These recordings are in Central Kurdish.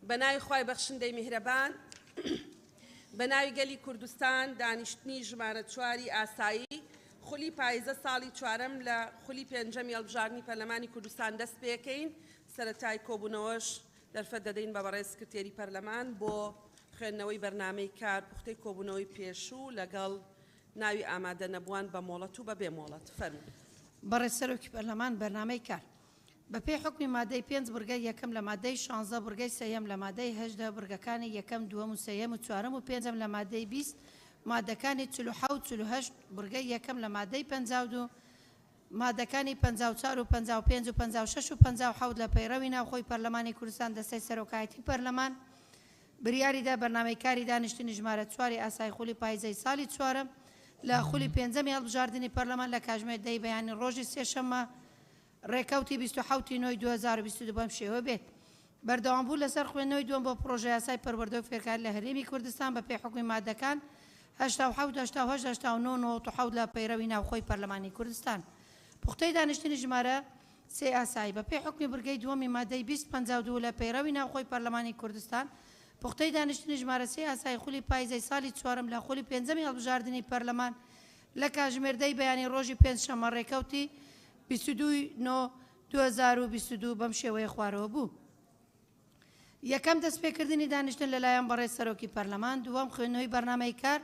بەناوی خوای بەخشندەی میهرەبان بەناوی گەلی کوردستان دانیشتنی ژمارە 4 ئاسایی خولی پاییزە ساڵی 4ەم لە خولی 5ەمی هەڵبژاردننی پەرلەمانی کوردستان دەست پێکەین سەرەتای کۆبوونەوەش دەرفەت دەدەین بە بەڕێز سکرتێری پەرلەمان بۆ خوێندنەوەی بەرنامەی کار پوختەی کۆبوونەوەی پێشوو لەگەڵ ناوی ئامادە نەبووان بە مۆڵەت و بە بێمۆڵەت فەرموو. بەڕێز سەرۆکی پەرلەمان بەرنامەی کار بەپێی حکمی مادەی 5 بورگەی یەکەم لە مادەی 16 بورگەی سەیەم لە مادەی 18 بورگەکانی یەکەم دووەم و سەیەم و چوارەم و پێنجەم لە مادەی 20 مادەکانی 47 بورگەی یەکەم لە مادەی 52 مادەکانی 54 و 55 و 56 و 57 لە پەیڕەوی ناوخۆی پەرلەمانی کوردستان دەستەی سەرۆکایەتی پەرلەمان بریاریدا بەرنامەی کاری دانیشتنی ژمارە 4 ئاسایی خولی پاییزەی ساڵی 4ەم لە خولی 5ەمی هەڵبژاردننی پەرلەمان لە کاتژمێر 10 بەیانی ڕۆژی سێشەممە ڕێکەوتی 27 نۆی 2022 بەم شێوە بێت. بەردەوامبوو لەسەر خوێندنەوەی دووەم بۆ پرۆژە یاسای پەروەردە و فێرکاری لە هەرێمی کوردستان بەپێی حکمی مادەکان 87 لە پەیڕەوی ناوخۆی پەرلەمانی کوردستان. پوختەی دانیشتنی ژمارە 3 ئاسایی بەپێی حکمی بورگەی دووەمی مادەی 2052 لە پەیڕەوی ناوخۆی پەرلەمانی کوردستان پوختەی دانیشتنی ژمارە 3 ئاسایی خولی پاییزەی ساڵی 4ەم لە خولی 5ەمی هەڵبژاردننی پەرلەمان لە کاتژمێر 10 بەیانی ڕۆژی پێنجشەممە ڕێکەوتی 22/9/2022 بەم شێوەیە خوارەوە بوو. یەکەم دەستپێکردنی دانیشتن لەلایەن بەڕێز سەرۆکی پەرلەمان دووەم خوێندنەوەی بەرنامەی کار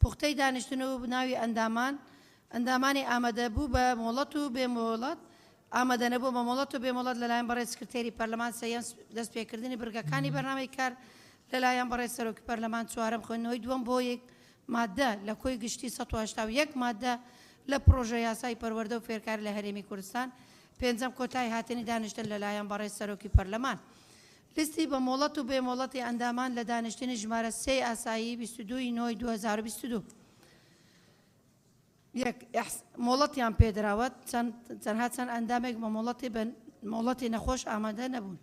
پوختەی دانیشتن و بناوی ئەندامانی ئامادەبوو بە مۆڵەت و بێمۆڵەت ئامادە نەبوو بە مۆڵەت و بێمۆڵەت لەلایەن بەڕێز سکرتێری پەرلەمان سەیەم دەستپێکردنی بورگەکانی بەرنامەی کار لەلایەن بەڕێز سەرۆکی پەرلەمان چوارەم خوێندنەوەی دووەم بۆ یەک مادە لە کۆی گشتی 181 مادە لە پرۆژە یاسای پەروەردە و فێرکاری لە هەرێمی کوردستان پێنجەم کۆتایی هاتنی دانیشتن لەلایەن بەڕێز سەرۆکی پەرلەمان لیستی بە مۆڵەت و بێمۆڵەتی ئەندامان لە دانیشتنی ژمارە 3 ئاسایی 22/9/2022 مۆڵەتیان پێدراوە چەندها چەند ئەندامێک بە مۆڵەتی نەخۆش ئامادە نەبوون.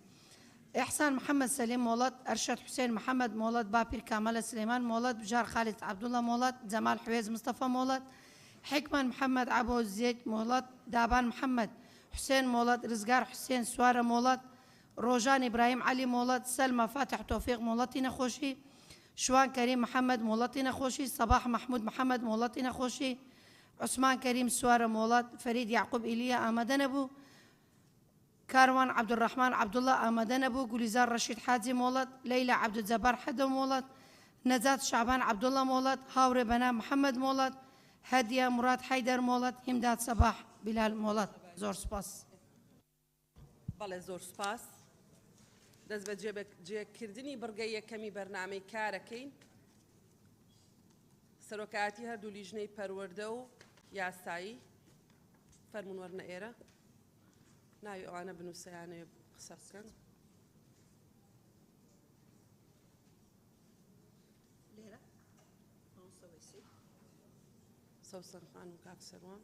ئیحسان محەممەد سەلیم مۆڵەت ئەرشەد حوسێن محەممەد مۆڵەت باپیر کامەلە سلێمان مۆڵەت بژار خالید عەبدوڵڵا مۆڵەت جەمال حوێز مستەفا مۆڵەت حکمان محەممەد عەبۆ زێک مۆڵەت دابان محەممەد حوسێن مۆڵەت ڕزگار حوسێن سوارە مۆڵەت ڕۆژان ئیبراهیم عەلی مۆڵەت سەلمە فاتح تۆفیق مۆڵەتی نەخۆشی شوان کەریم محەممەد مۆڵەتی نەخۆشی سەباح محمود محەممەد مۆڵەتی نەخۆشی عوسمان کەریم سوارە مۆڵەت فەرید یعقوب ئیلیە ئامادە نەبوو کاروان عەبدوڕەحمان عەبدوڵڵا ئامادە نەبوو گولیزار ڕەشید حاجی مۆڵەت لەیلا عەبدوجەبار حەدە مۆڵەت نەجات شعبان عەبدوڵڵا مۆڵەت هاورێ بەنا محەممەد مۆڵەت هەدیە مراد حەیدەر مۆڵەت هیمداد سەباح بیلال مۆڵەت. زۆر سپاس. بەڵێ زۆر سپاس. دەست بە جێبەجێکردنی بڕگەی یەکەمی بەرنامەی کارەکەین سەرۆکایەتی هەردوو لیژنەی پەروەردە و یاسایی فەرموون وەرنە ئێرە ناوی ئەوانە بنووسیانێ قسە بکەن. سەوسەن خان و کاک سەروان.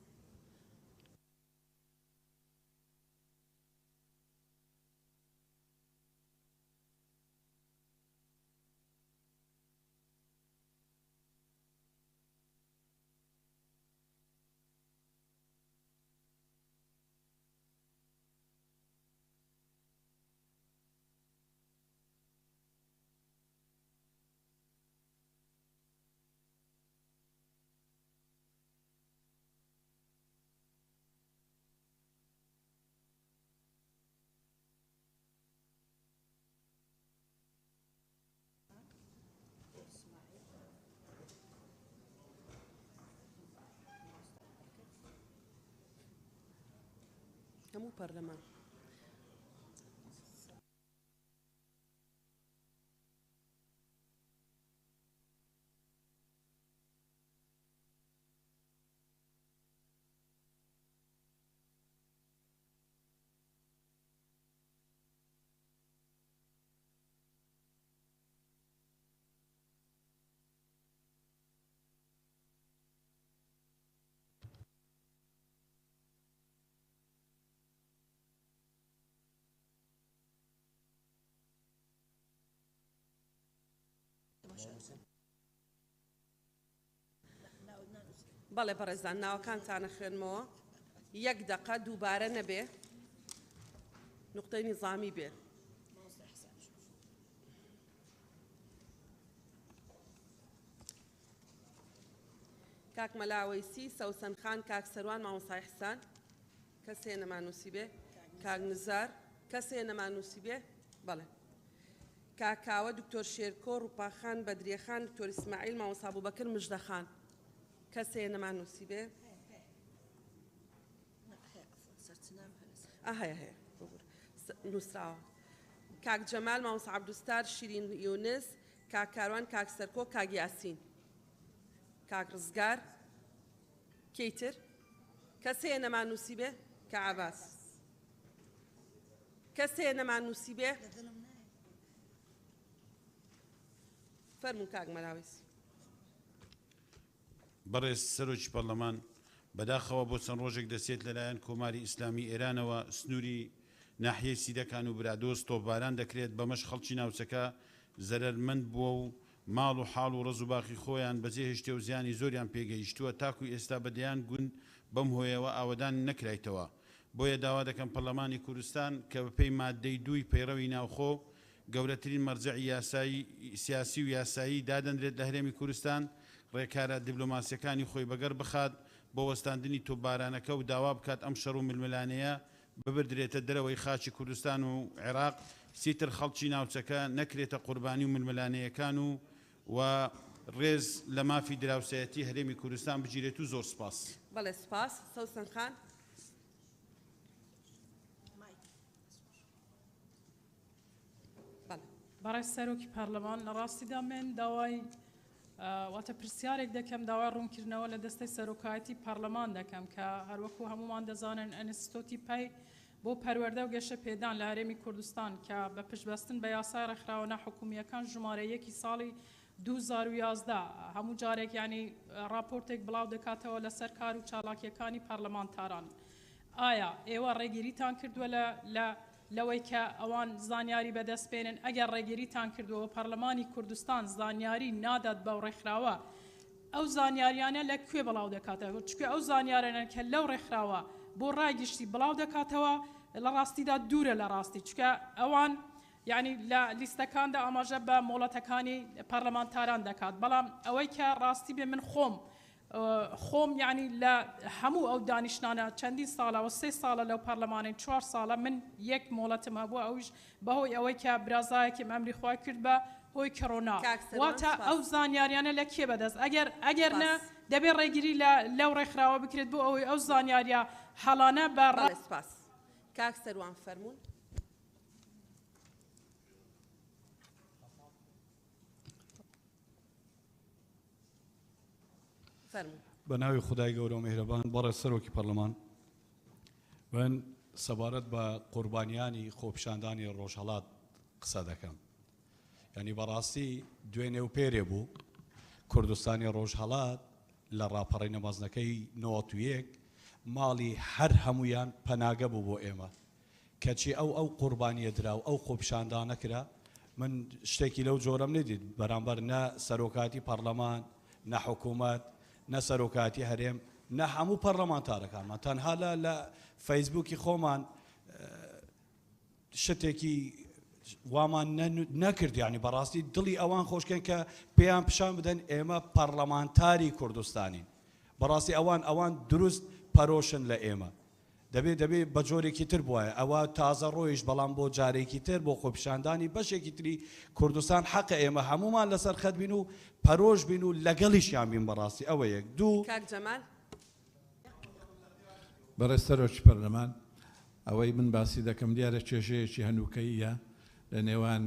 هەموو پەرلەمان بەڵێ بەڕێزان ناوەکانتانە خوێنمەوە 1 دقە دووبارە نەبێ نوقتەی نیزامی بێ. کاک مەلاوەیسی سەوسەن خان کاک سەروان مامۆستای حسان کەسێ نەمانووسی بێ کاک نزار کەسێ نەمانووسی بێ بەڵێ کاکاوە دکتۆر شێرکۆ ڕووپاخان بەدرێخان دکتۆر ئیسماعیل مامۆستا بووبەکر مژدەخان کەسێ نەمانووسی بێ هەیە نووسراوە کاک جەمال مامۆستا عەبدوستار شیرین یونس کاک کاروان کاک سەرکۆ کاک یاسین کاک ڕزگار کەیتر کەسێ نەمانووسی بێ کە عەباس کەسێ نەمانووسی بێ فەرموو کاک مەلاوەیسی بەڕێز سەرۆکی پەرلەمان بەداخەوە بۆ چەند ڕۆژێک دەچێت لەلایەن کۆماری ئیسلامی ئێرانەوە سنووری ناحیەی سیدەکان و برادۆز تۆپباران دەکرێت بەمەش خەڵکی ناوچەکە زەرەرمەند بووە و ماڵ و حاڵ و ڕز و باقی خۆیان بەجێهێشتێ و زیانی زۆریان پێگەیشتووە تاکوی ئێستا بەدەیان گوند بەم هۆیەوە ئاوەدان نەکرایتەوە بۆیە داوا دەکەم پەرلەمانی کوردستان کە بەپێی مادەی 2 پەیڕەوی ناوخۆ گەورەترین مەرجەعی سیاسی و یاسایی دادەنرێت لە هەرێمی کوردستان ڕێکارە دیبلۆماسیەکانی خۆی بەگەر بخات بۆ وەستاندنی تۆپبارانەکە و داوا بکات ئەم شەڕ و ململانەیە ببردرێتە دەرەوەی خاچی کوردستان و عێراق سیتر خەڵکی ناوچەکە نەکرێتە قوربانی و ململانەیەکان و ڕێز لە مافی دراوسەتی هەرێمی کوردستان بگیرێت و زۆر سپاس. بەڵێ سپاس سەوسەن خان. بەڕێز سەرۆکی پارلەمان لە ڕاستیدا من داوای واتە پرسیارێک دەکەم داوای ڕوونکردنەوە لە دەستەی سەرۆکایەتی پارلەمان دەکەم کە هەروەکو هەمومان دەزانن ئەنستۆتی پەی بۆ پەروەردە و گەشە پێدان لە هەرێمی کوردستان کە بە پشتبەستن بە یاسای ڕێکخراوە ناحکومیەکان ژمارە 1 ساڵی 2011 هەموو جارێک ینی راپۆرتێک بڵاو دەکاتەوە لەسەر کار و چالاکیەکانی پارلەمانتاران. ئایا ئێوە ڕێگیریتان کردووە لەوەی کە ئەوان زانیاری بەدەستپێنن ئەگەر ڕێگیریتان کردووە پەرلەمانی کوردستان زانیاری نادات بەو ڕێکخراوە ئەو زانیاریانە لەکوێ بڵاو دەکاتەوە چکە ئەو زانیارانە کە لەو ڕێکخراوە بۆ ڕایگشتی بڵاو دەکاتەوە لە ڕاستیدا دوورە لە ڕاستی چکە ئەوان یعنی لە لیستەکاندا ئاماژە بە مۆڵەتەکانی پەرلەمانتاران دەکات بەڵام ئەوەی کە ڕاستی بێ من خۆم یعنی لە هەموو ئەو دانیشتانە چەندی ساڵەوە 3 ساڵە لەو پەرلەمانی 4 ساڵە من یەک مۆڵەتم هەبووە ئەوش بەهۆی ئەوەی کە برازایەکیم ئەمری خۆی کرد بە هۆی کۆڕۆنا واتە ئەو زانیاریانە لە کێ بەدەست ئەگەر نە دەبێت ڕێگیری لەو ڕێکخراوە بکرێت بۆ ئەوەی ئەو زانیاریە هەڵانە بە سپاس. کاک سەروان فەرموون. بەناوی خدای گەورە و میهرەبان بەڕێز سەرۆکی پەرلەمان من سەبارەت بە قوربانیانی خۆپیشاندانی ڕۆژهەڵات قسە دەکەم. یعنی بەڕاستی دوێنێ و پێرێ بوو کوردستانی ڕۆژهەڵات لە ڕاپەڕی نەمازنەکەی 91 ماڵی هەر هەمویان پەناگە بوو بۆ ئێمە کەچی ئەو قوربانیە درا و ئەو خۆپیشاندانە کرا من شتێکی لەو جۆرەم نەدید بەرامبەر نە سەرۆکاتی پەرلەمان نە حکوومەت نە سەرۆکاتی هەرێم نە هەموو پەرلەمانتارەکانمان تەنها لە فەیسبووکی خۆمان شتێکی وامان نەکرد یعنی بەڕاستی دڵی ئەوان خۆشکەن کە پێیان پیشان بدەن ئێمە پەرلەمانتاری کوردستانین بەڕاستی ئەوان دروست پەرۆشن لە ئێمە دەبێت بە جۆرێکی تر بواە ئەوە تازە ڕۆیش بەڵام بۆ جارێکی تر بۆ خۆپیشاندانی بەشێکی تری کوردستان حەقە ئێمە هەمومان لەسەر خەت بین و پەرۆش بین و لەگەڵیشیان بین بەڕاستی ئەوە یەک دوو. کاک جەمال. بەڕێز سەرۆکی پەرلەمان ئەوەی من باسی دەکەم دیارە کێشەیەکی هەنووکەیە لە نێوان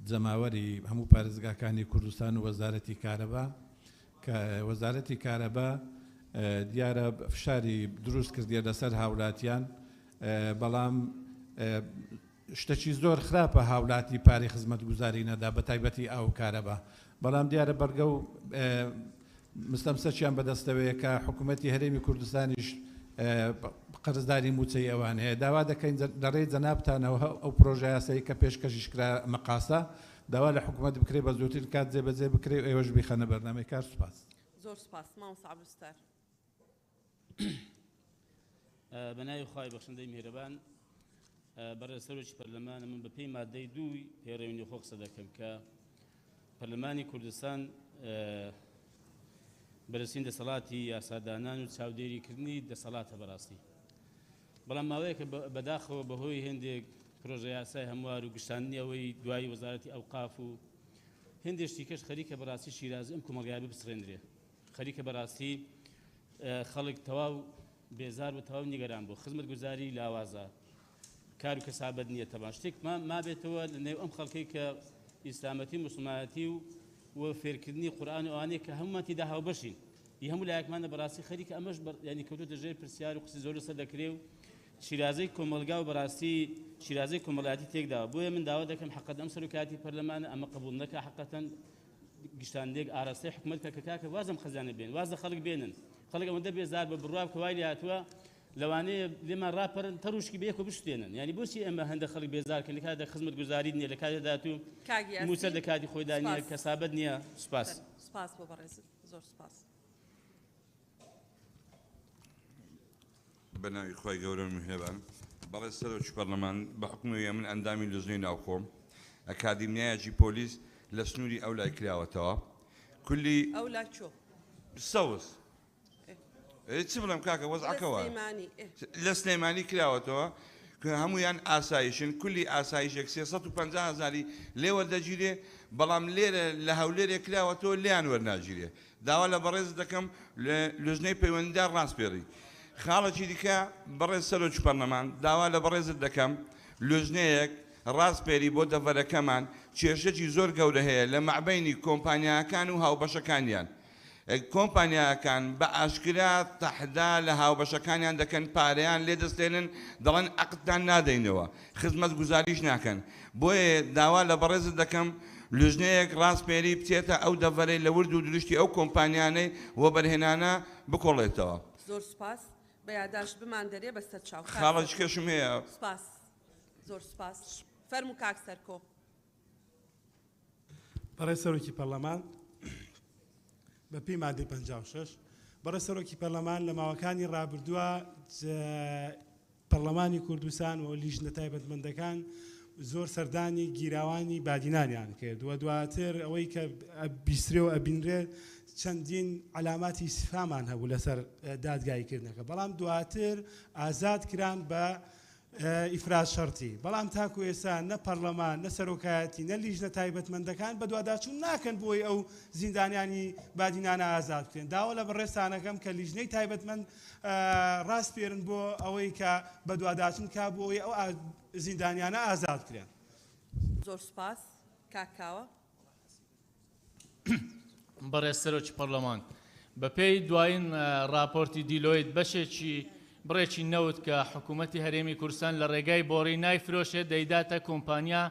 جەماوەری هەموو پارێزگاکانی کوردستان و وەزارەتی کارەبا کە وەزارەتی کارەبا دیارە فشاری دروست کردیە لەسەر هاوڵاتیان بەڵام شتێکی زۆر خراپە هاوڵاتی پارەی خزمەتگوزاری نەدا بە تایبەتی ئاو کارەبا بەڵام دیارە بەرگە و مستەمسەکیان بەدەستەوەیە کە حکوومەتی هەرێمی کوردستانیش قەرزداری موچەی ئەوان هەیە داوا دەکەین لە ڕێی جەنابتانەوە ئەو پرۆژە یاسایی کە پێشکەشیش کرا مەقاسە داوا لە حکوومەت بکرێ بە زووتر کات جێبەجێ بکرێ ئێوەش بیخەنە بەرنامەی کار. سوپاس. زۆر سپاس. مامۆستا عەبدوستار. بەناوی خوای بەخشندەی میهرەبان بەڕێز سەرۆکی پەرلەمانە من بە پێی مادەی 2 پێڕێونی خۆ قسە دەکەم کە پەرلەمانی کوردستان بەرزترین دەسەڵاتی یاسادانان و چاودێریکردنی دەسەڵاتە بەڕاستی. بەڵام ماوەیە کە بەداخەوە بەهۆی هێندێک پرۆژە یاسای هەموار و گشتاندنی ئەوەی دوای وەزارەتی ئەوقاف و هێندێشتی کەش خەریکە بەڕاستی شیرازی ئەم کۆمەڵگایە بسڕێنرێ، خەریکە بەڕاستی خەڵک تەواو بێزار و تەواو نیگەران بوو، خزمەت گوزاری لاوازە، کار و کەسابەت نییە تەبان شتێک ما بێتەوە لە نێو ئەم خەڵکەی کە ئیسلامەتی مسلمانەتی و فێرکردنی قورئان و ئەوانەیە کە هەمومان تێدا هاوبەشین، هەموو لایەکمانە بەڕاستی خەریکە ئەمەش ینی کەوتوتە ژێر پرسیار و قسەی زۆر لەسەر دەکرێ و شیرازەی کۆمەلگا و بەڕاستی شیرازەی کۆمەڵایەتی تێکداوە. بۆیە من داوا دەکەم حەقەت ئەم سەرۆکاتی پەرلەمانە ئەمە قبول نەکا، حەقەتەن گشتاندێک ئاراستەی حکومەت کە کاکە وازم خەزانە بێن، واز لە خەڵک بێنن، خەڵک ئەوەندە بێزار بە بڕواب کە وای لێ هاتووە لەوانەیە لێمان ڕاپەرن تەڕوشکی بەیەک و بشتێنن، ینی بۆچی ئێمە هەندە خەڵک بێزارکەن لە کاتێک خزمەت گوزاری نییە، لە کاتێکدا تو موسە لە کاتی خۆیدا نییە، کەسابەت نییە. سوپاس. سپاس بۆ بەڕێزت، زۆر سپاس. بەناوی خۆی گەورە و میهرەبان، بەڕێز سەرۆکی پەرلەمان بە حکومەوەیە من ئەندامی لوزنەی ناوخۆم ئەکادیمیایەکی پۆلیس لە سنووری ئەو لای کراوەتەوە کولی ئەو لا چۆ سەوز چ بڵێم کاکە وەزعەکەوە لە سلێمانی کراوەتەوە کە هەمویان ئاسایشن، کولی ئاسایشێک 350,000 لێ وەردەگیرێ، بەڵام لێرە لە هەولێرێ کراوەتەوە لیان وەرناگیرێ. داوا لە بەڕێز دەکەم لە لوزنەی پەیوەندیدار ڕاستپێڕی. خاڵێکی دیکە بەڕێز سەرۆکی پەرلەمان داوا لە بەڕێزت دەکەم لوزنەیەک ڕاستپێری بۆ دەڤەرەکەمان کێشەی زۆر گەورە هەیە لە مەعبەینی کۆمپانیاکان و هاوبەشەکانیان. کۆمپانیاکان بە ئاشکرا تەحدا لە هاوبەشەکانیان دەکەن، پارەیان لێ دەستێنن، دەڵێن عەقدتان نادەینەوە، خزمەت گوزاریش ناکەن. بۆیە داوا لە بەڕێزت دەکەم لوژنەیەک ڕاستپێری بچێتە ئەو دەڤەرەی لە ورد و دروشتی ئەو کۆمپانیانەی وە بەرهێنانە بکۆڵێتەوە. زۆر سپاس. بە یادداشت بمان دەرێ بەستە چاو. خاڵێکی کەشم هەیە. سپاس. زۆر سپاس. فەرموو کاک سەرکۆ. بەڕێز سەرۆکی پەرلەمان بە پێی مادەی 56 بەڕێز سەرۆکی پەرلەمان لە ماوەکانی ڕابردووە پەرلەمانی کوردستان و لیژنە تایبەتمەندەکان زۆر سەردانی گیراوانی بادینانیان کردووە. دواتر ئەوەی کە بیسترێ و ئەبینرێ چەندین علاماتی استفهامان هەبوو لەسەر دادگایکردنەکە، بەڵام دواتر ئازاد کران بە ئیفراد شەرتی. بەڵام تاکو ئێستا نە پەرلەمان نە سەرۆکایەتی نە لیژنە تایبەتمەندەکان بە دوواداچوون ناکەن بۆی ئەو زیندانیانی بادینانە ئازاد بکەن. داوا لە بەڕێستانەکەم کە لیژنەی تایبەتمەند ڕاست پێرن بۆ ئەوەی کە بە دوواداچوون کا بۆی ئەو زیندانیانە ئازاد کرێن. زۆر سپاس. کاکاوە. بەڕێز سەرۆکی پەرلەمان بە پێی دوایین راپۆرتی دیلۆیت بەشێکی بڕێکی نەوت کە حکوومەتی هەرێمی کوردستان لە ڕێگای بۆڕی نایفرۆشێت دەیداتە کۆمپانیا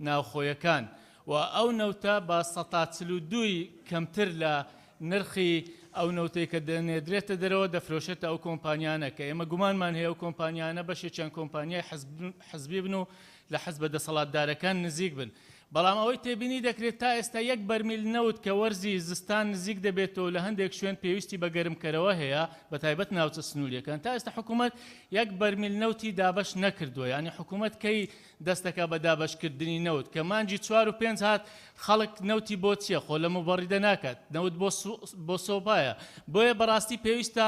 ناوخۆیەکان و ئەو نەوتە بە 142 کەمتر لە نرخی ئەو نەوتەی کە دەنێدرێتە دەرەوە دەفرۆشێتە ئەو کۆمپانیانە کە ئێمە گومانمان هەیە ئەو کۆمپانیانە بەشێکیان کۆمپانیای حزبی بن و لە حزبە دەسەڵاتدارەکان نزیک بن. بەڵام ئەوەی تێبینی دەکرێت تا ئێستا 1 بەرمیل نەوت کە وەرزی زستان نزیک دەبێتەوە لە هەندێک شوێن پێویستی بە گەرمکەرەوە هەیە بە تایبەت ناوچە سنووریەکان. تا ئێستا حکوومەت 1 بەرمیل نەوتی دابەش نەکردووە، ینی حکوومەت کەی دەستەکە بە دابەشکردنی نەوت کە مانجی 4 و 5 هات خەڵک نەوتی بۆ چییە خۆ لە مەبەڕیدە ناکات، نەوت بۆ سۆپایە. بۆیە بەڕاستی پێویستە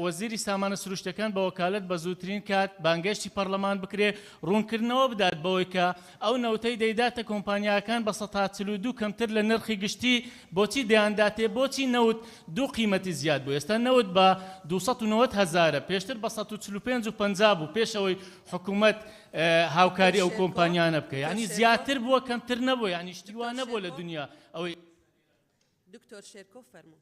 وەزیری سامانە سروشتەکان بە وەکالەت بە زووترین کات بانگەشتی پەرلەمان بکرێ، ڕوونکردنەوە بدات بەوەی کە ئەو نەوتەی دەیداتە کۆمپانیاکان بە 142 کەمتر لە نرخی گشتی بۆچی دەیانداتێ، بۆچی نەوت دوو قیمەتی زیاد بوو. ئێستا نەوت بە 290,000 پێشتر بە 145 و 50 بوو پێش ئەوەی حکوومەت هاوکاری ئەو کۆمپانیانە بکە، یعنی زیاتر بووە کەمتر نەبووە، یعنی شتیوان نەبووە لە دنیا. ئەوەی دکتۆر شێرکۆ فەرموو.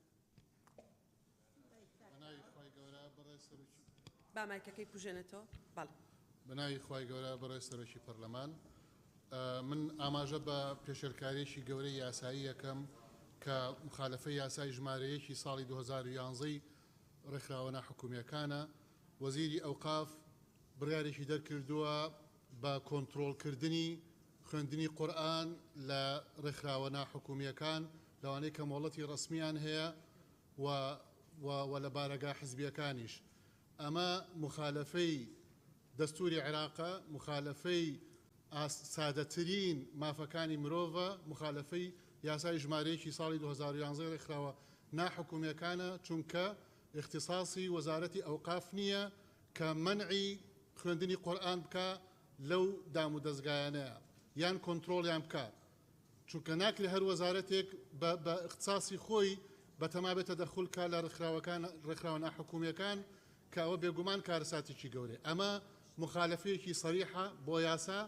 بامایکەکەی کوژێنێتەوە. بەڵێ. بەناوی خوای گەورە بەڕێز سەرۆکی پەرلەمان من ئاماژە بە پێشێرکاریەکی گەورەی یاسایی یەکەم کە مخالفەی یاسای ژمارەیەکی ساڵی 2011 ڕێکخراوە حکوومیەکانە. وەزیری ئەوقاف بڕیارێکی دەرکردووە بە کۆنتڕۆڵکردنی خوێندنی قورئان لە ڕێکخراوە حکوومیەکان لەوانەیە کە مۆڵەتی ڕسمیان هەیە و لە بارەگا حزبیەکانیش. ئەمە مخالفەی دەستوری عێراقە، مخالفەی سادەترین مافەکانی مرۆڤە، مخالفەی یاسای ژمارەیەکی ساڵی 2011 ڕێکخراوە ناحکومیەکانە چونکە اختصاصی وەزارەتی ئەوقاف نییە کە منعی خوێندنی قورئان بکە لەو دام و دەستگایانەیە یان کۆنتترۆلیان بکە چونکە ناکرێ هەر وەزارەتێک بە اختصاصی خۆی بەتەما بێتە دەخولکە لە ڕێکخراوە ناحکومیەکان کە ئەوە بێگومان کارەساتێکی گەورەیە ئەمە مخالفەیەکی سەریحە بۆ یاسا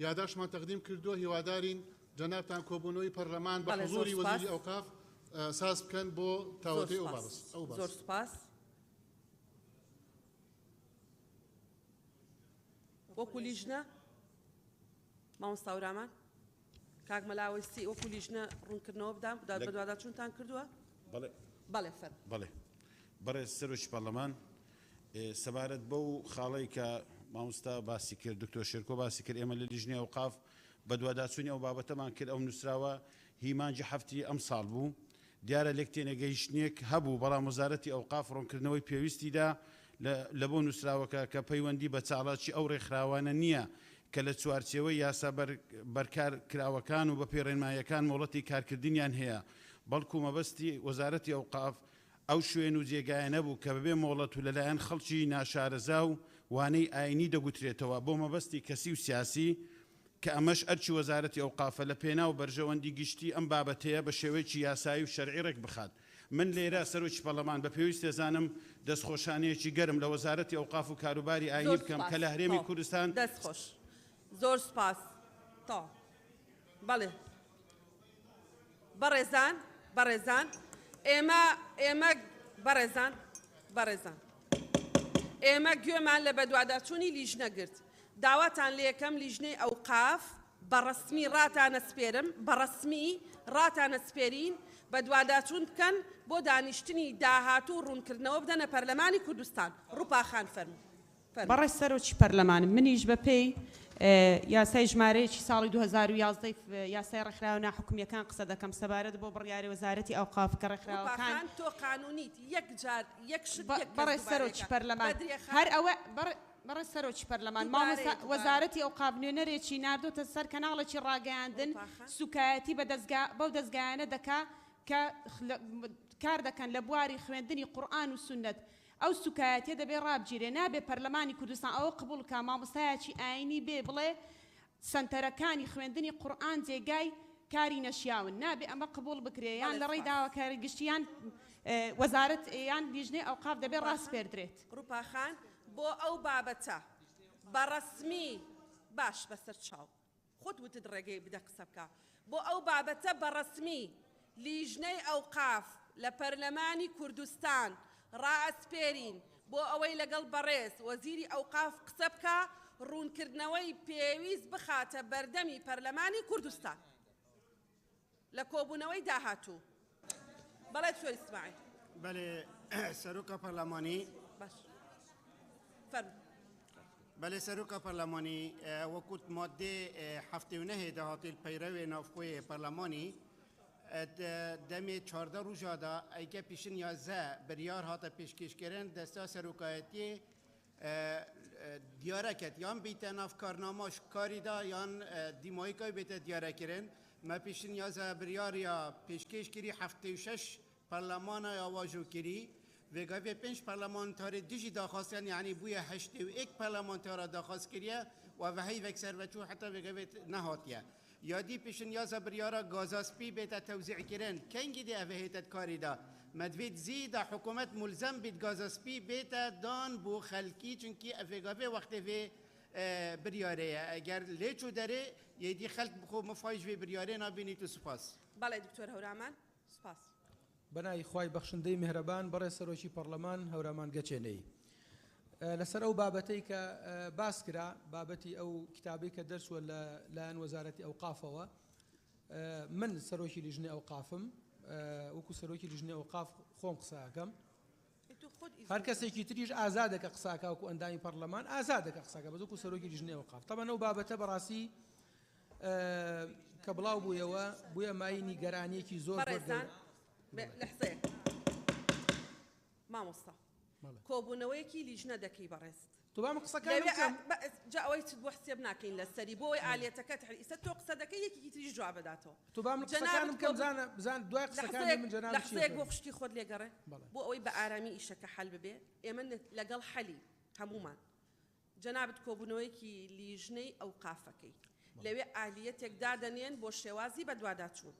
یاداشمان تەقدیم کردووە هیوادارین جەنابتان کۆبوونەوەی پەرلەمان بە حضوری وەزیری ئەوقاف ساز بکەن بۆ تاوەتەی ئەو باس. زۆر سپاس. وەکو لیژنە مامۆستا هەورامان کاک مەلاوەستی وەکو لیژنە ڕوونکردنەوە بدام بە دوواداچوونتان کردووە؟ بەڵێ فەر. بەڵێ بەڕێز سەرۆکی پەرلەمان سەبارەت بەو خاڵەی کە مامۆستا باسی کرد دکتۆر شێرکۆ باسی کرد ئێمە لە لیژنەی ئەوقاف بە دوواداچوونی ئەو بابەتەمان کرد ئەو نووسراوە هیمانجی هەفتی ئەم ساڵ بوو دیارە لێک تێنەگەیشتنێک هەبوو بەڵام وەزارەتی ئەوقاف ڕوونکردنەوەی پێویستیدا لە بۆ نووسراوەکە کە پەیوەندی بە چاڵاکی ئەو ڕێکخراوانە نییە کە لە چوارچێوەی یاسا بەرکار کراوەکان و بە پێڕێنمایەکان مۆڵەتی کارکردنیان هەیە بەڵکو مەبەستی وەزارەتی ئەوقاف ئەو شوێن و جێگایە نەبوو کە بەبێ مۆڵەت و لەلایەن خەڵکی ناشارەزا و وانەی ئاینی دەگوترێتەوە بۆ مەبەستی کەسی و سیاسی کە ئەمەش ئەرچی وەزارەتی ئەوقافە لە پێناو بەرژەوەندی گشتی ئەم بابەتەیە بە شێوەیەکی یاسایی و شەرعی ڕێک بخات. من لێرە سەرۆکی پەرلەمان بە پێویست دەزانم دەستخۆشانەیەکی گەرم لە وەزارەتی ئەوقاف و کاروباری ئاینی بکەم کە لە هەرێمی کوردستان دەستخۆش. زۆر سپاس. تا بەڵێ بەڕێزان ئێمە بەڕێزان ئێمە گوێمان لە بەدواداچوونی لیژنە گرت داواتان لە یەکەم لیژنەی ئەوقاف بەڕەسمی ڕاتانە سپێرین بە دوواداچوون بکەن بۆ دانیشتنی داهاتوو ڕوونکردنەوە بدەنە پەرلەمانی کوردستان. ڕووپاخان فەرموو. بەڕێز سەرۆکی پەرلەمانم منیش بەپێی یاسای ژمارەیەکی ساڵی 2011 یاسای ڕێکخراوە ناحکومیەکان قسە دەکەم سەبارەت بۆ بڕیاری وەزارەتی ئەوقاف کە ڕێکخراوەکان تۆ قانونیت یەک شت بەڕێز سەرۆکی پەرلەمان هەر ئەوە بەڕێز سەرۆکی پەرلەمان وەزارەتی ئەوقاف نوێنەرێکی ناردۆتە سەر کەناڵێکی ڕاگەیاندن سوکایەتی بەو دەستگایانە دەکا کە کار دەکەن لە بواری خوێندنی قورئان و سونەت ئەو سوکایەتێ دەبێ ڕابگیرێ نابێ پەرلەمانی کوردستان ئەوە قبول کە مامۆستایەکی ئاینی بێ بڵێ سەنتەرەکانی خوێندنی قورئان جێگای کاری نەشیاون نابێ ئەمە قبول بکرێ یان لە ڕێی داواکاری گشتیان وەزارەت یان لیژنەی ئەوقاف دەبێ ڕاستپێردرێت. ڕووپاخان بۆ ئەو بابەتە بەڕەسمی باش بەسەر چاو خۆت وتت ڕێگەی بدە قسە بکە بۆ ئەو بابەتە بەڕەسمی لیژنەی ئەوقاف لە پەرلەمانی کوردستان ڕائەسپێرین بۆ ئەوەی لەگەڵ بەڕێز وەزیری ئەوقاف قسە بکە ڕوونکردنەوەی پێویست بخاتە بەردەمی پەرلەمانی کوردستان لە کۆبوونەوەی داهاتوو. بەڵێ دکتۆر ئیسماعیل. بەڵێ سەرۆکە پەرلەمانی باش فەرموو. بەڵێ سەرۆکە پەرلەمانی وەکوت مادێ هەفتەیونەهێ داهاتێ پەیرەوێ ناوخۆیە پەرلەمانی دەمێ 14 ڕۆژادا ئەیکە پیشن یازە بریار هاتە پێشکەشکردن دەستا سەرۆکایەتی دیارەکەت یان بیتە ناو کارنامەش کاریدا یان دیمایکای بێتە دیارەکردن مە پیشن یازە بریار یا پێشکەشکردی 76 پەرلەمانە یا واژۆکردی وێگاوێ 5 پەرلەمانتاری دیژی داخواستیان یعنی بووە 81 پەرلەمانتارە داخواست کردیە و هەی وەک سەربەچوو حتا وێگاوێت نەهاتیە. یادی پیشن یازە بریارە گازاسپی بێتە تەوزیعکردن کەنگی دی ئەوە هێتت کاریدا مەدوێت زیدا حکوومەت ملزەم بیت گازاسپی بێتە دان بۆ خەلکی چونکی ئەفێگاوێ وەختێ وێ بریارەیە ئەگەر لێچوو دەرێ یەدی خەلک بخۆ مفایش وێ بریارێ نابینیت و سوپاس. بەڵێ دکتۆر هەورامان سوپاس. بەناوی خوای بەخشندەی میهرەبان بەڕێز سەرۆکی پەرلەمان هەورامان گەچێنەی لەسەر ئەو بابەتەی کە باس کرا بابەتی ئەو کتابی کە دەرچووە لایەن وەزارەتی ئەوقافەوە من سەرۆکی لیژنەی ئەوقافم وەکو سەرۆکی لیژنەی ئەوقاف خۆم قساکەم هەر کەسێکی تریش ئازادەکە قساکە وەکو ئەندامی پەرلەمان ئازادەکە قساکە بە وەکو سەرۆکی لیژنەی ئەوقاف تەمەن ئەو بابەتە بەڕاستی کە بڵاو بوویەوە بووە مای نیگەرانیەکی زۆر لەحسەیە مامۆستا کۆبوونەوەیەکی لیژنە دەکەی بەڕێز تو با من قسەکانم بکەم جا ئەوەی چ بۆ حسێب ناکەین لەسەری بۆی ئالێتەکەت ئیسە تۆ قسە دەکەی یەکێکی تریش جواب بداتەوە تو با من قسەکانم بکەم بزان دوای قسەکانی من جەناب لە قسەیەک بۆ خوشکی خۆت لێگەڕێ بۆ ئەوەی بە ئارامی ئیشەکە حەل ببێ ئێمە لەگەڵ حەلی هەمومان جەنابەت کۆبوونەوەیکی لیژنەی ئەو قافەکەی لەوێ ئالیەتێک دادەنێن بۆ شێوازی بە دوواداچوون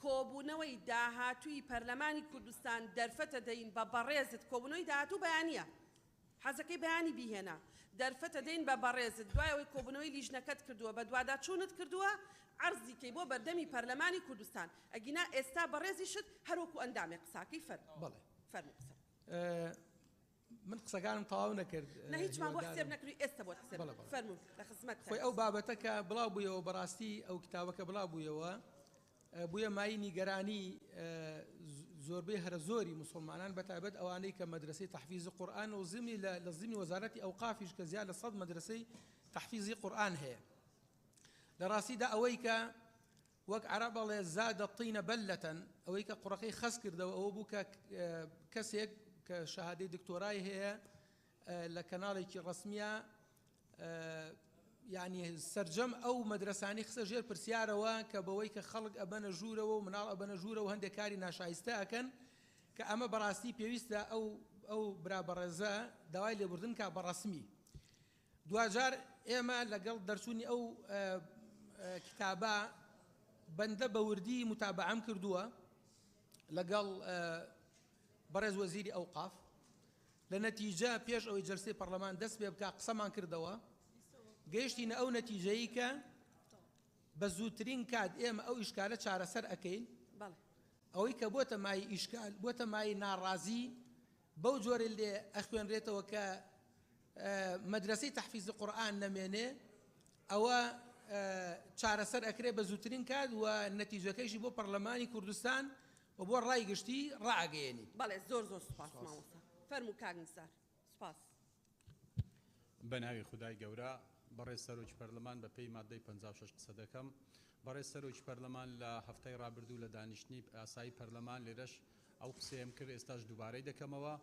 کۆبوونەوەی داهاتووی پەرلەمانی کوردستان دەرفەتە دەین بە بەڕێزت کۆبوونەوەی داهاتوو بەیانیە حەزەکەی بەیانی بیهێنا دەرفەتە دەین بە بەڕێزت دوایەوەی کۆبوونەوەی لیژنەکەت کردووە بە دوواداچوونت کردووە عرضی کەی بۆ بەردەمی پەرلەمانی کوردستان ئەگینا ئێستا بەڕێزیشت هەروەکو ئەندامێ قساکەی فەرموو قسە من قسەکانم تەواو نەکرد نە هیچمان بۆ حسێب نەکردی ئێستا بۆ حسێب فەرموو لە خزمەت خۆی ئەو بابەتەکە بڵاو بوویەوە بەڕاستی ئەو کتابەکە بڵاو بوویەوە بووە مای نیگەرانی زۆربەی هەرە زۆری مسلمانان بەتایبەت ئەوانەی کە مەدرسەی تەحفیزی قورئان و زمینی لە زمینی وەزارەتی ئەوقافیش کە زیاد لە 100 مەدرسەی تەحفیزی قورئان هەیە لە ڕاستیدا ئەوەی کە وەک عەرەب بەڵێ زادە الطینە بەلەتەن ئەوەی کە قوڕەکەی خەس کردەوە ئەوە بوو کە کەسێک کە شەهادەی دکتۆرای هەیە لە کەناڵێکی ڕەسمیە یعنی سەرجەم ئەو مەدرسانی خسە ژێر پرسیارەوە کە بەوەی کە خەڵک ئەبەنە ژوورەوە و مناڵ ئەبەنە ژوورەوە هەندێک کاری ناشایستە ئەکەن کە ئەمە بەڕاستی پێویستە ئەو برابەڕێزە داوای لێبوردن کا بەڕەسمی دوجار ئێمە لەگەڵ دەرچوونی ئەو کتابە بەندە بە وردی متابعەم کردووە لەگەڵ بەڕێز وەزیری ئەوقاف لە نەتیجە پێش ئەوەی جەلسەی پەرلەمان دەست پێ بکە قسەمان کردەوە گەیشتینە ئەو نەتیجەیە کە بە زووترین کات ئێمە ئەو ئیشکالە چارەسەر ئەەکەین ئەوەی کە بۆتە مای ئیشکال بۆتە مای ناڕازی بەو جۆرە لێ ئەخوێنرێتەوە کە مەدرسەی تەحفیزی قورئان نەمێنێ ئەوە چارەسەر ئەکرێ بە زووترین کات و نەتیجەکەیشی بۆ پەرلەمانی کوردستان و بۆ ڕای گشتی ڕائگەیەنی بەڵێ زۆر سوپاس مامۆستا فەرموو کاک نزار سوپاس بە ناوی خودای گەورە بەڕێز سەرۆکی پەرلەمان بە پێی مادەی 56 قسە دەکەم بەڕێز سەرۆکی پەرلەمان لە هەفتەی ڕابردوو لە دانیشتنی ئاسایی پەرلەمان لێرەش ئەو قسەیەم کرد ئێستاش دووبارەی دەکەمەوە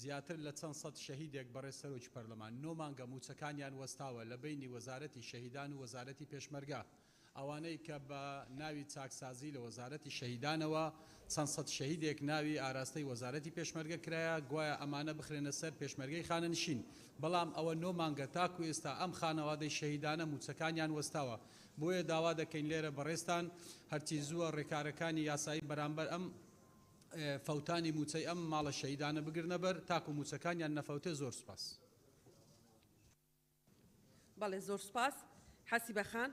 زیاتر لە چەند سەد شەهیدێک بەڕێز سەرۆکی پەرلەمان 9 مانگە موچەکانیان وەستاوە لە بینی وەزارەتی شەهیدان و وەزارەتی پێشمەرگە ئەوانەی کە بە ناوی چاکسازی لە وەزارەتی شەهیدانەوە چەند سەد شەهیدێک ناوی ئاراستەی وەزارەتی پێشمەرگە کرایە گوایە ئەمانە بخرێنە سەر پێشمەرگەی خانەنشین بەڵام ئەوە 9 مانگە تاکو ئێستا ئەم خانەوادەی شەهیدانە موچەکانیان وەستاوە بۆیە داوا دەکەین لێرە بەڕێستان هەرچی زووە ڕێکارەکانی یاسایی بەرامبەر ئەم فەوتانی موچەی ئەم ماڵە شەهیدانە بگرنە بەر تاکو موچەکانیان نەفەوتێ زۆر سوپاس بەڵێ زۆر سوپاس حەسی بەخان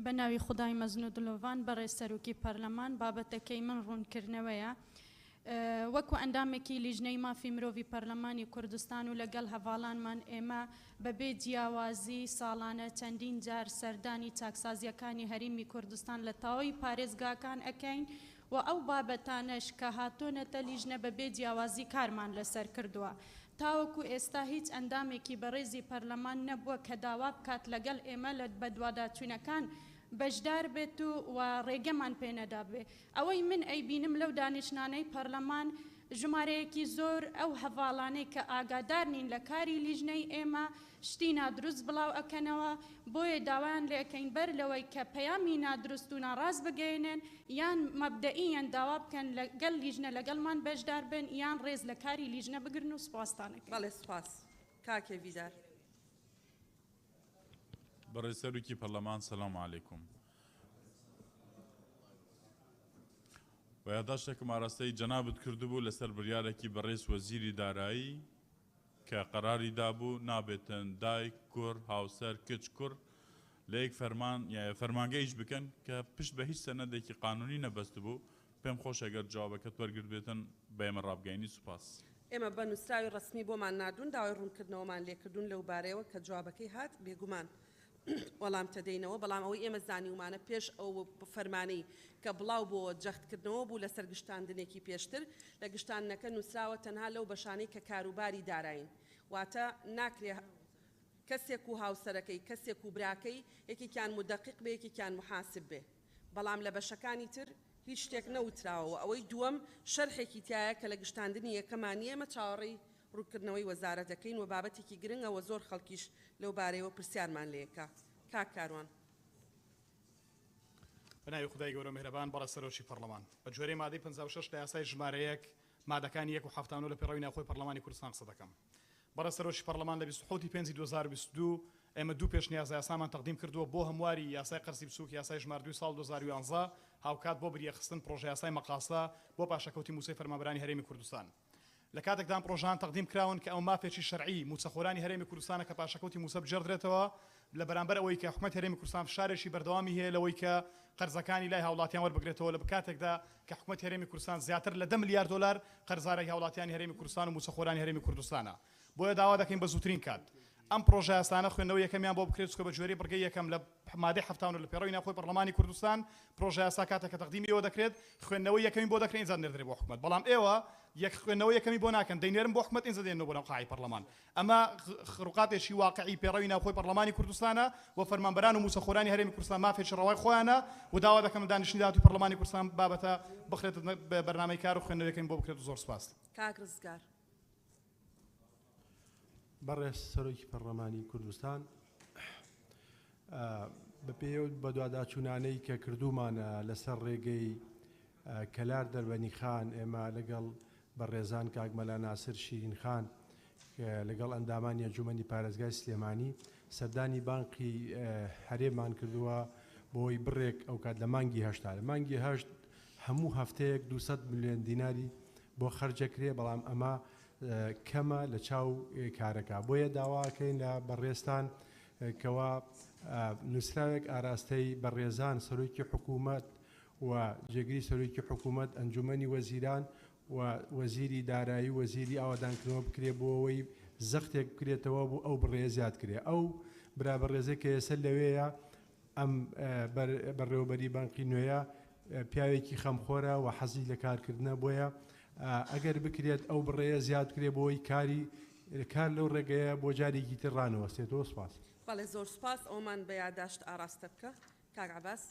بە ناوی خودای مەزن و دلۆڤان بەڕێز سەرۆکی پەرلەمان بابەتەکەی من ڕوونکردنەوەیە وەکو ئەندامێکی لیژنەی مافی مرۆڤی پەرلەمانی کوردستان و لەگەڵ هەڤاڵانمان ئێمە بەبێ جیاوازی ساڵانە چەندین جار سەردانی چاکسازیەکانی هەریمی کوردستان لە تاوەی پارێزگاکان ئەکەین و ئەو بابەتانەش کە هاتۆنەتە لیژنە بەبێ جیاوازی کارمان لەسەر کردووە تاوەکو ئێستا هیچ ئەندامێکی بەڕێزی پەرلەمان نەبووە کە داوا بکات لەگەڵ ئێمە لە بەدواداچوونەکان بەشدار بێت و ڕێگەمان پێنەدا بێ ئەوەی من ئەیبینم لەو دانیشتانەی پەرلەمان ژمارەیەکی زۆر ئەو هەڤاڵانەی کە ئاگادار نین لە کاری لیژنەی ئێمە شتی نادروست بڵاو ئەکەنەوە بۆیە داوایان لێەکەین بەر لەوەی کە پەیامی نادروست و ناڕاست بگەێنن یان مەبدەئیان داوا بکەن لەگەڵ لیژنە لەگەڵمان بەشدار بن یان ڕێز لە کاری لیژنە بگرن و سوپاسدانەکەن بەڵێ سوپاس کاکێ ویدار بەڕێز سەرۆکی پەرلەمان سەلام عەلەیکوم و یادداشتێکم ئاراستەی جەنابت کردبوو لەسەر بڕیارێکی بەڕێز وەزیری دارایی کە قەراری دابوو نابێتن دایک کوڕ هاوسەر کچ کوڕ لە یەک فەرمانگەیش بکەن کە پشت بە هیچ سەنەدێکی قانونی نەبەست بوو پێم خۆش ئەگەر جوابەکەت وەرگرت بێتن بە ئێمە ڕابگەینی سوپاس ئێمە بە نووسراوی ڕسمی بۆمان نادون داوای ڕوونکردنەوەمان لێکردوون لەو بارەیەوە کە جوابەکەی هات بێگومان وەڵام تەدەینەوە بەڵام ئەوەی ئێمە زانیومانە پێش ئەو فەرمانەی کە بڵاو بۆ جەختکردنەوە بوو لەسەر گشتاندنێکی پێشتر لە گشتانەکە نووسراوە تەنها لەو بەشانەی کە کاروباری دارین واتە ناکرێ کەسێک و هاوسەرەکەی کەسێک و براکەی یەکێکیان مدەقیق بێ یەکێکیان محاسب بێ بەڵام لە بەشەکانی تر هیچ شتێک نەوتراوە ئەوەی دووەم شەرحێکی تایە کە لە گشتاندنی یەکەمانی ئێمە چاوەڕێی ڕوونکردنەوەی وەزارەت دەکەین و بابەتێکی گرنگەوە زۆر خەڵکیش لەو بارەیەوە پرسیارمان لێکە. کاک کاروان. بەناوی خدای گەورە مهرەبان بەڕە سەرۆکی پەرلەمان بە گوێرەی مادەی 56 لە یاسای ژمارە 1 مادەکانی 179 لە پێڕەوی ناوخۆی پەرلەمانی کوردستان قسە دەکەم. بەڕە سەرۆکی پەرلەمان لە 27 پێنجی 2022 ئێمە دوو پێشنیازە یاسامان تەقدیم کردووە بۆ هەمواری یاسای قەرزی بچووک یاسای ژمارە 2 ساڵ 2011 هاوکات بۆ بریەخستن پرۆژە یاسای مەقاسە بۆ پاشەکەوتی موسەی فەرمانبەرانی هەرێمی کوردستان. لە کاتێکدان پرۆژان تەقدیم کراون کە ئەو مافێکی شەرعی موچەخۆرانی هەرێمی کوردستانە کە پاشەکەوتی موسە بجێڕدرێتەوە لە بەرامبەر ئەوەی کە حکوومەت هەرێمی کوردستان فشارێکی بەردەوامی هەیە لەوەی کە قەرزەکانی لای هاوڵاتیان وەربگرێتەوە لە کاتێکدا کە حکوومەت هەرێمی کوردستان زیاتر لە 10 ملیار دلار قەرزارەی هاوڵاتیانی هەرێمی کوردستان و موچەخۆرانی هەرێمی کوردستانە. بۆیە داوا دەکەین بە زووترین کات ئەم پرۆژە یاسانە خوێندنەوەی یەکەمیان بۆ بکرێت چکە بە جوێرەی بڕگەی یەکەم لە مادەی 70 لە پێڕەوی ناوخۆی پەرلەمانی کوردستان پرۆژە یاسا کاتێک کە تەقدیمیەوە دەکرێت خوێندنەوەی یەکەمی بۆ دەکرێت ئینجا نێردرێت بۆ حکوومەت. بەڵام ئێوە خوێندنەوەی یەکەمی بۆ ناکەن دەینێرن بۆ حکوومەت ئینجا دێنەوە بۆ قاعی پەرلەمان. ئەمە خڕوقاتێکی واقعی پێڕەوی ناوخۆی پەرلەمانی کوردستانە و فەرمانبەران و موچەخۆرانی هەرێمی کوردستان مافێکی ڕەوای خۆیانە و داوا دەکەم دانیشتنی داهاتووی پەرلەمانی کوردستان بابەتە بخرێت بەرنامەی کار و خوێندنەوەی بۆ بکرێت. زۆر سپاس. کاک ڕزگار. بەڕێز سەرۆکی پەرلەمانی کوردستان بەپێ بە دوواداچوونانەی کە کردومانە لەسەر ڕێگەی کەلار دەربەنی خان ئێمە لەگەڵ بەڕێزان کاک مەلا ناسر شیرین خان لەگەڵ ئەندامانی ئەنجومەنی پارێزگای سلێمانی سەردانی بانقی هەرێمان کردووە بۆی بڕێک ئەو کات لە مانگی هەشتا لە مانگی هەشت هەموو هەفتەیەک 200 میلیۆن دیناری بۆ خەرجەکرێ بەڵام ئەمە کەمە لە چاو کارەکە. بۆیە داواکەین لە بەڕێستان کەوا نووسراوێک ئاراستەی بەڕێزان سەرۆکی حکوومەت و جێگری سەرۆکی حکوومەت ئەنجومەنی وەزیران و وەزیری دارایی وەزیری ئاوادانکردنەوە بکرێ بۆ ئەوەی زەختێک بکرێتەوە بۆ ئەو بڕێ زیاد کرێ. ئەو برا بەڕێزە کە ێسەر لەوەیە ئەم بەڕێوەبەری بانقی نوێیە پیاوێکی خەمخۆرە و حەزی لە کارکردنە بۆیە ئەگەر بکرێت ئەو بڕێە زیاد کرێ بۆی کار لەو ڕێگەیە بۆ جارێکی تر ڕانەوەستێتەوە. سپاس. بەڵێ زۆر سپاس. ئەومان بە یادداشت ئاراستە بکە. کاک عەباس.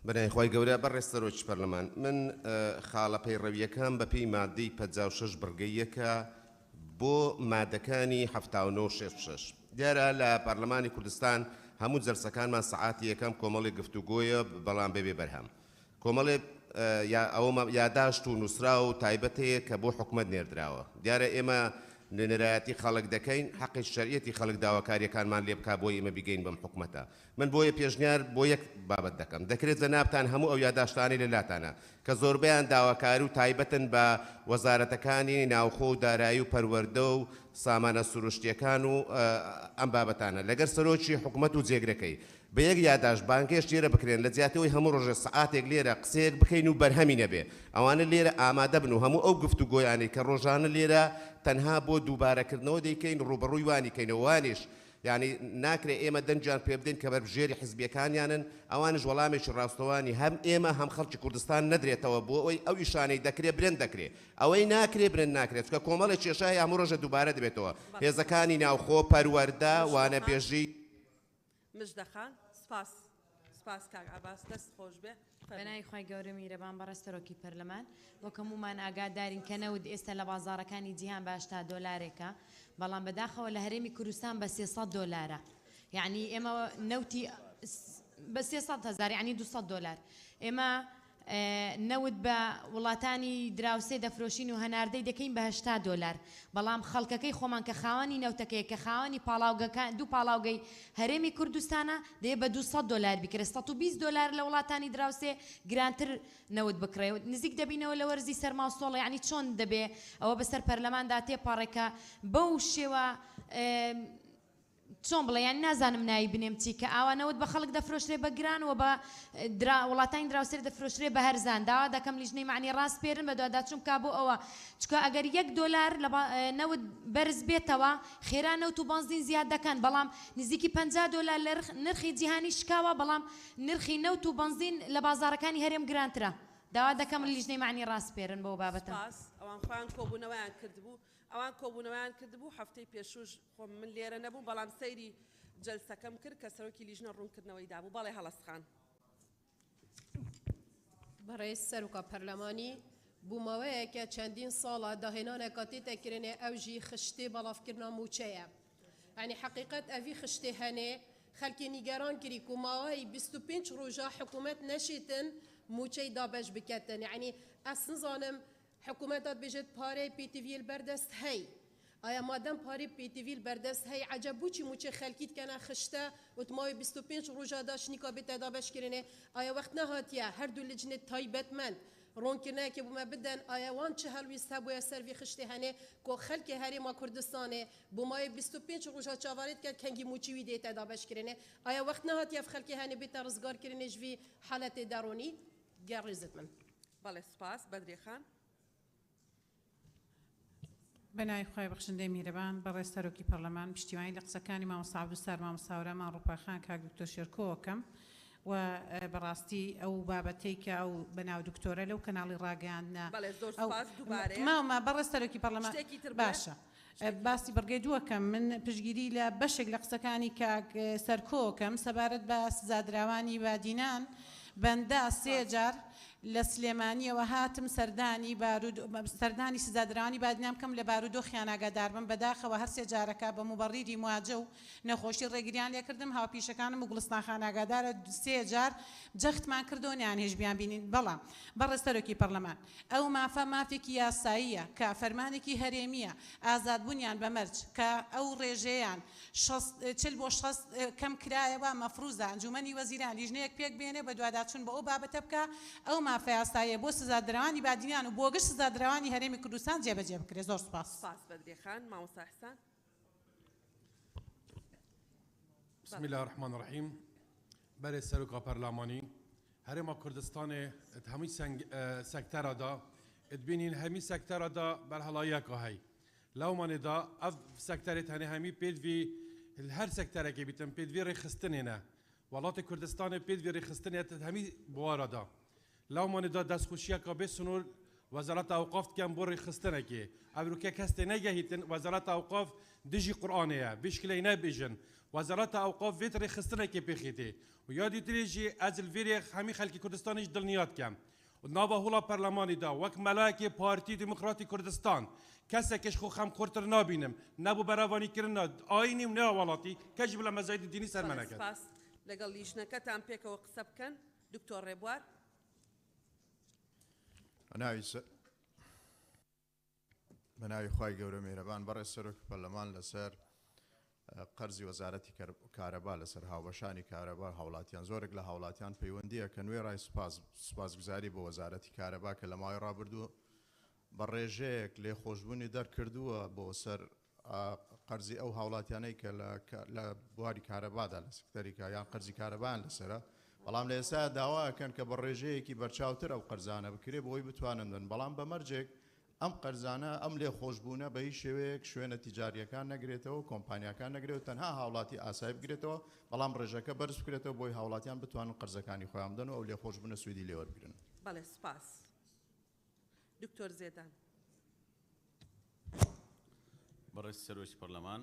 بەنای گەورە بەڕێز سەرۆکی پەرلەمان من خاڵە پەیڕەویەکەم بە پێی مادەی 56 بڕگەیەکە بۆ مادەکانی 79 دیارە لە پەرلەمانی کوردستان هەموو جەلسەکانمان سەعاتی یەکەم کۆمەڵی گفتوگۆیە بەڵام بێبێ بەرهەم کۆمەڵێ ئەوە یادداشت و نووسرا و تایبەت هەیە کە بۆ حکوومەت نێردراوە. دیارە ئێمە نێرایەتی خەڵک دەکەین حەقی شەریعەتی خەڵک داواکاریەکانمان لێ بکا بۆی ئێمە بیگەین بەم حکوومەتە. من بۆیە پێشنیار بۆ یەک بابەت دەکەم دەکرێت جەنابتان هەموو ئەو یادداشتانی لەلاتانە کە زۆربیان داواکاری و تایبەتن بە وەزارەتەکانی ناوخۆ و دارایی و پەروەردە و سامانە سروشتیەکان و ئەم بابەتانە لەگەر سەرۆکی حکوومەت و جێگرەکەی بە یەک یادداشت بانکێش لێرە بکرێن لە جیاتەوەی هەموو ڕۆژە سەعاتێک لێرە قسەیەک بکەین و بەرهەمی نەبێ ئەوانە لێرە ئامادە بن و هەموو ئەو گفتوگۆیانی کە ڕۆژانە لێرە تەنها بۆ دووبارەکردنەوە دەیکەین ڕوبەڕووی وانی کەینەوە وانیش یعنی ناکرێ ئێمە دەنجان پێ بدەین کە بەرژێری حزبیەکانیانن ئەوانش وەڵامێکی ڕاستەوانی هەم ئێمە هەم خەڵکی کوردستان نەدرێتەوە بۆ ئەوی ئەو ئیشانەی دەکرێت برند دەکرێت ئەوەی ناکرێ برند ناکرێت چکە کۆمەڵی کێشای هەموو ڕۆژە دووبارە دەبێتەوە هێزەکانی ناوخۆ پەروەردە وانەبێژی مژدەخان. سپاس. سپاس کاک عەباس. دەست خۆش بێ. بەنای خی گەورە میرەبان بەڕێز سەرۆکی پەرلەمان وەکەمومان ئاگادارین کە نەود ئێستا لە بازاڕەکانی جیهان بە 80 دۆلارێکە بەڵام بەداخەوە لە هەرێمی کوردستان بە 300 دۆلارە یعنی ئێمە نەوتی بە 300,000 یعنی 200 دۆلار ئێمە نەود بە وڵاتانی دراوسێ دەفرۆشین و هەناردەی دەکەین بە 80 دۆلار بەڵام خەڵکەکەی خۆمان کە خاوەنی نەوتەکەی کە خاوەنی پاڵاوگەکان دوو پاڵاوگەی هەرێمی کوردستانە دەیە بە 200 دۆلار بکرێت 120 دۆلار لە وڵاتانی دراوسێ گرانتر نەود بکڕێ نزیک دەبینەوە لە وەرزی سەرماوسۆڵە یعنی چۆن دەبێ ئەوە بەسەر پەرلەماندا تێپەڕێکە بەو شێوە چۆن بڵێ یان نازانم ناوی بنێم چی کە ئاوانەوت بە خەڵک دەفرۆشرێ بە گرانەوە بە وڵاتانی دراوسێر دەفرۆشرێ بە هەرزان داوا دەکەم لیژنەی معنی ڕاست پێرن بە دوواداچوم کا بۆ ئەوە چکە ئەگەر 1 دۆلار نەوت بەرز بێتەوە خێرا نەوت و بەنزین زیاد دەکەن بەڵام نزیکی 50 دۆلار لە نرخی جیهانی شکاوە بەڵام نرخی نەوت و بەنزین لە بازارەکانی هەرێم گرانترە داوا دەکەم لیژنەی معنی ڕاست پێرن بۆ بابەتە. ئەوان خۆیان کۆبوونەوەیان کردبوو ئەوان کۆبوونەوەیان کردبوو هەفتەی پێشوش خۆم من لێرە نەبوو بەڵام سەیری جلسەکەم کرد کە سەرۆکی لیژنە ڕوونکردنەوەی دابوو. بەڵێ هەڵەستخان. بەڕێز سەرۆکە پەرلەمانی بوومەوەیەکە چەندین ساڵە داهێنانێکە تێتەکردێ ئەو ژی خشتێ بەڵافکردنا موچەیە ینی حقیقت ئەوی خشتێ هەنێ خەلکی نیگەران کردی و ماوەی 25 ڕۆژە حکوومەت نەشیتن موچەی دابەش بکەتن یعنی ئەس نزانم حکوومەتات بێژێت پارەی پێتیڤیل بەردەست هەی ئایا مادەم پارەی پێتیڤیل بەردەست هەی عەجەب بووچی موچە خەلکیت کەنە خشتە وتماوی 25 ڕۆژە داشنیکا بێتە دابەشکردنێ ئایا وەخت نەهاتیە هەردوو لجنێت تایبەتمەند ڕۆنکردنەیەکی بوومە بدەن ئایا وان چه هەلویست هەبووە سەروی خشتی هەنێ کۆ خەلکی هەرێما کوردستانێ بۆمای 25 ڕۆژە چاوارێت کرد کەنگی موچیوی دێتە دابەشکردنێ ئایا وەخت نەهاتیە خەلکی هەنێ بێتە ڕزگارکردنێ ژوی حالەتێ دەڕۆنی گەڕێزت من بەڵێ سپاس بەدرێ خان بەناوی خۆی بەخشندەی میرەبان بەڕێز سەرۆکی پەرلەمان پشتیوانی لە قسەکانی مامۆستا عەبدولسەر مامۆستاوەرەمان ڕووپەخان کاک دکتۆر شێرکۆوەکەم و بەڕاستی ئەو بابەتەی کە ئەو بەناو دکتۆرە لەو کەناڵی ڕاگەاندنا ماوەمە بەڕێز سەرۆکی پەرلەمان باشە باسی بەڕگەی دووەکەم من پشگیری لە بەشێک لە قسەکانی کاک سەرکۆوەکەم سەبارەت بە سزادراوانی بادینان بەندا سێ جار لە سلێمانیەوە هاتم سەردانی سزادرانی بادنام کەم لە بارودۆخیان ئاگادار بم بەداخەوە هەر سێ جارەکە بە موبەڕیری مواجە و نەخۆشی ڕێگریان لێ کردم هاوپیشەکانم و گوڵستانخان ئاگادارە سێ جار جەختمان کردۆنیان هێژبیان بینین بەڵام بەڕێز سەرۆکی پەرلەمان ئەو مافە مافێکی یاساییە کە فەرمانێکی هەرێمیە ئازادبوونیان بە مەرج کە ئەو ڕێژەیان 40 بۆ 60 کەم کرایەوە مەفروزە ئەنجومەنی وەزیران لیژنەیەک پێک بێنێ بە دوواداچوون بە ئەو بابەتە بکە ئەو مافە یاساییە بۆ سزادراوانی بادینیان و بۆ گشت سزادراوانی هەرێمی کوردستان جێبەجێ بکرێت زۆر سوپاس سپاس بەدرێ خان مامۆستا حەسەن بسم الله الرحمن الرحیم بەرێ سەرۆکا پەرلەمانی هەرێما کوردستانê hemî sektera da bînîn hemî sektera da berhelayeka hey lewmanê da ev sekterê tenê hemî pêdivî her sekterekê bîtin pêdivî rêxistinê ne welatê Kurdistanê pêdivî rêxistinê hemî buwara da lewmanê da destxweşiyeka bê sunûr Wezareta Ewqaf dikin bo rêxistinekê ev rûkek hestê negehîtin Wezareta Ewqaf dijî Qur'anê ye bêşkileyê nebêjin Wezareta Ewqaf vê rêxistinekê pêxîtê û ya dîtirê jî ez li vê rê hemî xelkê Kurdistanê ji dilniyat dikim nava hûla perlemanî da wek melekê Partî Demokratîk Kurdistan kesekê ji xwe xemxortir nabînim ne bû beravanîkirina ayînî û ne welatî kes ji bila mezayîdî dînî ser me neket سپاس لەگەڵ لیژنەکەتان پێکەوە قسە بکەن دکتۆر ڕێبوار بەناوی خی گەورە میهرەبان بەڕێز سەرۆکی پەرلەمان لەسەر قەرزی وەزارەتی کارەبا لەسەر هاوبەشانی کارەبا هاوڵاتیان زۆرێک لە هاوڵاتیان پەیوەندیە کە نوێ ڕای سوپاسگوزاری بۆ وەزارەتی کارەبا کە لە ماوەی ڕابردوو بە ڕێژەیەک لێ خۆشببوونی دەرکردووە بۆ سەر قەرزی ئەو هاوڵاتیانەی کە لە بواری کارەبادا لە سکتەریکە یان قەرزی کارەبان لەسرە بەڵام لە ئێستا داواکەن کە بە ڕێژەیەکی بەرچاوتر ئەو قەرزانە بکرێ بۆی بتوانن بن بەڵام بە مەرجێک ئەم قەرزانە ئەم لێ خۆشببوونە بە هیچ شێوەیەک شوێنە تیجاریەکان نەگرێتەوە کۆمپانیەکان نەگرێت تەنها هاوڵاتی ئاسایی بگرێتەوە بەڵام ڕێژەکە بەرز بکرێتەوە بۆی هاوڵاتیان بتوانن قەرزەکانی خۆیان بدەن و ئەو لێ خۆشببوونە سوودی لێوەربگرن بەڵێ سپاس دکتۆر زێدان بەڕێز سەرۆکی پەرلەمان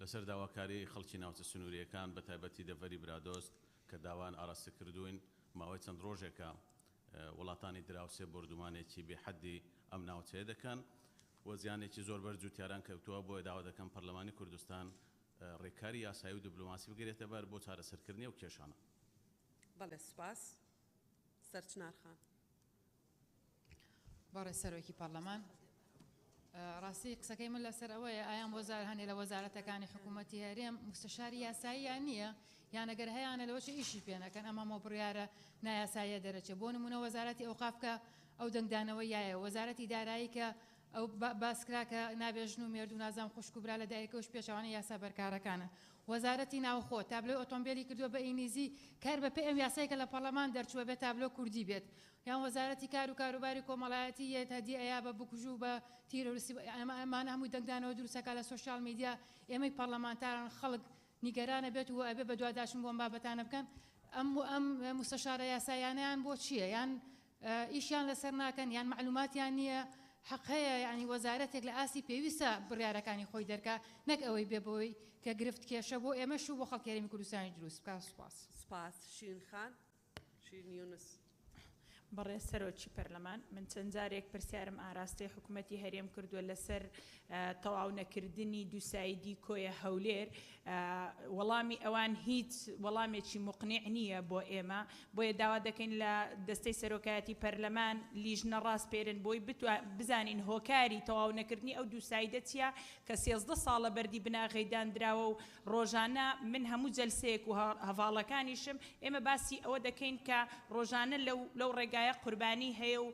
لەسەر داواکاری خەڵکی ناوچە سنووریەکان بە تایبەتی دەڤەری برادۆست کە داوان ئاراستە کردوین ماوەی چەند ڕۆژێکە وڵاتانی دراوسێ بردومانێکی بێحەدی ئەم ناوچەیە دەکەن و زیانێکی زۆر بەرج و تیاران کەوتووە بۆی داوا دەکەم پەرلەمانی کوردستان ڕێکاری یاسایی و دیبلۆماسی بگرێتە بەر بۆ چارەسەرکردنی و کێشانە بەڵێ سپاس سەرچنار خان بەڕێز سەرۆکی پەرلەمان ڕاستی قسەکەی من لەسەر ئەوەیە ئایان وەزار هەنێ لە وەزارەتەکانی حکوومەتی هەرێم مستشاری یاساییان نییە یان ئەگەر هەیەیانە لەوەچ ئیشی پێنەکەن ئەمە بڕیارە نایاساییە دەرەچێ بۆ نمونە وەزارەتی ئەوقافکە ئەو دەنگدانەوەی یایە وەزارەتی دارایی کە ئەو باسکراکە نابێژن و مێرد و نازام خوشک و برا لە دایکەوەش پێشەوانی یاسا بەرکارەکانە وەزارەتی ناوخۆ تابلۆی ئۆتۆمبیلی کردووە بە ئینیزی کار بە پێ ئەم یاسایکە لە پەرلەمان دەرچووە بێت تابلۆ کوردی بێت یان وەزارەتی کار و کاروباری کۆمەڵایەتی یەت هەدی ئەیا بە بکوژوو بە تیرۆریستی ئەمانە هەمووی دەنگدانەوە دروستەکە لە سۆشیال میدیا ئێمەی پەرلەمانتاران خەڵک نیگەرانە بێت و ئەبێ بە دوواداشن بۆم بابەتانە بکەن ئەم مستەشارە یاسایانیان بۆ چییە یان ئیشیان لەسەر ناکەن یان معلوماتیان نییە حەق هەیە ینی وەزارەتێک لە ئاسی پێویستە بڕیارەکانی خۆی دەرکا نەک ئەوەی بێ بۆی کە گرفت کێشە بۆ ئێمەش و بۆ خەڵکی هەرێمی کوردستانی دروست بکات سوپاس سپاس شیرین خان شیرین یونس بەڕێز سەرۆکی پەرلەمان من چەند جارێک پرسیارم ئاراستەی حکوومەتی هەرێم کردووە لەسەر تەواو نەکردنی دووسایدی کۆیە هەولێر وەڵامی ئەوان هیچ وەڵامێکی مقنع نییە بۆ ئێمە بۆیە داوا دەکەین لە دەستەی سەرۆکایەتی پەرلەمان لیژنە ڕاستپێرن بۆی بزانین هۆکاری تەواو نەکردنی ئەو دووسایدە چیە کە 13 ساڵە بەردی بناغەیدان دراوە و ڕۆژانە من هەموو جەلسەیەک و هەڤاڵەکانیشم ئێمە باسی ئەوە دەکەین کە ڕۆژانە لەو ڕێگایە قوربانی هەیە و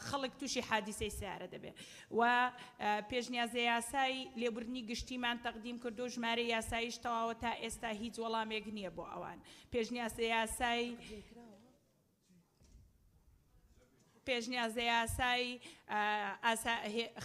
خەڵک تووشی حادیسەی سیارە دەبێت و پێشنیازە یاسایی لێبوردنی گشتیمان تەقدیم کردو ژمارە یاساییش تەواوە تا ئێستا هیچ وەڵامێک نییە بۆ ئەوان پێشنیازە یاسایی پێشنیازە یاسایی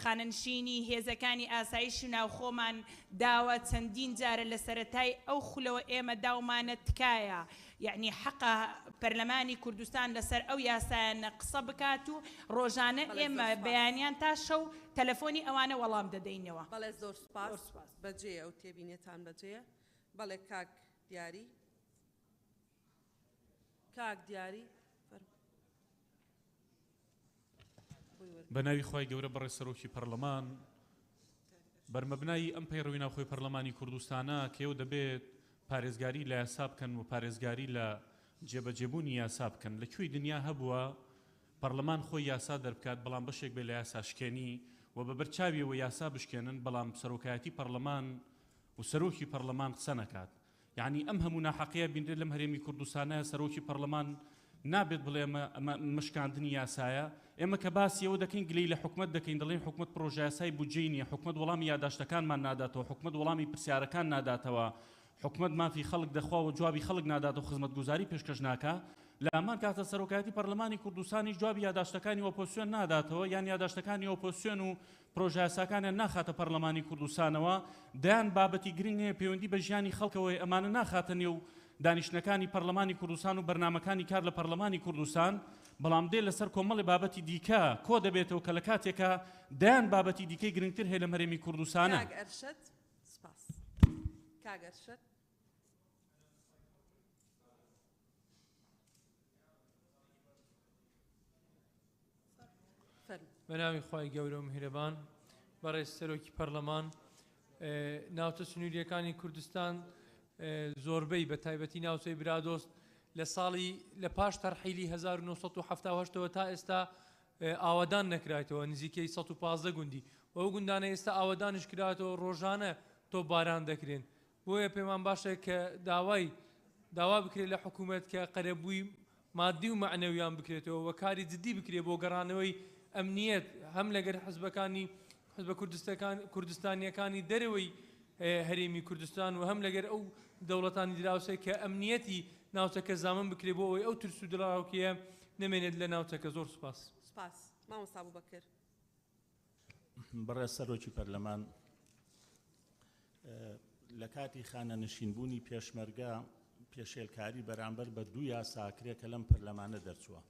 خانەنشینی هێزەکانی ئاسایش و ناوخۆمان داوە چەندین جارە لە سەرەتای ئەو خولەوە ئێمە داومانە تکایە یعنی حەقە پەرلەمانی کوردستان لەسەر ئەو یاسایانە قسە بکات و ڕۆژانە ئێمە بەیانیان تا شەو تەلەفۆنی ئەوانە وەڵام دەدەینەوە. بەڵێ زۆر سپاس بەجێ ئەو تێبینێتان بەجێ. بەڵێ کاک دیاری بە ناوی خی گەورە بەڕێ سەرۆکی پەرلەمان بەرمەبنایی ئەم پەیڕەوی ناوخۆی پەرلەمانی کوردستانە کە ئێوە دەبێت پارێزگاری لە یاسا بکەن و پارێزگاری لە جێبەجێبوونی یاسا بکەن لەکوێی دنیا هەبووە پەرلەمان خۆی یاسا دەربکات بەڵام بەشێک بێ لە یاسا شکێنی و بە بەرچاویەوە یاسا بشکێنن بەڵام سەرۆکایەتی پەرلەمان و سەرۆکی پەرلەمان قسە نەکات یعنی ئەم هەموو ناحەقەیە بینرێت لەم هەرێمی کوردستانە سەرۆکی پەرلەمان نابێت بڵێ ئەمە مشکاندنی یاسایە ئێمە کە باسی ئەوە دەکەین گلەی لە حکومەت دەکەین دەڵێن حکومەت پرۆژە یاسای بودجەی نییە حکومەت وەڵامی یادداشتەکانمان ناداتەوە حکومەت وەڵامی پرسیارەکان ناداتەوە حکومەت مافی خەڵک دەخوا و جوابی خەڵک ناداتەوە خزمەتگوزاری پێشکەش ناکە لە ئەمان کاتە سەرۆکایەتی پەرلەمانی کوردستانی جوابی یادداشتەکانی ئۆپۆزیسیۆن ناداتەوە یان یادداشتەکانی ئۆپۆزیسیۆن و پرۆژە یاساکانیان ناخاتە پەرلەمانی کوردستانەوە دایان بابەتی گرنگ هەیە پەیوەندی بە ژیانی خەڵکەوەی ئەمانە ناخاتە نێو دانیشتەکانی پەرلەمانی کوردستان و بەرنامەکانی کار لە پەرلەمانی کوردستان بەڵام دێ لەسەر کۆمەڵی بابەتی دیکە کۆ دەبێتەوە کە لە کاتێکە دایان بابەتی دیکەی گرنگتر هەیە لە هەرێمی کوردستانە. بەناوی خی گەورە و میهرەبان بەڕێز سەرۆکی پەرلەمان ناوچە سنووریەکانی کوردستان زۆربەی بە تایبەتی ناوچەی برادۆست لە ساڵی لە پاش تەرحیلی 1970 تا ئێستا ئاوادان نەکرایەوە نزیکەی 115 گوندی و ئەو گوندانە ئێستا ئاوادانش کراتەوە ڕۆژانە تۆ باران دەکرێن بۆیە پێمان باشە کە داوا بکرێت لە حکوومەت کە قەرەبووی مادی و معنەویان بکرێتەوە و کاری جدی بکرێت بۆ گەڕانەوەی ئەمنیەت هەم لەگەر حزبەکانی حزبە کوردستانیەکانی دەرەوەی هەرێمی کوردستان و هەم لەگەر ئەو دەوڵەتانی دراوسێک کە ئەمنیەتی ناوچەکە زامن بکرێ بۆ ئەوەی ئەو ترس و دڵاوکیە نەمێنێت لە ناوچەکە. زۆر سوپاس. مامۆستا بوبەکر. بەڕێز سەرۆکی پەرلەمان لە کاتی خانە نشینبوونی پێشمەرگە پێشێلکاری بەرامبەر بە دوو یاساکرێ کە لەم پەرلەمانە دەرچووە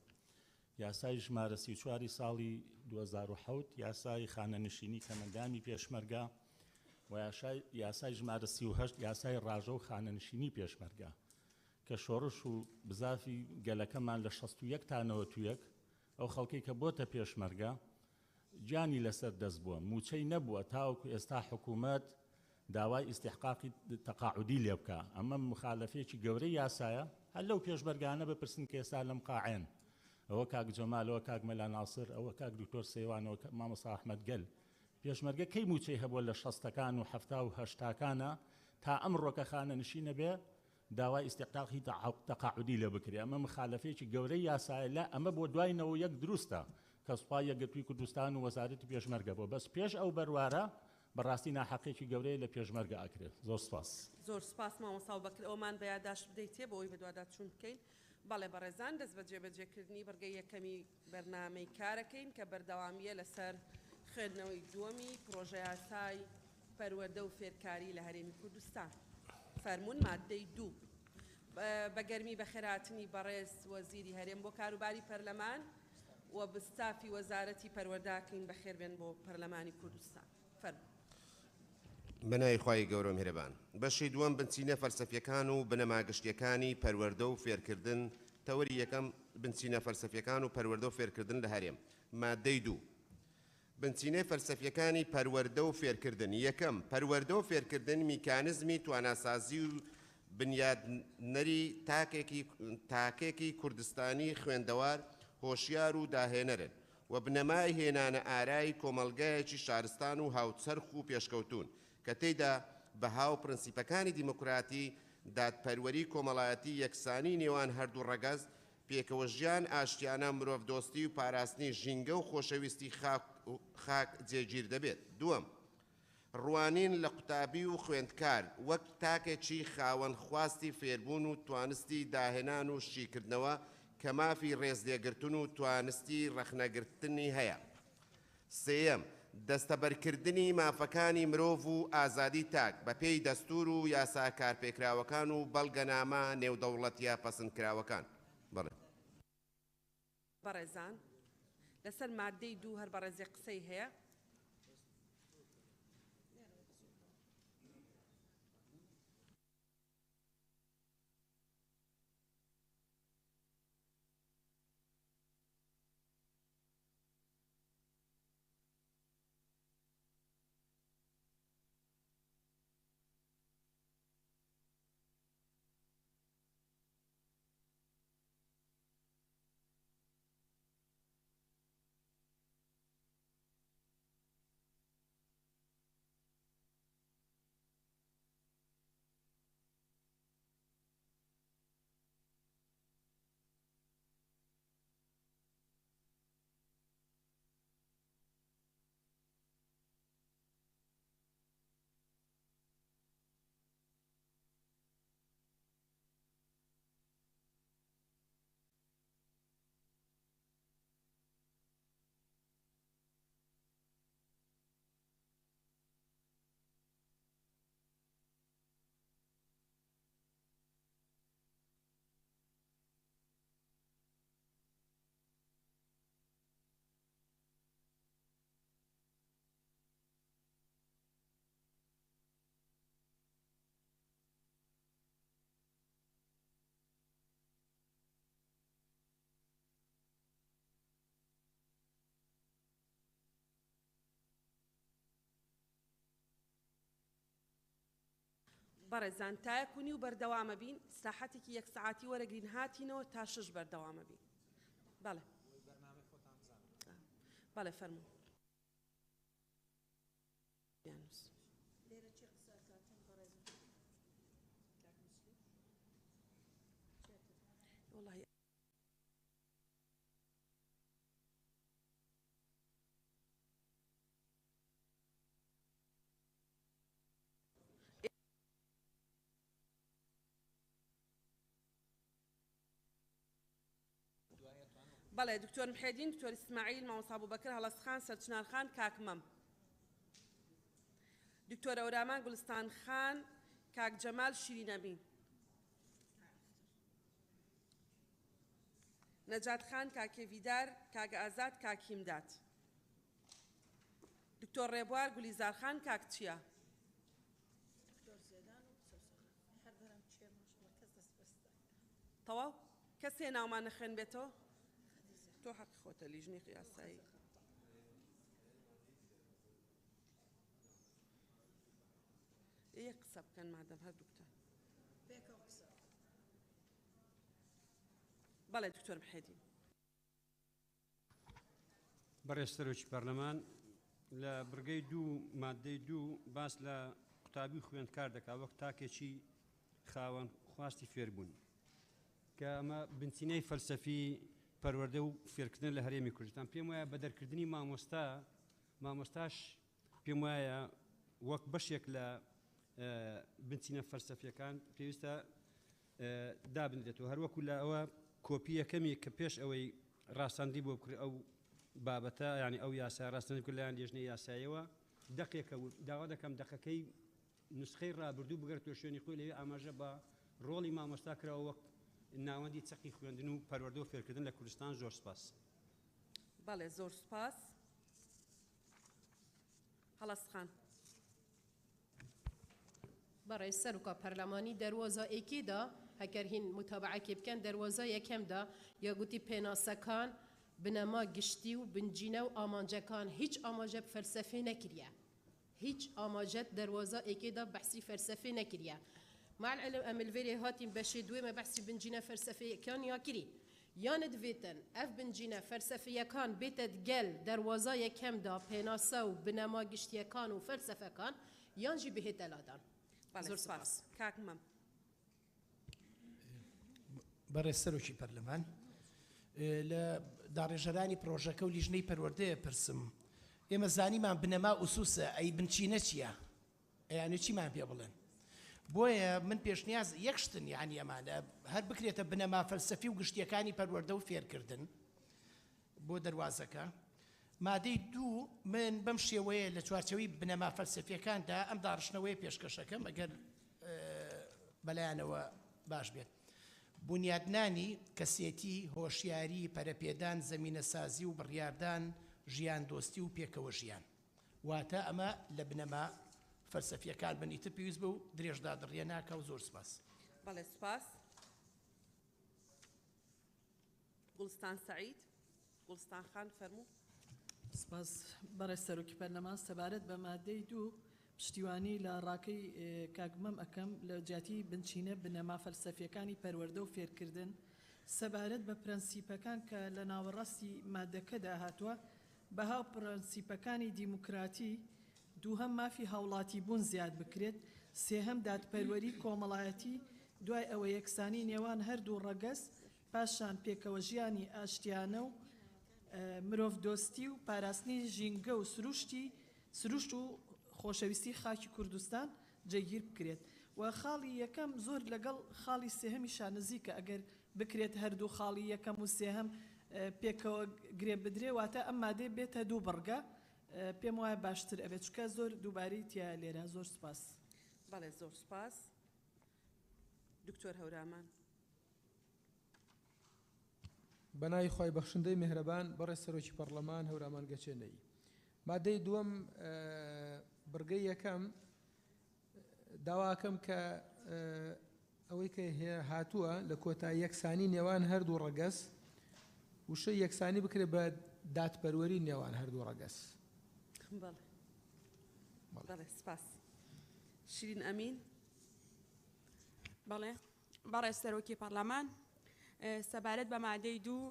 یاسای ژمارە 34 ساڵی 2007 یاسای خانە نشینی کەمەندانی پێشمەرگە و یاسای ژمارە 38 یاسای ڕاژە و خانە نشینی پێشمەرگە کە شۆڕش و بزافی گەلەکەمان لە 61 تا 91 ئەو خەڵکی کە بۆتە پێشمەرگە جانی لەسەر دەست بووە موچەی نەبووە تاوەکو ئێستا حکوومەت داوای ئیستحقاقی تەقاعودی لێ بکە ئەمە مخالەفێکی گەورەی یاسایە هەر لەو پێشمەرگانە بپرسن کە ئێستا لەم قاعێن ئەوە کاک جەمالەوە کاک مەلا ناسر ئەوە کاک دکتۆر سەیوانەوە مامۆستا ئەحمەد گەل پێشمەرگە کەی موچەی هەبووە لە 60ەکان و 70 و 80کانە تا ئەمڕۆکە خانە نشینە بێ داوای ئیستحقاقی تەقاعودی لێ بکرێ ئەمە مخالەفێکی گەورەی یاسایە لە ئەمە بۆ دوایەوە یەک دروستە کە سوپای یەکگرتووی کوردستان و وەزارەتی پێشمەرگە بۆ بەس پێش ئەو بەروارە بەڕاستی ناحەقێکی گەورەی لە پێشمەرگە ئاکرێت. زۆر سپاس. زۆر سپاس مامۆستا بوبەکر ئەومان بە یادداشت بدەیتێ بۆ ئەوی بە دوواداچوون بکەین. بەڵێ بەڕێزان دەست بە جێبەجێکردنی بەرگەی یەکەمی بەرنامەی کارەکەین کە بەردەوامیە لەسەر خوێندنەوەی دووەمی پرۆژە یاسای پەروەردە و فێرکاری لە هەرێمی کوردستان. فەرموون مادەی 2 بە گەرمی بەخێرهاتنی بەڕێز وەزیری هەرێم بۆ کاروباری پەرلەمان و بستافی وەزارەتی پەروەرداکەین بەخێربێن بۆ پەرلەمانی کوردستان. فەرموون. بەنای خی گەورە میهرەبان بەشی دووەم بنچینە فەلسەفیەکان و بنەماگەشتیەکانی پەروەردە و فێرکردن تەوەری یەکەم بنچینە فەلسەفیەکان و پەروەردە و فێرکردن لە هەرێم. مادەی دوو بنچینەی فەلسەفیەکانی پەروەردە و فێرکردن. یەکەم پەروەردە و فێرکردن میکانزمی تواناسازی و بنیادنەری تاکێکی کوردستانی خوێندەوار هۆشیار و داهێنەرن و بنەمای هێنانە ئارایی کۆمەڵگەیەکی شارستان و هاوچەرخ و پێشکەوتون کە تێیدا بەها و پرەنسیپەکانی دیموکراتی، دادپەروەری، کۆمەڵایەتی، یەکسانی نێوان هەردوو ڕەگەز، پێکەوە ژیان ئاشتیانە، مرۆڤ دۆستی و پاراستنی ژینگە و خۆشەویستی خاک جێگیر دەبێت. دووەم ڕوانین لە قوتابی و خوێندکار وەک تاکێکی خاوەن خواستی فێربوون و توانستی داهێنان و شیکردنەوە کە مافی ڕێزلێگرتن و توانستی ڕەخنەگرتنی هەیە. سێیەم دەستەبەرکردنی مافەکانی مرۆڤ و ئازادی تاک بە پێی دەستور و یاسا کارپێکراوەکان و بەڵگەنامە نێودەوڵەتیە پەسەندکراوەکان. بەڵێ بەڕێزان لەسەر مادەی دوو هەر بەڕێزی قسەی هەیە. بەڕێزان تایەکونی و بەردەوامە بین ساحەتێکی یەک سەعاتی وەرەگرین هاتینەوە تا 6 بەردەوامە بین. بەڵێ بەڵێ فەرموو. بەڵێ دکتۆر محێدین، دکتۆر ئیسماعیل، مامۆستا ئەبوبەکر، هەڵەسخان، سەرچنارخان، کاکمەم، دکتۆر ئەورامان، گولستان خان، کاک جەمال، شیرینەبین، نەجات خان، کاکێڤیدار، کاک ئازاد، کاکیمدات، دکتۆر ڕێبوار، گولیزار خان، کاکچیا، تەواو کەسێ ناومان نەخوێن بێتەوە؟ تۆ حەق خۆتە لیژنی قیاسایی. یەک قسە بکەن مادەم هەردووکتان. بەڵێ دکتۆر محێدین. بەڕێز سەرۆکی پەرلەمان لە بڕگەی دوو مادەی دوو باس لە قوتابی و خوێندکار دەکا وەک تاکێکی خاوەن خواستی فێربوون کە ئەمە بنچینەی فەلسەفی پەروەردە و فێرکردن لە هەرێمی کوردستان. پێم وایە بە دەرکردنی مامۆستاش پێم وایە وەک بەشێک لە بنچینە فەلسەفیەکان پێویستە دابنرێتەوە، هەروەکو لە ئەوە کۆپی یەکەمی کە پێش ئەوەی ڕاستاندی بۆ بکرێت ئەو بابەتە، ینی ئەو یاسا ڕاستاندی کرد لایەن لێژنەی یاساییەوە دەقێکە و داوا دەکەم دەقەکەی نسخەی ڕابردوو بگەرێتەوە شوێنی خۆی لەوێ ئاماژە بە ڕۆڵی مامۆستا کراوە وەک ناوەندی چەقی خوێندن و پەروەردە و فێرکردن لە کوردستان. زۆر سپاس. بەڵێ زۆر سپاس. هەڵەسخان. بەڕێز سەرۆکە پەرلەمانی دەروازە ئێکێدا هەکەر هین متابعەکی بکەن دەواازە یەکەمدا یاگوتی پێناسەکان بنەما گشتی و بنجینە و ئامانجەکان هیچ ئاماژە فەلسەفی نەکریە هیچ ئاماژەت دەواازە ئێکێدا بەحسی فەلسەفی نەکریە مع العلم ئەم الڤێرێ هاتیم بەشێ دوێمە بەحسی بنجینە فەلسەفیەکان یاکری یانت بێتن ئەف بنجینە فەلسەفیەکان بێتە گەل دەواازە یەکەمدا پێناسە و بنەما گشتیەکان و فەلسەفەکان یانجی بهێتە لادان زۆر سپاس کاکمەم بەڕێز سەرۆکی پەرلەمان لە داڕێژەرانی پرۆژەکە و لیژنەی پەروەردەیە پرسم ئێمە زانیمان بنەما ئوسوسە ئەی بنچینە چییە؟ ئەیانە چیمان پێ بڵێن؟ بۆیە من پێشنیاز یەک شتن یعنی ئەمانە هەر بکرێتە بنەما فەلسەفی و گشتیەکانی پەروەردە و فێرکردن بۆ دەواازەکە مادەی دوو من بەم شێوەیە لە چوارچەوەی بنەما فەلسەفیەکاندا ئەم داڕشنەوەی پێشکەشەکەم ئەگەر بەلایەنەوە باش بێت بنیادنانی کەسێتی هۆشیاری پەرەپێدان زەمینە سازی و بڕیاردان ژیان دۆستی و پێکەوە ژیان واتە ئەمە لە بنەما فەلسەفیەکان بنیتە پێویست بە و درێژدا دڕیە ناکە و زۆر سپاس بەڵێ سپاس گوڵستان سعید گوڵستان خان فەرموو سپاس بەڕێز سەرۆکی پەرلەمان سەبارەت بە مادەی دوو پشتیوانی لە ڕاکەی کاگمەم ئەەکەم لە جیاتی بنچینە بنەما فەلسەفیەکانی پەروەردە و فێرکردن سەبارەت بە پرەنسیپەکان کە لە ناوەڕاستی مادەکەدا هاتووە بەهاو پرەنسیپەکانی دیموکراتی دووهەم مافی هاوڵاتی بوون زیاد بکرێت سێهەم دادپەروەری کۆمەڵایەتی دوای ئەوە یەکسانی نێوان هەردوو ڕەگەز پاشان پێکەوە ژیانی ئاشتیانە و مرۆڤ دۆستی و پاراستنی ژینگە و سروشت و خۆشەویستی خاکی کوردستان جێگیر بکرێت و خاڵی یەکەم زۆر لەگەڵ خاڵی سێهەمی شانزیکە ئەگەر بکرێت هەردوو خاڵی یەکەم و سێهەم پێکەوە گرێ بدرێ واتە ئەم مادەی بێتە دوو بڕگە پێم وایە باشتر ئەبێت چکە زۆر دووبارەی تیا لێرە زۆر سپاس بەڵێ زۆر سپاس دکتۆر هەورامان بەناوی خۆی بەخشندەی میهرەبان بەڕێز سەرۆکی پەرلەمان هەورامان گەچێنەی مادەی دووەم بڕگەی یەکەم داواکەم کە ئەوەی کە هاتووە لە کۆتایی یەکسانی نێوان هەردوو ڕەگەز وشە یەکسانی بکرێت بە دادپەروەری نێوان هەردوو ڕەگەز بەڵێ سپاس شیرین ئەمین بەڵێ بەڕێز سەرۆکی پەرلەمان سەبارەت بە مادەی دوو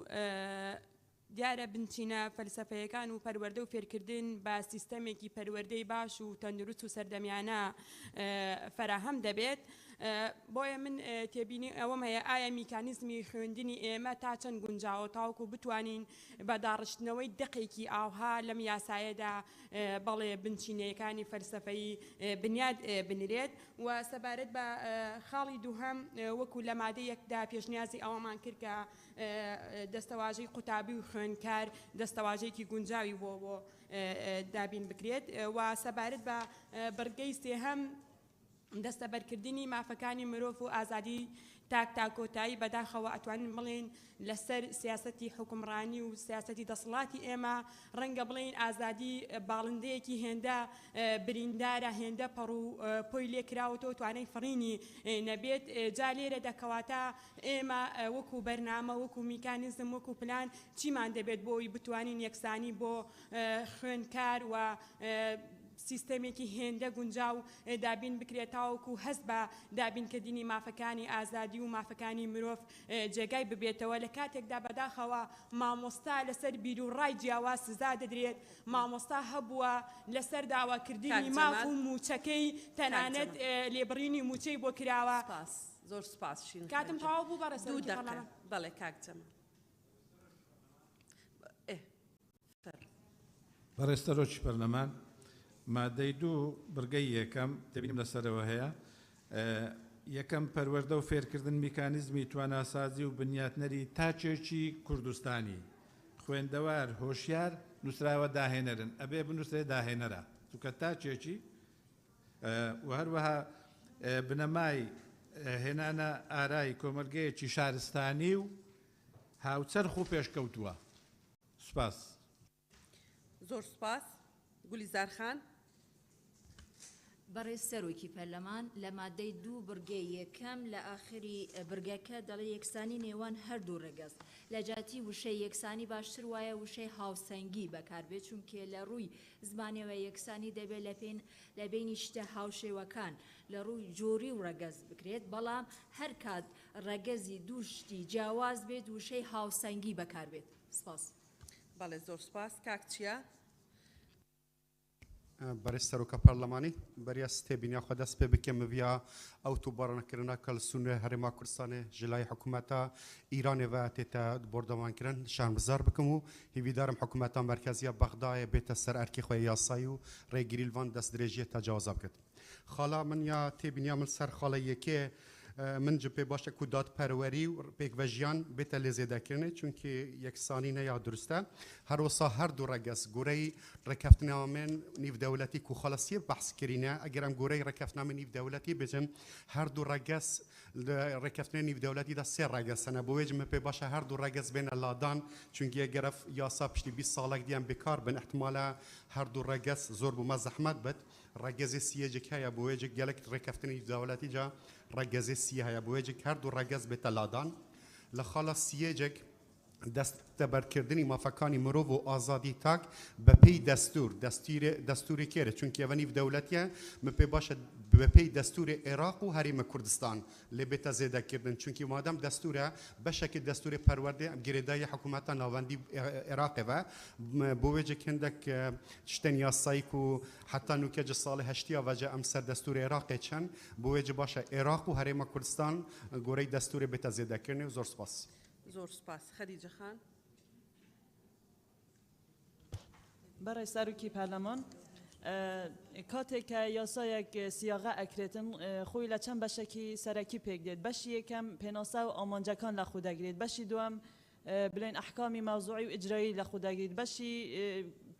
دیارە بنچینە فەلسەفەیەکان و پەروەردە و فێرکردن بە سیستەمێکی پەروەردەی باش و تەندروست و سەردەمیانە فەراهەم دەبێت بۆیە من تێبینی ئەوەم هەیە ئایا میکانیزمی خوێندنی ئێمە تا چەند گونجاوە تاوەکو بتوانین بە داڕشتنەوەی دقێکی ئاوها لەم یاسایەدا بەڵێ بنچینەکانی فەلسەفەی بنیاد بنرێت و سەبارەت بە خاڵی دووهەم وەکو لە مادەی یەکدا پێشنیازی ئەوەمان کرد کە دەستەواژەی قوتابی و خوێندکار دەستەواژەیەکی گونجاوی بۆ دابین بکرێت و سەبارەت بە بڕگەی سێهەم دەستە بەرکردنی مافەکانی مرۆڤ و ئازادی تاکۆتایی بەداخەوە ئەتوانین بڵێن لەسەر سیاسەتی حکومڕانی و سیاسەتی دەسەڵاتی ئێمە ڕەنگە بڵێن ئازادی باڵندەیەکی هێندە بریندارە هێندە پەڕ و پۆی لێکراوەتەوە توانای فڕینی نەبێت جا لێرە دەکەواتە ئێمە وەکو بەرنامە وەکو میکانیزم وەکو پلان چیمان دەبێت بۆی بتوانین یەکسانی بۆ خوێندکار و سیستەمێکی هێندە گونجاو دابین بکرێتاوەکو هەست بە دابینکردنی مافەکانی ئازادی و مافەکانی مرۆڤ جێگای ببێتەوە لە کاتێکدا بەداخەوە مامۆستا لەسەر بیر و ڕای جیاواز سزا دەدرێت مامۆستا هەبووە لەسەر داواکردنی ماف و موچەکەی تەنانەت لێبڕینی موچەی بۆ کراوە زۆر سپاس کاتم تەواو بوو بەڕێز بەڵێ کاکچەمە بەڕێز سەرۆکی پەرلەمان مادەی دوو بڕگەی یەکەم دەبینیم لەسەرەوە هەیە یەکەم پەروەردە و فێرکردن میکانیزمی تواناسازی و بنیاتنەری تاچێکی کوردستانی خوێندەوار هۆشیار نووسراوە داهێنەرن ئەبێ بنووسێ داهێنەرە چونکە تاچێکی و هەروەها بنەمای هێنانە ئارای کۆمەلگەیەکی شارستانی و هاوچەرخ و پێشکەوتووە سوپاس زۆر سپاس گولیزار خان بەڕێز سەرۆکی پەرلەمان لە مادەی 2 بڕگەی یەکەم لە ئاخری بڕگەکە دەڵێ یەکسانی نێوان هەردوو ڕێگەز لە جاتی وشەی یەکسانی باشتر وایە وشەی هاوسەنگی بەکاربێت چونکە لە ڕووی زمانەوە یەکسانی دەبێت لە بینی شتە هاوشێوەکان لە ڕووی جۆری و ڕەگەز بکرێت بەڵام هەر کات ڕەگەزی دوو شتی جیاواز بێت وشەی هاوسەنگی بەکاربێت. سپاس. بەڵێ زۆر سپاس. کاک چییە؟ بەڕێز سەرۆکە پەرلەمانی بەریە ستێبینیا خۆ دەست پێ بکەم بڤیا ئەو تووبەڕەنەکردنا کە لە سونە هەرێما کوردستانê ji layê hikûmeta Îranê ve tête bordovankirin şermizar bikim û hêvîdarim hikûmeta merkeziya Bexdayê bête ser erkê xwe yasayî û rêgirî li van destdirêjiyê tecawuza bikin. Xala min ya têbîniya min ser xala yekê من ji pê baş ku dadperwerî û pêkvejiyan bête lê zêdekirinê çunkî yeksanî neya durist e her wisa her du reges goreyî rekeftinamên nîvdewletî ku xalasiye behs kirîne eger em goreyî rekeftinamên nîvdewletî bêjin her du reges rekeftinê nîvdewletî de sê reges hene bo wê ji me pê baş e her du reges bêne ladan çunkî eger ev yasa piştî 20 salek diyan bêkar bin ihtimale her du reges zor bûme zehmet bit ڕگەزێ سیەجێک هەیە بۆ وێجێک گەلک ڕێکەفتنی دەوڵەتی جا ڕگەزێ سی هەیە بۆ وێجێک هەردوو ڕگەز بێتە لادان لە خاڵە سیەجێک دەستەبەرکردنی مافەکانی مرۆڤ و ئازادی تاک بە پێی دەستوری کێرە چونکە ئەوە نیو دەوڵەتیە من پێ باشە بە پێی دەستوری عێراق و هەرێمە کوردستان لێ بێتە زێدەکردن چونکی مادەم دەستورە بەشێکی دەستوری پەروەردەی گرێدای حکوومەتە ناوەندی عێراقەوە بۆ وێجێک هەندێک شتێن یاساییک و حتا نوکەجە ساڵی هەشتیا وەجە ئەم سەر دەستوری عێراقی چەند بۆ وێجە باشە عێراق و هەرێمە کوردستان گۆرەی دەستوری بێتە زێدەکردنی و زۆر سپاس. زۆر سپاس. خەدیجە خان. بەڕێز سەرۆکی پەرلەمان کاتێککە یاسایەک سیاغا ئەکرێتن خۆی لە چەند بەشێکی سەرەکی پێک دێت بەشی یەکەم پێناسا و ئامانجەکان لە خوددەگرێت بەشی دووەم بڵێن ئەحکامی مەوزوعی و ئیجرایی لە خوددەگرێت بەشی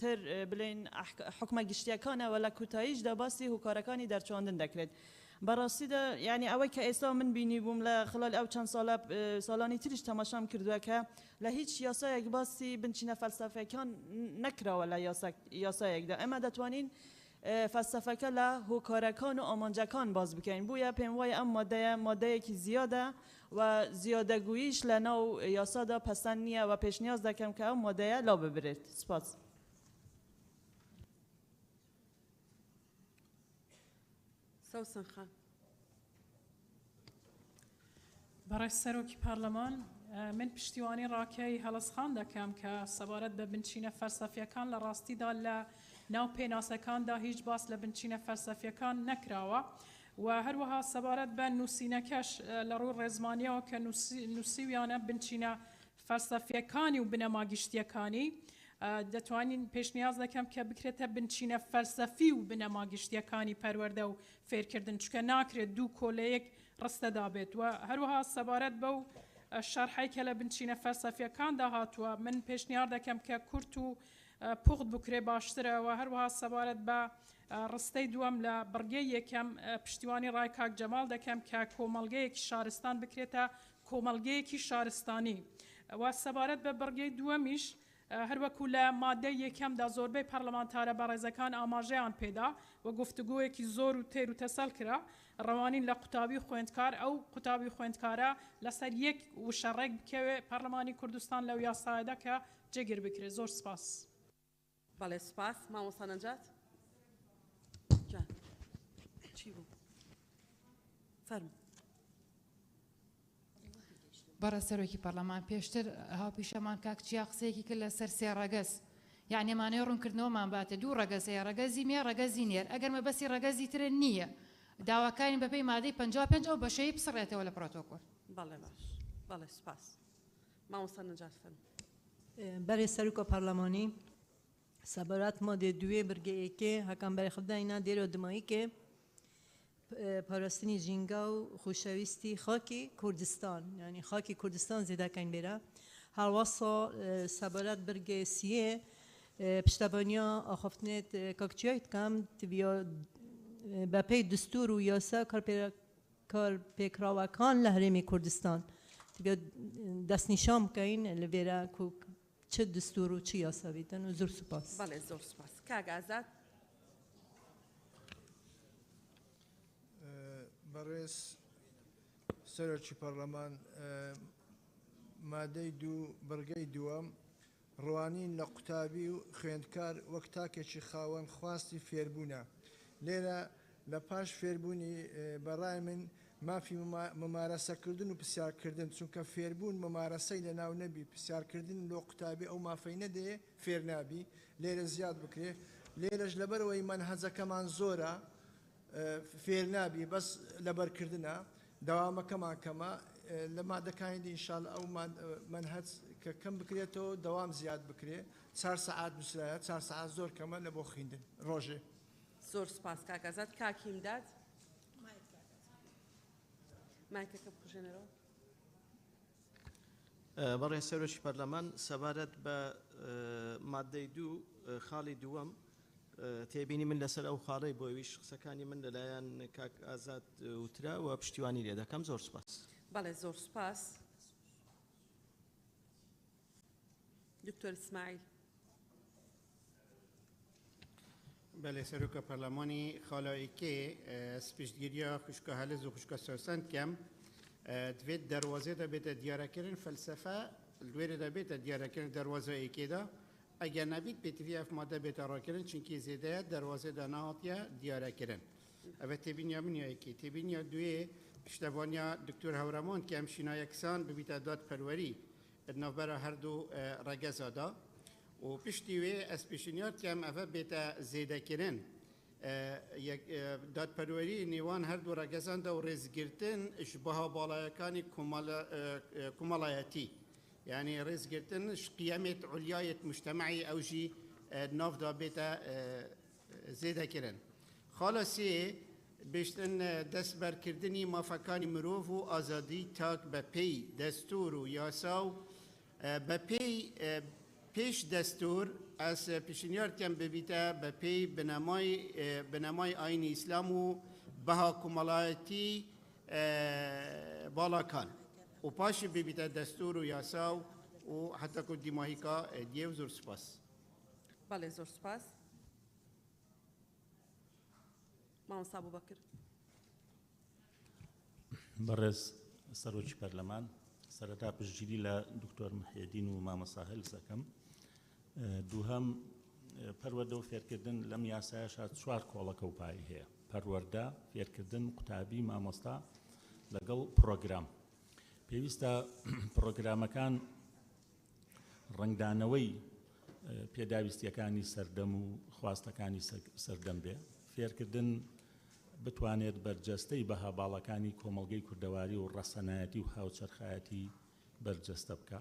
تر بڵێن حکومە گشتیەکانەوە لە کوتاییشدا باسی هوکارەکانی دەرچۆندن دەکرێت. بەڕاستیدا یعنی ئەوەی کە ئێستا من بینی بووم لە خلال ئەو چەند ساڵانی تریش تەماشام کردووە کە لە هیچ یاسایەک باسی بنچینە فەلسەفەکان نەکراوە لە یاسایەکدا ئەمە دەتوانین فەلسەفەکە لە هۆکارەکان و ئامانجەکان باز بکەین بویە پێم وایە ئەم مادەیە مادەیەکی زیادە و زیادەگوییش لە ناو یاسادا پەسەند نییە و پێشنیاز دەکەم کە ئەم مادەیە لاو ببرێت. سپاس. سەوسن خان. بەڕێز سەرۆکی پارلەمان من پشتیوانی ڕاکەی هەڵەسخان دەکەم کە سەبارەت بە بنچینە فەلسەفیەکان لە ڕاستیدا لە ناو پێناسەکاندا هیچ باس لە بنچینە فەلسەفیەکان نەکراوە و هەروەها سەبارەت بە نووسینەکەش لە ڕووی ڕێزمانیەوە کە نووسیویانە بنچینە فەلسەفیەکانی و بنەماگشتیەکانی دەتوانین پێشنیاز دەکەم کە بکرێتە بنچینە فەلسەفی و بنەماگشتیەکانی پەروەردە و فێرکردن چکە ناکرێت دوو کۆلەیەک ڕستەدا بێت و هەروەها سەبارەت بەو شەرحی کە لە بنچینە فەلسەفیەکاندا هاتووە من پێشنیار دەکەم کە کورت و پوخت بکرێ باشترەوە هەروەها سەبارەت بە ڕستەی دووەم لە بڕگەی یەکەم پشتیوانی ڕای کاک جەماڵ دەکەم کە کۆمەڵگەیەکی شارستان بکرێتە کۆمەڵگەیەکی شارستانی و سەبارەت بە بڕگەی دووەمیش هەروەکو لە مادەی یەکەمدا زۆربەی پەرلەمانتارە بەڕێزەکان ئاماژەیان پێدا و گفتوگۆیەکی زۆر و تێر و تەسەل کرا ڕەوانین لە قوتابی خوێندکار ئەو قوتابی خوێندکارە لەسەر یەک وشەڕێک بکەوێ پەرلەمانی کوردستان لەو یاسایەدا کە جێگیر بکرێت. زۆر سپاس. بەڵێ سپاس. مامۆستا نەجات. چی بوو؟ فەرموو. بەڕە سەرۆکی پەرلەمان پێشتر هاوپیشەمان کاک چیا قسەیەکی کرد لەسەر سێ ڕەگەز یعنی مانەوەی ڕوونکردنەوەمان باتە دوو ڕەگەز هەیە ڕەگەزی مێ ڕەگەزی نێر ئەگەر مەبەستی ڕەگەزی ترە نییە داواکانی بەپێی مادەی 55 ئەو بەشەیە بسڕێتەوە لە پرۆتۆکۆل. بەڵێ باش. بەڵێ سپاس. مامۆستا نەجات فەرموو. بەرێ سەرۆکە پەرلەمانی سەبارەت مادێ دوێ بڕگەیەکێ هەکەم بەرێ خداینا دێرە دماییکێ پاراستنی ژینگا و خۆشەویستی خاکی کوردستان یعنی خاکی کوردستان زێدەکەین بێرە هەڵوەسا سەبارەت بڕگێ سیێ پشتەبانیا ئاخافتنێت کاکچیای دکەم تبیا بەپێی دستور و یاسا کارپێکراوەکان لە هەرێمی کوردستان تبیا دەستنیشان بکەین لەوێرە چه دستور و چه یاساویدن و زۆر سوپاس. بەڵێ زۆر سوپاس. کاک ئازاد. بەڕێز سەرۆکی پەرلەمان مادەی دوو بەرگەی دووەم ڕوانین لە قوتابی و خوێندکار وەک تاکێکی خاوەن خواستی فێربوونە لێرە لە پاش فێربوونی بەڕای من مافی ممارەسەکردن و پرسیارکردن چونکە فێربوون ممارەسەی لە ناو نەبی پرسیارکردن لۆ قوتابی ئەو مافەی نەدەیە فێر نابی لێرە زیاد بکرێ لێرەش لەبەرەوەی منهەجەکەمان زۆرە فێر نابی بەس لەبەرکردنە دەوامەکەمان کەمە لە مادەکانی ئینشاڵڵا ئەو منهەج کە کەم بکرێتەوە دەوام زیاد بکرێ 4 سەعات بسرایە 4 سەعات زۆر کەمە لە بۆ خوێندن ڕۆژێ زۆر سپاس کاکەزاد کاکیم داد مایکەکە بخژێنەرەوە بەڕێز سەرۆکی پەرلەمان سەبارەت بە مادەی دوو خاڵی دووەم تێبینی من لەسەر ئەو خاڵەی بۆ ئەویش قسەکانی من لەلایەن کاک ئازاد وترا و پشتیوانی لێ دەکەم زۆر سپاس بەڵێ زۆر سپاس دکتۆر ئیسماعیل بله سروک پارلمانی خالایی که سپیشگیریا خوشکا هلز و خوشکا سوسند کم دوید دروازه دا بیت دیاره کردن فلسفه دوید دا بیت دیاره کردن دروازه ایکی دا اگر نبید بیت وی اف ماده بیت را کردن چونکی زیده دروازه دا نهاتیا دیاره کردن اوه تبینیا منیا ایکی تبینیا دوی پشتوانیا دکتر هورمان که همشینا یکسان ببیت داد پروری نوبر هر دو رگزا دا و پشتی وی اسپیشنیات کم اوه بیتا زیده کرن دادپروری نیوان هر دو رگزان دا و ریزگرتن اشباه بالایکانی کمالایتی یعنی ریزگرتن قیامت علیایت مجتمعی او جی ناف دا بیتا زیده کرن خلاصی بیشتن دست برکردنی مافکانی مروف و آزادی تاک به پی دستور و یاساو به پی پیش دستور از پیشنهاد کم ببیته به پی بنمای آیین اسلام و بها کمالایتی بالا کن و پاش ببیته دستور و یاسا و حتی که دیماهی که دیو زور سپاس بله زور سپاس مامۆستا ئەبوبەکر بەڕێز سەرۆکی پەرلەمان سەرەتا پشتگیری لە دکتۆر محیدین و مامۆستا هەلز دەکەم دووهەم پەروەردە و فێرکردن لەم یاسایەشا 4 کۆڵەکە و پایی هەیە پەروەردە فێرکردن قوتابی مامۆستا لەگەڵ پرۆگرام پێویستە پرۆگرامەکان ڕنگدانەوەی پێداویستیەکانی سەردەم و خواستەکانی سەردەم بێ فێرکردن بتوانێت بەرجەستەی بەها باڵەکانی کۆمەڵگەی کوردەواری و ڕەسەنایەتی و هاوچەرخایەتی بەرجەستە بکە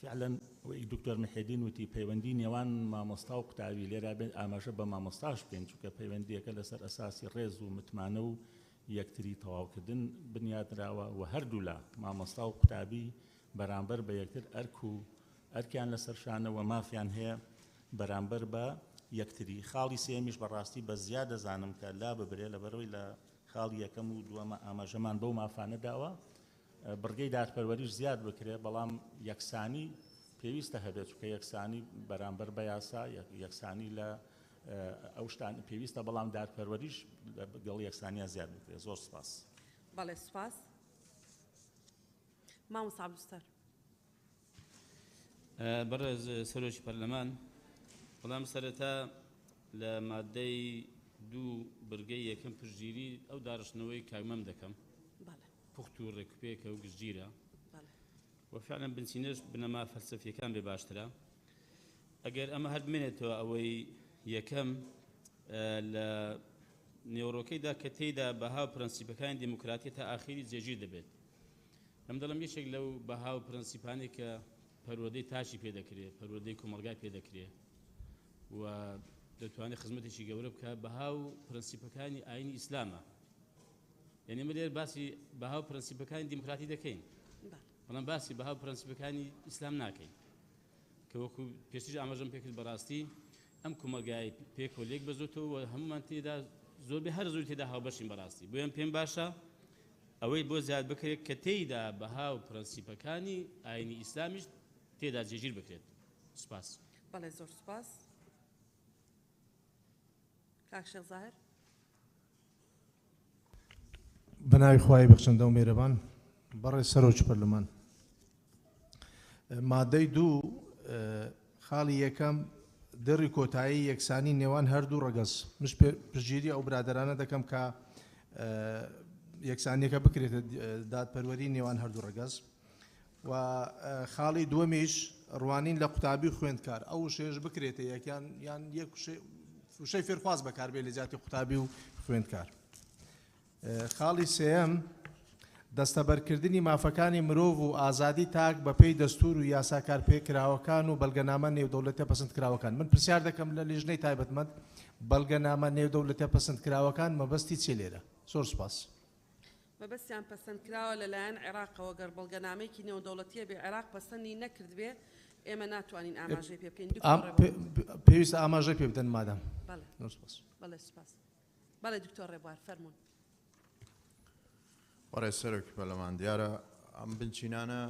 فعلا وەی دکتۆر محیدین وتی پەیوەندی نێوان مامۆستا و قوتابی لێرا بێت ئاماژە بە مامۆستاش بێن چونکە پەیوەندیەکە لەسەر ئەساسی ڕێز و متمانە و یەکتری تەواوکردن بنیادراوە و هەردوو لە مامۆستا و قوتابی بەرامبەر بە یەکتر ئەرکیان لەسەر شانەوە مافیان هەیە بەرامبەر بە یەکتری خاڵی سێمیش بەڕاستی بە زیاد دەزانم کە لا ببرێ لەبەرەوەی لە خاڵی یەکەم و دووەمە ئاماژەمان بەو مافانە داوە بڕگەی دادپەروەریش زیاد بکرێ بەڵام یەکسانی پێویستە هەبێت چونکە یەکسانی بەرامبەر بە یاسا یەکسانی لە ئەو شتان پێویستە بەڵام دادپەروەریش لەگەڵ یەکسانیان زیاد بکرێت زۆر سپاس بەڵێ سپاس مامۆستا عەبدولستار بەڕێز سەرۆکی پەرلەمان بەڵام سەرەتا لە مادەی دوو بڕگەی یەکەم پشتگیری ئەو داڕشتنەوەی کاگمەم دەکەم پوخت و ڕێکوپێکە و گشتگیرە وفعلا بنچینەش بنەما فەلسەفیەکان بێ باشترە ئەگەر ئەمە هەر بمێنێتەوە ئەوەی یەکەم لە نێوڕۆکەیدا کە تێیدا بەها و پرەنسیپەکانی دیموکراتی تا ئاخری جێگیر دەبێت ئەم دەڵم یەکێک لەو بەها و پرەنسیپانی کە پەروەردەی تاشی پێدەکرێت پەروەردەی کۆمەلگای پێدەکرێت و دەتوانێت خزمەتێکی گەورە بکە بەها و پرەنسیپەکانی ئاینی ئیسلامە یعنی ئێمە لێر باسی بەها و پرەنسیپەکانی دیموکراتی دەکەین بەڵام باسی بەها و پرەنسیپەکانی ئیسلام ناکەین کە وەکو پێشتر ئاماژەم پێکرد بەڕاستی ئەم کۆمەلگای پێکۆلێک بەزۆتەوە و هەمومان تێدا زۆربەی هەر زۆری تێدا هاوبەشین بەڕاستی بۆیان پێم باشە ئەوەی بۆ زیاد بکرێت کە تێیدا بەها و پرەنسیپەکانی ئاینی ئیسلامیش تێدا جێگیر بکرێت سپاس بەڵێ زۆر سپاس بەناوی خوای بەخشەندە و میێرەبان بەڕێز سەرۆکی پەرلەمان مادەی 2 خاڵی یەکەم دەڕی کۆتایی یەکسانی نێوان هەردوو ڕەگەز مش پشگیری ئەو برادرانە دەکەم کە یەکسانیەکە بکرێتە دادپەروەری نێوان هەردوو ڕەگەز و خاڵی دووەمیش ڕوانین لە قوتابی خوێندکار ئەو شێژ بکرێتە یەکیان یان یەک وشەی فێرخواز بەکاربێ لە جاتی قوتابی و خوێندکار. خاڵی سێەم دەستەبەرکردنی مافەکانی مرۆڤ و ئازادی تاک بە پێی دەستور و یاساکار پێکراوەکان و بەڵگەنامە نێودەوڵەتە پەسەندکراوەکان. من پرسیار دەکەم لە لیژنەی تایبەتمەند بەڵگەنامە نێودەوڵەتە پەسەندکراوەکان مەبەستی چێ لێرە؟ زۆر سوپاس. مەبەستیان پەسەندکراوە لەلایەن عێراقەوە گەر بەڵگەنامەیەکی نێودەوڵەتیە بێ عێراق پەسەندی نەکرد بێ ئێمە ناتوانین ئاماژەی پێ بکەین. پێویستە ئاماژەی پێ بدەن مادام. بەڵێ سوپاس. بەڵێ دکتۆر ڕێبوار فەرموون. وەڕێ سەرۆکی پەرلەمان دیارە ئەم بنچینانە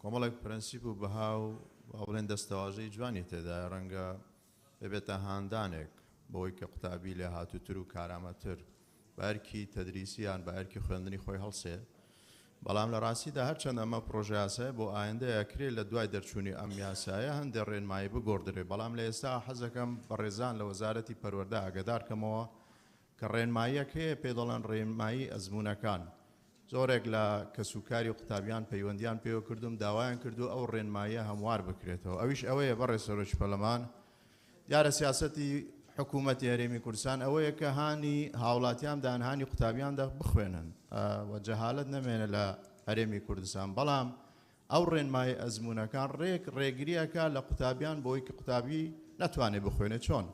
کۆمەڵێک پرەنسیپ و بەها و باڵێن دەستەواژەی جوانی تێدا ڕەنگە ببێتە هاندانێک بەوەی کە قوتابی لێ هاتووتر و کارامەتر بەرکی تەدریسیان بە ئەرکی خوێندنی خۆی هەڵسێ بەڵام لە ڕاستیدا هەرچەند ئەمە پرۆژە یاسایە بۆ ئایندەیە کرێ لە دوای دەرچوونی ئەم یاسایە هەندێک ڕێنمایی بگۆڕدرێ بەڵام لە ئێستا حەزەکەم بە ڕێزان لە وەزارەتی پەروەردە ئاگادارکەمەوە کە ڕێنماییەک هەیە پێ دەڵێن ڕێنمایی ئەزمونونەکان زۆرێک لە کەسوکاری قوتابیان پەیوەندیان پێوە کردوم داوایان کردو ئەو ڕێنماییە هەموار بکرێتەوە ئەویش ئەوەیە بەڕێ سەرۆکی پەرلەمان دیارە سیاسەتی حکوومەتی هەرێمی کوردستان ئەوەیە کە هانی هاوڵاتیان دانهانی قوتابیاندا بخوێنن و جەهالەت نەمێنە لە هەرێمی کوردستان بەڵام ئەو ڕێنمای ئەزمونونەکان ڕێگریەکە لە قوتابیان بۆی کە قوتابی نەتوانێت بخوێنێت چۆن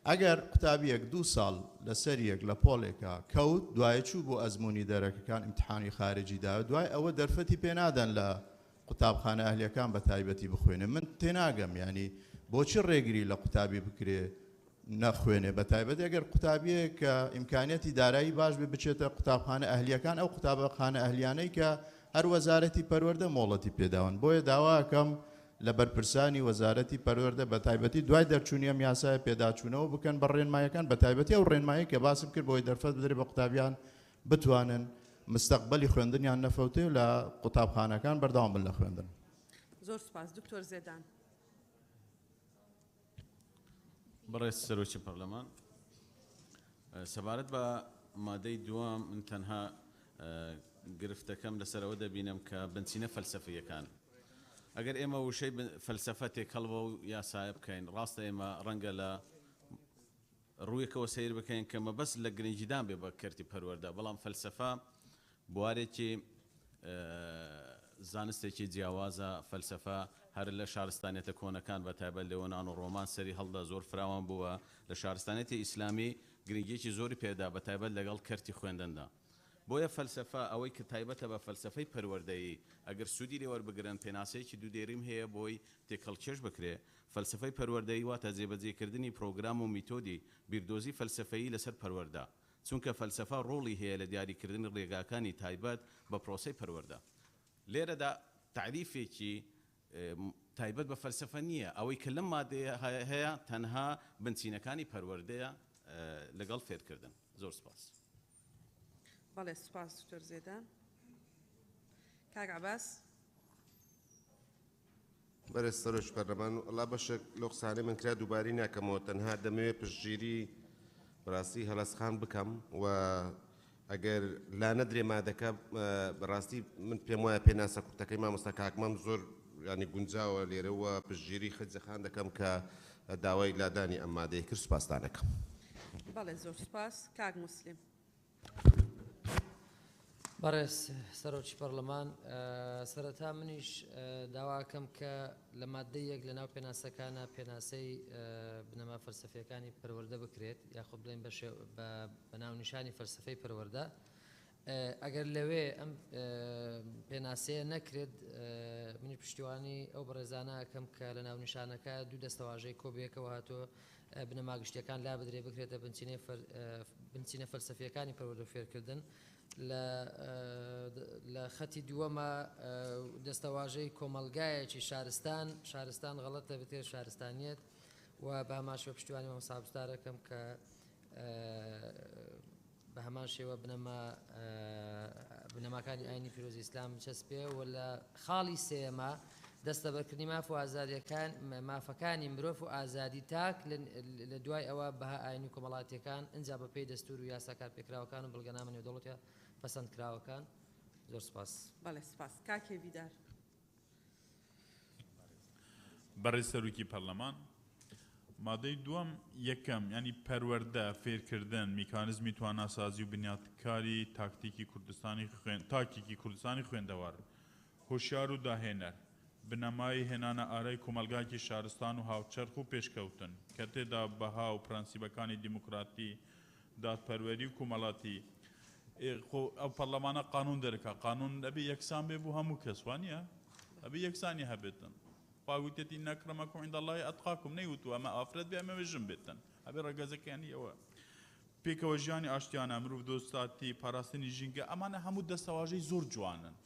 ئەگەر قوتابیەک 2 ساڵ لەسەر یەک لە پۆڵێکە کەوت دوای چوو بۆ ئەزمموی دەرەکەکان ئیمتحانی خارجیدا دوای ئەوە دەرفەتی پێنادەن لە قوتابخانە ئەهلیەکان بە تایبەتی بخوێنێ من تێناگەم ینی بۆچی ڕێگری لە قوتابی بکرێ نەخوێنێ بە تایبەت ئەگەر قوتابیە کە ئیمکانیەتی دارایی باش بێ بچێتە قوتابخانە ئەهلیەکان ئەو قوتابخانە ئەهلیانەی کە هەر وەزارەتی پەروەردە مۆڵەتی پێداون بۆیە داواکەم لە بەرپرسانی وەزارەتی پەروەردە بە تایبەتی دوای دەرچوونی ئەم یاسایە پێداچوونەوە بکەن بە ڕێنمایەکان بە تایبەتی ئەو ڕێنمایی کە باسم کرد بۆی دەرفەت بدرێت بە قوتابیان بتوانن مستەقبەلی خوێندنیان نەفەوتێ و لە قوتابخانەکان بەردەوام بن لە خوێندن. زۆر سوپاس دکتۆر زێدان. بەڕێز سەرۆکی پەرلەمان سەبارەت بە مادەی دووەم من تەنها گرفتەکەم لەسەرەوە دەبینم کە بنچینە فەلسەفیەکان ئەگەر ئێمە وشەی فەلسەفە تێکەڵەوە و یاسایە بکەین ڕاستە ئێمە ڕەنگە لە ڕوویەکەوە سیر بکەین کە مەبەست لە گرنگیدان بێ بە کەرتی پەروەردە بەڵام فەلسەفە بوارێکی زانستێکی جیاوازە فەلسەفە هەر لە شارستانێتە کۆنەکان بە تایبەت لێوەنان و ڕۆمان سەری هەڵدا زۆر فراوان بووە لە شارستانێتی ئیسلامی گرنگیەکی زۆری پێدا بە تایبەت لەگەڵ کەرتی خوێندندا بۆیە فەلسەفە ئەوەی کە تایبەتە بە فەلسەفەی پەروەردەیی ئەگەر سوودی لێوەربگرن پێناسەیەکی دوو دێریم هەیە بۆی تێکەڵکێش بکرێ فەلسەفەی پەروەردەیی واتە جێبەجێکردنی پرۆگرام و میتۆدی بیردۆزی فەلسەفەیی لەسەر پەروەردە چونکە فەلسەفە ڕۆڵی هەیە لە دیاریکردنی ڕێگاکانی تایبەت بە پرۆسەی پەروەردە لێرەدا تعریفێکی تایبەت بە فەلسەفە نییە ئەوەی کە لەم مادەیە هەیە تەنها بنچینەکانی پەروەردەیە لەگەڵ فێرکردن. زۆر سپاس. بەڵێ سوپاس دکتۆر زێدان. کاک عەباس. بەڕێز سەرۆکی پەرلەمان وەڵا بەشێک لەو قسانەی من کرا دووباری ناکەمەوە تەنها دەمەوێت پشتگیری بەڕاستی هەڵەسخان بکەم و ئەگەر لا نەدرێ مادەکە بەڕاستی من پێم وایە پێناسە کورتەکەی مامۆستا کاکمەم زۆر ینی گونجاوە لێرەوە پشتگیری خەجەخان دەکەم کە داوای لادانی ئەم مادەی کرد سوپاسدانەکەم. بەڵێ زۆر سوپاس کاک موسلیم. بەڕێز سەرۆکی پەرلەمان سەرەتا منیش داواکەم کە لە مادەی یەک لە ناو پێناسەکانە پێناسەی بنەما فەلسەفیەکانی پەروەردە بکرێت یاخود بڵێن بە ناونیشانی فەلسەفەی پەروەردە ئەگەر لەوێ ئەم پێناسەیە نەکرێت منی پشتیوانی ئەو بەڕێزانە ئەەکەم کە لە ناونیشانەکە دوو دەستەواژەی کۆبیەکەوە هاتووە بنەما گشتیەکان لا بدرێ بکرێتە بنچینە فەلسەفیەکانی پەروەردە فێرکردن لە خەتی دووەمە دەستەواژەی کۆمەلگایەکی شارستان غەڵەتە بێت شارستانیت و بە هەماشوە پشتیوانی مەسابستارەکەم کە بە هەمان شێوە بنەماکانی ئاینی پیرۆزی ئیسلام چەسپێ و لە خاڵی سێمە دەستەبەرکردنی ماف و ئازادیەکان مافەکانی مرۆڤ و ئازادی تاک لە دوای ئەوە بەها ئاینی کۆمەڵاتیەکان ئەنجا بە پێی دەستور و یاساکار پێکراوەکان و بڵگەنامە نێودەوڵەتیە پەسەندکراوەکان. زۆر سپاس. بەڵێ سپاس. کاکێ ویدار. بەڕێز سەرۆکی پەرلەمان، مادەی دووەم یەکەم ینی پەروەردە فێرکردن میکانزمی تواناسازی و بنیاتکاری تاکتیکی کوردستانی خوێندەوار، هۆشیار و داهێنەر، بنەمای هێنانە ئارەی کۆمەلگاکی شارستان و هاوچەرخ و پێشکەوتن کە تێدا بەها و پرەنسیبەکانی دیموکراتی، دادپەروەری و کۆمەڵاتی. ئەو پەرلەمانە قانون دەرەکە، قانون ئەبێ یەکسان بێ بۆ هەموو کەس، وانە؟ ئەبێ یەکسانی هەبێتن. خواگوتێتی نەکرەمەکم عند الله ئەتقاکم نەیوتووە ئەمە ئافرەت بێ ئەمە ژم بێتن، ئەبێ ڕێگەزەکانی ئەوە. پێکەوە ژیانی ئاشتیانە مرۆڤ دۆستاتی پاراستنی ژینگە ئەمانە هەموو دەستەواژەی زۆر جوانن.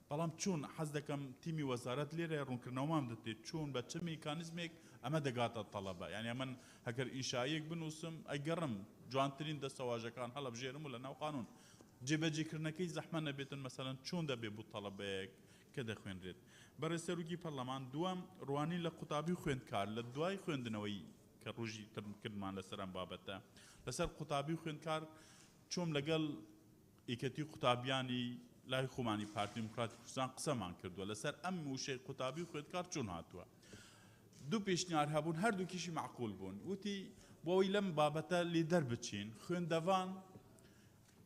بەڵام چوون حەز دەکەم تیمی وەزارەت لێرە ڕوونکردنەوەمان دەتێت چوون بە چ میکانیزمێک ئەمە دەگاتە تەڵەبە. یعنی ئەمن هەگەر ئینشایەک بنووسم ئەگەڕم جوانترین دەستەواژەکان هەڵەبژێرم و لە ناو قانون جێبەجێکردنەکەی زەحمە نەبێتن مەسەلەن چۆن دەبێت بۆ تەڵەبەیەک کە دەخوێنرێت. بەڕێز سەرۆکی پەرلەمان، دووەم ڕوانی لە قوتابی خوێندکار لە دوای خوێندنەوەی کە ڕۆژی ترکردمان لەسەر ئەم بابەتە لەسەر قوتابی خوێندکار چۆم لەگەڵ ئیکەتی قوتابیانی لای خۆمانی پارتی دیموکراتی کوردستان قسەمان کردووە لەسەر ئەم وشەی قوتابی خوێندکار چۆن هاتووە. دوو پێشنیار هەبوون، هەردووکیشی معقول بوون. وتی بۆەوەی لەم بابەتە لێ دەربچین خوێندەوان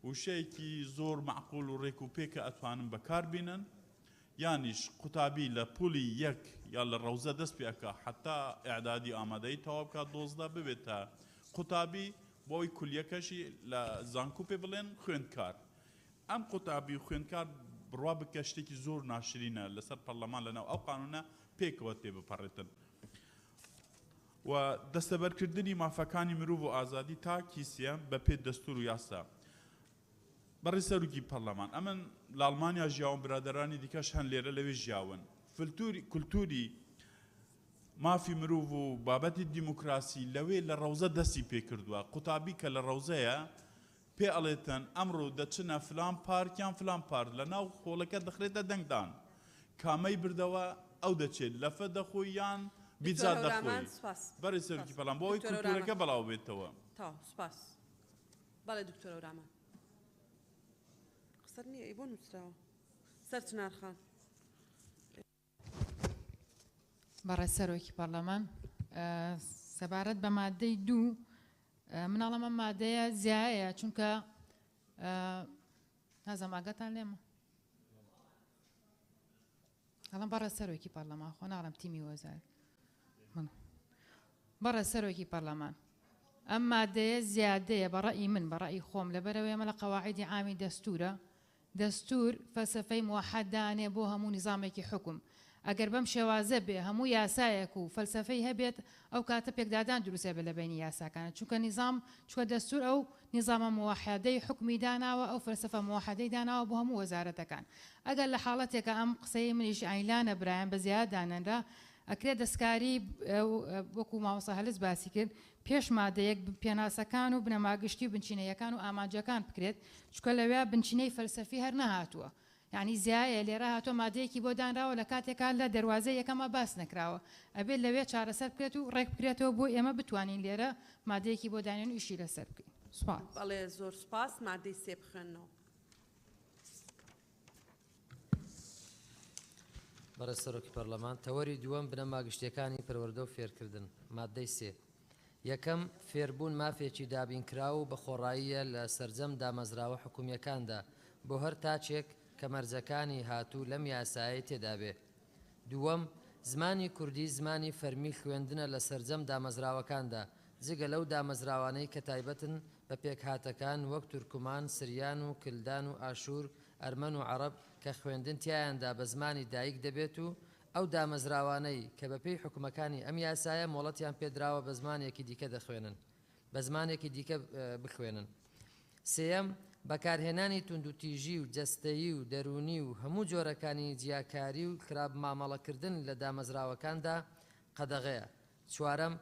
وشەیەکی زۆر معقول و ڕێک و پێکە ئەتوانن بەکاربینن، یانیش قوتابی لە پولی یەک یا لە ڕەوزە دەست پێکە حتا ئیعدادی ئامادەی تەواو بکات دۆزدە ببێتە قوتابی بۆی کولیەکەشی لە زانکۆ پێ بڵێن خوێندکار. ئەم قوتابی خوێندکار بڕوا بکە شتێکی زۆر ناشرینە لەسەر پەرلەمان لەناو ئەو قانونە پێکەوە تێ بپەڕێتن. و دەستەبەرکردنی مافەکانی مرۆڤ و ئازادی تا کیسیە بە پێ دەستور و یاسا. بەڕێز سەرۆکی پەرلەمان، ئەمن لە ئەڵمانیا ژیاون، برادەرانی دیکەش هەن لێرە لەوێ ژیاون. کولتوری مافی مرۆڤ و بابەتی دیموکراسی لەوێ لە ڕەوزە دەستی پێ کردووە. قوتابی کە لە ڕەوزەیە پێ ئەڵێتن ئەمڕۆ دەچنە فلان پارکیان فلان پارک لە ناو خۆڵەکە دەخرێتە دەنگدان، کامەی بردەوە ئەو دەچێت لەفە دەخۆی یان بیجا دەخۆی. بەڕێز سەرۆکی پەرلەمان، بۆ ئەوەی کولتورەکە بەڵاو بێتەوە. سپاس. بەڵێ دکتۆر ئەورامان. قسەر نییە ئەی بۆ نووسراوە. سەر چنارخان. بەڕێز سەرۆکی پەرلەمان، سەبارەت بە مادەی 2 مناڵەمە مادەیە زیایە چونکە نازەم ئاگاتان لێمە هەڵم بەڕێز سەرۆکی پەرلەمان خۆ ناڵم تیمی وەزارەت بەڕێز سەرۆکی پەرلەمان، ئەم مادەیە زیادەیە بەڕەئی من بەڕەئی خۆم لەبەرەوەی ئەمە لە قەواعیدی عامی دەستورە. دەستور فەلسەفەی موحەددانێ بۆ هەموو نظامێکی حکم. ئەگەر بەم شێوازە بێ هەموو یاسایەک و فەلسەفەی هەبێت ئەو کاتە پێکدادان دروستە بێ لە بینی یاساکانە، چونکە نظام چووە دەستور ئەو نظامە موحەدەی حکمی داناوە، ئەو فەلسەفە موحەدەی داناوە بۆ هەموو وەزارەتەکان. ئەگەر لە حاڵەتێکە ئەم قسەی منیش ئایلانە برایان بە زیادانەنرا ئەکرێت دەستکاری وەکو مامۆستا هەلس باسی کرد پێش مادەیەک پێناسەکان و بنەماگشتی و بنچینەیەکان و ئامانجەکان بکرێت، چونکە لەوێ بنچینەی فەلسەفی هەر نەهاتووە. یعنی زیایە لێرە هاتۆ مادەیەکی بۆ دانراوە لە کاتێکا لە دەواازە یەکەمە باس نەکراوە، ئەبێت لەوێ چارەسەر بکرێت و ڕێک بکرێتەوە بۆ ئێمە بتوانین لێرە مادەیەکی بۆ دانێن و ئیشی لەسەر بکەین. سوپاس. بەڵێ زۆر سپاس. مادەی 3 بخوێنەوە. بەڕێز سەرۆکی پەرلەمان، تەوەری دووەم بنەماگشتیەکانی پەروەردە و فێرکردن. مادەی 3 یەکەم فێربوون مافێکی دابینکراو و بە خۆڕاییە لە سەرجەم دامەزراوە حکومیەکاندا بۆ هەر تاچێک کە مەرجەکانی هاتوو لەم یاسایی تێدا بێ. دووەم زمانی کوردی زمانی فەرمی خوێندنە لە سەرجەم دامەزراوەکاندا جگە لەو دامەزراوانەی کە تایبەتن بە پێکهاتەکان وەک تورکمان، سریان و کلدان و ئاشور، ئەرمەن و عەرەب کە خوێندن تیایاندا بە زمانی دایک دەبێت و ئەو دامەزراوانەی کە بەپێی حکومەکانی ئەم یاسایە مۆڵەتیان پێدراوە بە زمانێکی دیکە دەخوێنن بە زمانێکی دیکە بخوێنن. سێەم بەکارهێنانی توندوتیژی و جەستەیی و دەرونی و هەموو جۆرەکانی جیاکاری و خراپ مامەڵەکردن لە دامەزراوەکاندا قەدەغەیە. چوارەم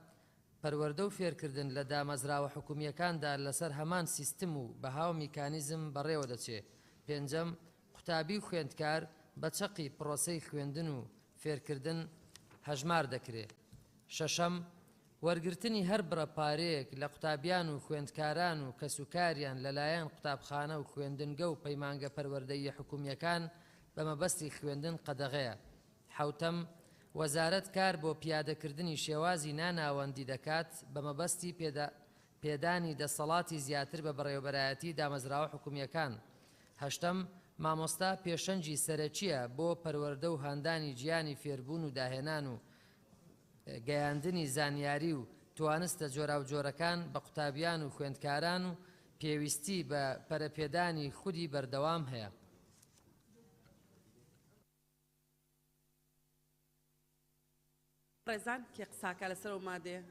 پەروەردە و فێرکردن لە دامەزراوە حکومیەکاندا لەسەر هەمان سیستم و بەهاو میکانیزم بەڕێوە دەچێت. پێنجەم، قوتابی و خوێندکار بە چەقی پرۆسەی خوێندن و فێرکردن هەژمار دەکرێت. شەشەم، وەرگرتنی هەر بڕەپارەیەک لە قوتابیان و خوێندکاران و کەسوکاریان لەلایەن قوتابخانە و خوێندنگە و پەیمانگە پەروەردەیی حکومیەکان بە مەبەستی خوێندن قەدەغەیە. حوتەم، وەزارەت کار بۆ پیادەکردنی شێوازی ناناوەندی دەکات بە مەبەستی پێدانی دەسەڵاتی زیاتر بە بەڕێوەبەرایەتی دامەزراوە حکومیەکان. هەشتەم، مامۆستا پێشەنجی سەرەکیە بۆ پەروەردە و هاندانی گیانی فێربوون و داهێنان و گەیاندنی زانیاری و توانستە جۆراوجۆرەکان بە قوتابیان و خوێندکاران و پێویستی بە پەرەپێدانی خودی بەردەوام هەیە. ڕێزان کێ قساکە لەسەر ئەو مادەیە؟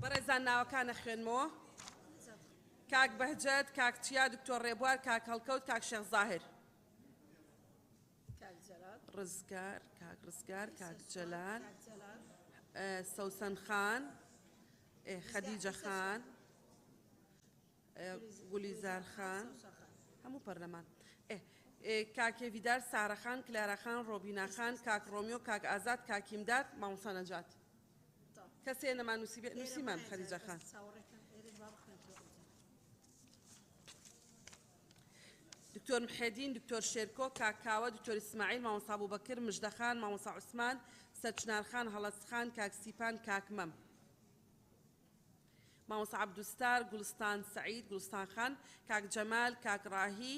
بەڕێزان ناوەکانە خوێنمەوە. کاک بەهجەت، کاک چیا، دکتۆر ڕێبوار، کاک هەڵکەوت، کاک شێخ زاهر. ڕزگار، کاک ڕزگار، کاک جەلال، سەوسەن خان، خەدیجە خان، گولیزار خان، هەموو پەرلەمان. کاک هێویدار، سارە خان، کلارە خان، ڕۆبینا خان، کاک ڕۆمیۆ، کاک ئازاد، کاک هیمداد، مامۆستا نەجات. کەسێ نەما نووسیمان خەدیجە خان. دکتۆر محێدین، دکتۆر شێرکۆ، کاک کاوە، دکتۆر ئیسماعیل، مامۆستا بووبەکر، مژدە خان، مامۆستا عوسمان، سەرچنار خان، هەڵەس خان، کاک سیپان، کاک مەم. مامۆستا عەبدوستار، گوڵستان سەعید، گوڵستان خان، کاک جەمال، کاک ڕاهی،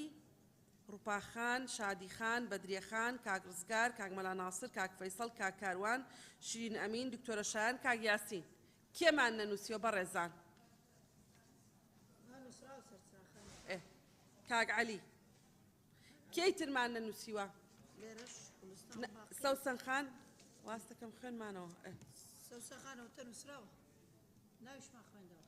ڕووپاخان، شادی خان، بەدریە خان، کاک ڕزگار، کاک مەلا ناسر، کاک فەیسەڵ، کاک کاروان، شیرین ئەمین، دکتۆرە شایان، کاک یاسین. کێمان نەنووسیوە بەڕێزان؟ کاک عەلی کێی ترمان نەنووسیوە سەوسەن خان واستەکەم خوێنمانەوە سەوسەخانەوە تەنووسراوە ناویشمان خوێندەوە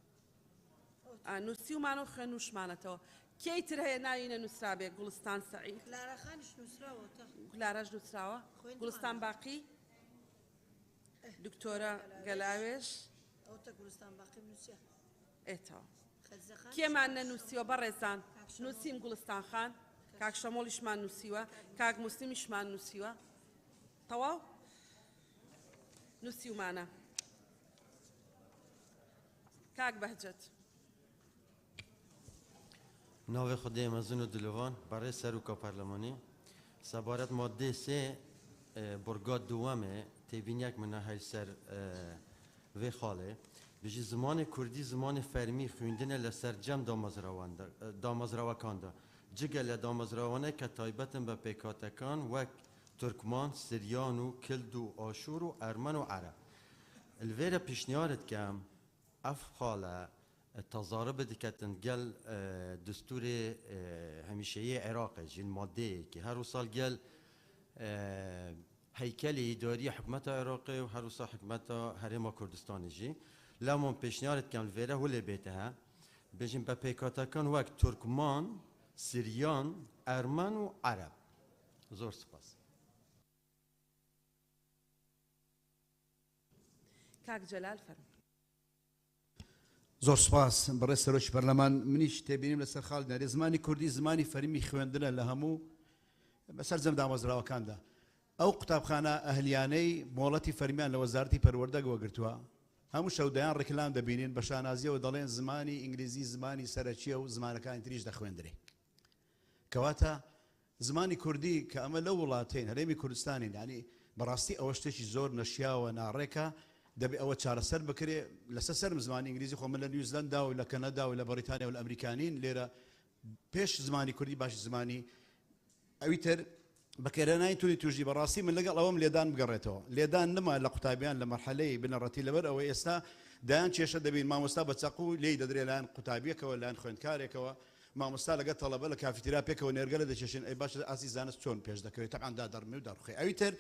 نووسیومانەوە خوێنوشمانەتەوە کێی تر هەیە ناوی نەنووسرا بێ گوڵستان سەعید کلارەخانیش نووسراوە کلارەش نووسراوە گوڵستان باقی دکتۆرە گەلاوێش ئەوتە گوڵستان باقی نووسیا ئێتەوە کێمان نەنووسیوە بەڕێزان نووسیم گوڵستان خان کاک شەمۆڵیشمان نووسیوە کاک موسلیمیشمان نووسیوە تەواو نووسیومانە کاک بەهجەت ناوی خدای مزون و دلوان برای سروکا پارلمانی سبارت ماده 3 برگاد دومه تبینیک من هاي سر و خاله بيجي زمان كردي زمان فرمي خوندنه لسر جم دامزراوان دا جگل دامزراوانه که تایبتن به پیکاتکان و ترکمان سریان و کلد و آشور و ارمن و عرب الویره پیشنیارت کم اف خاله تضارب دکتن گل دستور همیشه عراق جین ماده که هر سال گل هیکل اداری حکومت عراقی و هر سال حکومت هرم کردستان جی لامون پیشنهاد کن الویره هول بیتها بجیم به پیکاتکان وقت ترکمان سریان ارمن و عرب زور سپاس کاک جلال فرم زۆر سپاس بەڕێز سەرۆکی پەرلەمان منیش تێبینیم لەسەر خاڵدنەری زمانی کوردی زمانی فەرمی خوێندنە لە هەموو بەسەر جەم دامەزراوەکاندا ئەو قوتابخانە ئەهلیانەی مۆڵەتی فەرمیان لە وەزارەتی پەروەردە وەگرتووە هەموو شەودایان ڕێکلام دەبینین بە شانازیەوە دەڵێن زمانی ئینگلیزی زمانی سەرەکیە و زمانەکانی تریش دەخوێندرێ کەواتە زمانی کوردی کە ئەمە لەو وڵاتین هەرێمی کوردستانین یعنی بەڕاستی ئەوە شتێکی زۆر نەشیاوە ناڕێکە دەبێ ئەوە چارەسەر بکرێ لەسەر سەرم زمانی ئینگلیزی خۆ من لە نیوزیلەندا و لە کەنەدا و لە بەریتانیا و لە ئەمریکانین لێرە پێش زمانی کوردی باش زمانی ئەوی تر بەکارهێنانی تولی توژی بەڕاستی من لەگەڵ ئەوەم لێدان بگەڕێتەوە لێدان نما لە قوتابیان لە مەرحەلەی بنەڕەتی لەبەر ئەوە ئێستا دایان کێشە دەبین مامۆستا بە چەقو لێی دەدرێ لایەن قوتابیەکەوە لایەن خوێندکارێکەوە مامۆستا لەگەڵ تەڵەبە لە کافیتریا پێکەوە نێرگەلە دەچێشن ئەی باشە ئاسی زانست چۆن پێش دەکەوێت تەقان دادەڕمی و دەڕخێ ئەوی تر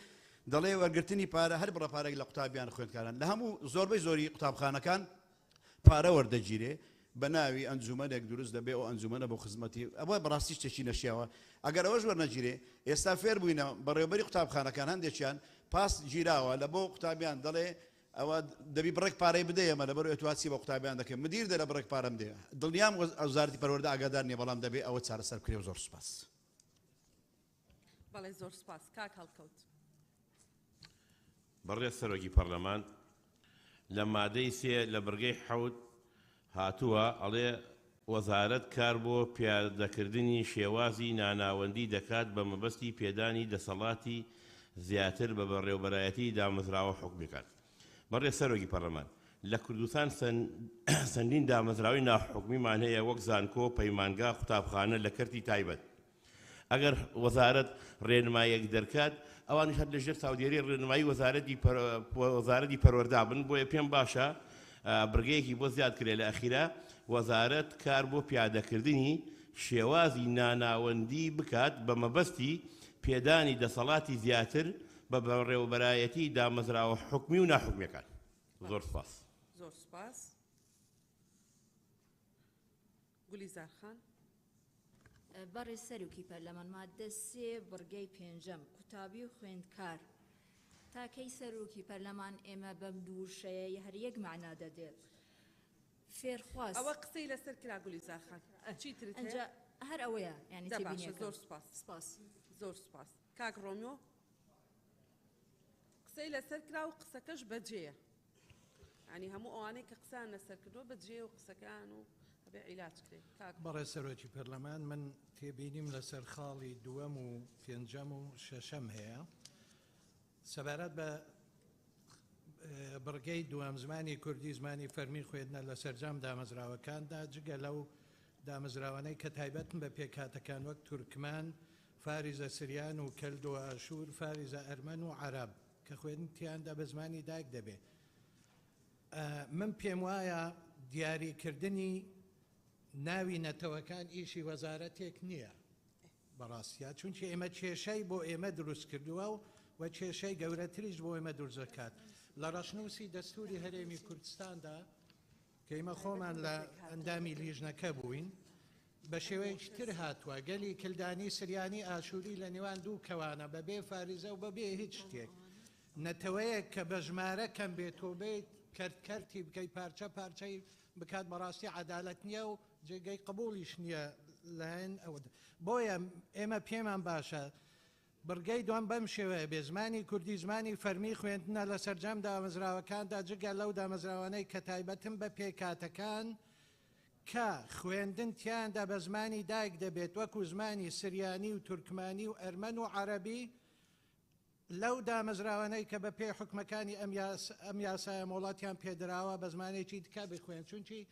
دەڵێ وەرگرتنی پارە هەر بڕەپارێک لە قوتابیان خوێندکاران لە هەموو زۆربەی زۆری قوتابخانەکان پارە وەردەگیرێ بە ناوی ئەنجومەنێک دروست دەبێ ئەو ئەنجومەنە بۆ خزمەتی ئەوە بەڕاستی شتێکی نەشیاوە ئەگەر ئەوەش وەرنەگیرێ ئێستا فێر بووینە بەڕێوەبەری قوتابخانەکان هەندێکیان پاس گیراوە لە بۆ قوتابیان دەڵێ ئەوە دەبی بڕێک پارەی بدەیە ئەمە لەبەر ئەتواسی بە قوتابیان دەکەم مدیر دەرە بڕێک پارەم دێ دڵنیام وەزارەتی پەروەردە ئاگادار نییە بەڵام دەبێ ئەوە چارەسەر بکرێ و زۆر سوپاس بەڵێ زۆر سپاس کاک هەڵکەوت بەڕێز سەرۆکی پەرلەمان لە مادەی سێ لە بڕگەی حەوت هاتووە ئەڵێ وەزارەت کار بۆ پیادەکردنی شێوازی ناناوەندی دەکات بە مەبەستی پێدانی دەسەڵاتی زیاتر بە بەڕێوەبەرایەتی دامەزراوە حکومیکات بەڕێز سەرۆکی پەرلەمان لە کوردستان چەندین دامەزراوی ناحکومیمان هەیە وەک زانکۆ پەیمانگا قوتابخانە لە کەرتی تایبەت ئەگەر وەزارەت ڕێنماییەک دەرکات ئەوانش هەر لەژێر چاودێری ڕێنمایی وەزارەتی پەروەردە بن بۆیە پێم باشە بڕگەیەکی بۆ زیاد کرێ لە ئەخیرا وەزارەت کار بۆ پیادەکردنی شێوازی ناناوەندی بکات بە مەبەستی پێدانی دەسەڵاتی زیاتر بە بەڕێوەبەرایەتی دامەزراوە حکومی و ناحکومیەکان زۆر سپاس زۆر سپاس گولیزار خان بەڕێز سەرۆکی پەرلەمان مادە سێ بڕگەی پێنجەم قوتابی و خوێندکار تاکەی سەرۆکی پەرلەمان ئێمە بەم دووشەیە هەر یەک معنا دەدێت فێرخواست ئەوە قسەی لەسەر کرا گولیزار خان چیترت ئەنجا هەر ئەوەیە یعنی تێبینیەکەم زۆر سپاس سپاس زۆر سپاس کاک ڕۆمیۆ قسەی لەسەر کرا و قسەکەش بەجێیە ینی هەموو ئەوانەی کە قسەیان لەسەر کردووە بەجێ و قسەکان و هەبێ عیلاج کرێت بەڕێز سەرۆکی پەرلەمان من تێبینیم لەسەر خاڵی دووەم و پێنجەم و شەشەم هەیە سەبارەت بە بڕگەی دووەم زمانی کوردی زمانی فەرمی خوێندنە لە سەرجام دامەزراوەکاندا جگە لەو دامەزراوانەی کە تایبەتن بە پێکهاتەکان وەک تورکمان فاریزە سریان و کەلد و ئاشور فاریزە ئەرمەن و عەرەب کە خوێندنیاندا بە زمانی دایک دەبێت من پێم وایە دیاریکردنی ناوی نەتەوەکان ئیشی وەزارەتێک نییە بەڕاستیا چونکی ئێمە کێشەی بۆ ئێمە دروست کردووە و کێشەی گەورەتریش بۆ ئێمە دروست دەکات لە ڕەشنووسی دەستوری هەرێمی کوردستاندا کە ئێمە خۆمان لە ئەندامی لیژنەکە بووین بە شێوەیەکی تر هاتووە گەلی کلدانی سریانی ئاشووری لە نێوان دوو کەوانە بەبێ فاریزە و بەبێ هیچ شتێک نەتەوەیەک کە بە ژمارە کەم بێتۆ بێت کەرتی بکەی پارچە پارچەی بکات بەڕاستی عەدالەت نییە و جێگەی قبوڵیش نییە لەهێن ئەوە بۆیە ئێمە پێمان باشە بڕگەی دوام بەم شێوەیە بێ زمانی کوردی زمانی فەرمی خوێندنە لە سەرجەم دامەزراوەکاندا جگە لەو دامەزراوانەی کە تایبەتن بە پێکاتەکان کە خوێندن تیاندا بە زمانی دایک دەبێت وەکو زمانی سریانی و تورکمانی و ئەرمەن و عەرەبی لەو دامەزراوانەی کە بە پێ حکومەکانی ئەم یاسایە وڵاتیان پێدراوە بە زمانێکی تکا بخوێن چونکی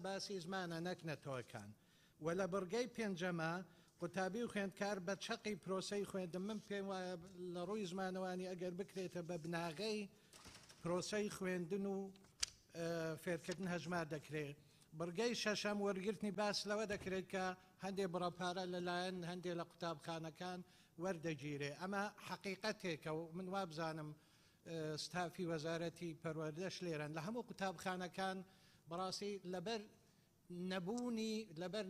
باسی زمانە نەکنەتەوەکان و لە بڕگەی پێنجەمە قوتابی و خوێندکار بە چەقی پرۆسەی خوێندن من پێم وایە لە ڕووی زمانەوانی ئەگەر بکرێتە بە بناغەی پرۆسەی خوێندن و فێرکردن هەژمار دەکرێت بڕگەی شەشەم وەرگرتنی باس لەوە دەکرێت کە هەندێک بڕەپارە لەلایەن هەندێک لە قوتابخانەکان وەردەگیرێ ئەمە حەقیقەتێکە و من وابزانم ستافی وەزارەتی پەروەردەش لێرن لە هەموو قوتابخانەکان بەڕاستی لەبەر نەبوونی لەبەر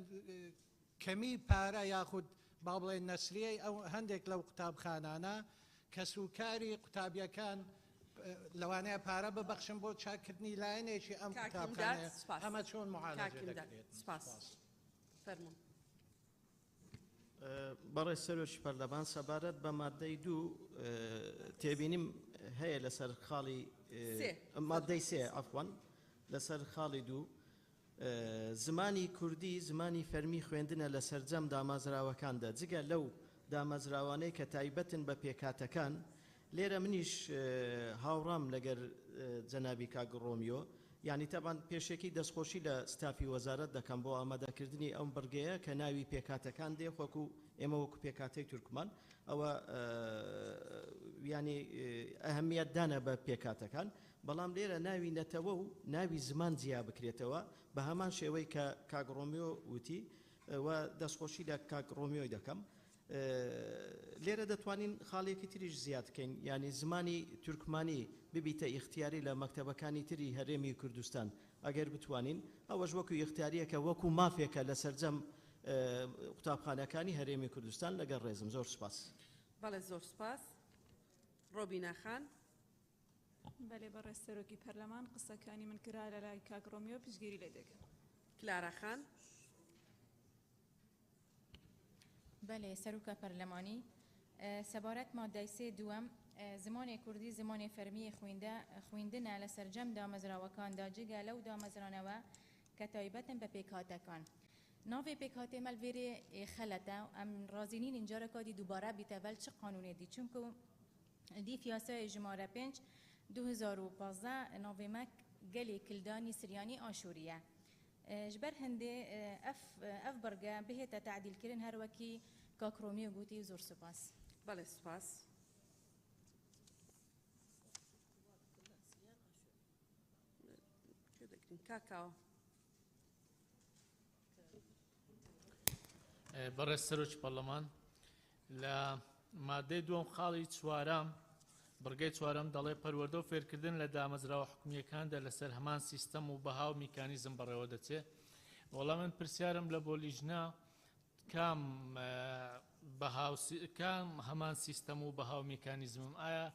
کەمی پارە یاخود با بڵێن نەسریەی ئەو هەندێک لەو قوتابخانانە کە سوکاری قوتابیەکان لەوانەیە پارە ببەخشن بۆ چاکردنی لایەنێکی ئەم قوتابخانەیە ئەمە چۆن معالەجە دەکرێت فەرموون بەڕێز سەرۆکی پەرلەمان سەبارەت بە مادەی دوو تێبینیم هەیە لەسەر خاڵی مادەی سێ عەفوان لەسەر خاڵی دوو زمانی کوردی زمانی فەرمی خوێندنە لە سەرجەم دامازراوەکاندا جگە لەو دامەزراوانەی کە تایبەتن بە پێکاتەکان لێرە منیش هاوڕام لەگەر جەنابی کاک ڕۆمیۆ یعنی تەبان پێشێکی دەستخۆشی لە ستافی وەزارەت دەکەم بۆ ئامادەکردنی ئەم بڕگەیە کە ناوی پێکاتەکان دێ خۆکو ئێمە وەکو پێکاتەی تورکمان ئەوە ینی ئەهەمیەت دانە بە پێکاتەکان بەڵام لێرە ناوی نەتەوە و ناوی زمان جیا بکرێتەوە بە هەمان شێوەی کە کاک ڕۆمیۆ وتی و دەستخۆشی لە کاک ڕۆمیۆی دەکەم لێرە دەتوانین خاڵێکی تریش زیاد بکەین ینی زمانی تورکمانی ببیتە ئیختیاری لە مەکتەبەکانی تری هەرێمی کوردستان ئەگەر بتوانین ئەوەش وەکو ئیختیاریەکە وەکو مافێکە لە سەرجەم قوتابخانەکانی هەرێمی کوردستان لەگەڵ ڕێزم زۆر سپاس بەڵێ زۆر سپاس ڕۆبینە خان بەڵێ بەڕێز سەرۆکی پەرلەمان قسەکانی من کرا لە لای کاک ڕۆمیۆ پشتگیری لێ دەکەم کلارا خان بله سروکا پرلمانی سبارت ماده سه دوم زمان کوردی زمان فرمی خویندن لسرجم دامزراوکان دا جگه لو دامزرانوه که تایبتن به پیکاتکان ناوی پیکاته ملویری خلطه ام رازینین اینجا را کادی دوباره بیتول چه قانونه دی چونکو دی فیاسه جماره 5 2015 ناوی مک گلی کلدانی سریانی آشوریه جبر هنده اف برگه بهت تعدیل کردن هر وکی کاکرومی و گوتی زور سپاس بله سپاس کاکاو بەڕێز سەرۆکی پەرلەمان لە مادەی دووەم خاڵی چوارەم بڕگەی چوارەم دەڵێ پەروەردە و فێرکردن لە دامەزراوە حکومیەکاندا لەسەر هەمان سیستەم و بەها و میکانیزم بەڕێوە دەچێت وەڵام من پرسیارم لە بۆ لیژنا کام هەمان سیستەم و بەها و میکانیزمم ئایا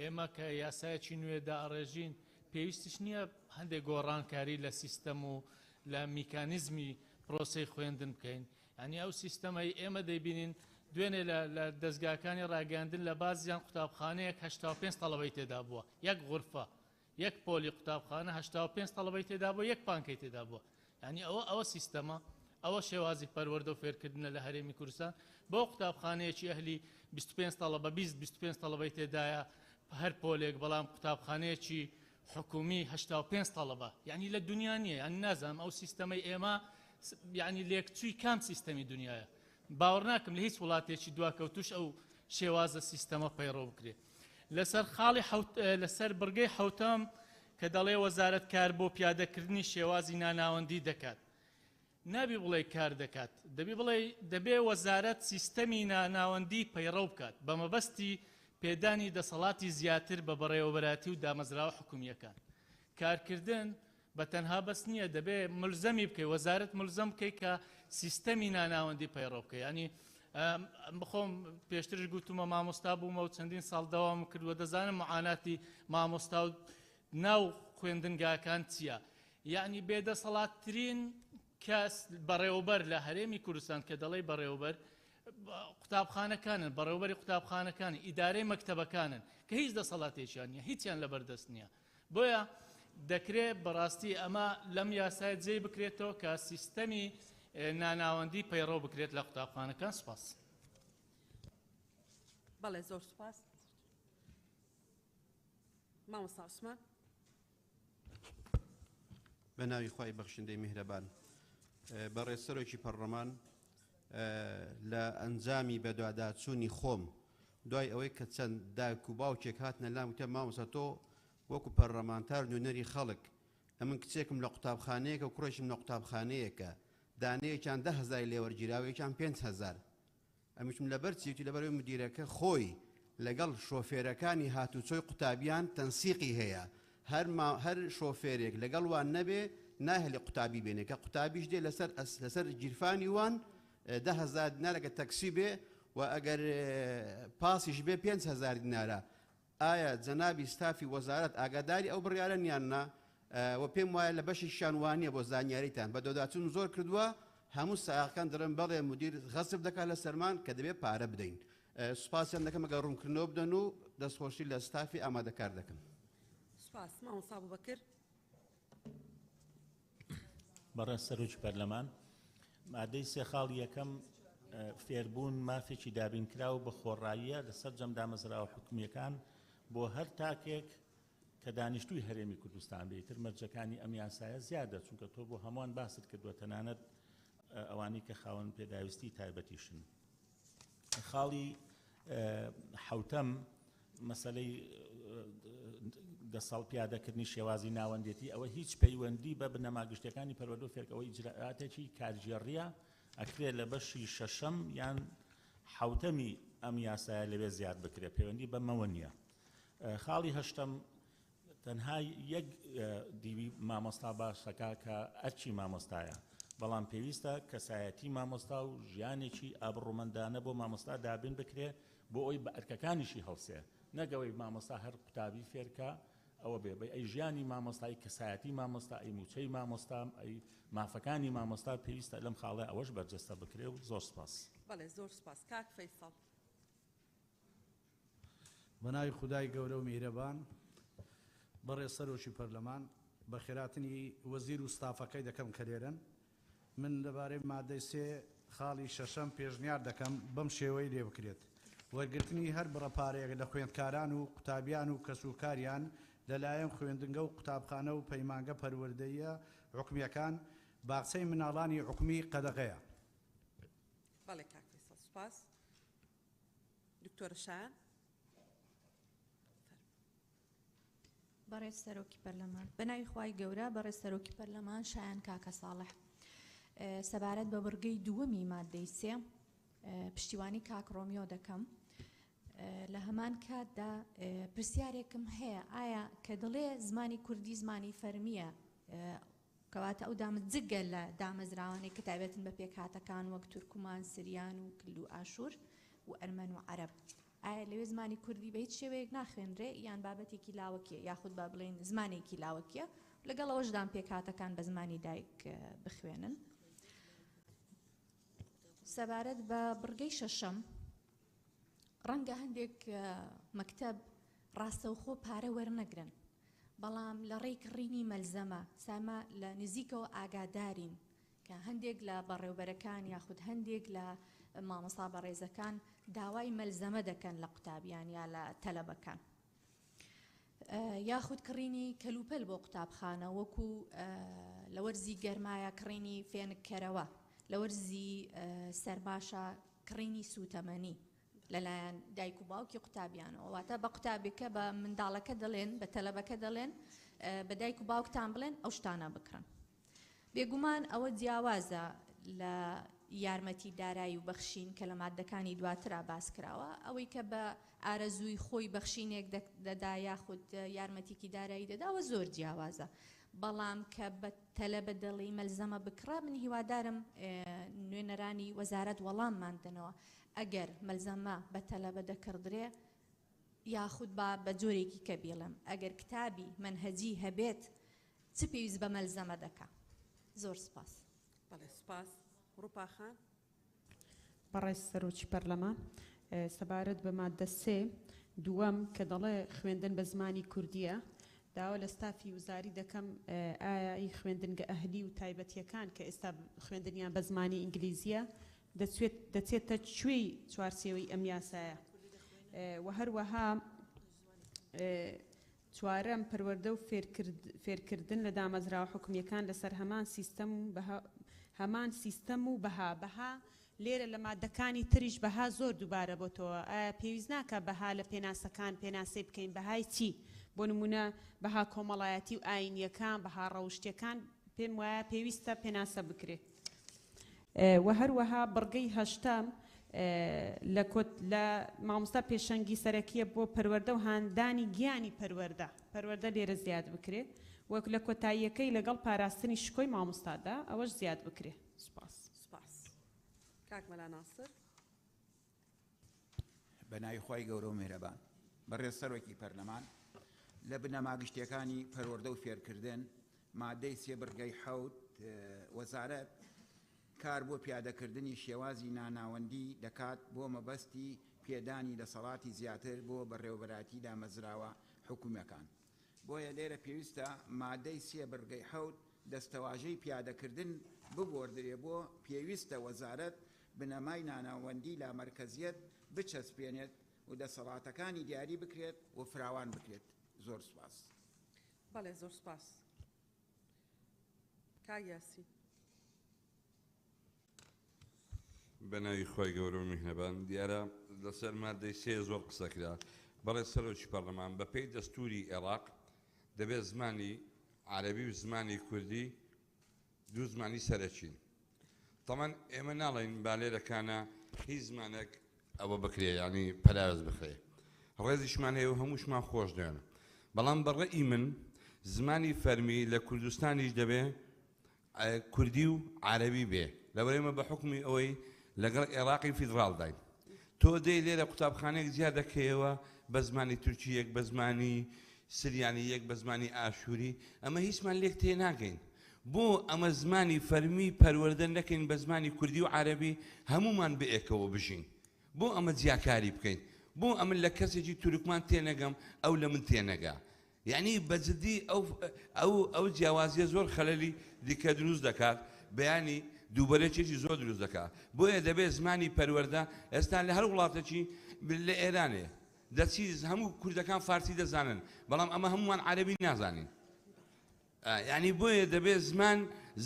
ئێمە کە یاسایەکی نوێدا ئەڕێژین پێویستیش نییە هەندێک گۆڕانکاری لە سیستەم و لە میکانیزمی پرۆسەی خوێندن بکەین ینی ئەو سیستەمەی ئێمە دەیبینین دوێنێ لە دەستگاکانی ڕاگەاندن لە بازیان قوتابخانەیەک 85 تەڵەبەی تێدا بووە یەک غورفە یەک پۆلی قوتابخانە 85 تەڵەبەی تێدا بووە یەک پانکەی تێدا بووە ینی ئەوە سیستەمە ئەوە شێوازی پەروەردە و فێرکردنە لە هەرێمی کوردستان بۆ قوتابخانەیەکی ئەهلی 25 تەڵەبە 20 تەڵەبەی تێدایە هەر پۆلێک بەڵام قوتابخانەیەکی حکومی 85 تەڵەبە یعنی لە دنیا نییە ینی نازانم ئەو سیستەمەی ئێمە یعنی لێکچووی کام سیستەمی دنیاە باوەڕ ناکەم لە هیچ وڵاتێکی دواکەوتوش ئەو شێوازە سیستەمە پەیڕۆ بکرێت لەسەر خاڵی لەسەر بڕگەی حوتەم کە دەڵێ وەزارەتکار بۆ پیادەکردنی شێوازی ناناوەندی دەکات نابی بڵێ کار دەکات دەبێ وەزارەت سیستەمی ناناوەندی پەیڕەو بکات بە مەبەستی پێدانی دەسەڵاتی زیاتر بە بەڕێوەبەراتی و دامەزراوە حکومیەکان کارکردن بە تەنها بەس نییە دەبێ ملزەمی بکەی وەزارەت ملزەم بکەی کە سیستەمی ناناوەندی پەیڕەو بکەی ینی بخۆم پێشترش گوتومە مامۆستا بوومە و چەندین ساڵ دەوام کردووە دەزانم معاناتی مامۆستا و ناو خوێندنگاکان چییە یعنی بێدەسەڵاتترین کەس بەڕێوەبەر لە هەرێمی کوردستان کە دەڵێ بەڕێوەبەر قوتابخانەکانن بەڕێوەبەری قوتابخانەکانی ئیدارەی مەکتەبەکانن کە هیچ دەسەڵاتێکیان نییە هیچیان لەبەردەست نییە بۆیە دەکرێت بەڕاستی ئەمە لەم یاسای جێ بکرێتەوە کە سیستەمی ناناوەندی پەیڕەو بکرێت لە قوتابخانەکان سوپاس بەڵێ زۆر سوپاس مامۆستا عوسمان بە ناوی خوای بەخشندەی میهرەبان بەڕێسەرۆکی پەرلەمان لە ئەنجامی بەدواداچوونی خۆم دوای ئەوەی کە چەند دایک و باوکێک هاتنە لام وتە مامۆستا تۆ وەکو پەرلەمانتار نوێنەری خەڵک ئەمن کچێکم لە قوتابخانەیەکە و کوڕێکم لە قوتابخانەیەکە دانەیەکیان 10,000 لێوەرگیراوەیەکیان 5,000 ئەمیشم لەبەر چیوتی لەبەرەوەی مدیرەکە خۆی لەگەڵ شۆفێرەکانی هاتوچۆی قوتابیان تەنسیقی هەیە هەر شۆفێرێک لەگەڵ وان نەبێ ناهێڵی قوتابی بێنێ کە قوتابیش دێ لەسەر گیرفانی وان 10,000 دینارەکە تەکسی بێ و ئەگەر پاسیش بێ 5,000 دینارە ئایا جەنابی ستافی وەزارەت ئاگاداری ئەو بڕیارە نیاننا و پێم وایە لە بەشی شانوانیە بۆ زانیاریتان بە دۆداچون زۆر کردووە هەموو ساقەکان دەڕێن بەڵێ مدیر غەسب دەکات لە سەرمان کە دەبێت پارە بدەین سوپاسیان دەکەم ئەگەر ڕوونکردنەوە بدەن و دەستخۆشی لە ستافی ئامادەکار دەکەم سوپاس مامۆستا ئەبوبەکر بەڕێز سەرۆکی پەرلەمان مادەی سێ خاڵ یەکەم فێربوون مافێکی دابینکراو بە خۆڕاییە لەسەر جەم دامەزراوە حکومیەکان بۆ هەر تاکێک کە دانیشتووی هەرێمی کوردستان بێتتر مەرجەکانی ئەم یاسایە زیادە چونکە تۆ بۆ هەمووان باست کردووە تەنانەت ئەوانەی کە خاوەن پێداویستی تایبەتیشن خاڵی حوتەم مەسەلەی دەسەڵ پیادەکردنی شێوازی ناوەندێتی ئەوە هیچ پەیوەندی بە بنەماگشتەکانی پەروەردە و فێرکەوەی ئیجرئاتێکی کارژێڕیە ئەکرێت لە بەشی شەشەم یان حوتەمی ئەم یاسایە لەوێ زیاد بکرێت پەیوەندی بەمەوە نییە خاڵی هەشتم تەنها یەک دیوی مامۆستا باشەکە کە ئەرچی مامۆستایە بەڵام پێویستە کەسایەتی مامۆستا و ژیانێکی ئابڕوومەندانە بۆ مامۆستا دابین بکرێت بۆ ئەوی بە ئەرکەکانیشی هەڵسێ نەگەوەی مامۆستا هەر قوتابی فێرکە ئەوە بێ بە ئەی ژیانی مامۆستای کەسایەتی مامۆستا ئەی موچەی مامۆستا ئەی مافەکانی مامۆستا پێویستە لەم خاڵە ئەوەش بەرجەستە بکرێ و زۆر سپاس بەڵێ زۆر سپاس کاک فەیسەڵ بەناوی خودای گەورە و میهرەبان بەڕێز سەرۆکی پەرلەمان بە خێراتنی وەزیر و ستافەکەی دەکەم کە لێرن من لەبارەی مادەی سێ خاڵی شەشەم پێشنیار دەکەم بەم شێوەی لێ بکرێت وەرگرتنی هەر بڕەپارەیەک لە خوێندکاران و قوتابیان و کەسوکاریان لەلایەن خوێندنگە و قوتابخانە و پەیمانگە پەروەردەیە حکومیەکان باخچەی مناڵانی حکومی قەدەغەیە بەڵێ کاک فەیسەڵ سوپاس دکتۆرە شایان بەڕێز سەرۆکی پەرلەمان بەناوی خوای گەورە بەڕێز سەرۆکی پەرلەمان شایان کاکە ساڵح سەبارەت بە بڕگەی دووەمی مادەی سێ پشتیوانی کاک ڕۆمیۆ دەکەم لە هەمان کاتدا پرسیارێکم هەیە ئایا کە دڵێ زمانی کوردی زمانی فەرمیە کەواتە ئەو جگە لە دامەزراوانەی کە تایبەتن بە پێکهاتەکان وەک تورکمان سریان و کلد و ئاشور و ئەرمەن و عەرەب ئایا لەوێ زمانی کوردی بە هیچ شێوەیەک ناخوێنرێ یان بابەتێکی لاوەکیە یاخود با بڵێن زمانێکی لاوەکیە لەگەڵ ئەوەشدان پێکهاتەکان بە زمانی دایک بخوێنن سەبارەت بە بڕگەی شەشەم ڕەنگە هەندێک مەکتەب ڕاستەوخۆ پارە وەرنەگرن بەڵام لە ڕێی کڕینی مەلزەمە سامە لە نزیکەوە ئاگادارین کە هەندێک لە بەڕێوبەرەکان یاخود هەندێک لە مامۆستا بەڕێزەکان داوای مەلزەمە دەکەن لە قوتابیان یا لە تەلەبەکان یاخود کڕینی کەلوپەل بۆ قوتابخانە وەکو لە وەرزی گەرمایە کڕینی فێنکەرەوە لە وەرزی سەرباشە کڕینی سوتەمەنی لەلایەن دایک و باوکی قوتابیانەوە واتە بە قوتابێکە بە منداڵەکە دەڵێن بە تەلەبەکە دەڵێن بە دایک و باوکتان بڵێن ئەو شتانە بکڕن بێگومان ئەوە جیاوازە لە یارمەتی دارایی و بەخشین کە لە مادەکانی دواترا باس کراوە ئەوەی کە بە ئارەزووی خۆی بەخشینێک دەدا یاخود یارمەتیکی دارایی دەداوە زۆر جیاوازە بەڵام کە بە تەلەبە دەڵی مەلزەمە بکڕا من هیوادارم نوێنەرانی وەزارەت وەڵاممان دەنەوە ئەگەر مەلزەمە بە تەلەبە دەکردرێ یاخود بە جۆرێکی کە بێڵم ئەگەر کتابی منهەجی هەبێت چ پێویست بە مەلزەمە دەکا زۆر سپاس. بەڵێ سپاس. ڕووپا خان. بەڕێز سەرۆکی پەرلەمان سەبارەت بە مادە سێ دووەم کە دەڵێ خوێندن بە زمانی کوردیە داوا لە ستافی وزاری دەکەم ئایا ئەی خوێندنگە ئەهلی و تایبەتیەکان کە ئێستا خوێندنیان بە زمانی ئینگلیزیە دەچێتە کوێی چوارچێوەی ئەم یاسایە و هەروەها چوارەم پەروەردە و فێرکردن لە دامەزراوە حکومیەکان لەسەر هەمان سیستەم و بەها لێرە لە مادەکانی تریش بەها زۆر دووبارە بۆتەوە ئایا پێویست ناکە بەها لە پێناسەکان پێناسەی بکەین بەهای چی بۆ نمونە بەها کۆمەڵایەتی و ئاینیەکان بەها ڕەوشتیەکان پێم وایە پێویستە پێناسە بکرێت و هەروەها بڕگەی هەشتم لە مامۆستا پێشەنگی سەرەکیە بۆ پەروەردە و هاندانی گیانی پەروەردە لێرە زیاد بکرێت وەک لە کۆتاییەکەی لەگەڵ پاراستنی شکۆی مامۆستادا ئەوەش زیاد بکرێت. سپاس. کاکمەلا ناسر. بەناوی خۆی گەورە و میهرەبان بەڕێز سەرۆکی پەرلەمان لە بنەماگشتیەکانی پەروەردە و فێرکردن مادەی سێ بڕگەی حەوت وەزارەت کار بۆ پیادەکردنی شێوازی ناناوەندی دەکات بۆ مەبەستی پێدانی دەسەڵاتی زیاتر بۆ بەڕێوەبەراتی دامەزراوە حکوومەکان بۆیە لێرە پێویستە مادەی سێ بڕگەی حەوت دەستەواژەی پیادەکردن ببوەردرێ بۆ پێویستە وەزارەت بنەمای ناناوەندی لا مەرکەزیەت بچەسپێنێت و دەسەڵاتەکانی دیاری بکرێت و فراوان بکرێت. زۆر سپاس. بەڵێ زۆر سپاس. کاگیاسی. بەناوی خۆی گەورە و میهرەبان دیارە لەسەر مادەی سێ زۆر قسەکرا بەڕێز سەرۆکی پەرلەمان بەپێی دەستوری عێراق دەبێت زمانی عەرەبی و زمانی کوردی دوو زمانی سەرەکین. تەمان ئێمە ناڵێن بالێرەکانە هیچ زمانێک ئەوە بکرێ ینی پەراوز بخرێ ڕێزیشمان هەیە و هەمووشمان خۆش دێن بەڵام بەڕێی من زمانی فەرمی لە کوردستانیش دەبێ کوردی و عەرەبی بێ لەبەرێمە بە حکمی ئەوەی لەگەڵ عێراقی فیدراڵ داین تۆ دەی لێرە قوتابخانەیەک زیاد دەکەیەوە بە زمانی تورکیەک بە زمانی سریانی یەک بە زمانی ئاشووری ئەمە هیچمان لێک تێ ناگەین بۆ ئەمە زمانی فەرمی پەروەردە نەکەین بە زمانی کوردی و عەرەبی هەمومان بەئێکەوە بژین بۆ ئەمە جیاکاری بکەین بۆ ئەمە لە کەسێکی تورکمان تێنەگەم ئەو لە من تێنەگا یعنی بەجددی ئەو جیاوازیە زۆر خەلەلی دیکە دروست دەکات بەیانی دووبەرێکێکی زۆر دروست دەکات بۆیە دەبێت زمانی پەروەردە ئێستا لە هەر وڵاتێکی لە ئێرانێ دەچی هەموو کوردەکان فارسی دەزانن بەڵام ئەمە هەمومان عەرەبی نازانین یعنی بۆیە دەبێت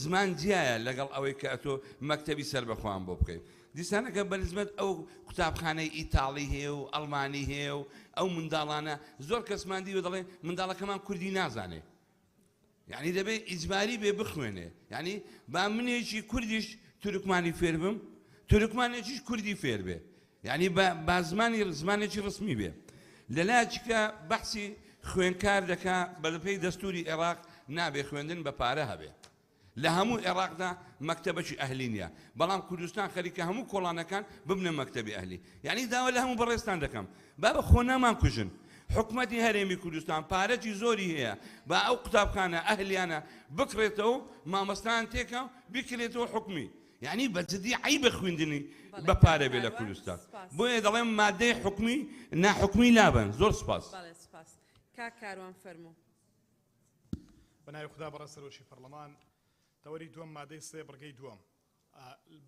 زمان جیایە لەگەڵ ئەوەی کە ئەتۆ مەکتەبی سەر بەخۆیان بۆ بکەیت دیسانەکە بەنسبەت ئەو قوتابخانەی ئیتاڵی هەیە و ئەڵمانی هەیە و ئەو منداڵانە زۆر کەسمان دیوە دەڵێ منداڵەکەمان کوردی نازانێ یعنی دەبێت ئیجباری بێ بخوێنێ یعنی با منێکی کوردیش تورکمانی فێر بم تورکمانێکیش کوردی فێر بێ یعنی با زمانێکی ڕسمی بێ لەلایەکە بەحسی خوێنکار دەکا بەدەپێی دەستوری عێراق نابێ خوێندن بە پارە هەبێ لە هەموو عێراقدا مەکتەبەکی ئەهلی نییە بەڵام کوردستان خەریکە هەموو کۆڵانەکان ببنە مەکتەبی ئەهلی یعنی داوا لە هەموو بەڕێستان دەکەم با بە خۆ نامان کوژن حکومەتی هەرێمی کوردستان پارەی زۆری هەیە با ئەو قوتابخانە ئەهلیانە بکرێتەوە مامۆستایان تێکە بیکرێتەوە حکمی یعنی بەجددی عیبە خوێندنی بە پارە بێ لە کوردستان بۆیە دەڵێم مادەی حکمی ناحکمی لابن. زۆر سپاس. کاکاروان فەرموو. بەناوی خوددا بەڕێز سەرۆکی پەرلەمان تەوەری دووەم مادەی سێ بڕگەی دووەم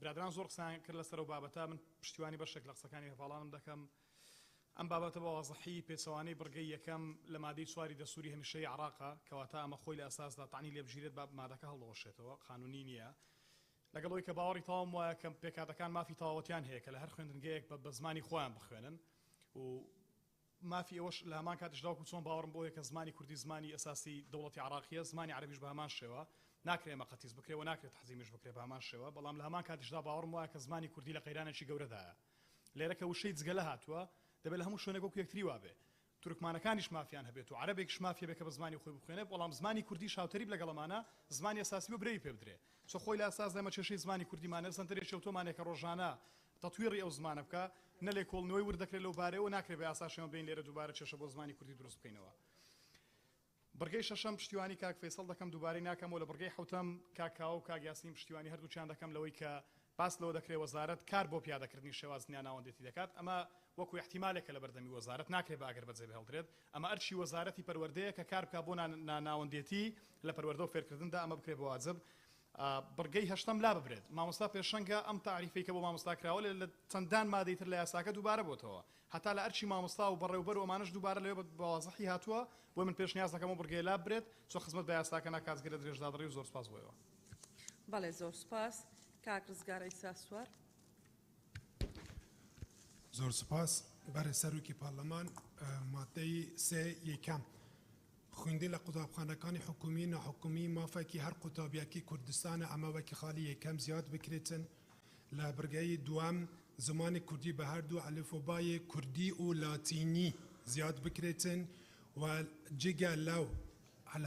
برادران زۆر قسان کرد لەسەر و بابەتە من پشتیوانی بەشێک لە قسەکانی هەواڵانم دەکەم ئەم بابەتە بە وازەحی پێچەوانەی بڕگەی یەکەم لە مادەی چواری دەستوری هەمیشەی عێراقە کەواتە ئەمە خۆی لە ئەساسدا تاعنی لێبژیرێت با مادەکە هەڵدەوەشێتەوە قانونی نییە لەگەڵەوەی کە باوەڕی تەواوم وایە کە پێکاتەکان مافی تەواوەتیان هەیە کە لە هەر خوێندنگەیەک بە زمانی خۆیان بخوێنن و مافی ئەوەش لە هەمان کاتیشدا و چۆن باوەڕم بۆیە کە زمانی کوردی زمانی ئەساسی دەوڵەتی عێراقیە زمانی عەرەبیش بە هەمان شێوە ناکرێ مەقەتیس بکرێەوە ناکرێت حەزیمش بکرێ بە هەمان شێوە بەڵام لە هەمان کاتیشدا باوەڕم وایە کە زمانی کوردی لە قەیرانێکی گەورەدایە لێرە کە وشەی جگەلە هاتووە دەبێت لە هەموو شوێنێک وەکو یەکتری وابێ تورکمانەکانیش مافیان هەبێت و عەرەبێکیش مافیە بێت کە بە زمانی خۆی بخوێنێت بەڵام زمانی کوردی شاوتەری لەگەڵەمانە زمانی ئەساسی بۆ برەی پێ بدرێ چۆ خۆی لە ئەساس دەمە کێشەی زمانی کوردیمانە سنتەرێکی ئۆتۆمانێکە ڕۆژانە تەطویری ئەو زمانە بکە نە لێ کۆڵنەوەی وردەکرێت لەو بارەیەوە ناکرێت بە ئاساشەوە بین لێرە دووبارە کێشە بۆ زمانی کوردی دروست بکەینەوە بڕگەی شەشەم پشتیوانی کاک فەیسەڵ دەکەم دووبارەی ناکەمەوە لە بڕگەی حوتەم کاکاو و کاک یاسین پشتیوانی هەردووچیان دەکەم لەوەی کە باس لەوە دەکرێت وەزارەت کار بۆ پیادەکردنی شێوازنیان ناوەندێتی دەکات ئەمە وەکو احتیمالێکە لە بەردەمی وەزارەت ناکرێت بە ئەگەر بەجێ هەڵدرێت ئەمە ئەرچی وەزارەتی پەروەردەیە کە کار بکە بۆ ناوەندێتی لە پەروەردە و فێرکردندا ئەمە بکرێت بە واجب بڕگەی هەشتم لا ببرێت مامۆستا پێشەنگە ئەم تعریفەی کە بۆ مامۆستا کراوە لە چەندان مادەی تر لە یاساکە دووبارە بۆتەوە هەتا لە ئەرچی مامۆستا و بەڕێوبەر و ئەمانش دووبارە لەوێ بە وازەحی هاتووە بۆ من پێش نیاز دەکەم و بڕگەی لا ببرێت چۆ خزمەت بە یاساکە ناکاتگرێت درێژدادڕی و زۆر سپاس بۆیەوە بەڵێ زۆر سپاس کاک ڕزگار ئەیسا سوار زۆر سپاس بەرە سەرۆکی پارلەمان مادەی سێ یەکەم خوێندی لە قوتابخانەکانی حکومی ناحکومی مافێکی هەر قوتابیەکی کوردستانە ئەمەوەکی خاڵی یەکەم زیاد بکرێتن لە بەرگەی دوام زمانی کوردی بە هەردوو ئەلفۆبای کوردی و لاتینی زیاد بکرێتن و جگە لەو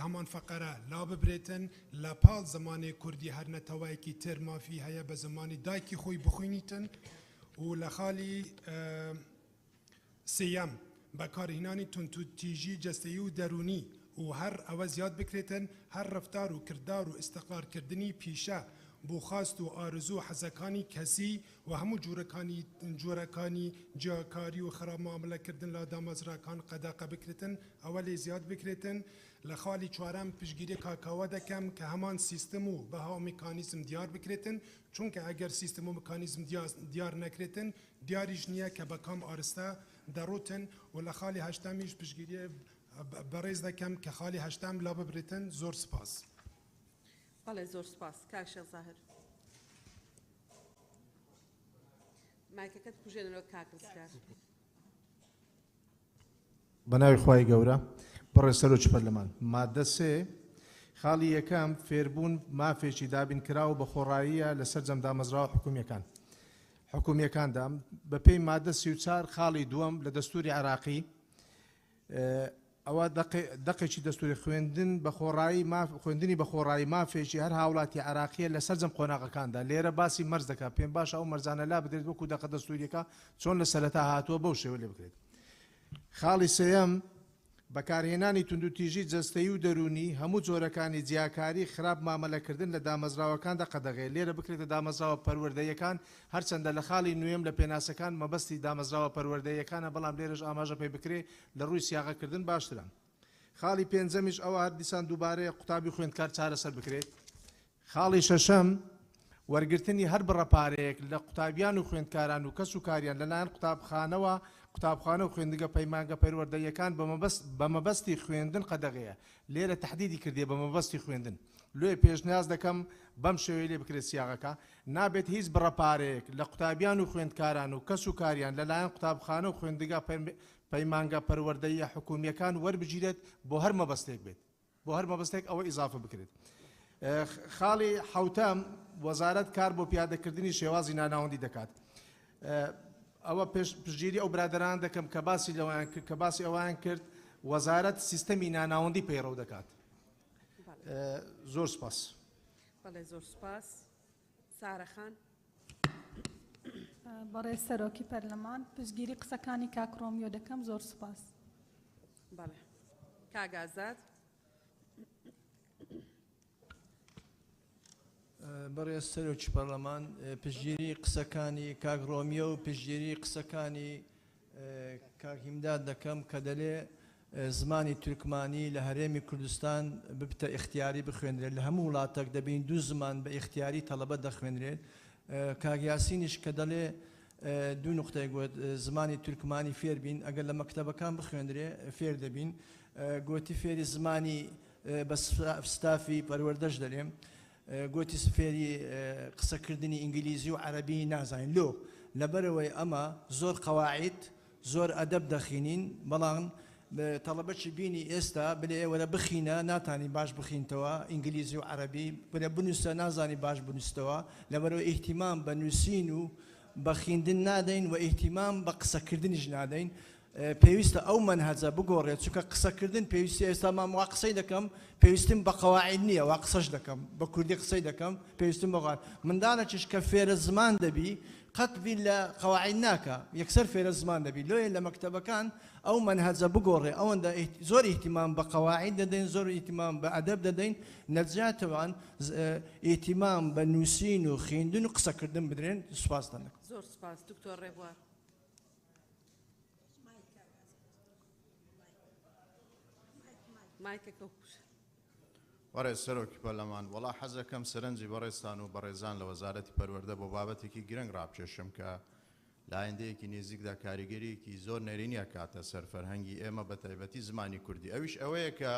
هەمان فەقەرە لا ببرێتن لە پاڵ زمانی کوردی هەر نەتەوایەکی تر مافی هەیە بە زمانی دایکی خۆی بخوێنیتن و لە خاڵی سێیەم بەکارهێنانی تونتوتیژی جەستەیی و دەرونی و هەر ئەوە زیاد بکرێتن هەر ڕفتار و کردار و ئیستقرارکردنی پیشە بۆ خواست و ئارزوو حەزەکانی کەسی و هەموو جۆرەکانی جیاکاری و خراپ مامەلەکردن لە دامەزراکان قەدەقە بکرێتن ئەوە لێ زیاد بکرێتن لە خاڵی چوارەم پشگیری کاکاوە دەکەم کە هەمان سیستم و بەها میکانیزم دیار بکرێتن چونکە ئەگەر سیستم و میکانیزم دیار نەکرێتن دیاریش نییە کە بەکام ئارستە دەڕوتن و لە خاڵی هەشتامیش پشگیری بەڕێز دەکەم کە خاڵی هەشتام لا ببرێتن زۆر سپاس بەڵێ زۆر سپاس کاک شێخ زاهر مایکەکەت بژێنەوە کاک ڕزگار بەناوی خوای گەورە بەڕێ سەرۆکی پەرلەمان مادە سێ خاڵی یەکەم فێربوون مافێکی دابین کراوە بە خۆڕاییە لەسەر جەمدامەزراوە حکومیەکاندا بە پێی مادە 34 خاڵی دووەم لە دەستوری عراقی ئەوە دقێکی دەستوری خوێندنی بە خۆڕایی مافێکی هەر هاوڵاتی عراقیە لەسەر جەم قۆناغەکاندا لێرە باسی مەرز دەکات پێم باشە ئەو مەرزانە لا بدرێت وەکو دەقە دەستوریەکە چۆن لە سەرەتا هاتووە بەو شێوە لێ بکرێت خاڵی سێیەم بەکارهێنانی توندوتیژی جەستەیی و دەرونی هەموو جۆرەکانی جیاکاری خراپ مامەلەکردن لە دامەزراوەکاندا قەدەغێت لێرە بکرێتە دامەزراوە پەروەردەیەکان هەرچەندە لە خاڵی نوێم لە پێناسەکان مەبەستی دامەزراوە پەروەردەیەکانە بەڵام لێرەش ئاماژە پێ بکرێ لە ڕووی سیاغەکردن باشترە خاڵی پێنجەمیش ئەوە هەر دیسان دووبارەیە قوتابی خوێندکار چارەسەر بکرێت خاڵی شەشەم وەرگرتنی هەر بڕەپارەیەک لە قوتابیان و خوێندکاران و کەس و کاریان لەلایەن قوتابخانە و خوێندنگە پەیمانگە پەروەردەیەکان بە مەبەستی خوێندن قەدەغەیە لێرە تەحدیدی کردێ بە مەبەستی خوێندن لێ پێشنیاز دەکەم بەم شێوەیە لێ بکرێت سیاغەکە نابێت هیچ بڕەپارەیەک لە قوتابیان و خوێندکاران و کەس و کاریان لەلایەن قوتابخانە و خوێندگە پەیمانگە پەروەردەیە حکومیەکان وەربگیرێت بۆ هەر مەبەستێک بێت بۆ هەر مەبەستێک ئەوە ئیزافە بکرێت خاڵی حوتەم وەزارەت کار بۆ پیادەکردنی شێوازی ناناوەندی دەکات ئەوە پشتگیری ئەو برادران دەکەم کە باسی ئەوان کرد وەزارەت سیستەمی ناناوەندی پەیڕەو دەکات زۆر سپاس بەڵێ زۆر سپاس سارەخان بەڕێز سەرۆکی پەرلەمان پشتگیری قسەکانی کاکڕۆمیۆ دەکەم زۆر سپاس بەڵێ کاگازات بەڕێز سەرۆکی پەرلەمان پشتگیری قسەکانی کاک ڕۆمیۆ و پشتگیری قسەکانی کاک هیمداد دەکەم کە دەلێ زمانی تورکمانی لە هەرێمی کوردستان ببتە ئیختیاری بخوێنرێت لە هەموو وڵاتێک دەبین دوو زمان بە ئیختیاری تەڵەبەت دەخوێنرێت کاک یاسینیش کە دەڵێ دوو نقطەی گوت زمانی تورکمانی فێر بین ئەگەر لە مەکتەبەکان بخوێنرێ فێر دەبین گوتی فێری زمانی بە ستافی پەروەردەش دەرێم گوتی فێری قسەکردنی ئینگلیزی و عەرەبی نازانین لەبەرەوەی ئەمە زۆر قەواعید زۆر ئەدەب دەخینین بەڵام تەڵەبەتی بینی ئێستا بلێ ئێوەرە بخینە ناتانی باش بخینتەوە ئینگلیزی و عەرەبی بلێ بنووسە نازانی باش بنووسەوە لەبەرەوە ئیهتیمام بە نووسین و بە خوێندن نادەین و ئیهتیمام بە قسەکردنیش نادەین پێویستە ئەو منهەجە بگۆڕێت چونکە قسەکردن پێویستی ئێستا وا قسەی دەکەم پێویستم بە قەواعید نییە وا قسەش دەکەم بە کوردی قسەی دەکەم پێویستم بەغان منداڵێکیش کە فێرە زمان دەبی قەت بیر لە قەواعید ناکە یەکسەر فێرە زمان دەبی لۆیە لە مەکتەبەکان ئەو منهەجە بگۆڕێ ئەوەندە زۆر ئیهتیمام بە قەواعید دەدەین زۆر ئیهتیمام بە ئەدەب دەدەین نەجاتەوان ئیهتیمام بە نووسین و خوێندن و قسەکردن بدرێن سوپاس دەکەم زۆر سوپاس دکتۆر ڕێبوار وەڕێز سەرۆکی پەرلەمان وەڵا حەزەکەم سەرنجی بەڕێستان و بەڕێزان لە وەزارەتی پەروەردە بۆ بابەتێکی گرنگ ڕابکێشم کە لایەندەیەکی نێزیکدا کاریگەریەکی زۆر نەرینیە کاتە سەر فەرهەنگی ئێمە بە تایبەتی زمانی کوردی ئەویش ئەوەیە کە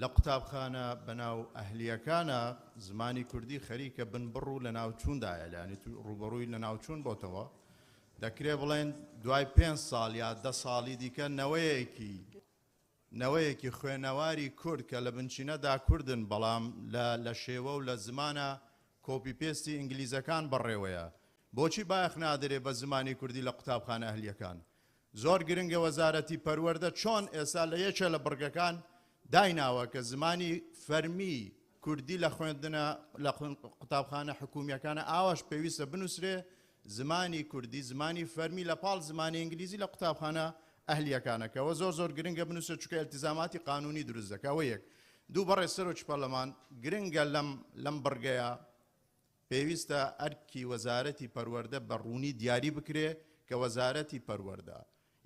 لە قوتابخانە بەناو ئەهلیەکانە زمانی کوردی خەریکە بنبڕ و لە ناوچووندایە لایەنی ڕوبەڕووی لە ناوچوون بۆتەوە دەکرێ بڵێن دوای 5 ساڵ یا 10 ساڵی دیکە نەوەیەکی خوێنەواری کورد کە لە بنچینەدا کوردن بەڵام لە شێوە و لە زمانە کۆپی پێستی ئینگلیزەکان بەڕێوەیە بۆچی بایەخ نادرێ بە زمانی کوردی لە قوتابخانە ئەهلیەکان زۆر گرنگە وەزارەتی پەروەردە چۆن ئێستا لە یەکێ لە بڕگەکان دایناوە کە زمانی فەرمی کوردی لە خوێندنە لە قوتابخانە حکومیەکانە ئاواش پێویستە بنووسرێ زمانی کوردی زمانی فەرمی لە پاڵ زمانی ئینگلیزی لە قوتابخانە ئەهلیەکانەکەەوە زۆر گرنگە بنووسە چکە ئەلتیزاماتی قانونی دروست دەکەوە یەک دوو بەڕێ سەرۆکی پەرلەمان گرنگە لەم بڕگەیە پێویستە ئەرکی وەزارەتی پەروەردە بە ڕوونی دیاری بکرێ کە وەزارەتی پەروەردە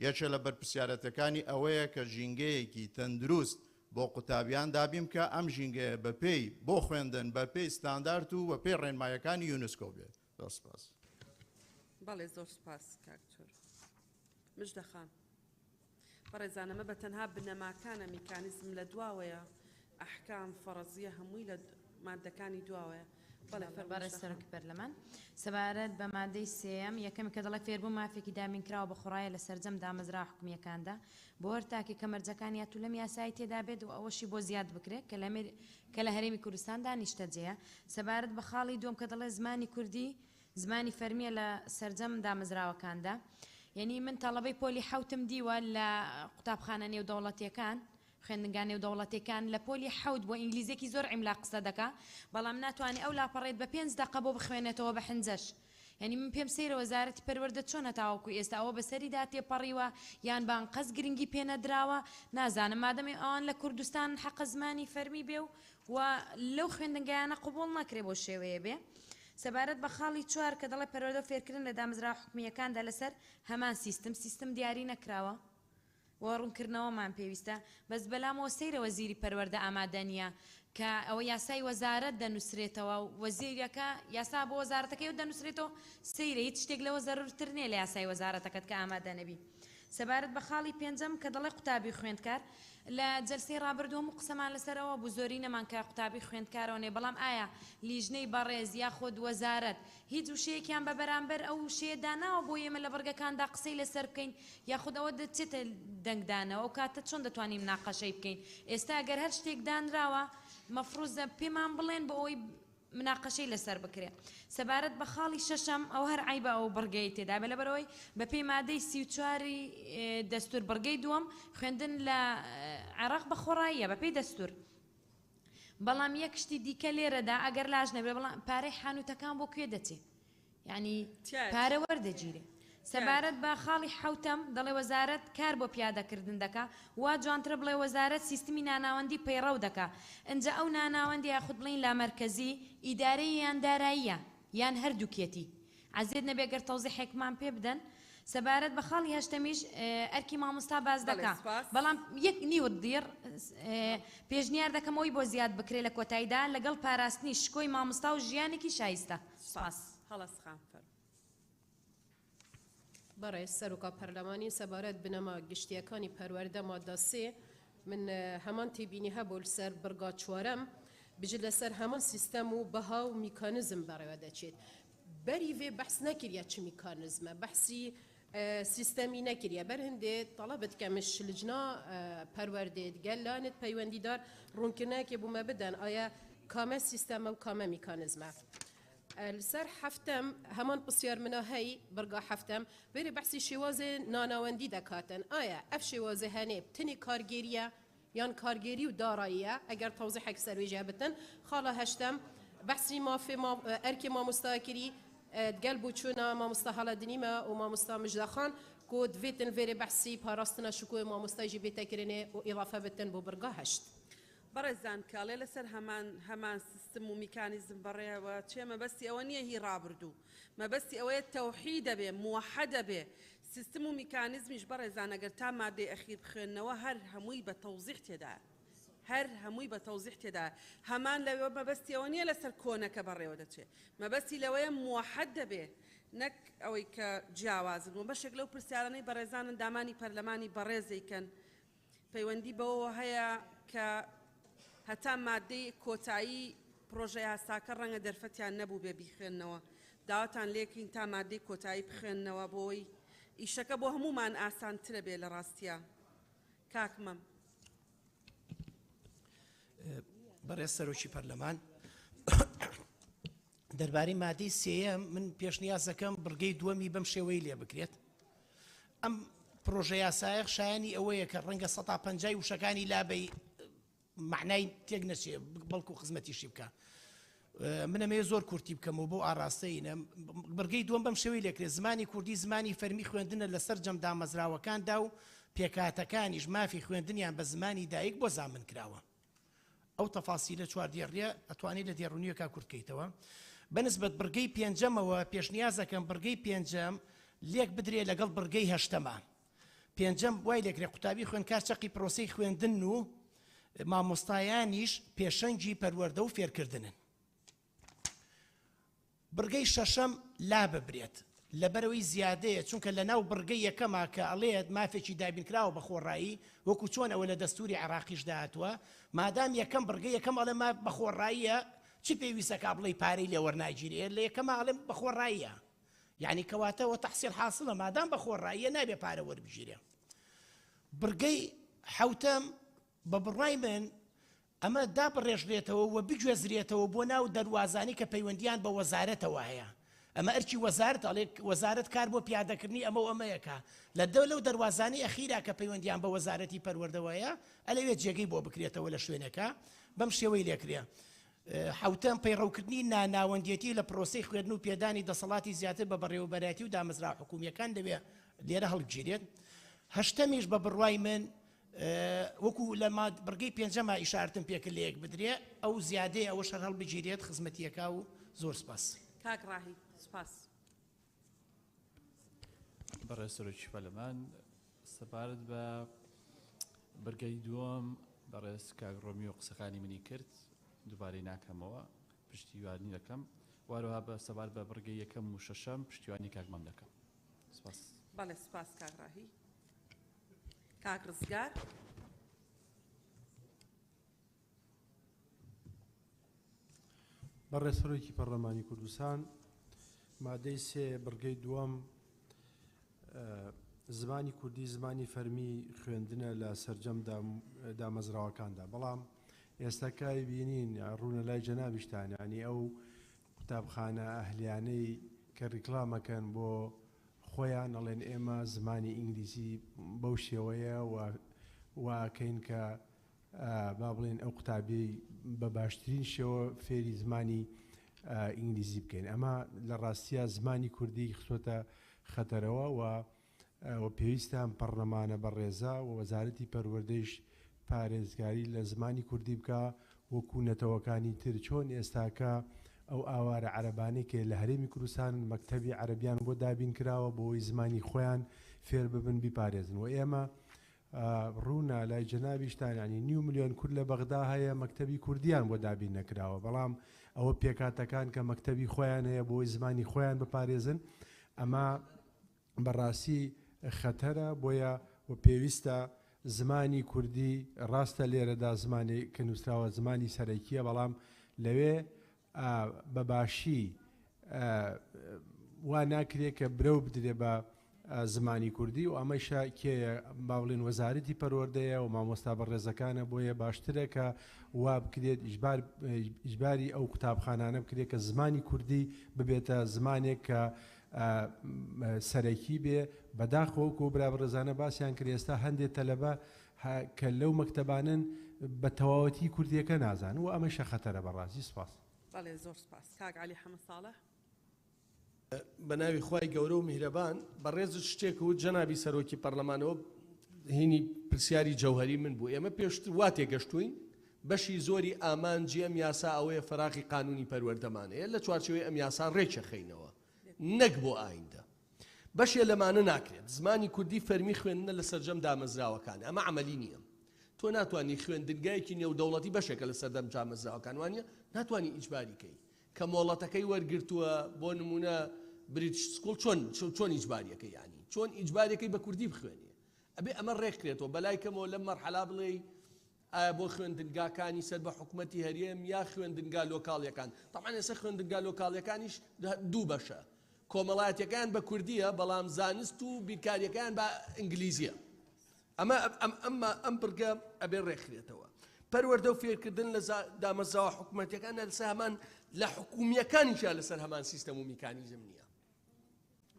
یەکێ لە بەرپرسیارەتەکانی ئەوەیە کە ژینگەیەکی تەندروست بۆ قوتابیان دابیم کە ئەم ژینگەیە بەپێی بۆ خوێندن بەپێی ستاندارد و بەپێی ڕێنمایەکانی یونسکۆ بێت سپاس بەڵێ زۆر سپاس کاکتۆر مژدەخان بەڕێزانەمە بە تەنها بنەماکانە میکانیزم لە دواوەیە ئەحکام فەرەزیە هەمووی لە مادەکانی دواوەیە بەڕێز سەرۆکی پەرلەمان سەبارەت بە مادەی سێم یەکەمی کە دەڵێ فێربوو مافێکی دامینکراوە بە خوڕایە لە سەرجەم دامەزرا حکومیەکاندا بۆ هەرتاکی کە مەرجەکانی هاتوو لەم یاسایی تێدا بێت و ئەوەشی بۆ زیاد بکرێت کە لە هەرێمی کوردستاندا نیشتەجەیە سەبارەت بە خاڵی دوم کە دەڵێ زمانی کوردی زمانی فەرمیە لە سەرجەم دامەزراوەکاندا یعنی من تەڵەبەی پۆلی حوتم دیوە لە قوتابخانە نێودەوڵەتیەکان خوێندنگان نێودەوڵەتیەکان لە پۆلی حوت بۆ ئینگلیزێکی زۆر عیملا قسە دەکا بەڵام ناتوانێت ئەو لاپەڕێت بە 5 دقە بۆ بخوێنێتەوە بە حنجەش یعنی من پێم سەیرە وەزارەتی پەروەردە چۆنە تاوەکو ئێستا ئەوە بەسەریدا تێپەڕیوە یان بانقەس گرنگی پێنەدراوە نازانم مادەمی ئەوان لە کوردستان حەقە زمانی فەرمی بێ و لەو خوێندنگایانە قوبوڵ ناکرێ بۆ شێوەیە بێ سەبارەت بە خاڵی 4 کە دەڵێ پەروەردە فێرکردن لە دامەزرا حکومیەکاندا لەسەر هەمان سیستم دیاری نەکراوە و ڕوونکردنەوەمان پێویستە بەس بەلامەوە سەیرە وەزیری پەروەردە ئامادە نییە کە ئەوە یاسای وەزارەت دەنووسرێتەوە وەزیرەکە یاسا بۆ وەزارەتەکەی و دەنووسرێتەوە سەیرە هیچ شتێک لەوە زەرورتر نییە لە یاسای وەزارەتەکەت کە ئامادە نەبی سەبارەت بە خاڵی 5ەم کە دەڵێ قوتابی خوێندکار لە جەلسەی ڕابردووە و قسەمان لەسەرەوە بوو زۆری نەمان کە قوتابی خوێندکارەوە بەڵام ئایا لیژنەی بەڕێز یاخود وەزارەت هیچ وشەیەکیان بە بەرامبەر ئەو وشەیە داناوە بۆ ئێمە لە بەرگەکاندا قسەی لەسەر بکەین یاخود ئەوە دەچێتە دەنگدانەوە ئەو کاتە چۆن دەتوانین مناقەشەی بکەین ئێستا ئەگەر هەر شتێک دانراوە مەفروضە پێمان بڵێن بۆ ئەوەی مناقەشەی لەسەر بکرێ سەبارەت بە خاڵی 6ەم ئەو هەر عیبە ئەو بڕگەی تێدا بێ لەبەرەوەی بەپێی مادەی 34 دەستور بڕگەی دووەم خوێندن لە عێراق بە خۆڕاییە بەپێی دەستور بەڵام یەک شتی دیکە لێرەدا ئەگەر لاژ نەبێ بەڵام پارەی حانوتەکان بۆ کوێ دەچێت یعنی پارە وەردەگیرێ سەبارەت بە خاڵی حوتەم دەڵێ وەزارەت کار بۆ پیادەکردن دەکا وا جوانترە بڵێ وەزارەت سیستمی ناناوەندی پەیڕەو دەکا ئەنجا ئەو ناناوەندی یاخود بڵین لا مەرکەزی ئیدارەی یان داراییە یان هەردووکێتی عەزیز نەبێ گەر تەوزیحێکمان پێ بدەن سەبارەت بە خاڵی هەشتەمیش ئەرکی مامۆستا باز دەکا بەڵام یەک نیوت دیر پێشنیار دەکەمەوەی بۆ زیاد بکرێ لە کۆتاییدا لەگەڵ پاراستنی شکۆی مامۆستا و ژیانێکی شایستە سپاس هەڵەسخان فەر بەڕێز سەرۆکا پەرلەمانی سەبارەت بنەما گشتیەکانی پەروەردە مادە 3 من هەمان تێبینی هەبوو لەسەر بڕگا 4ەم بژ لەسەر هەمان سیستەم و بەها و میکانیزم بەڕێوە دەچێت بەری وێ بەحس نەکردیا چ میکانیزمە بەحسی سیستمی نکریه بر هنده طلبت کمش لجنا پرورده گل لانت پیوندیدار رونکنه که بومه بدن آیا کامه سیستم و کامه میکانیزمه السر حفتم همان بسیار منها هی برگا حفتم بری بحثی شوازه ناناوندی دکاتن آیا اف شوازه هنه بتنی کارگیریه یان کارگیری و داراییه اگر توضیح اکثر ویجه بتن خاله هشتم بحثی ما في ما اركي ما مستاكري تقلبوا تشونا ما مستحالة دنيما وما مستا مجدخان كود فيتن فيري بحثي باراستنا شكوي ما مستاجي بيتكرني وإضافة بتن ببرقا هشت برزان كالي لسر همان سيستم وميكانيزم بريا وشي ما بس أوانية هي رابردو ما بس أوانية توحيدة به موحدة به سيستم وميكانيزم إيش برزان أقر تام مادي أخير بخيرنا وهر هموي بتوضيح تدار هر هموی بە تەوزیح تێدا هەمان لەوێ مەبەستیەوە نییە لەسەر کۆنەکە بەڕێوە دەچێت مەبەستی لەوەیە موحەد دەبێ نەک ئەوەی کە جیاوازن و بەشێک لەو پرسیارانەی بەڕێزانن دامانی پەرلەمانی بەڕێزەیکەن پەیوەندی بەوە هەیە کە هەتا مادەی کۆتایی پرۆژەی هەستاکە ڕەنگە دەرفەتیان نەبوو بێ بیخوێننەوە داواتان لێکین تا مادەی کۆتایی بخوێننەوە بۆی ئیشەکە بۆ هەمومان ئاسانترە بێ لە ڕاستیە کاکمەم بەڕێز سەرۆکی پەرلەمان دەربارەی مادەی سێیە من پێشنیاز دەکەم بڕگەی دووەمی بەم شێوەی لێ بکرێت ئەم پرۆژە یاسایە شایانی ئەوەیە کە ڕەنگە 150 وشەکانی لابەی معنای تێک نەچێ بەڵکو خزمەتیشی بکە منەمەیە زۆر کورتی بکەمەوە بۆ ئاراستەینە بڕگەی دووەم بەم شێوەی لێکرێت زمانی کوردی زمانی فەرمی خوێندنە لەسەر جەم دامەزراوەکاندا و پێکاتەکانیش مافی خوێندنیان بە زمانی دایک بۆ زامن کراوە ئەو تەفاسیلە چواردێڕێ ئەتوانێت لە دێڕونیەکە کورتکەیتەوە بەنسبەت بڕگەی پێنجەمەوە پێشنیازەکەم بڕگەی پێنجەم لێک بدرێ لەگەڵ بڕگەی هەشتەمە پێنجەم وای لێکرێ قوتابی خوێندکار چەقی پرۆسەی خوێندن و مامۆستایانیش پێشەنگی پەروەردە و فێرکردنن بڕگەی شەشەم لا ببرێت لەبەرەوەی زیادەیە چونکە لە ناو بڕگەی یەکەما کە ئەڵێت مافێکی دابینکراوە بە خۆڕایی وەکو چۆن ئەوە لە دەستوری عێراقیش داهاتووە مادام یەکەم بڕگەی یەکەم ئەڵێ ما بە خۆڕاییە چی پێویستە کا بڵێ پارەی لێ وەرناگیرێت لە یەکەمە ئەڵێم بە خۆڕاییە یعنی کەواتەوە تەحسیل حاصلە مادام بە خۆڕاییە نابێ پارە وەربژیرێ بڕگەی حەوتەم بە بڕای من ئەمە دابڕێژرێتەوە و بگوێزرێتەوە بۆ ناو دەروازانی کە پەیوەندیان بە وەزارەتەوە هەیە ئەمە ئەرکی وەزارت ئەڵێ وەزارەت کار بۆ پیادەکردنی ئەمە و ئەمەیەکە لە لەو دەروازانی ئەخیرا کە پەیوەندیان بە وەزارەتی پەروەردەوەیە ئەلەوێت جێگەی بۆ بکرێتەوە لە شوێنەکە بەم شێوەی لێکرێ حوتەم پەیڕەوکردنی ناناوەندێتی لە پرۆسەی خوێندن و پێدانی دەسەڵاتی زیاتر بە بەڕێوەبەرەتی و دامەزرا حکوومیەکان دەوێت لێرە هەڵبگیرێت هەشتەمیش بە بڕوای من وەکو لە بڕگەی پێنجەمە ئیشارتم پێکرد لە یەک بدرێ ئەو زیادەیە ئەوە شەر هەڵبگیرێت خزمەتیەکە و زۆر سپاس کاک ڕاهی سپاس بەڕێز سەرۆکی پەرلەمان سەپارەت بە بەرگەی دووەم بەڕێز کاک ڕۆمیۆ قسەکانی منی کرد دووبارەی ناکەمەوە پشتیوانی دەکەم واروها بە سەبار بە بەرگەی یەکەم و شەشەم پشتیوانی کاکمەم دەکەم سپاس بەڵێ سپاس کاک ڕاهی کاک ڕزگار بەڕێز سەرۆکی پەرلەمانی کوردستان مادەی سێ بڕگەی دووەم زمانی کوردی زمانی فەرمی خوێندنە لە سەرجەم دامەزراوەکاندا بەڵام ئێستاکای بینین ڕوونە لای جەنابیشتان ینی ئەو قوتابخانە ئەهلیانەی کە ڕیکلامەکەن بۆ خۆیان ئەڵێن ئێمە زمانی ئینگلیزی بەو شێوەیە واکەین کە با بڵێن ئەو قوتابی بە باشترین شێوە فێری زمانی ئینگلیزی بکەین ئەمە لە ڕاستیە زمانی کوردی خستۆتە خەتەرەوە و پێویستان پەرلەمانە بەڕێزە و وەزارەتی پەروەردەیش پارێزگاری لە زمانی کوردی بکە وەکو نەتەوەکانی تر چۆن ئێستاکە ئەو ئاوارە عەرەبانەی کە لە هەرێمی کوردستان مەکتەبی عەرەبیان بۆ دابین کراوە بۆی زمانی خۆیان فێر ببن بیپارێزن و ئێمە ڕوونا لای جەنابیشتان ینی 9 ملیۆن کورد لە بەغدا هەیە مەکتەبی کوردیان بۆ دابین نەکراوە بەڵام ئەوە پێکاتەکان کە مەکتەبی خۆیان هەیە بۆی زمانی خۆیان بپارێزن ئەمە بەڕاستی خەتەرە بۆیە و پێویستە زمانی کوردی ڕاستە لێرەدا زمانی کە نووسراوە زمانی سەرەکیە بەڵام لەوێ بەباشی وا ناکرێت کە برەو بدرێ بە زمانی کوردی و ئەمەشە کێ باڵین وەزارەتی پەروەردەیە و مامۆستا بەڕێزەکانە بۆیە باشترە کە وا بکرێت ئیجباری ئەو قوتابخانانە بکرێت کە زمانی کوردی ببێتە زمانێک کە سەرەکی بێ بەداخەوە و برا بەڕێزانە باسییان کرد ئێستا هەندێک تەلەبە کە لەو مەکتەبانن بە تەواوەتی کوردیەکە نازان و ئەمەشە خەتەرە بەڕاستی سپاس. بەڵێ زۆر سپاس. کاک عەلی حەمەد ساڵح. بە ناوی خوای گەورە و میهرەبان بەڕێز شتێک و جەنابی سەرۆکی پەرلەمانەوە هینی پرسیاری جەوهەری من بوو. ئێمە پێشتر وا تێگەشتوین بەشی زۆری ئامانجی ئەم یاسا ئەوەیە فەراقی قانونی پەروەردەمانەیە لە چوارچەوەی ئەم یاسا ڕێکەخەینەوە نەک بۆ ئایندە. بەشێ لەمانە ناکرێت زمانی کوردی فەرمی خوێندنە لە سەرجەم دامەزراوەکان ئەمە عملی نییە. تۆ ناتوانانی خوێندنگایەکی نێودەوڵەتی بەشێکە لە سەردەم دامەزراوەکان وانە ناتوانانی ئیجباریکەی کە مۆڵەتەکەی وەرگرتووە بۆ نمونە بریتیش سکوڵ چۆن ئیجباریەکەی یانی چۆن ئیجباریەکەی بە کوردی بخوێنێ ئەبێ ئەمە ڕێکرێتەوە بەلای کەمەوە لەم مەرحەلا بڵێ ئایا بۆ خوێندنگاکانی سەر بە حکوومەتی هەرێم یا خوێندنگا لۆکاڵیەکان تەمان ئێستا خوێندنگا لۆکاڵیەکانیش دوو بەشە کۆمەڵایەتیەکان بە کوردیە بەڵام زانست و بیرکاریەکان بە ئینگلیزیە ئەم بڕگە ئەبێ ڕێکرێتەوە پەروەردە و فێرکردن لە دامەزراوە حکوومەتیەکان لەسەر هەمان لە حکوومیەکانیشە لەسەر هەمان سیستەم و میکانیزم نییە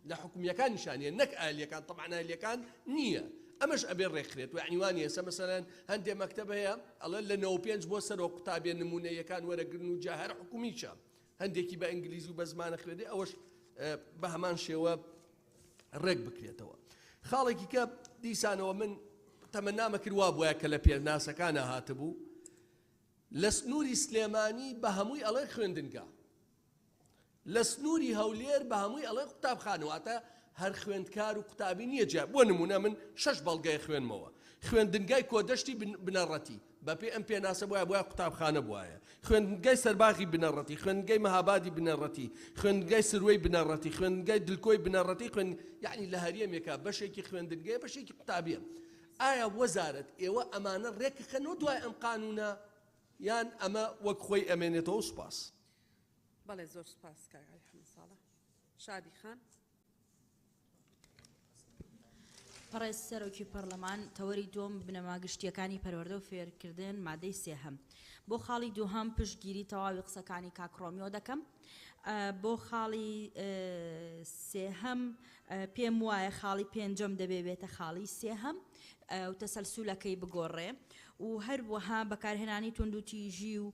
لە حکوومیەکانیشانە نەک ئالیەکان طبعا ئالیەکان نییە ئەمەش ئەبێ ڕێکرێت و یعنیوانی ئێستا مەسەلەن هەندێک مەکتەب هەیە ئەڵێ لە 95 بۆ سەرۆ قوتابێ نمونەیەکان وەرەگرن و جا هەر حکومیچە هەندێکی بە ئینگلیزی و بە زمانە خوێنێ ئەوەش بە هەمان شێوە ڕێک بکرێتەوە. خاڵێکی کە دیسانەوە من تەمەنامە کردوا بووە کە لە پێناسەکانە هاتبوو لە سنووری سلێمانی بە هەمووی ئەڵێ خوێندنگا لە سنووری هەولێر بە هەمووی ئەڵێ قوتابخانەوەتە هەر خوێندکار و قوتابی نییە جا بۆ نمونە من 6 بەڵگای خوێنمەوە خوێندنگای کۆدەشتی بنەڕەتی بەپێ ئەم پێناسە بواە قوتابخانە بواە خوێندنگای سەرباغی بنەڕەتی خوێندنگای مەهابادی بنەڕەتی خوێندنگای سروەی بنەڕەتی خوێندنگای دلکۆی بنەڕەتی یعنی لە هەریەمێکە بەشێکی خوێندنگای بەشێکی قوتابیە. ئایا وەزارەت ئێوە ئەمانە ڕێکەکەنەوە دوای ئەم قانونە یان ئەمە وەک خۆی ئەمێنێتەوە سوپاس. بەڵێ زۆر سپاس کاک عەلی حەمەد ساڵح. شادی خان. پڕێز سەرۆکی پەرلەمان تەوەری دووەم بنەماگشتیەکانی پەروەردە و فێرکردن مادەی سێهەم بۆ خاڵی دووهەم پشتگیری تەواوی قسەکانی کاکڕۆمیۆ دەکەم بۆ خاڵی سێهەم پێم وایە خاڵی پێنجەم دەبێتە خاڵی سێهەم و تەسەلسولەکەی بگۆڕێ و هەروەها بەکارهێنانی توندوتیژی و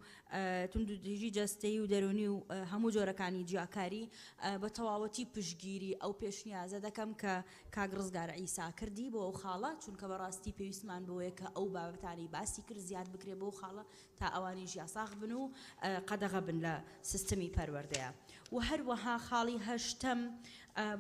توندوتیژی جەستەیی و دەرونی و هەموو جۆرەکانی جیاکاری بە تەواوەتی پشتگیری ئەو پێشنیازە دەکەم کە کاک ڕزگارە ئیسا کردی بۆ ئەو خاڵە چونکە بەڕاستی پێویستمان بۆیە کە ئەو بابەتانی باسی کرد زیاد بکرێ بۆ خاڵە تا ئەوانیش یاساغ بن و قەدەغە بن لە سیستەمی پەروەردەیە و هەروەها خاڵی هەشتەم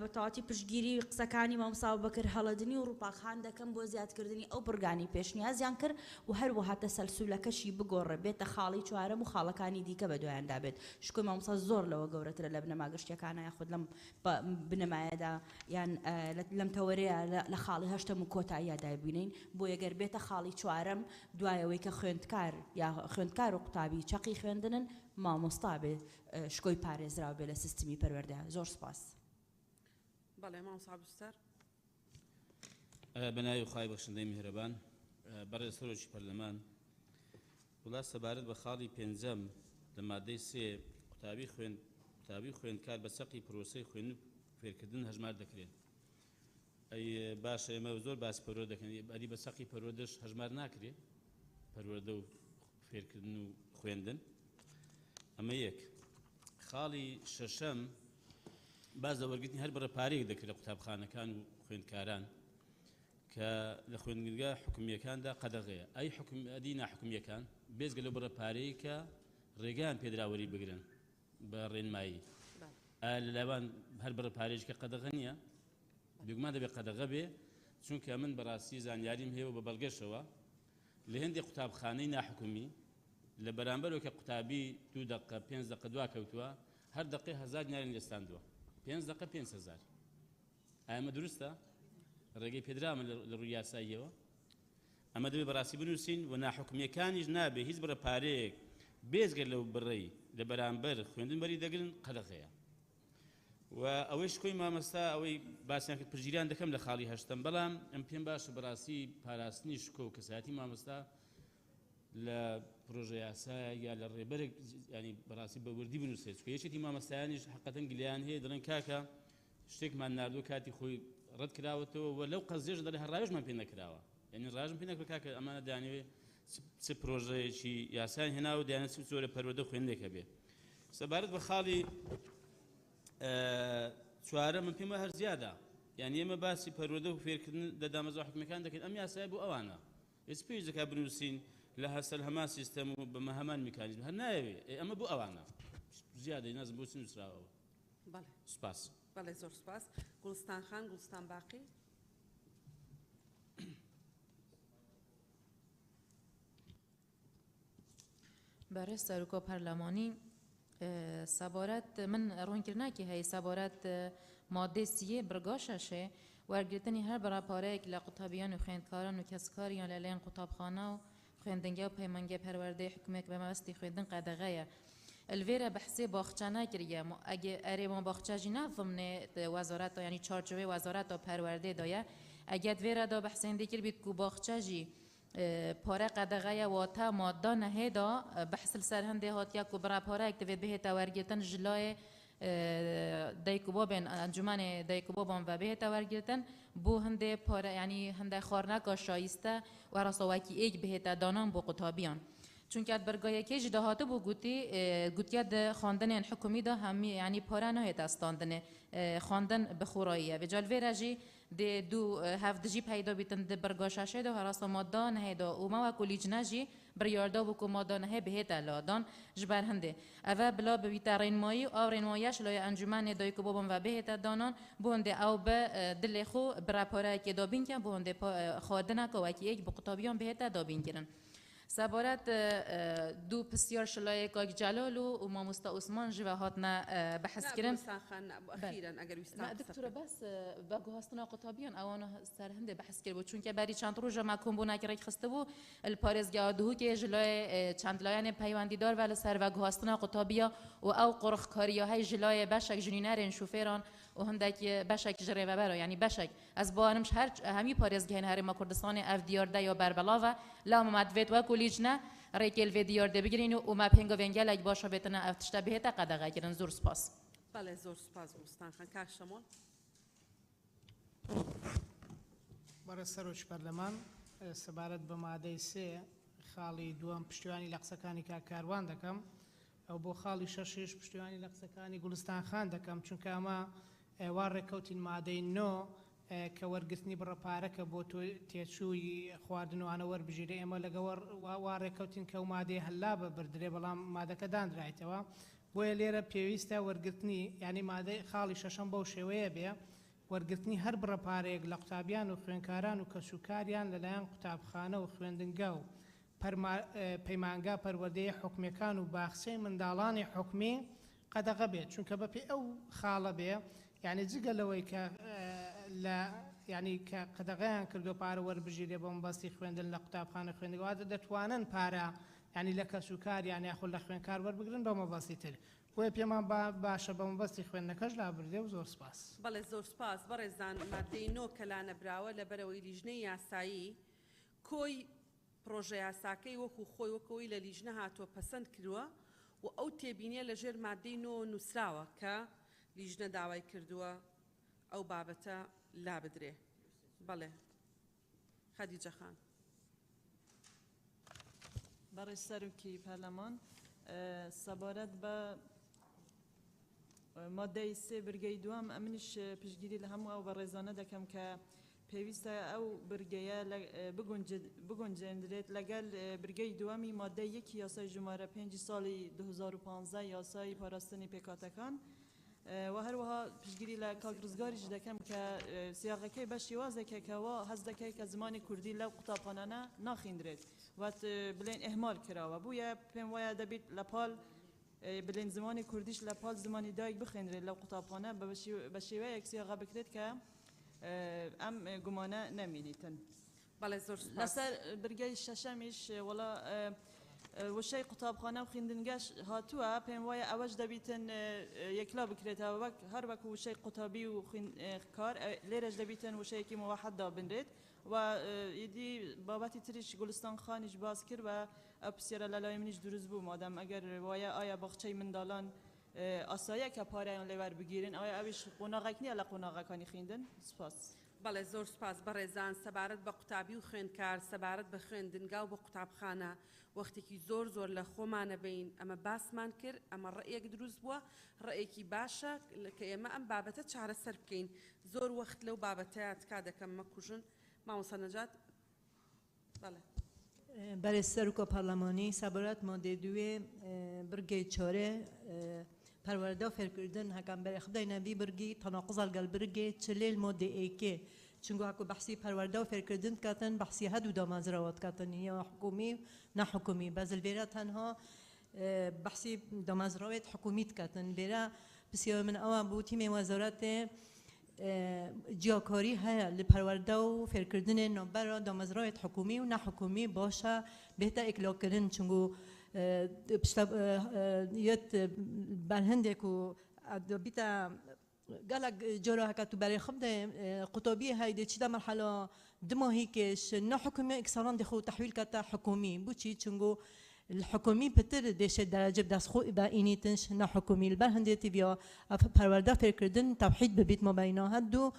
بە تەواوەتی پشتگیری قسەکانی مامۆستا بەکر هەڵەدنی و ڕووپاخان دەکەم بۆ زیادکردنی ئەو پرگانی پێشنیازیان کرد و هەروەها تەسەلسولەکەشی بگۆڕێ بێتە خاڵی چوارەم و خاڵەکانی دیکە بە دوایاندا بێت شکۆی مامۆستا زۆر لەوە گەورەترە لە بنەماگشتیەکانە یاخود لەم بنەمایەدا یان لەم تەوەرەیە لە خاڵی هەشتەم و کۆتاییە دایبوونین بۆ یەگەر بێتە خاڵی چوارەم دوایەوەی کە خوێندکار و قوتابی چەقی خوێندنن مامۆستا بێ شکۆی پارێزراو بێ لە سیستمی پەروەردە. زۆر سپاس. بەڵێ مامۆستا بستەر. بەناوی خوای بەخشندەی میهرەبان بەڕێز سەرۆکی پەرلەمان وڵا سەبارەت بە خاڵی پێنجەم لە مادەی سێ قوتابی خوێندکار بە سەقی پرۆسەی خوێن و فێرکردن هەژمار دەکرێت. ئەی باشە ئێمە زۆر باسی پەروەردە دەکەن ئەری بە سەقی پەروەردەش هەژمار ناکرێت پەروەردە و فێرکردن و خوێندن. ئەمە یەک. خاڵی شەشەم باز لە وەرگرتنی هەر بەڕێپارەیەک دەکرێت لە قوتابخانەکان و خوێندکاران کە لە خوێندنگا حکومیەکاندا قەدەغەیە ئەی حکومەتی ناحکومیەکان بێزگە لەو بەڕێپارەیە کە ڕێگەیان پێدراوەری بگرن بە ڕێنمایی لە لاوان هەر بەڕێپارێژ کە قەدەغە نییە بێگومان دەبێت قەدەغە بێ چونکە من بەڕاستی زانیاریم هەیە و بە بەڵگەشەوە لە هەندێک قوتابخانەی ناحکومی لە بەرامبەرەوە کە قوتابی 2 دقە 5 دقە دوا کەوتووە هەر دقی 1000 دییناری لێستاندووە 5 دقە 5,000 ئەمە دروستە ڕێگەی پێدراوە لە ڕووی یاساییەوە ئەمە دەبێت بەڕاستی بنووسین و ناحکومیەکانیش نابێ هیچ بەڕێپارەیەک بێزگە لەو بڕێی لە بەرامبەر خوێندن بەری دەگرن قەدەغەیە و ئەوەش خۆی مامەستا ئەوەی باسییان کرد پشگیریان دەکەم لە خاڵی هەشتم بەڵام ئەم پێم باشە بەڕاستی پاراستنی شکۆ و کەسایەتی مامەستا لە پرۆژە یاسا یا لە ڕێبەرێک ینی بەڕاستی بە وردی بنووسێت چکە یەکێتی مامەستایانیش حقەتەن گلیان هەیە دەڵێن کاکە شتێکمان ناردووە کاتی خۆی ڕەت کراوەتەوە و لەو قەزێژ دەڵێ هەر ڕاوێژمان پێ نەکراوە یعنی ڕاژم پێ نەکرد کاکە ئەمانە دانیوێ چ پرۆژەیەکی یاسان هێناوە دەیانێت زۆرە پەروەردە خوێندێکە بێ سەبارەت بە خاڵی چوارە من پێمە هەر زیادە یعنی ئێمە باسی پەروەردە و فێرکردن لە دامەزراوە حکومەکان دەکەین ئەم یاسایە بۆ ئەوانە هیچ پێویست دەکات بنووسین لە هەسەر هەمان سیستەم و بەمە هەمان میکانیزم هەر نایەوێ ئەمە بۆ ئەوانە زیادەی نازم بۆ چی نووسراوەوە بەڵێ سوپاس بەڵێ زۆر سوپاس گوڵستان خان گوڵستان باقی برای سروکو پارلمانی سبارت من ڕوونکردناکی هەیە سەبارەت مادەی سیە برگاشەشێ وەرگرتنی هەر بەرا پارەیەک لە قوتابیان و خوێندکاران و کەسکاریان لەلایەن قوتابخانە و خوێندنگە و پەیمانگە پەروەردەی حکومێک بە مەبەستی خوێندن قەدەغەیە الویرە بەحسێ باخچە ناکریە ئەگە ئەرێمە باخچەژی نافمنێ وەزارەت ینی چارچوبەی وەزارەت و پەروەردەی دایە ئەگەت وێرە دا بەحسێندی کرد بیت کو باخچەژی پاره قدغه و تا ماده نهیدا بحث سرهنده هاتیا کو برا پاره اکتیویت بهتا ورگیتن جلای دایکوبا بین انجمن دایکوبا بان و بهتا ورگیتن بو هنده پاره یعنی هنده خارنک شایسته و راسواکی ایک بهتا دانان بو قطابیان چون که برگای کیج دهاته بو گوتیاد خواندن حکومی دا همی یعنی پاره نهیت استاندن خواندن بخوراییه و جلوه رجی ده دو هفدجی پیدا بیتن ده برگاششه ده هراس ماده نه ده و ما و کلیج نجی بریاردا بکو ماده نه بهت لادان جبر هنده اول بلا بیتارین مایی و آورین مایش لای انجمن دایک بابم و بهت دانان بونده او به دل خو برپاره که دابین کن بونده خادنه که وکی یک بقطابیان بهت دابین کرن سبارت دو پسیار شلای کاک جلال و ما مستا عثمان جوا هاتنا بحث کردن اخیرا اگر نه دکتوره بس باگو هستنا قطابیان اوانو سر هنده بحث کرد بود چون که بری چند روز ما کومبونا که خسته بود الپارزگادو که جلای چند لایان پیوندیدار ولی سر باگو هستنا قطابیا و او قرخ کاریا های جلای بشک جنینرن شوفران و هندک بشک جری و برا یعنی بشک از بانمش هر همی پارزگاهن هر کردستان اف دیارده یا بربلا و لا مدوت و کلیجنا ریکل و دیارده بگیرین و ما پنگو ونگل اگه باشه بتونه افتشته بهت قدغه کردن زور سپاس بله زور سپاس گوستان خان کاک شمال برای سروش پارلمان سبارت به ماده 3 خالی دوام پشتیوانی لقسەکانی کاروان دەکەم ئەو بۆ خاڵی شەشیش پشتیوانی لەقسەکانی گوڵستان خان دەکەم چونکە ئەمە وا ڕێکەوتین مادەی نۆ کە وەرگرتنی بڕەپارەکە بۆ تێچووی خواردنوانە وەربژیرە ئێمە لەگە وا ڕێکەوتین کە و مادەی هەللا بە بردرێ بەڵام مادەکە دانرایتەوە بۆیە لێرە پێویستە وەرگرتنی یعنی مادەی خاڵی شەشەم بەو شێوەیە بێ وەرگرتنی هەر بڕەپارەیەک لە قوتابیان و خوێندکاران و کەسوکاریان لەلایەن قوتابخانە و خوێندنگە و پەیمانگا پەروەردەی حکومەکان و باخچەی منداڵانی حکومی قەدەغە بێت چونکە بەپێ ئەو خاڵە بێ یعنی جگە لەوەی کە لە یعنی کە قەدەغەیان کردو پارە وەربژیرێ بە مەبەستی خوێندن لە قوتابخانە خوێندنگەوە دەتوانن پارە یعنی لە کەسوکار یان یاخۆ لە خوێندکار وەربگرن بە مەبەستی تر بۆیە پێمان باشە بە مەبەستی خوێندنەکەش لا بردێ و زۆر سپاس بەڵێ زۆر سپاس بەڕێزان مادەی نۆ کەلانە براوە لەبەرەوەی لیژنەی یاسایی کۆی پرۆژە یاساکەی وەکو خۆی وەکەوەی لە لیژنە هاتووە پەسەند کردووە و ئەو تێبینیە لەژێر مادەی نۆ نووسراوە کە لیژنە داوای کردووە ئەو بابەتە لا بدرێ بەڵێ خەدیجە خان برای سروکی پارلمان سبارت به ماده 3 برگه دوام امنش پشگیری لهم او برزانه دکم که پیوسته او برگه بگنجندرید لگل برگه دوامی ماده 1 یاسای جمهوری 5 سال 2015 یاسای پاراستنی پیکاتکان و هر وها پشگیری لکاگرزگاری جدکم که سیاقه که بشی وازه که وا هزدکه که زمان کردی لو قطابخانه ناخیندرید وقت بلین اهمال کرا و بویا پیم ویا دبیت لپال بلین زمان کردیش لپال زمانی دایک بخیندرید لو قطابخانه بشی ویا یک سیاقه بکرد که ام گمانه نمینیتن بله زور سپاس لسر برگه ششمیش ولا وشەی قوتابخانە و خوێندنگەش هاتووە پێم وایە ئەوەش دەبیتن یەکلا بکرێتەوە وەک هەر وەکو وشەی قوتابی و کار لێرەش دەبیتن وشەیەکی موحەددا بنرێت و ئیدی بابەتی تریش گولستان خانیش باز کرد و ئەو پرسیارە لە لای منیش دروست بوو مادەم ئەگەر وایە ئایا باخچەی منداڵان ئاساییە کە پارەیان لێوەر بگیرن ئەوە ئەویش قۆناغێک نییە لە قۆناغەکانی خوێندن سپاس. بەڵێ زۆر سپاس بەڕێزان سەبارەت بە قوتابی و خوێندکار سەبارەت بە خوێندنگا و بە قوتابخانە وەختێکی زۆر لە خۆمانە بین ئەمە باسمان کرد ئەمە ڕێیەک دروست بووە ڕێیەکی باشە کە ئێمە ئەم بابەتە چارەسەر بکەین زۆر وەخت لەو بابەتەیە تکا دەکەم مەکوژن مامۆستا نەجات بەڵێ برای سەرۆکە پەرلەمانی سەبارەت مادەی دوێ برگەی چارێ پەروەردە و فێرکردن هەکەم بەرێ خدای نەبی برگی تەناقض لەگەڵ برگێ چلێل مادەی ئێکێ چونکە هەکو بەحسی پەروەردە و فێرکردن کاتن بەحسی هەدوو دامەزراوەت کاتن یا حکومی و نەحکومی بەزل بێرە تەنها بەحسی دامەزراوێت حکومیت کاتن بێرە پرسیارە من ئەوە بوو تیمێ وەزارەتێ جیاکاری هەیە لە پەروەردە و فێرکردنێ نۆبەرە دامەزراوێت حکومی و نەحکومی باشە بێتە ئیکلاکردن چونکە یەت بەرهەندێک و بیتە گەلک جۆرە هەکە تو بەرێ خەم قوتابی هەیدێ چیدا مەرحەلە دماهی کێش نەحکومی ئیکساڵان دەخۆ تەحویل کاتە حکومی بوچی چونکە الحكومي بتر ديش الدرجة بدأس خو بقيني تنش نا حكومي البرهندي تبيا پرورده فكردن توحيد ببيت ما بينها هدو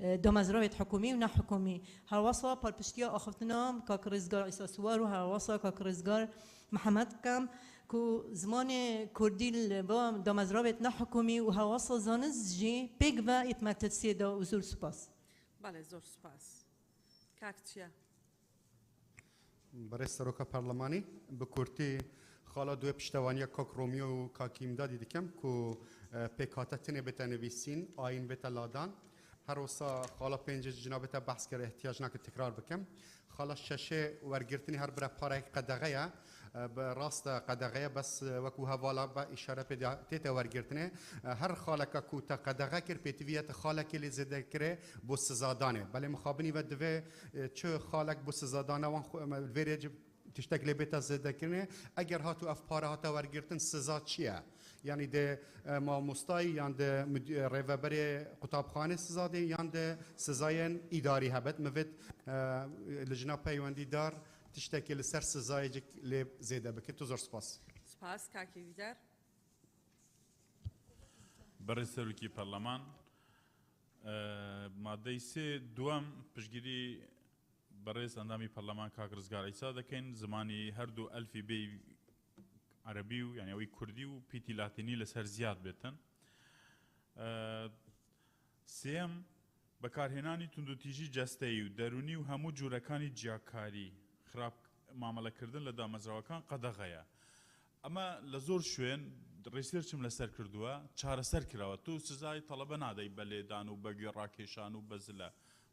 دمزراوت حكومي ونا حكومي هالوصا بالبشتيا أخذنا كاكرزجار عيسى سوار وهالوصا كاكرزجار محمد كم كو زمان كردي با دمزراوت نا حكومي وهالوصا زانز جي بيجوا يتمتد سيدا وزور سباس. بله زور سپاس. کاکتیا. برای سروکا پارلمانی به کورتی خالا دو پشتوانی کاک رومیو و کاکی امدادی دکم که پیکاته تنه بتا نویسین آین بتا لادان هر وسا خالا پنج جناب تا بحث کرده احتیاج نکه تکرار بکم خالا ششه ورگرتنی هر برای پاره قدغه براست قدغه بس وکو هوالا با اشاره پیدا تیتا ورگرتنه هر خالا که کو تا قدغه کر پیتویت خالا که لی زده کره بو سزادانه بله مخابنی و دوه چه خالا بو سزادانه وان ویریج تشتغل بيتا زدكرني اگر هاتو اف پاره هاتا ورگرتن سزا چیه یعنی ده ما مستای یان ده ریوبری قطابخانه سزا ده یان ده سزاین اداری هبت مفت لجنه پیوندی دار تشتكل سر سزای ل زیده بک تو زور سپاس سپاس کاکی ویدر برای سروکی پارلمان ماده 3 دوام پشگیری برای اندامی پارلمان کاکرزگار ایسا دکن زمانی هر دو الفی بی عربی و یعنی اوی کردی و پیتی لاتینی لسر زیاد بیتن سیم بکارهنانی تندوتیجی جستهی و درونی و همو جورکانی جیاکاری خراب معامله کردن لدا مزرواکان قدغه اما لزور شوین ریسرچم لسر کردووە چارەسەر کراوە تو سزای تەڵەبە نادەی بە لێدان و بە گوێڕاکێشان و بەزلە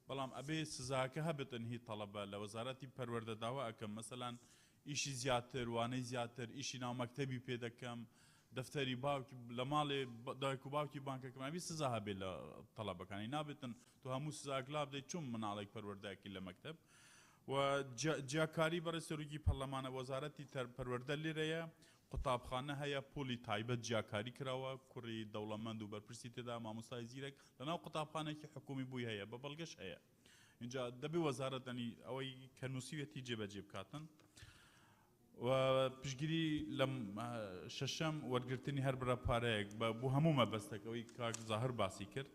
بەڵام ئەبێ سزاکە هەبێتن هی تەڵەبە لە وەزارەتی پەروەردەداوا ئەەکەم مەسەلەن ئیشی زیاتر وانەی زیاتر ئیشی ناومەکتەبی پێ دەکەم دەفتەری باوکی لە ماڵێ دایک و باوکی بانکەکەم ئەبێ سزا هەبێ لە تەڵەبەکانی نابێتن تو هەموو سزاک لا بدەیت چۆن مناڵێک پەروەردەیەکی لە مەکتەب و جیاکاری بەڕێ سەرۆکی پەرلەمانە وەزارەتی پەروەردە لێرەیە قوتابخانە هەیە پۆلی تایبەت جیاکاری کراوە کوڕی دەوڵەمەند و بەرپرسی تێدا مامۆستای زیرەک لەناو قوتابخانەیەکی حکومی بووی هەیە بە بەڵگەش هەیە اینجا دەبێ وەزارەت ئەنی ئەوەی کە نووسیوێتی جێبەجێ بکاتن و پشگیری لە شەشەم وەرگرتنی هەر برە پارەیەک بۆ هەموو مەبەستەکەوەی کاک زاهر باسی کرد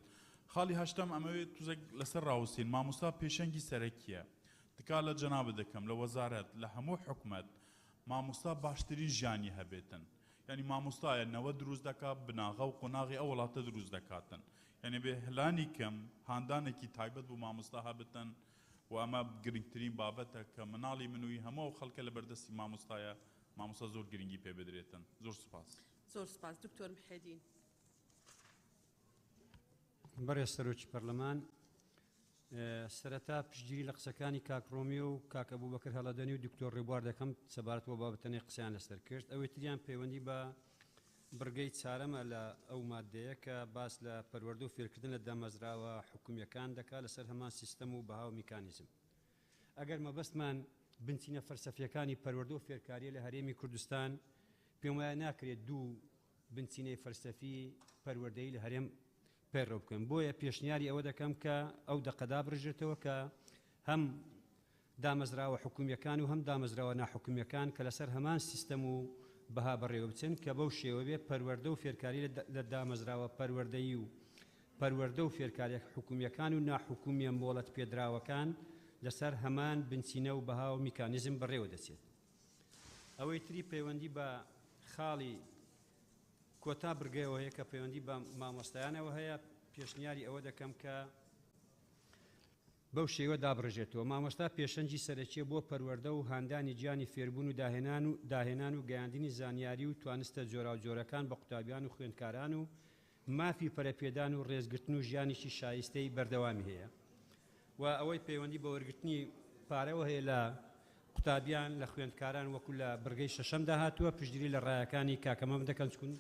خاڵی هەشتم ئەمەوێت توزێک لەسەر ڕاوسین مامۆستا پێشەنگی سەرەکیە تکا لە جەنابە دەکەم لە وەزارەت لە هەموو حکومەت مامۆستا باشترین ژیانی هەبێتن یعنی مامۆستایە نەوە دروست دەکات بناغە و قۆناغی ئەو وڵاتە دروست دەکاتن یعنی بێ هەلانی کەم هاندانێکی تایبەت بۆ مامۆستا هەبێتن و ئەمە گرنگترین بابەتە کە مناڵی منوی هەموو خەڵکە لە بەردەستی مامۆستایە مامۆستا زۆر گرنگی پێ بدرێتن زۆر سوپاس زۆر سوپاس دکتۆر محێدین بەڕێز سەرۆکی پەرلەمان سەرەتا پشتگیری لە قسەکانی کاک ڕۆمی و کاک ئەبوبەکر هەڵەدەنی و دکتۆر ڕێبوار دەکەم سەبارەت بۆ بابەتەنەی قسەیان لەسەر کرد ئەوەی تریان پەیوەندی بە بڕگەی چارەمە لە ئەو مادەیە کە باس لە پەروەردە و فێرکردن لە دامەزراوە حکومیەکان دەکات لەسەر هەمان سیستەم و بەها و میکانیزم ئەگەر مەبەستمان بنچینە فەرسەفیەکانی پەروەردە و فێرکاریە لە هەرێمی کوردستان پێم وایە ناکرێت دوو بنچینەی فەرسەفی پەروەردەیی لە هەرێم پێڕێ بکەن. بۆیە پێشنیاری ئەوە دەکەم کە ئەو دەقەدا بڕژێتەوە کە هەم دامەزراوە حکومیەکان و هەم دامەزراوە ناحکومیەکان کە لەسەر هەمان سیستەم و بەها بەڕێوە بچن کە بەو شێوە بێ پەروەردە و فێرکاری لە دامەزراوە پەروەردەیی و پەروەردە و فێرکاریە حکومیەکان و ناحکومیە مۆڵەت پێدراوەکان لەسەر هەمان بنچینە و بەها و میکانیزم بەڕێوە دەچێت. ئەوەی تری پەیوەندی بە خاڵی کۆتا برگەیەوە هەیە کە پەیوەندی بە مامۆستایانەوە هەیە، پێشنیاری ئەوە دەکەم کە بەو شێوە دابڕژێتەوە. مامۆستا پێشەنجی سەرەکیە بۆ پەروەردە و هاندانی گیانی فێربوون و داهێنان و گەیاندنی زانیاری و توانستە جۆرا و جۆرەکان بە قوتابیان و خوێندکاران و مافی پەرەپێدان و ڕێزگرتن و ژیانیشی شایستەی بەردەوامی هەیە و ئەوەی پەیوەندی بە وەرگرتنی پارەوە هەیە لە قوتابیان لە خوێندکاران وەکو لە بڕگەی شەشەمدا هاتووە پشتگیری لە ڕایەکانی کاکەمەم دەکەن چکون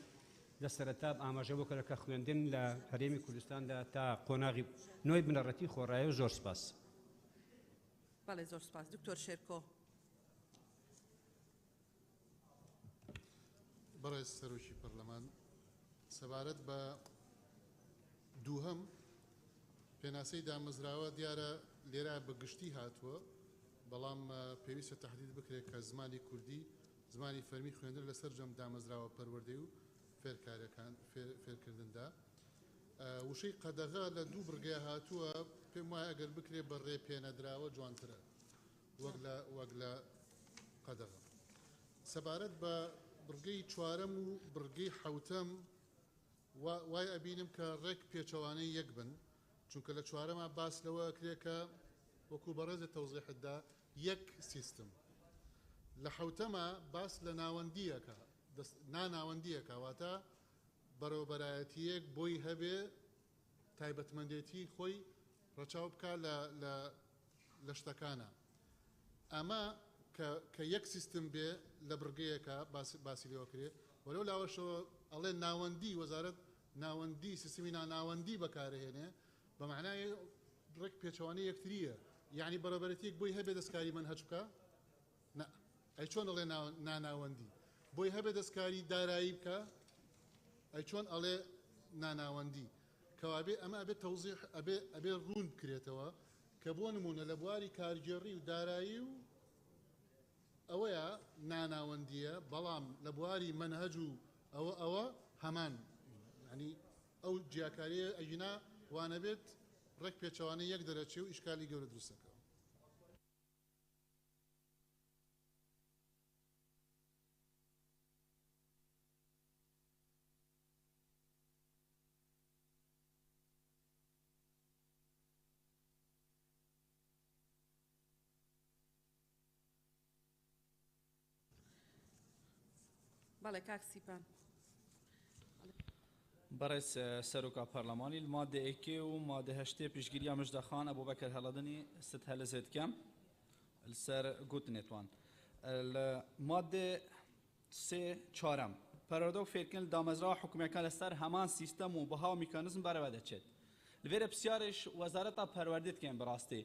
لە سەرەتا ئاماژە بۆ کە خوێندن لە هەرێمی کوردستاندا تا قۆناغی نوۆی بنەڕەتی خۆڕایە و زۆر سپاس. بەڵێ زۆر سپاس. دکتۆر شێرکۆ. بەڕێز سەرۆکی پەرلەمان، سەبارەت بە دووهەم پێناسەی دامەزراوە دیارە لێرە بەگشتی هاتووە، بەڵام پێویستە تەحدید بکرێت کە زمانی کوردی زمانی فەرمی خوێندن لەسەر جەم دامەزراوە پەروەردەی و فێرکاریەکان فێرکردندا. وشەی قەدەغا لە دوو بڕگەیە هاتووە، پێم وایە ئەگەر بکرێت بە ڕێ پێنەدراوە جوانترە وەک لە قەدەغا. سەبارەت بە بڕگەی چوارەم و بڕگەی حەوتەم وای ئەبینم کە ڕێک پێچەوانەی یەک بن، چونکە لە چوارەمە باس لەوە ئەکرێت کە وەکو بەڕێزە تەوزیحتدا یەک سیستم، لە حەوتەمە باس لە ناوەندیەکە ناناوەندیەکە واتە بەڕێوەبەرایەتیەک بۆی هەبێ تایبەتمەندێتی خۆی ڕەچاو بکە لە شتەکانە. ئەمە کە یەک سیستم بێ لە بڕگەیەکە باسی لێوە کرێ، وەلەو لاوەشەوە ئەڵێ ناوەندی وەزارەت ناوەندی سیستمی ناوەندی بەکارهێنێ بە معنای ڕێک پێچەوانەی یەکتریە، یعنی بەڕێوەبەرەتیەک بۆی هەبێ دەستکاری مەنهەج بکە؟ نە، ئەی چۆن ئەڵێ ناناوەندی؟ بۆی هەبێ دەستکاری دارایی بکە؟ ئەی چۆن ئەڵێ ناناوەندی؟ کەوابێ ئەمە ئەبێ تەوزیح ئەبێ ڕوون بکرێتەوە کە بۆ نمونە لە بواری کارگێڕی و دارایی و ئەوەیە ناناوەندیە، بەڵام لە بواری مەنهەج و ئەوە هەمان، ینی ئەو جیاکاریە ئەژینا وانەبێت ڕێک پێچەوانەی یەک دەرەچێ و ئیشکالی گەورە دروستەکە. بەڵێ کاک سیپان. بەڕێز سەرۆکا پەرلەمانی مادە ئێکێ و مادە هەشتێ پشتگیریە مژدەخان ئەبوبەکر هەڵەدنی ست هەلەزێت کەم لەسەر گوتنێتوان. لە مادە سێ چوارەم پەروەردە و فێرکردن دامەزراوە حکومیەکان لەسەر هەمان سیستەم و بەها و میکانیزم بەرەوە دەچێت. لەوێرە پرسیارش وەزارەتا پەروەردە دکەن بەڕاستی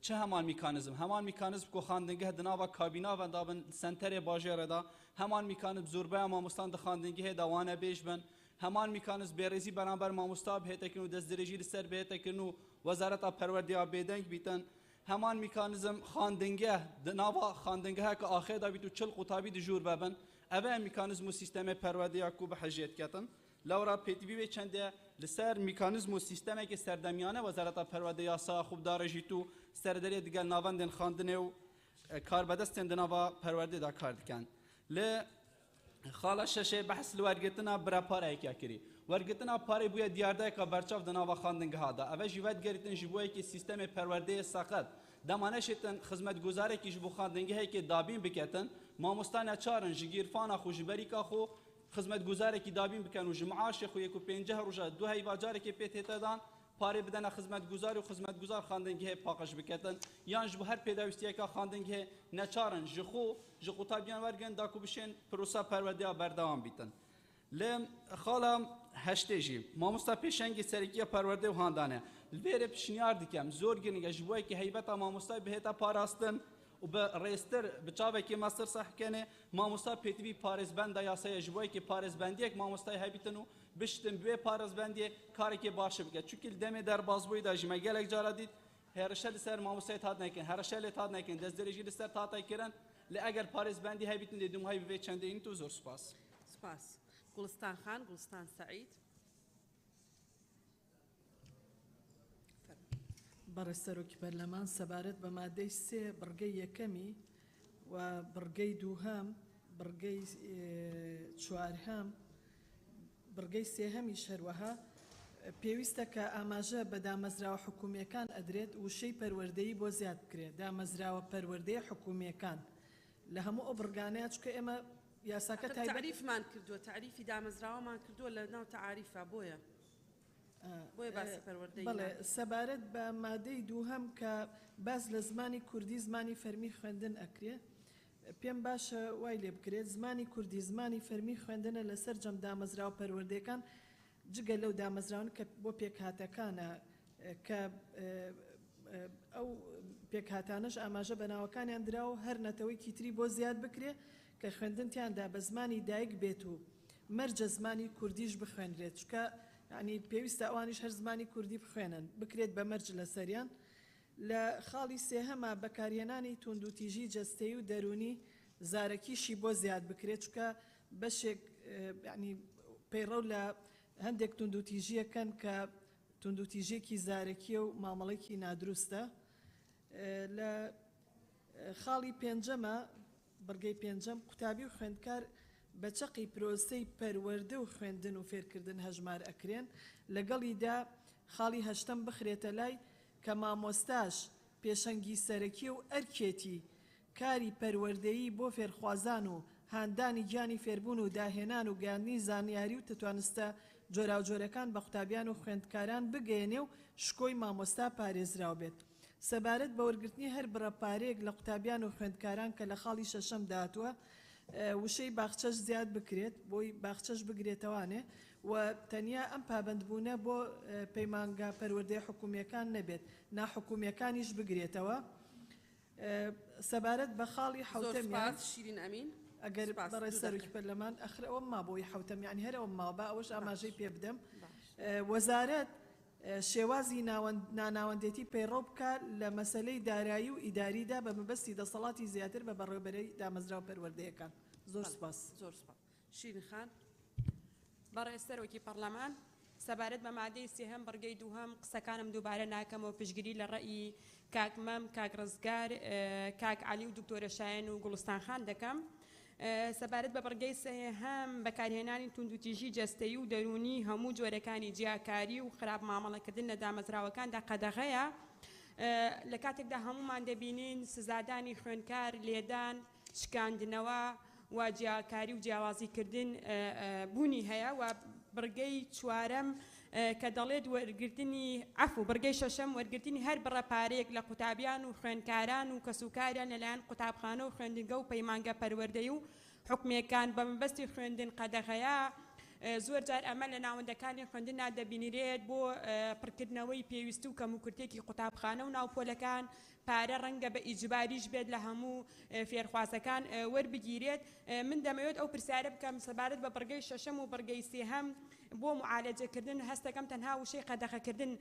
چه هەمان میکانیزم؟ هەمان میکانیزم کۆ خاندنگە دناوە کابیناوە دابن سنتەرێ باژێرەدا، هەمان میکانیزم زۆربەیە مامۆستان دە خاندنگی هەیە داوانە بێژ بن، هەمان میکانیزم بێڕێزی بەرامبەر مامۆستا بهێتەکردن و دەستدرێژی لەسەر بهێتەکردن و وەزارەتا پەروەردەیە بێدەنگ بیتن، هەمان میکانیزم خاندنگە دناوە خاندنگەهە کە ئاخێدا بیت و چل قوتابی دژور ببن، ئەوە میکانیزم و سیستەمێ پەروەردەیە کو بەحەژێتکەتن. لەورا پێتیوی چەندێ لەسەر میکانیزم و سیستەمێکی سەردەمیانە وەزارەتا پەروەردەیە سا خوب داڕێژیت و سەردەرێ دیگەل ناوەندێن خاندنێ و کاربەدەستێن دناوە پەروەردەدا کار دکەن. لە خاڵە شەشێ بەحث لە وەرگرتنا برەپارەیەکیا کردی. وەرگرتنا پارەی بووە دیاردەیەکە بەرچاو دناوە خاندنگەهادا. ئەوە ژیوەت گەریتن ji بۆیەکی سیستەمێ پەروەردەیە سەقەت دەمانەشێتن خزمەتگوزارێکی ji بۆ خاندنگەهەیەکی دابین بکەتن، مامۆستانە چارن ji گیرفانە خو ji بەریکا خۆ خزمەتگوزارێکی دابین بکەن و ji معاشێ خو یەک و پێنجە ڕۆژە دو هەیڤاجارێکی پێ تێتەدان پارێ بدەنە خزمەتگوزار و خزمەتگوزار خاندنگەهەیە پاقش بکەتن، یان ji bo her pêdawîstiyeka xandingehê neçarin ji xwe ji qutabiyan wergin da ku bişên pirosa perwerdeya berdewam bîtin. Li xala heştê jî mamosta pêşengê serkiya perwerde û handane li vêrê pişniyar dikem zor giringe ji bo yekî heybeta mamostayê bihêta parastin و بە ڕێستر بچاوێکی ماستەر ساحکەنێ مامۆستا پێتیوی پارێزبەندە یاسایە ji بۆیەکی پارێزبەندیەک مامۆستای هەبیتن و بشتن بوێ پارێزبەندیە کارێکی باشە بکە چونکی دەمێ دەربازبوویدا ژمە gelek cara dît هێرشە لەسەر مامۆستای هات نەکەن هەرشە لێ هات نەکەن دەستدەرێژی لەسەر تاتایکردن لە ئەگەر پارێزبەندی هەبیتن لێ دومهای بێ چەندەین تو زۆر سوپاس سپاس گوڵستان خان گوڵستان سعید بەڕێستەرۆکی پەرلەمان سەبارەت بە مادەی سێ بڕگەی یەکەمی و بڕگەی دووهەم بڕگەی چوارهەم بڕگەی سێهەمیش هەروەها پێویستە کە ئاماژە بە دامەزراوە حکوومیەکان ئەدرێت وشەی پەروەردەیی بۆ زیاد بکرێت دامەزراوە پەروەردەی حکوومیەکان لە هەموو ئەو بڕگانەیە چکە ئێمە یاساکە تعریفمان کردووە تعریفی دامەزراوەمان کردووە لە ناو تعریفە بۆیە باسی پەروەردەیی بەڵێ سەبارەت بە مادەی دووهەم کە باز لە زمانی کوردی زمانی فەرمی خوێندن ئەکرێ پێم باشە وای لێ بکرێت زمانی کوردی زمانی فەرمی خوێندنە لەسەر جەم دامەزراوە پەروەردەیەکان جگە لەو دامەزراون کە بۆ پێکهاتەکانە کە ئەو پێکهاتانش ئاماژە بەناوەکانیان دراوە هەر نەتەوەیکی تری بۆ زیاد بکرێ کە خوێندنتیاندا بە زمانی دایک بێت و مەرجە زمانی کوردیش بخوێنرێت چکە ینی پێویستە ئەوانیش هەر زمانی کوردی بخوێنن بکرێت بە مەرج لەسەریان لە خاڵی سێهەمە بەکارهێنانی توندوتیژی جەستەیی و دەرونی زارەکیشی بۆ زیاد بکرێت چکە بەشێک ینی پەیڕەو لە هەندێک توندوتیژیەکەن کە توندوتیژێکی زارەکیە و مامەڵێکی نادروستە لە خاڵی پێنجەمە بڕگەی پێنجەم قوتابی و خوێندکار بە چەقی پرۆسەی پەروەردە و خوێندن و فێرکردن هەژمار ئەکرێن لەگەڵیدا خاڵی هەشتم بخرێتە لای کە مامۆستاش پێشەنگی سەرەکی و ئەرکێتی کاری پەروەردەیی بۆ فێرخوازان و هاندانی گیانی فێربوون و داهێنان و گاندنی زانیاری و دەتوانستە جۆراوجۆرەکان بە قوتابیان و خوێندکاران بگەێنێ و شکۆی مامۆستا پارێزراو بێت سەبارەت بە وەرگرتنی هەر بڕەپارێک لە قوتابیان و خوێندکاران کە لە خاڵی شەشەم داهاتووە وشەی باخچەش زیاد بکرێت بۆی باخچەش بگرێتەوانێ و تەنیا ئەم پابندبوونە بۆ پەیمانگا پەروەردەی حکوومیەکان نەبێت ناحکوومیەکانیش بگرێتەوە سەبارەت بە خاڵی حوتەمیان شیرین ئەمین ئەگەر بەڕێ سەرۆکی پەرلەمان ئەخر ئەوە ما بۆی حوتەم یانی هەرەوە ماوە بە ئەوەش ئاماژەی پێ بدەم وەزارەت شێوازی ناناوەندێتی پەیڕۆ بکە لە مەسلەی دارایی و ئیداریدا بە مەبەستی دەسەڵاتی زیاتر بە بەڕێوەبەرەی دامەزراوە پەروەردەیەکان زۆر سپاس زۆر سپاس شیرین خان بەڕێستەرۆکی پەرلەمان سەبارەت بە مادەی سێهەم بڕگەی دووهەم قسەکانم دووبارە ناکەمەوە پشگیری لە ڕێی کاک مەم کاک ڕزگار کاک علی و دکتۆرە شایەن و گوڵستان خان دەکەم سەبارەت بە بڕگەی سێهەم بەکارهێنانی توندوتیژی جەستەیی و دەرونی هەموو جۆرەکانی جیاکاری و خراپ مامەڵەکردن لە دامەزراوەکاندا قەدەغەیە لە کاتێکدا هەمومان دەبینین سزادانی خوێندکار لێدان شکاندنەوە و جیاکاری و جیاوازیکردن بوونی هەیە و بڕگەی چوارەم کە دەڵێت وەرگرتنی عەفو بڕگەی شەشەم وەرگرتنی هەر بڕەپارێک لە قوتابیان و خوێندکاران و کەسوکاریان لەلایەن قوتابخانە و خوێندنگە و پەیمانگە پەروەردەیی و حکومەکان بە مەبەستی خوێندن قەدەغەیە زۆر جار ئەمە لە ناوەندەکانی خوێندندا دەبینرێت بۆ پڕکردنەوەی پێویستی و کەموکورتێکی قوتابخانە و ناوپۆلەکان پارە ڕەنگە بە ئیجباریش بێت لە هەموو فێرخوازەکان وەربگیرێت من دەمەوێت ئەو پرسیارە بکەم سەبارەت بە بڕگەی شەشەم و بڕگەی سێهەم بۆ معالەجەکردن هەستەکەم تەنها وشەی قەدەغەکردن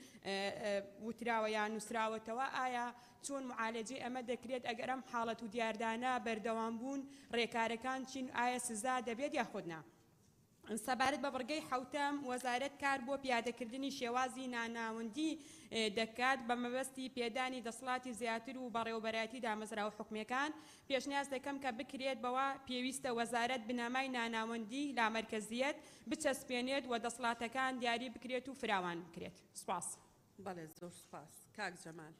وتراوە یان نووسراوەتەوە ئایا چۆن معالەجەی ئەمە دەکرێت ئەگەر ئەم حاڵەت و دیاردانە بەردەوام بوون ڕێکارەکان چین ئایا سزا دەبێت یا خودنا سەبارەت بە بڕگەی حوتەم وەزارەت کار بۆ پیادەکردنی شێوازی ناناوەندی دەکات بە مەبەستی پێدانی دەسڵاتی زیاتر و بەڕێوەبەرەتی دامەزراوە حکومەکان پێشنیاز دەکەم کە بکرێت بەوە پێویستە وەزارەت بنەمای ناناوەندی لا مەرکەزیەت بچەسپێنێت و دەسڵاتەکان دیاری بکرێت و فراوان بکرێت سوپاس بەڵێ زۆر سوپاس کاک جەمال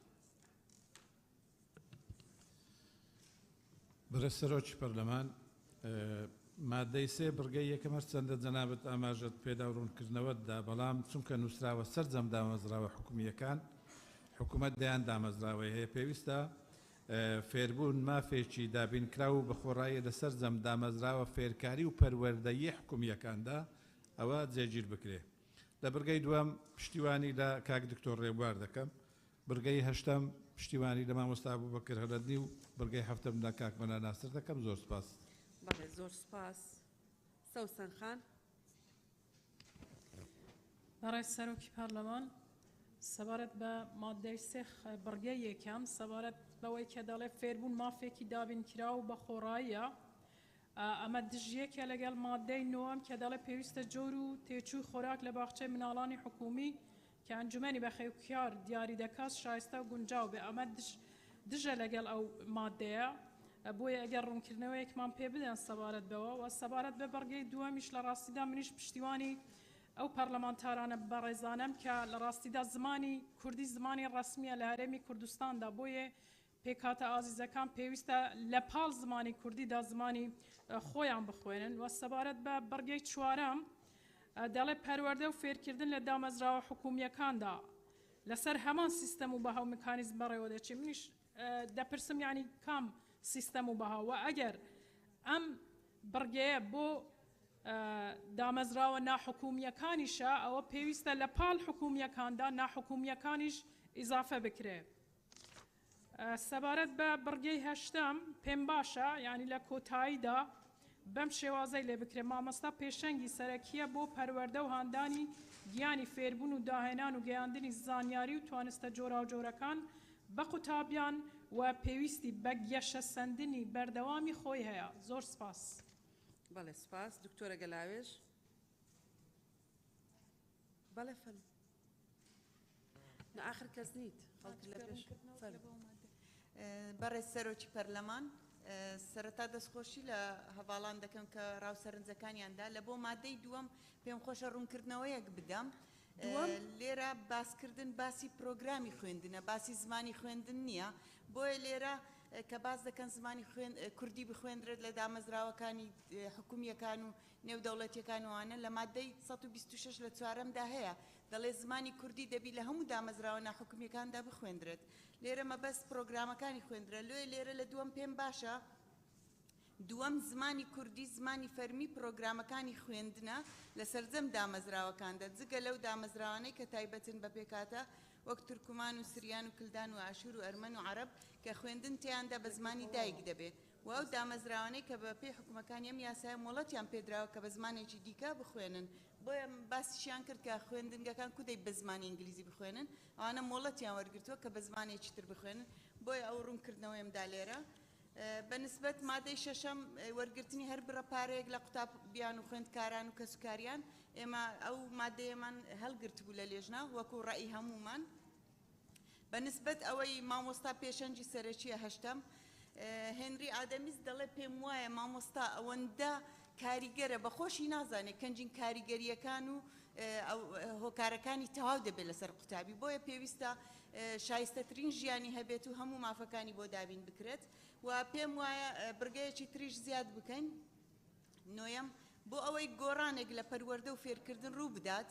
بەڕێستەرۆکی پەرلەمان مادەی سێ بڕگەی یەکەم هەر چەندە جەنابەت ئاماژەت پێدا و ڕوونکردنەوەتدا بەڵام چونکە نووسراوە سەرجەم دامەزراوە حکوومیەکان حکوومەت دەیان دامەزراوەی هەیە پێویستە فێربوون مافێکی دابینکرا و بەخۆڕایی لەسەر جەم دامەزراوە فێرکاری و پەروەردەیی حکوومیەکاندا ئەوە جێگیر بکرێ لە بڕگەی دووەم پشتیوانی لە کاک دکتۆر ڕێبوار دەکەم بڕگەی هەشتم پشتیوانی لە مامۆستا بووبەکر هەلەدنی و بەرگەی هەفتەمدا کاکمەنا ناصر دەکەم زۆر سپاس. بەڵێ زۆر سپاس. سەوسەن خان. بەڕێز سەرۆکی پارلەمان سەبارەت بە مادەی سێ بڕگەی یەکەم سەبارەت بەوەی کە دەڵێ فێربوون مافێکی دابینکرا و بە خۆڕاییە ئەمە دژیەکە لەگەڵ مادەی نۆم کە دەڵێ پێویستە جۆر و تێچووی خۆراک لە باخچەی مناڵانی حکومی کە ئەنجومەنی بەخێوکیار دیاری دەکات شایستە و گونجاو بێ ئەمە دژە لەگەڵ ئەو مادەیە بۆیە ئەگەر ڕوونکردنەوەیەکمان پێ بدەن سەبارەت بەوە و سەبارەت بە بەڕگەی دووەمیش لە ڕاستیدا منیش پشتیوانی ئەو پەرلەمانتارانە بەڕێزانم کە لە ڕاستیدا زمانی کوردی زمانی ڕسمیە لە هەرێمی کوردستاندا بۆیە پێکاتە ئازیزەکان پێویستە لە پاڵ زمانی کوردیدا زمانی خۆیان بخوێنن و سەبارەت بە بەڕگەی چوارەم دەڵێ پەروەردە و فێرکردن لە دامەزراوە حکومیەکاندا لەسەر هەمان سیستەم و بەهاو میکانیزم بەڕێوە دەچێت منیش دەپرسم یعنی کام سیستەم و بەهاو و ئەگەر ئەم بڕگەیە بۆ دامەزراوە ناحکومیەکانیشە ئەوە پێویستە لە پاڵ حکومیەکاندا ناحکومیەکانیش ئیزافە بکرێت. سەبارەت بە بڕگەی هەشتم پێم باشە ینی لە کۆتاییدا بەم شێوازەی لێ بکرێت مامۆستا پێشەنگی سەرەکیە بۆ پەروەردە و هاندانی گیانی فێربوون و داهێنان و گەیاندنی زانیاری و توانستە جۆرا و جۆرەکان بە قوتابیان و پێویستی بە گەشە سندنی بەردەوامی خۆی هەیە. زۆر سپاس. بەڵێ سپاس. دکتۆرە گەلاوێژ. بەڵێ فەرمو. آخر کەس نیت خەڵکی لە پێش بەڕێز سەرۆکی پەرلەمان سەرەتا دەستخۆشی لە هەواڵان دەکەم کە ڕاوسەرنجەکانیاندا لە بۆ مادەی دووەم پێم خۆشە ڕوونکردنەوەیەک بدەم لێرە باسکردن باسی پرۆگرامی خوێندنە باسی زمانی خوێندن نییە بۆیە لێرە کە باز دەکەن زمانی کوردی بخوێندرێت لە دامەزراوەکانی حکومیەکان و نێودەوڵەتیەکان وانە لە مادەی 126 لە چوارەمدا هەیە دەڵێ زمانی کوردی دەبی لە هەموو دامەزراوە ناحکومیەکاندا بخوێندرێت لێرە مەبەست پرۆگرامەکانی خوێندرە لێرە لە دووەم پێم باشە دووەم زمانی کوردی زمانی فەرمی پرۆگرامەکانی خوێندنە لە سەرجەم دامەزراوەکاندا جگە لەو دامەزراوانەی کە تایبەتن بە پێکاتە وەک تورکمان و سریان و کلدان و ئاشور و ئەرمەن و عەرەب کە خوێندن تیاندا بە زمانی دایک دەبێت و ئەو دامەزراوانەی کە بە پێی حکومەکانی ئەم یاسایە مۆڵەتیان پێدراوە کە بە زمانێکی دیکە بخوێنن بۆیە باسیشیان کرد کە خوێندنگەکان کودەی بە زمانی ئینگلیزی بخوێنن ئەوانە مۆڵەتیان وەرگرتووە کە بە زمانێکی تر بخوێنن بۆیە ئەو ڕوونکردنەوەیمدا لێرە بەنسبەت مادەی شەشەم وەرگرتنی هەر بڕە پارەیەک لە قوتابیان و خوێندکاران و کەسوکاریان ئێمە ئەو مادەیەمان هەڵگرت بوو لە لێژنا وەکو ڕەئی هەمومان بەنسبەت ئەوەی مامۆستا پێشەنجی سەرەکیە هەشتم هێنری ئادەمیز دەڵێ پێم وایە مامۆستا ئەوەندە کاریگەرە بەخۆشی نازانێت کەنجین کاریگەریەکان و هۆکارەکانی تەواو دەبێت لەسەر قوتابی بۆیە پێویستە شایستەترین ژیانی هەبێت و هەموو مافەکانی بۆ دابین بکرێت و پێم وایە بڕگەیەکی تریش زیاد بکەین نۆیەم بۆ ئەوەی گۆڕانێک لە پەروەردە و فێرکردن ڕوو بدات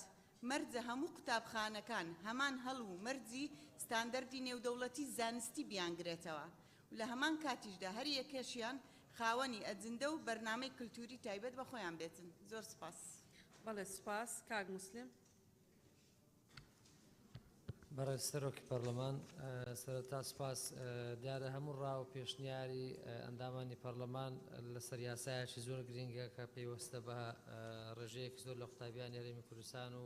مەرجە هەموو قوتابخانەکان هەمان هەڵ و مەرجی ستاندەردی نێودەوڵەتی زانستی بیانگرێتەوە و لە هەمان کاتیشدا هەر یەکێشیان خاوەنی ئەجندە و بەرنامەی کلتوری تایبەت بە خۆیان بێتن. زۆر سپاس. بەڵێ سپاس. کاک موسلیم. بەڕێز سەرۆکی پەرلەمان سەرەتا سپاس دیارە هەموو ڕاو پێشنیاری ئەندامانی پەرلەمان لەسەر یاسایەکی زۆر گرنگە کە پێوەستە بە ڕێژەیەکی زۆر لە قوتابیان هەرێمی کوردستان و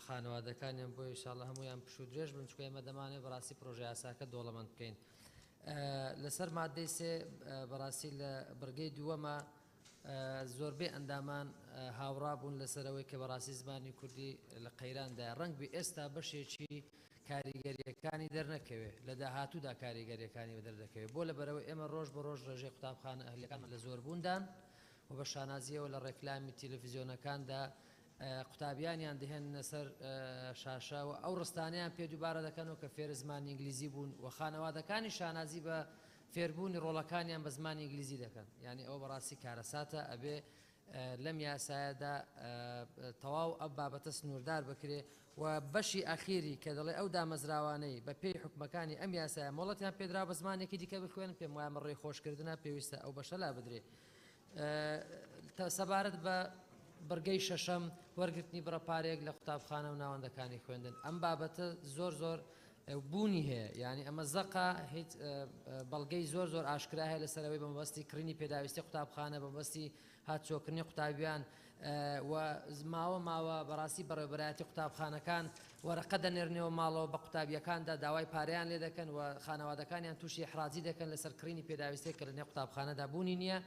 خانەوادەکانیان بۆ ئینشاڵڵا هەمویان پش و درێژ بن چونکە ئێمە دەمانێت بەڕاستی پرۆژە یاساکە دۆڵەمەند بکەین. لەسەر مادەی سێ بەڕاستی لە بڕگەی دووەمە زۆربەی ئەندامان هاوڕا بوون لەسەرەوەی کە بەڕاستی زمانی کوردی لە قەیراندا ڕەنگ بێ ئێستا بەشێکی کاریگەریەکانی دەرنەکەوێت لە داهاتوودا کاریگەریەکانی بەدەردەکەوێت بۆ لەبەرەوەی ئەمە ڕۆژ بە ڕۆژ ڕێژەی قوتابخانە ئەهلیەکان لە زۆربووندان و بە شانازیەوە لە ڕێکلامی تەلەڤیزیۆنەکاندا قوتابیانیان دەهێنە سەر شاشە و ئەو ڕستانیان پێ دووبارە دەکەنەوە کە فێر زمانی ئینگلیزی بوون و خانەوادەکانی شانازی بە فێربوونی ڕۆڵەکانیان بە زمانی ئینگلیزی دەکەن یعنی ئەوە بەڕاستی کارەساتە ئەبێ لەم یاسایەدا تەواو ئەم بابەتە سنووردار بکرێ و بەشی ئەخیری کە دەڵێ ئەو دامەزراوانەی بە پێی حکومەکانی ئەم یاسایە مۆڵەتیان پێدرا بە زمانێکی دیکە بخوێنن پێم وایە ڕێی خۆشکردنە پێویستە ئەو بەشە لا بدرێ. سەبارەت بە بڕگەی شەشەم وەرگرتنی بڕەپارێک لە قوتابخانە و ناوەندەکانی خوێندن ئەم بابەتە زۆر بوونی هەیە یعنی ئەمە زەقا هیچ بەڵگەی زۆر زۆر ئاشکرا هەیە لەسەرەوەی بەمەبەستی کڕینی پێداویستی قوتابخانە بەمەبەستی هاتچۆکردنی قوتابیان و ماوە بەڕاستی بەڕێوەبەرایەتی قوتابخانەکان وەرەقە دەنێرنەوە ماڵەوە بە قوتابیەکاندا داوای پارەیان لێ دەکەن و خانەوادەکانیان تووشی حراجی دەکەن لەسەر کڕینی پێداویستی کە لە نێو قوتابخانەدا بوونی نییە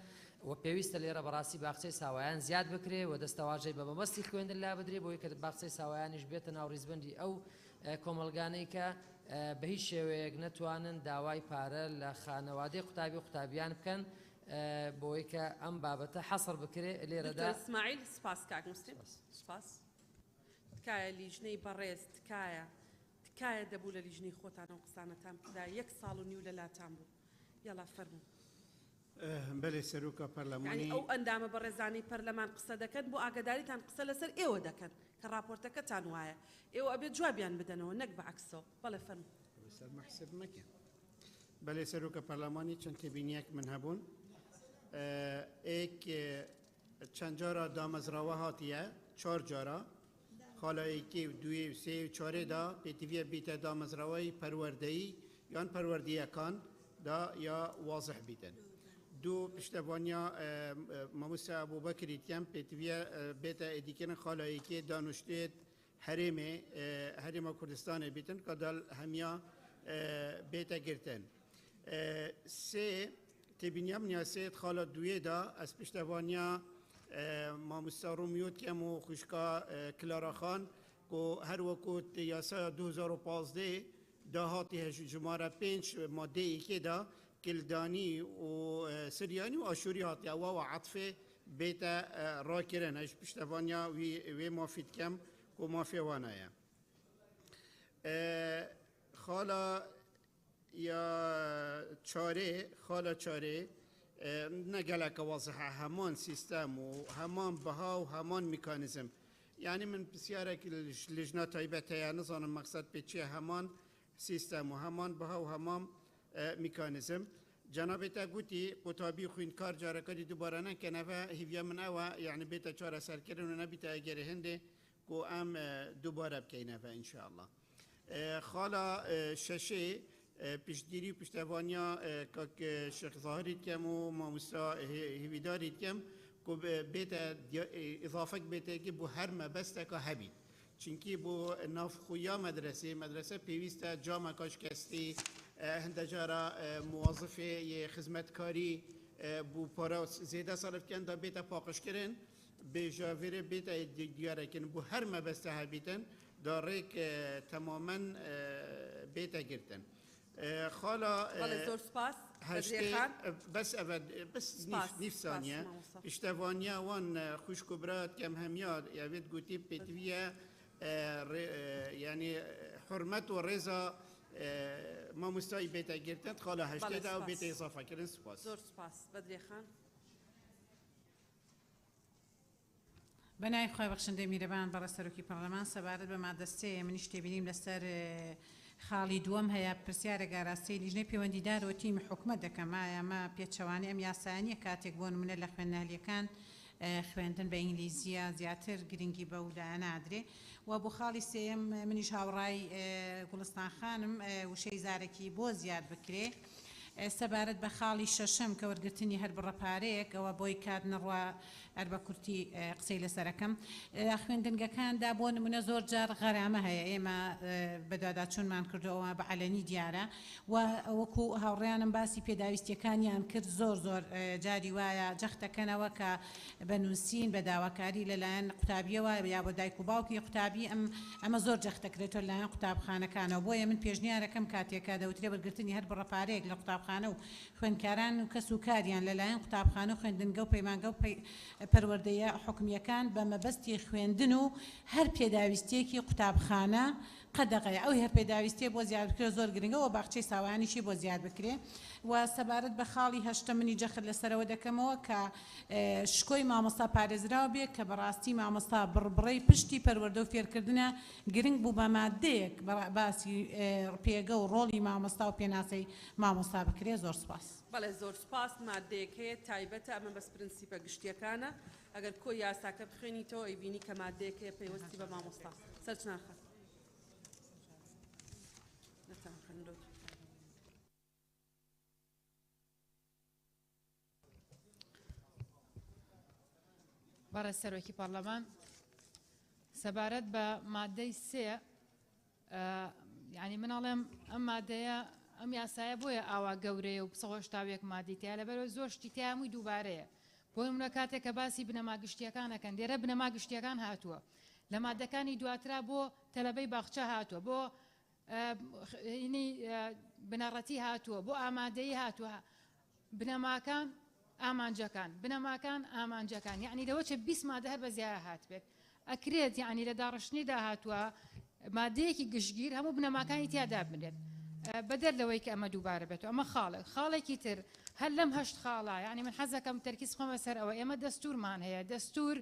و پێویستە لێرە بەڕاستی باخچەی ساوایان زیاد بکرێ و دەستەواژەی بە مەبەستی خوێندن لا بدرێ بۆی کە باخچەی ساوایانیش بێتە ناو ڕیزبەندی ئەو کۆمەلگانەی کە بە هیچ شێوەیەک نەتوانن داوای پارە لە خانەوادەی قوتابیان بکەن بۆی کە ئەم بابەتە حەسڕ بکرێ لێرەدا. اسماعیل سپاس کاک مسلم سپاس تکایە لیژنەی بەڕێز تکایە دەبوو لە لیژنەی خۆتان ئەو قسانەتان بدا 1 ساڵ و نیو لەلاتان بوو یاڵا فەرموو. بەڵێ سەرۆکە پەرلەمانی ئەو ئەندامە بەڕێزانەی پەرلەمان قسە دەکەن بۆ ئاگاداریتان قسە لەسەر ئێوە دەکەن کە راپۆرتەکەتان وایە ئێوە ئەبێت جوابیان بدەنەوە نەک بە عکسەوە. بەڵێ فەرموو. سەر مەحسب مەکە. بەڵێ سەرۆکە پەرلەمانی چەند تێبینیەک من هەبوون چەند جارە دامەزراوە هاتیە 4 جارە خاڵەیەکی و دوێ و سێ و چارێدا پێتیڤە بیتە دامەزراوەی پەروەردەیی یان پەروەردیەکان دا یا وازح بیتن. دو پشتوانیا ماموسا ابوبکریتیم پێتیڤە بێتە ئێدیکردن خاڵەیەکی دانوشتێت هەرێمە کوردستانی بیتن کە دەل هەمیا بێتە گرتن. سێ تێبینیام نیاسێت خاڵە دوێدا ئەس پشتوانیا مامۆستا ڕۆمیۆ کەم و خوشکا کلاراخان و هەر وەکو یاسا 2015 داهاتی ژمارە 5 مادەیەکێدا کلدانی و سریانی و ئاشووری هاتیەوە و عەتفێ بێتە ڕاکردن ئەش پشتوانیا وێ مافیت کەم و مافێوانایە. خاڵە یا خاڵە چارێ نەگەلەکە وازحە هەمان سیستەم و هەمان بەها و هەمان میکانیزم یعنی من پرسیارێک لیژنە تایبەت هەیە نزانم مەقسەد پێ چیە هەمان سیستەم و هەمان بەها و هەمان میکانیزم. جەنابێتە گوتی قوتابی خوێندکار جارەکەی دووبارە نەکەنەوە هیڤە من ئەوە یعنی بێتە چارەسەرکردن و نەبیتە ئەگەری هەندێ و ئەم دووبارە بکەینەوە ئینشاءالله. خاڵە شەشێ پشتگیری و پشتوانیا که شیخ ظاهریت کم و ماموستا هیویداریت کم که بیت اضافه بیت که بو هر مبسته که هبید چونکی بو نافخویا مدرسه پیوست جامعه کاش کستی هندجارا موظفه خدمتکاری بو پارا زیاده صرف کن دا بیت پاکش کرن به جاویر بیت دیگره کن بو هر مبسته هبیدن داره که تماما بیت گرتن. خالا زور سپاس بس نیف ثانیه اشتوانیا وان خوش کبرات کم همیاد یاوید گوتی پیتویه یعنی حرمت و رضا ما مستای بیت گرتند خالا هشته دا و بیت اضافه کردن. سپاس زور سپاس. بدری خان بەنای خۆی بەخشندەی میرەبان بەڕە سەرۆکی پەرلەمان سەبارەت بە مادە 3 منیش تێبینیم لەسەر خاڵی دووەم هەیە پرسیارە گاراستەی لیژنەی پەیوەندیدارەوە تیمی حکومەت دەکەم ئەمە پێچەوانەی ئەم یاسایانیە کاتێک بۆ نمونە لە خوێندنالیەکان خوێندن بە ئینگلیزیە زیاتر گرنگی بە ولایە نادرێ و بۆ خاڵی سێم منیش هاوڕای گوڵستان خانم وشەی زارێکی بۆ زیاد بکرێ سەبارەت بە خاڵی شەشەم کە وەرگرتنی هەر بڕەپارەیەک ئەوە بۆی کات نەڕوا هەر بە کورتی قسەی لەسەرەکەم خوێندنگەکاندا بۆ نمونە زۆر جار غەرامە هەیە ئێمە بەداداچوونمان کردەوە بە عەلەنی دیارە و وەکو هاوڕێیانم باسی پێداویستیەکانیان کرد زۆر جاری وایە جەختەکەنەوە کە بەنووسین بە داواکاری لەلایەن قوتابیەوە یا بۆ دایک و باوکی قوتابی ئەمە زۆر جەختەکرێتەوە لەلایەن قوتابخانەکانەوە بۆیە من پێشنیارەکەم کاتێکە دەوترێ وەرگرتنی هەر بڕەپارەیەک لە قوتابخانە و خوێندکاران و کەس و کاریان لەلایەن قوتابخانە و خوێندنگە و پەیمانگە و پەروەردەیە حکومیەکان بە مەبەستی خوێندن و هەر پێداویستیەکی قوتابخانە قەدەغەیە ئەو هەر پێداویستیە بۆ زیاد بکرێ زۆر گرنگەوە باخچەی ساوایانیشی بۆ زیاد بکرێ و سەبارەت بە خاڵی هەشتە منی جەخت لەسەرەوە دەکەمەوە کە شکۆی مامۆستا پارێزراوە بێت کە بەڕاستی مامۆستا بڕبڕەی پشتی پەروەردە و فێرکردنە گرنگ بوو بە مادەیەک باسی پێگە و ڕۆڵی مامۆستا و پێناسەی مامۆستا بکرێ. زۆر سپاس. بەڵێ زۆر سپاس. مادەیەک هەیە تایبەتە ئەمە بەس پرینسیپە گشتیەکانە ئەگەر کۆی یاساکە بخوێنیتەوە ئەیبینی کە مادەیەک هەیە پێوەستی بە مامۆستا سەرچناخە هندوت بەڕێز سەرۆکی پەرلەمان سەبارەت بە مادەی سێ یعنی مناڵێم ئەم مادەیە ئەم یاسایە بۆیە ئاوا گەورەیە و سەهۆشتاوێک مادیتەیە لەبەرەوە زۆر شتی تیا هەمووی دووبارەیە بۆ نمونە کاتێک کە باسی بنەما گشتیەکانەکەن لێرە بنەما گشتیەکان هاتووە لە مادەکانی دواترا بۆ تەلەبەی باخچە هاتووە بۆ بنەڕەتی هاتووە بۆ ئامادەیی هاتووە بنەماکان ئامانجەکان بنەماکان ئامانجەکان یعنی لەوە چە 20 مادە هەر بە زیایە هات بێت ئەکرێت یعنی لە داڕشتنیدا هاتووە مادەیەکی گشتگیر هەموو بنەماکانی تیادا بنێت بەدەر لەوەی کە ئەمە دووبارە بێتەوە ئەمە خاڵێکی تر هەر لەم هەشت خاڵە یعنی من حەزەکەم تەرکیز خۆمە سەر ئەوە ئێمە دەستورمان هەیە دەستور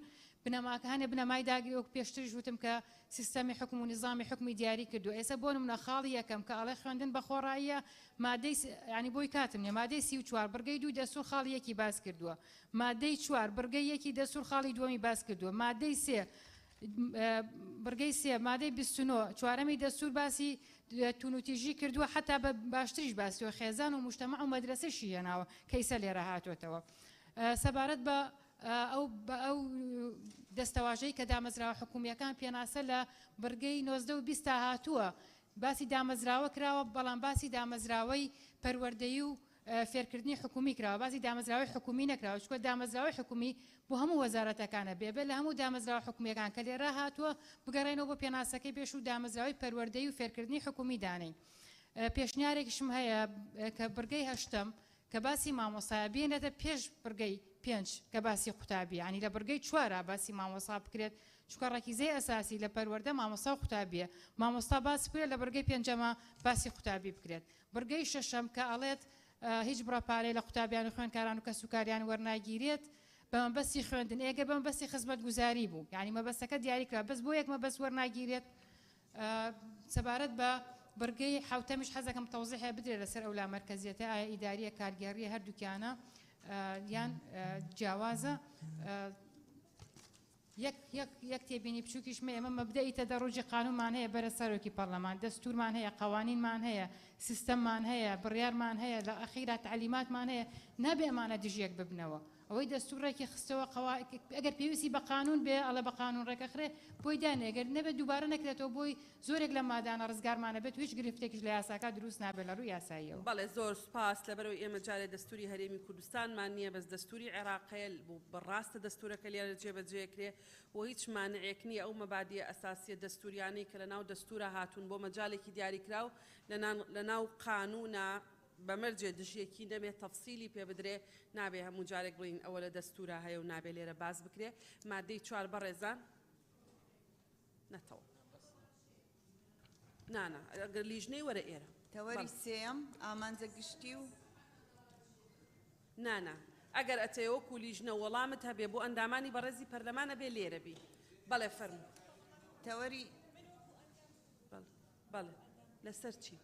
بنەماکە هەنێ بنەمای داگری وەک پێشترش وتم کە سیستەمی حکم و نظامی حکمی دیاری کردو ئێستا بۆ نمونە خاڵی یەکەم کە ئەڵێ خوێندن بە خۆڕاییە مادەی ینی بۆی کاتم نیە مادەی 34 بڕگەی 2 دەستور خاڵی یەکی باس کردووە مادەی 4 بڕگەی یەکی دەستور خاڵی دووەمی باس کردووە مادەی 3 بڕگەی 3 مادەی 29 چوارەمی دەستور باسی تونوتیژی کردووە حتا بە باشتریش باسیەوە خێزان و مجتەمع و مەدرسەشی هێناوە کەیسە لێرە هاتوێتەوە سەبارەت بە ئەو دەستەواژەی کە دامەزراوە حکومیەکان پێناسە لە بڕگەی 19 و 20 هاتووە باسی دامەزراوە کراوە بەڵام باسی دامەزراوەی پەروەردەیی و فێرکردنی حکومی کراوە باسی دامەزراوەی حکومی نەکراوە چکە دامەزراوەی حکومی بۆ هەموو وەزارەتەکانە بێبێ لە هەموو دامەزراوە حکومیەکان کە لێرە هاتووە بگەڕێنەوە بۆ پێناسەکەی پێش و دامەزراوەی پەروەردەیی و فێرکردنی حکومی دانەی پێشنیارێکیشم هەیە کە بڕگەی هەشتم کە باسی مامۆسایە بێنێتە پێش بڕگەی 5 کە باسی قوتابی ینی لە بڕگەی 4 باسی مامۆسا بکرێت چکە ڕەکیزەی ئەساسی لە پەروەردە مامۆستا و قوتابیە مامۆستا باس بکرێت لە بڕگەی 5 باسی قوتابی بکرێت بڕگەی شەشەم کە ئەڵێت هیچ بڕاپارەی لە قوتابیان و خوێندکاران و کەسوکاریان وەرناگیرێت بە مەبەستی خوێندن ئێگە بە مەبەستی خزمەت گوزاری بوو یعنی مەبەستەکە دیاری کرا بەس بۆ یەک مەبەست وەرناگیرێت سەبارەت بە بڕگەی حوتەمیش حەزەکەم تەوزیحە بدرێت لەسەر ئەولا مەرکەزیەتە ئایا ئیداریە کارگەریە هەردووکیانە یان جیاوازە یەک تێبینی بچووکیشمە ئێمە مەبدەئی تەدەڕوجی قانونمان هەیە بەرە سەرۆکی پەرلەمان دەستورمان هەیە قوانینمان هەیە سیستەممان هەیە بڕیارمان هەیە لە ئەخیرا تعلیماتمان هەیە نابێ ئەمانە دژیەک ببنەوە ئەوەی دەستورێکی خستەوە ئەگەر پێویستی بە قانون بێ ئەڵە بە قانون ڕێکەخرێ بۆی دانێگەر نەبێت دووبارە نەکرێتەوە بۆی زۆرێک لە مادانە ڕزگارمانە بێت هیچ گرفتێکیش لە یاساکە دروست نابێت لە ڕووی یاساییەوە بەڵێ زۆر سپاس لەبەرەوەی ئێمە جارێ دەستوری هەرێمی کوردستانمان نییە بەس دەستوری عێراقیە بەڕاستە دەستورەکە لێرە جێبەجێکرێ و هیچ مانعێک نییە ئەو مەبادیە ئەساسیە دەستوریانەی کە لە ناو دەستورە هاتوون بۆ مەجالێکی دیاریکراو لە ناو قانونە بەمەرجێ دژیەکی نەبێت تەفسیلی پێ بدرێ نابێ هەموو جارێک بڵین ئەوە لە دەستورە هەیە و نابێ لێرە باز بکرێ مادەی 4 بەڕێزان نەتەوە نانە ئەگەر لیژنەی وەرە ئێرە تەوەری سێم ئامانجە گشتی و نانە ئەگەر ئەتەوەکو لیژنە وەڵامت هەبێ بۆ ئەندامانی بەڕێزی پەرلەمانە بێ لێرە بی بەڵێ فەرموو تەوەری بەڵێ لەسەر چی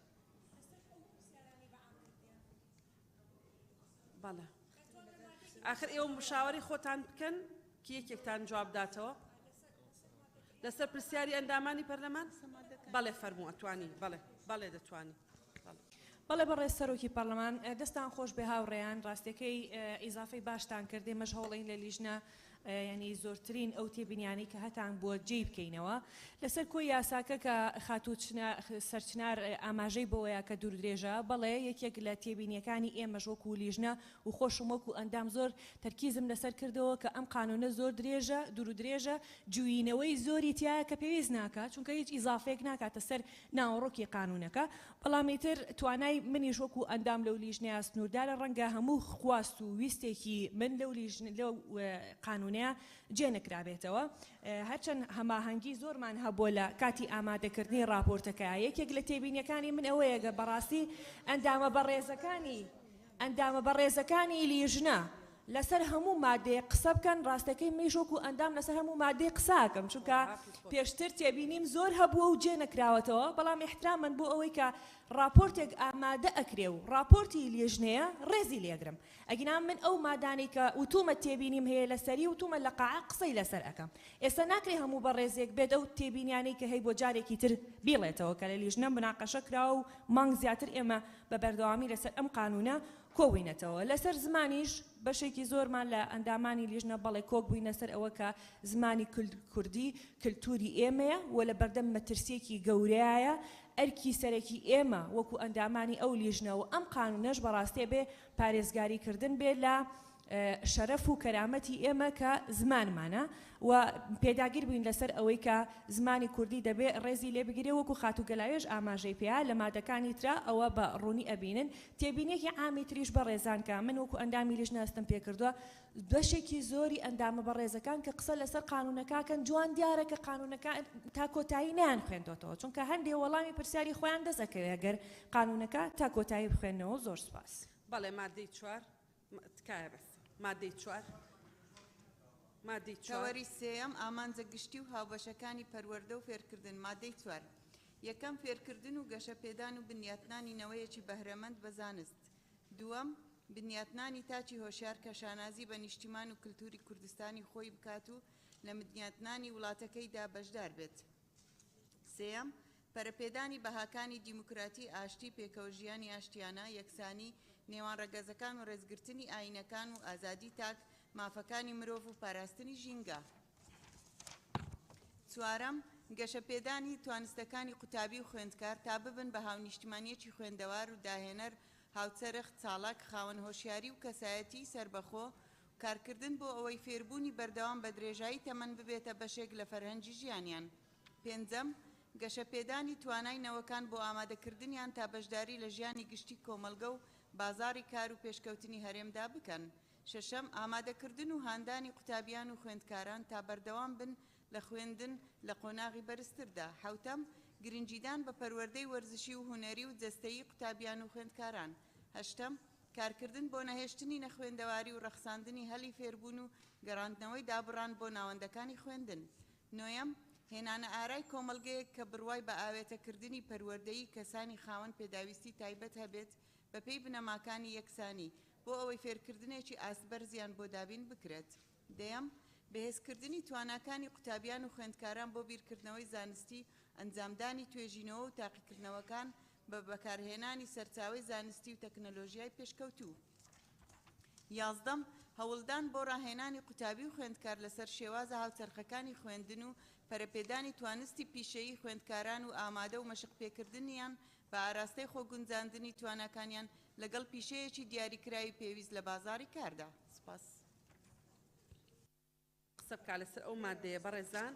بەڵێ ئاخر ئێوە مشاوەری خۆتان بکەن کە یەکێکتان جواب داتەوە لەسەر پرسیاری ئەندامانی پەرلەمان بەڵێ فەرموو ئەتوانی بەڵێ دەتوانی بەڵێ بەڕێ سەرۆکی پەرلەمان دەستان خۆش بێ هاوڕێیان ڕاستەکەی ئیزافەی باشتان کردێ مەش هەوڵین لە لیژنە ینی زۆرترین ئەو تێبینیانەی کە هەتان بووە جێی بکەینەوە لەسەر کۆی یاساکە کە خاتوو سەرچنار ئاماژەی بۆیە کە دوور درێژە بەڵێ یەکێک لە تێبینیەکانی ئێمەش وەکو لیژنە و خۆشم وەکو ئەندام زۆر تەرکیزم لەسەر کردەوە کە ئەم قانونە زۆر درێژە دوور درێژە جوینەوەی زۆری تایە کە پێویست ناکات چونکە هیچ ئیزافەیەک ناکاتە سەر ناوەڕۆکی قانونەکە بەڵامی تر توانای منیش وەکو ئەندام لەو لیژنەیە سنووردارە ڕەنگە هەموو خواست و ویستێکی من لەو قانون جێ نەکرابێتەوە هەرچەند هەماهەنگی زۆرمان هەبووە لە کاتی ئامادەکردنی راپۆرتەکە یەکێک لە تێبینیەکانی من ئەوەیە گە بەڕاستی ئەندامە بەڕێزەکانی لیژنە لەسەر هەموو مادەیە قسە بکەن ڕاستەکەی مێژۆک و ئەندام لەسەر هەموو مادەی قساکەم چونکە پێشتر تێبینیم زۆر هەبووە و جێ نەکراوەتەوە بەڵام احترامن بۆ ئەوەی کە راپۆرتێک ئامادە ئەکرێ و راپۆرتی لێژنەیە ڕێزی لێگرم ئەگینام من ئەو مادانی کە وتومە تێبینیم هەیە لەسەری وتومە لە قاع قسەی لەسەر ئەەکەم ئێستا ناکرێ هەموو بە ڕێزێک بێت ئەو تێبینیانەی کە هەی بۆ جارێکی تر بیڵێتەوە کە لە لیژنە بناقەشە کراوە و مانگ زیاتر ئێمە بە بەردەوامی لەسەر ئەم قانونە کۆبووینەتەوە لەسەر زمانیش بەشێکی زۆرمان لە ئەندامانی لیژنە بەڵێ کۆک بووینە سەر ئەوە کە زمانی کوردی کللتوری ئێمەیە و لە بەردەم مەترسیەکی گەورەیە ئەرکی سەرەکی ئێمە وەکو ئەندامانی ئەو لیژنەوە ئەم قانونەش بەڕاستێ بێ پارێزگاریکردن بێ لە شەرەف و کەرامەتی ئێمە کە زمانمانە و پێداگیر بووین لەسەر ئەوەی کە زمانی کوردی دەبێت ڕێزی لێ بگرێ وەکو خاتوگەلایەش ئاماژەی پێیا لە مادەکانی ترا ئەوە بە ڕوونی ئەبینن تێبینێکی عامی تریش بە ڕێزان کە من وەکو ئەندامی لیژنە هەستم پێکردووە بەشێکی زۆری ئەندامە بە ڕێزەکان کە قسە لەسەر قانونەکەکەن جوان دیارە کە قانونەکە تا کۆتایی نیان خوێندۆتەوە چونکە هەندێک وەڵامی پرسیاری خۆیان دەسەکەوێت گەر قانونەکە تا کۆتایی بخوێنەوە زۆر سپاس. بەڵێ مادەی 4 تکایە بەس مادەی 4 مادەی 4 تەوەری سێەم ئامانجە گشتی و هاوبەشەکانی پەروەردە و فێرکردن مادەی 4 یەکەم فێرکردن و گەشەپێدان و بنیاتنانی نەوەیەکی بەهرەمەند بە زانست دووەم بنیاتنانی تاچی هۆشیار کە شانازی بە نیشتیمان و کللتوری کوردستانی خۆی بکات و لە بنیاتنانی وڵاتەکەیدا بەشدار بێت سێەم پەرەپێدانی بەهاکانی دیموکراتی ئاشتی پێکەوە ژیانی ئاشتیانە یەکسانی نێوان ڕەگەزەکان و ڕێزگرتنی ئاینەکان و ئازادی تاک مافەکانی مرۆڤ و پاراستنی ژینگە چوارەم گەشەپێدانی توانستەکانی قوتابی و خوێندکار تا ببن بە هاونیشتیمانیەکی خوێندەوار و داهێنەر هاوچەرخ چاڵک خاوەن هۆشیاری و کەسایەتی سربەخۆ کارکردن بۆ ئەوەی فێربوونی بەردەوام بە درێژایی تەمەن ببێتە بەشێک لە فەرهەنگی ژیانیان پێنجەم گەشەپێدانی توانای نەوەکان بۆ ئامادەکردنیان تا بەشداری لە ژیانی گشتی کۆمەلگە و بازاری کار و پێشکەوتنی هەرێمدا بکەن شەشەم ئامادەکردن و هاندانی قوتابیان و خوێندکاران تا بەردەوام بن لە خوێندن لە قۆناغی بەرزتردا حوتەم گرنگیدان بە پەروەردەی وەرزشی و هونەری و جەستەیی قوتابیان و خوێندکاران هەشتەم کارکردن بۆ نەهێشتنی نەخوێندەواری و ڕەخساندنی هەلی فێربوون و گەڕاندنەوەی دابڕان بۆ ناوەندەکانی خوێندن نۆیەم هێنانە ئارای کۆمەلگەیەک کە بڕوای بە ئاوێتەکردنی پەروەردەیی کەسانی خاوەن پێداویستی تایبەت هەبێت بەپێی بنەماکانی یەکسانی بۆ ئەوەی فێرکردنێکی ئاسبەرزیان بۆ دابین بکرێت دەیەم بەهێزکردنی تواناکانی قوتابیان و خوێندکاران بۆ بیرکردنەوەی زانستی ئەنجامدانی توێژینەوە و تاقیکردنەوەکان بە بەکارهێنانی سەرچاوەی زانستی و تەکنەلۆژیای پێشکەوتوو یازدەم هەوڵدان بۆ ڕاهێنانی قوتابی و خوێندکار لەسەر شێوازە هاوچەرخەکانی خوێندن و پەرەپێدانی توانستی پیشەیی خوێندکاران و ئامادە و مەشق پێکردنیان بە ئاراستەی خۆگونجاندنی تواناکانیان لەگەڵ پیشەیەکی دیاریکراوی پێویست لە بازاری کاردا سپاس قسە بکە لەسەر ئەو مادەیە بەڕێزان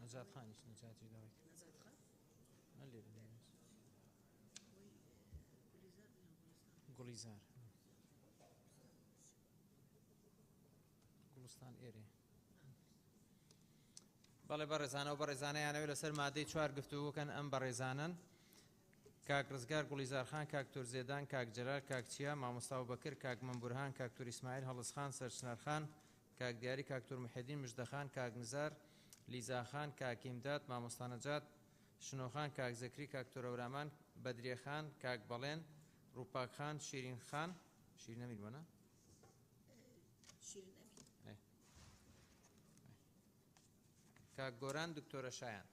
نەجات خانیش نەجاتی داوای گوڵیزار گوڵستان ئێرێ بەڵێ بەڕێزانە و بەڕێزانەیانەوێت لەسەر مادەی 4 گفتوگۆکەن ئەم بەڕێزانن کاک ڕزگار گوڵیزارخان کاک تۆرزێدان کاک جەلال کاک چیا مامۆستا بەکر کاک مەمبورهان کاک توور ئیسماعیل هەڵسخان سەرچنارخان کاک دیاری کاک توور محەدین مژدەخان کاک نزار لیزاخان کاک ئیمداد مامۆستا نەجات شنۆخان کاک زەکری کاک تۆرەورامان بەدرێخان کاک بەڵێن ڕووپاکخان شیرین خان شیرین ئەمیر بۆنە کاک گۆران دکتۆرە شایان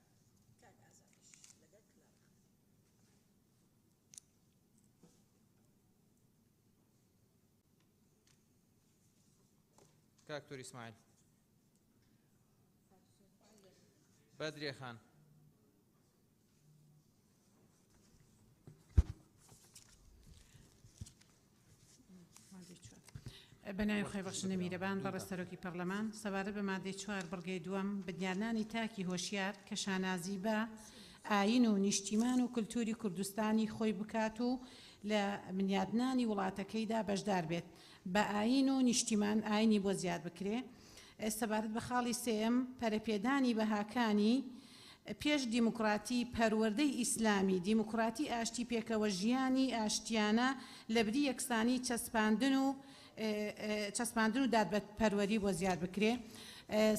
کاک توور ئیسماعیل بەدرێخان بەناوی خۆی بەخشندە میرەبان بەڕێستەرۆکی پەرلەمان سەبارەت بە مادەی 4 بڕگەی دووەم بنیادنانی تاکی هۆشیار کە شانازی بە ئاین و نیشتیمان و کولتوری کوردستانی خۆی بکات و لە بنیادنانی وڵاتەکەیدا بەشدار بێت بە ئاین و نیشتیمان ئاینی بۆ زیاد بکرێ سەبارەت بە خاڵی سێم پەرەپێدانی بەهاکانی پێش دیموکراتی پەروەردەی ئیسلامی دیموکراتی ئاشتی پێکەوە ژیانی ئاشتیانە لە بری یەکسانی چەسپاندن و دادبەپەروەری بۆ زیاد بکرێ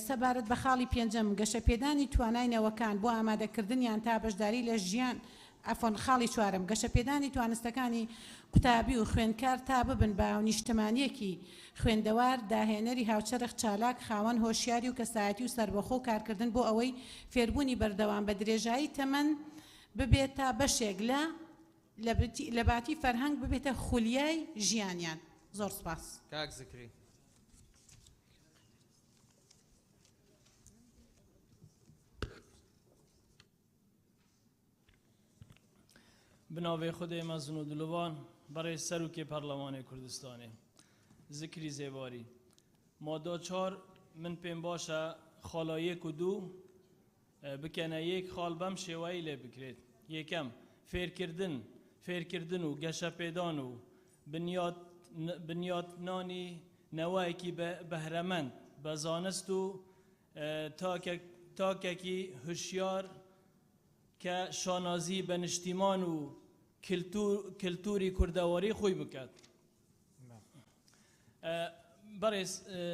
سەبارەت بە خاڵی پێنجەم گەشەپێدانی تواناینەوەکان بۆ ئامادەکردنیان تا بەشداری لە ژیان ئەفۆن خاڵی چوارم گەشەپێدانی توانستەکانی قوتابی و خوێندکار تا ببن بە نیشتمانیەکی خوێندەوار داهێنەری هاوچەرخ چالاک خاوەن هۆشیاری و کەسایەتی و سربەخۆ و کارکردن بۆ ئەوەی فێربوونی بەردەوام بە درێژایی تەمەن ببێت تا بەشێک لە باتی فەرهەنگ ببێتە خولیای ژیانیان زۆر سپاس کاک زکری بناوی خودی مزن و دلوان برای سروک پارلمان کردستانی ذکری زیواری ماده 4 من پیم باشه خالای کدو بکنه یک خال بم شوایی لی بکرید یکم فیر کردن و گشه پیدان و بنیاد نانی نوایی که بهرمند بزانست و تاککی هوشیار که شانازی به نشتیمان و کلتوری کردواری خوی بکد برای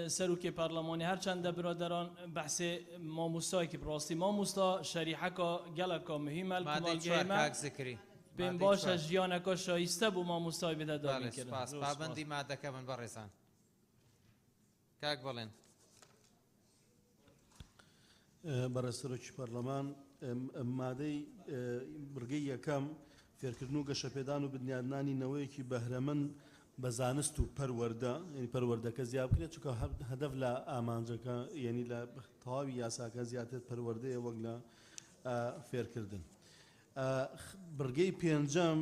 سروک پارلمانی هرچند برادران بحث ماموستایی که براستی ماموستا شریحه که گلکا مهمه مادەی بین باشه جیانه که شایسته بو ماموستای بده داری کردن سپاس پابندی مادەکە من بەڕێزان کاک بەڵێن بەڕێستەرۆکی پەرلەمان مادەی بڕگەی یەکەم فێرکردن و گەشەپێدان و بنیادنانی نەوەیەکی بەهرەمەند بە زانست و پەروەردە ینی پەروەردەکە زیاد بکرێت چونکە هەدەف لە ئامانجەکە یعنی لە تەواوی یاساکە زیاتر پەروەردەیە وەک لە فێرکردن بڕگەی پێنجەم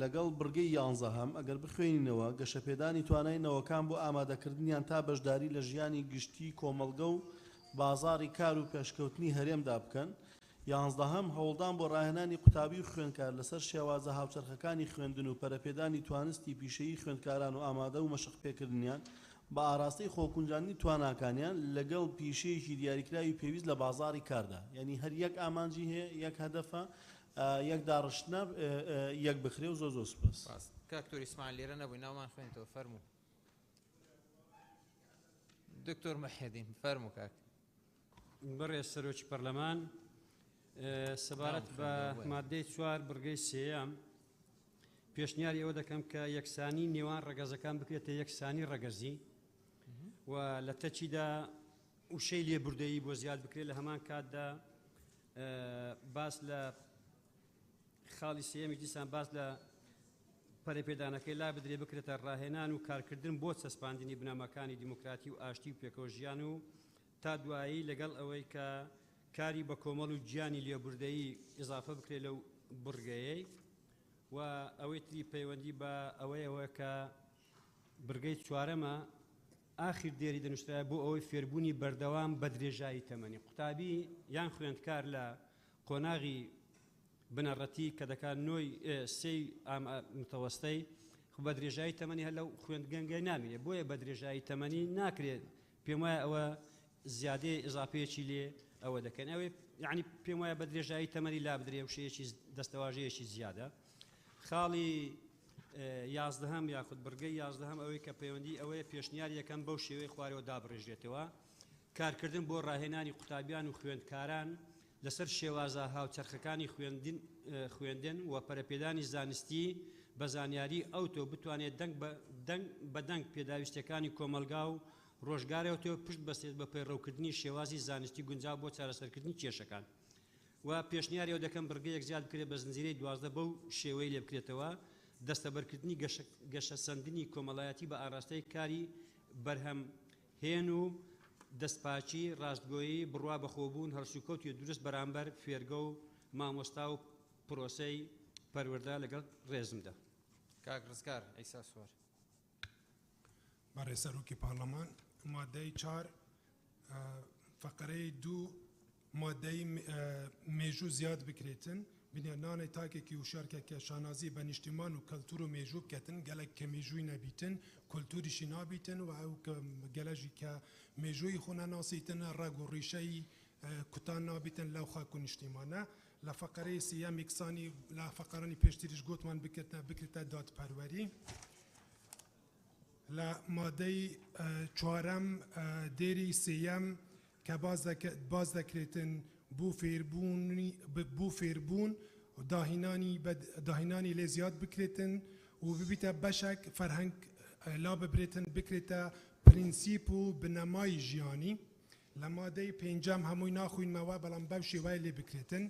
لەگەڵ بڕگەی 11 ئەگەر بخوێنینەوە گەشەپێدانی تواناینەوەکان بۆ ئامادەکردنیان تا بەشداری لە ژیانی گشتی کۆمەڵگە و بازاری کار و پێشکەوتنی هەرێمدا بکەن 11 هەوڵدان بۆ ڕاهێنانی قوتابی و خوێندکار لەسەر شێوازە هاوچەرخەکانی خوێندن و پەرەپێدانی توانستی پیشەیی خوێندکاران و ئامادە و مەشق پێکردنیان بە ئاراستەی خۆکونجاندنی تواناکانیان لەگەڵ پیشەیەکی دیاریکراوی پێویست لە بازاری کاردا یعنی هەر یەک ئامانجی هەیە یەک هەدەفە یەک داڕشتنە یەک بخرێ و زۆر سپاس کاک توور ئیسماعیل لێرە نەبووی ناومان خوێنیتەوە فەرموو دکتۆر محەدین فەرموو کاک بەڕێز سەرۆکی پەرلەمان سەبارەت بە مادەی 4 بڕگەی سێیەم پێشنیاری ئەوە دەکەم کە یەکسانی نێوان ڕەگەزەکان بکرێتە یەکسانی ڕەگەزی و لە تەچیدا وشەی لێبوردەیی بۆ زیاد بکرێت لە هەمان کاتدا باس لە خاڵی سێیەمی دیسان باس لە پەرەپێدانەکەی لا بدرێ بکرێتە ڕاهێنان و کارکردن بۆ چەسپاندنی بنەماکانی دیموکراتی و ئاشتی و پێکەوە ژیان و تا دوایی لەگەڵ ئەوەی کە کاری بە کۆمەڵ و گیانی لێبوردەیی ئضافە بکرێت لەو بڕگەیەی و ئەوەی تری پەیوەندی بە ئەوەیەوە کە بڕگەی چوارەمە ئاخر دێری دەنووسرا بۆ ئەوەی فێربوونی بەردەوام بە درێژایی تەمەنی قوتابی یان خوێندکار لە قۆناغی بنەڕەتی کە دەکات نۆی سێی متەوەستەی بە درێژایی تەمەنی هەر لەو خوێندگەنگەی نامێنێ بۆیە بە درێژایی تەمەنی ناکرێت پێم وایە ئەوە زیادەی ئضافەیەکی لێ ئەوە دەکەن ئەوێ یعنی پێم وایە بە درێژایی تەمەنی لا بدرێ و شەیەکی دەستەواژەیەکی زیادە خاڵی یازدەهەم یاخود بڕگەی یازدەهەم ئەوەی کە پەیوەندی ئەوەیە پێشنیار یەکەم بەو شێوەی خوارەوە دابڕێژێتەوە کارکردن بۆ ڕاهێنانی قوتابیان و خوێندکاران لەسەر شێوازە هاوچەرخەکانی خوێندن و پەرەپێدانی زانستی بە زانیاری ئەوتۆ بتوانێت دەنگ بە دەنگ پێداویستەکانی کۆمەلگا و ڕۆژگارێتەوە پشت بەستێت بە پەیڕەوکردنی شێوازی زانستی گونجاو بۆ چارەسەرکردنی کێشەکان و پێشنیاری ئەو دەکەم بڕگەیەک زیاد بکرێت بە زنجیرەی 12 بەو شێوەی لێ بکرێتەوە دەستەبەرکردنی گەشەسەندنی کۆمەڵایەتی بە ئاراستەی کاری بەرهەم هێن و دەستپاچی ڕاستگۆیی بڕوا بەخۆبوون هەرسوکەوتی درست بەرامبەر فێرگە و مامۆستا و پرۆسەی پەروەردە لەگەڵ ڕێزمدا. کاک ڕزگار ئەیسا سوار. بەڕێ سەرۆکی پارلەمان مادەی 4 فەقەرەی 2 مادەی مێژوو زیاد بکرێتن بنیانانەی تاکێکی و شارکێکە شانازی بە نیشتیمان و کەلتور و مێژوو بکەتن گەلێک کە مێژووی نەبیتن کولتوریشی نابیتن و ئەو گەلەژی کە مێژووی خۆنە ناسیتنە ڕەگ و ڕیشەی کوتان نابیتن لەو خاک و نیشتیمانە لە فەقەرەی سیەم یەکسانی لە فەقەرانی پێشتریش گوتمان بکرێتە دادپەروەری لە مادەی 4 دێری سیەم کە باز دەکرێتن بوو فێربوون و داهینانی لێ زیاد بکرێتن و ببیتە بەشێک فەرهەنگ لا ببرێتن بکرێتە پرینسیپ و بنەمای ژیانی لە مادەی 5 هەمووی ناخوینمەوە بەڵام بەو شێوای لێ بکرێتن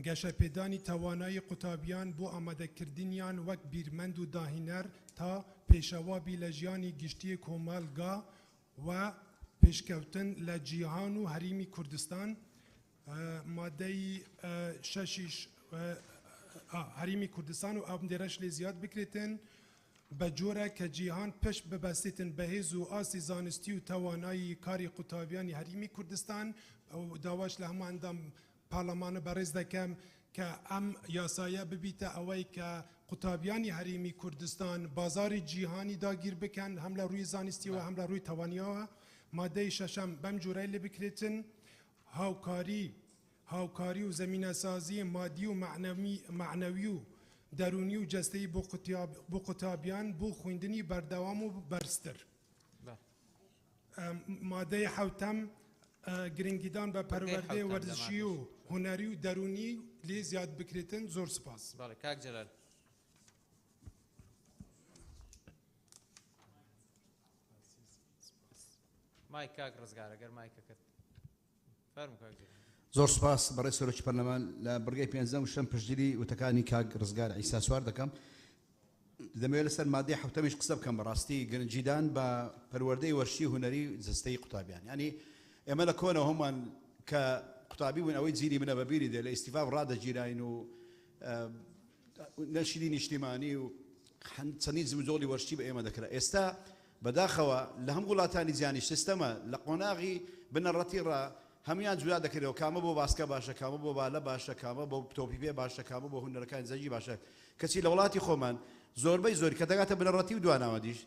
گەشەپێدانی توانایی قوتابیان بۆ ئامادەکردنیان وەک بیرمەند و داهینەر تا پێشەوابی لە ژیانی گشتی کۆمەلگا و پێشکەوتن لە جیهان و هەریمی کوردستان مادەی 6 هەریمی کوردستان و ئابدێرەش لێ زیاد بکرێتن بە جۆرە کە جیهان پشت ببەستێتن بەهێز و ئاسی زانستی و توانایی کاری قوتابیانی هەریمی کوردستان و داواش لە هەموو ئەندام پارلەمانە بەڕێز دەکەم کە ئەم یاسایە ببیتە ئەوەی کە قوتابیانی هەریمی کوردستان بازاری جیهانی داگیر بکەن هەم لە ڕووی زانستی و هەم لە ڕووی تەوانیەوە مادەی 6 بەم جۆرەی لێ بکرێتن هاوکاری و زمینەسازی مادی و معنەوی و دەرونی و جەستەی بۆ قوتابیان بۆ خوێندنی بەردەوام و بەرزتر مادەی 7 گرنگیدان بە پەروەردەی وەرزشی و هونەری و دەرونی لێ زیاد بکرێتن زۆر سپاس. کاک جەلال. مای کاک ڕزگار ئەگەر مایکەکەت فەرموو کاک جەلال. زۆر سپاس بەڕێ سەرۆکی پەرلەمان لە بڕگەی 5 شەم پشتگیری وتەکانی کاک ڕزگار عیسا سوار دەکەم دەمەوێت لەسەر مادەی 7 قسە بکەم بەڕاستی گرنگجیدان بە پەروەردەی وەرشی هونەری جەستەی قوتابیان ینی ئێمە لە کۆنە هەمومان کە قوتابی بوون ئەوەی جیری منە بەبیری دێ لە ئیستیفاف ڕادەگیراین و نەشیدی نیشتیمانی و چەندین زوجۆڵی وەرشی بە ئێمە دەکرا ئێستا بەداخەوە لە هەم وڵاتانی جیانی سیستەمە لە قۆناغی بنەڕەتی ڕ هەمویان جویا دەکرێتەوە کامە بۆ باسکە باشە کامە بۆ بالە باشە کامە بۆ تۆپی پێ باشە کامە بۆ هونەرەکانی زەجی باشە کەچی لە وڵاتی خۆمان زۆربەی زۆری کە دەگاتە بنەڕەتی و دواناوەدیش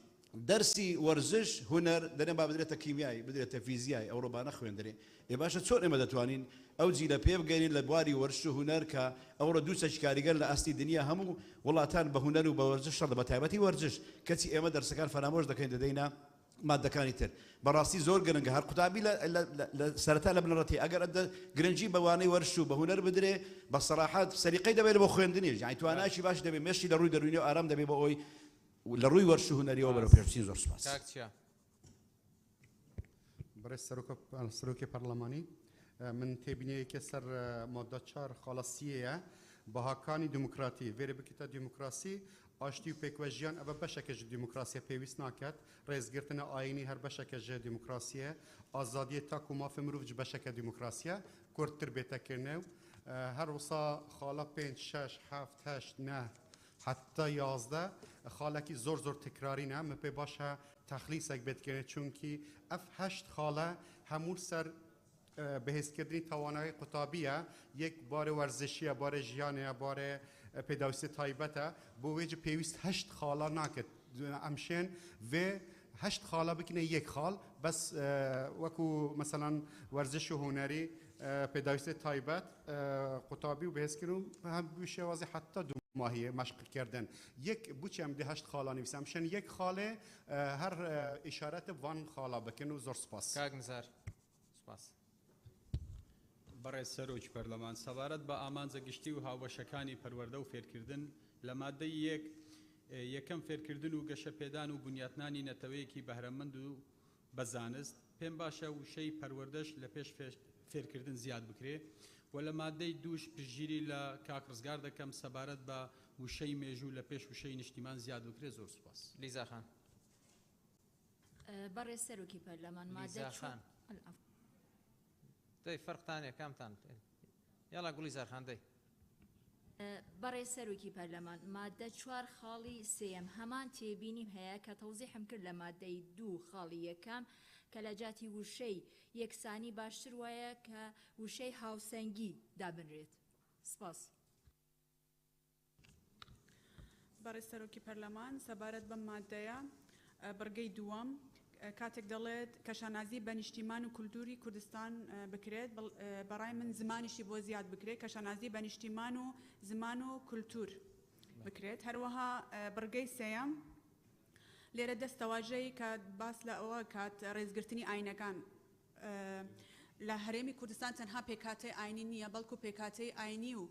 دەرسی وەرزش هونەر دەنێ با بدرێتە کیمیایی بدرێتە فیزیای ئەو ڕۆبانە خوێندرێ ێ باشە چۆن ئێمە دەتوانین ئەو جیلە پێ بگەینین لە بواری وەرش و هونەر کە ئەوڕە دوو چەش کاریگەر لە ئاستی دنیا هەموو وڵاتان بە هونەر و بە وەرزش شەڕ بە تایبەتی وەرزش کەچی ئێمە دەرسەکان فەرامۆش دەکەین دەدەینە مادەکانی تر بەڕاستی زۆر گرنگە هەر قوتابی لە سەرەتا لە بنەڕەتی ئەگەر گرنگی بەوانەی وەرش و بە هونەر بدرێ بە سەراحەت سەریقەی دەبێت بۆ خوێندنیش یعنی توانایشی باش دەبێت مێشتی لە ڕووی دەرونی و ئارام دەبێت بە ئەوی لە ڕووی وەرش و هونەریەوە بەرەو پێشچین زۆر سپاس. بەڕێز سەرۆکی پەرلەمانی من تێبینەیەکە سەر مادە 4 خاڵەسیەیە بەهاکانی دموکراتی وێرە بکەیتە دیموکراسی ئاشتی و پێکوەژیان ئەوە بەشێکە دیموکراسیە پێویست ناکات ڕێزگرتنە ئاینی هەر بەشێکە ژێ دیموکراسیە ئازادیە تاک و مافی مرۆڤ بەشێکە دیموکراسیە کورتتر بێتەکردنێ و هەر وسا خاڵە 5 6 7 8 9 حتی 11 خالکی زور تکراری نه مپی باشه تخلیص اک بید کنه چونکی اف 8 خاله همون سر بهزکردنی توانایی قطابیه یک بار ورزشیه بار جیانه بار پیداوستی تایبته بو ویج پیوست 8 خاله ناکد امشن و 8 خاله بکنه یک خال بس وکو مثلا ورزش هنری پیداوستی تایبت قطابی و بهزکردن هم بشه واضح حتی 2 ماهی مشق کردن یک بوچه هم 8 خاله نویسم شن یک خاله هر اشارت وان خاله بکنه زور سپاس کاک نزار سپاس بەڕێز سەرۆک پەرلەمان سەبارەت بە ئامانجە گشتی و هاوبەشەکانی پەروەردە و فێرکردن لە مادەی یەکەم فێرکردن و گەشەپێدان و بنیاتنانی نەتەوەیەکی بەهرەمەند و بەزانست پێم باشە وشەی پەروەردەش لە پێش فێرکردن زیاد بکرێ و لە مادەی دووش پشتگیری لە کاک ڕزگار دەکەم سەبارەت بە وشەی مێژوو لە پێش وشەی نیشتیمان زیاد بکرێ زۆر سوپاس لیزا خان بەڕێز سەرۆکی پەرلەمان لیزا خان دەی فەرقتانێ کامتان یاڵا گوڵیزار خان دەی بەڕێز سەرۆکی پەرلەمان مادە 4 خاڵی سێم هەمان تێبینیم هەیە کە تەوزیحم کرد لە مادەی 2 خاڵی یەکەم کە لە جاتی وشەی یەکسانی باشتر وایە کە وشەی هاوسەنگی دابنرێت سپاس بەڕێز سەرۆکی پەرلەمان سەبارەت بەم مادەیە بڕگەی دووەم کاتێک دەڵێت کەشانازی بە نیشتیمان و کولتوری کوردستان بکرێت بەڕای من زمانیشی بۆ زیاد بکرێت کەشانازی بە نیشتیمان و زمان و کولتور بکرێت هەروەها بڕگەی سێیەم لێرە دەستەواژەی کە باس لە ئەوە کات ڕێزگرتنی ئاینەکان لە هەرێمی کوردستان تەنها پێکاتەی ئاینی نییە بەڵکو پێکاتەی ئاینی و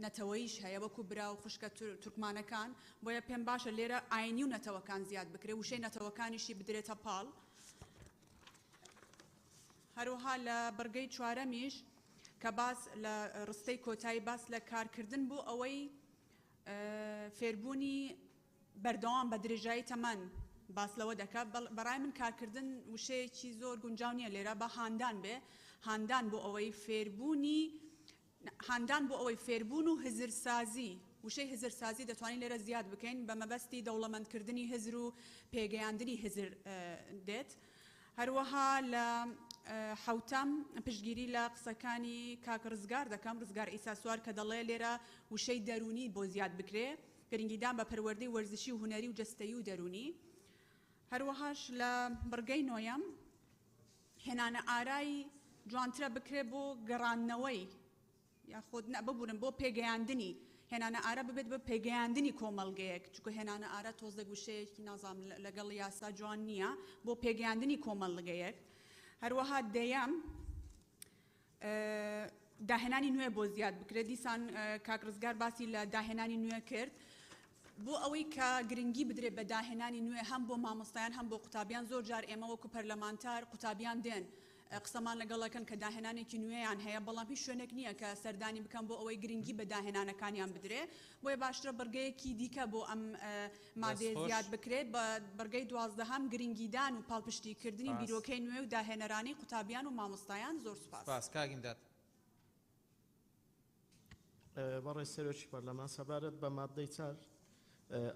نەتەوەیش هەیە وەکو برا و خوشکە تورکمانەکان بۆیە پێم باشە لێرە ئاینی و نەتەوەکان زیاد بکرێ وشەی نەتەوەکانیشی بدرێتە پاڵ هەروەها لە بڕگەی چوارەمیش کە باس لە ڕستەی کۆتایی باس لە کارکردن بوو ئەوەی فێربوونی بەردەوام بە درێژایی تەمەن باس لەوە دەکات بەڕای من کارکردن وشەیەکی زۆر گونجاو نییە لێرە بە هاندان بێ هاندان بۆ ئەوەی فێربوونی هاندان بۆ ئەوەی فێربوون و هزرسازی وشەی هزرسازی دەتوانین لێرە زیاد بکەین بە مەبەستی دەوڵەمەندکردنی هزر و پێگەیاندنی هزر دێت هەروەها لە حوتەم پشتگیری لە قسەکانی کاک ڕزگار دەکەم ڕزگار ئیسا سوار کە دەڵێ لێرە وشەی دەرونی بۆ زیاد بکرێ گرنگیدان بە پەروەردەی وەرزشی و هونەری و جەستەیی و دەرونی هەروەهاش لە بڕگەی نۆیەم هێنانە ئارایی جوانترە بکرێ بۆ گەڕاندنەوەی یاخۆ ببوورن بۆ پێگەیاندنی هێنانە ئارە ببێت بە پێگەیاندنی کۆمەڵگەیەک چونکە هێنانە ئارە تۆزە گوشەیەکی نازام لەگەڵ یاسا جوان نییە بۆ پێگەیاندنی کۆمەڵگەیەک هەروەها دەیەم داهێنانی نوێ بۆ زیاد بکرێت دیسان کاک ڕزگار باسی لە داهێنانی نوێ کرد بۆ ئەوەی کە گرنگی بدرێت بە داهێنانی نوێ هەم بۆ مامۆستایان هەم بۆ قوتابیان زۆر جار ئێمە وەکو پەرلەمانتار قوتابیان دێن قسەمان لەگەڵەکەن کە داهێنانێکی نوێیان هەیە بەڵام هیچ شوێنێک نییە کە سەردانی بکەم بۆ ئەوەی گرنگی بە داهێنانەکانیان بدرێ بۆیە باشترە بەرگەیەکی دیکە بۆ ئەم مادەیە زیاد بکرێت بە بەرگەی 12 هەم گرنگیدان و پاڵپشتیکردنی بیرۆکەی نوێ و داهێنەرانی قوتابیان و مامۆستایان زۆر سوپاس کاگیمداد بەڕێز سەرۆکی پەرلەمان سەبارەت بە مادەی 4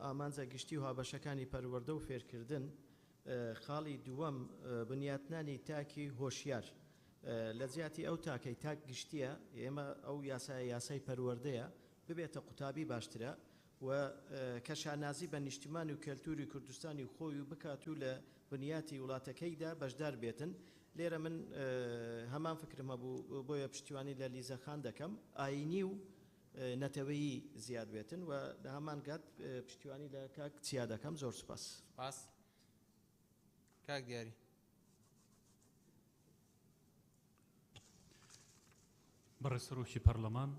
ئامانجە گشتی و هابەشەکانی پەروەردە و فێرکردن خاڵی دووەم بنیاتنانی تاکی هۆشیار لە جیاتی ئەو تاکەی تاک گشتیە ئێمە ئەو یاسای پەروەردەیە ببێتە قوتابی باشترە و کەشانازی بە نیشتیمانی و کەلتوری کوردستانی خۆی و بکات و لە بنیاتی وڵاتەکەیدا بەشدار بێتن لێرە من هەمان فکرم هەبوو بۆیە پشتیوانی لە لیزەخان دەکەم ئاینی و نەتەوەیی زیاد بێتن و لە هەمان کات پشتیوانی لە کاک چیا دەکەم زۆر سوپاس کاک دیاری بەڕێز سەرۆکی پەرلەمان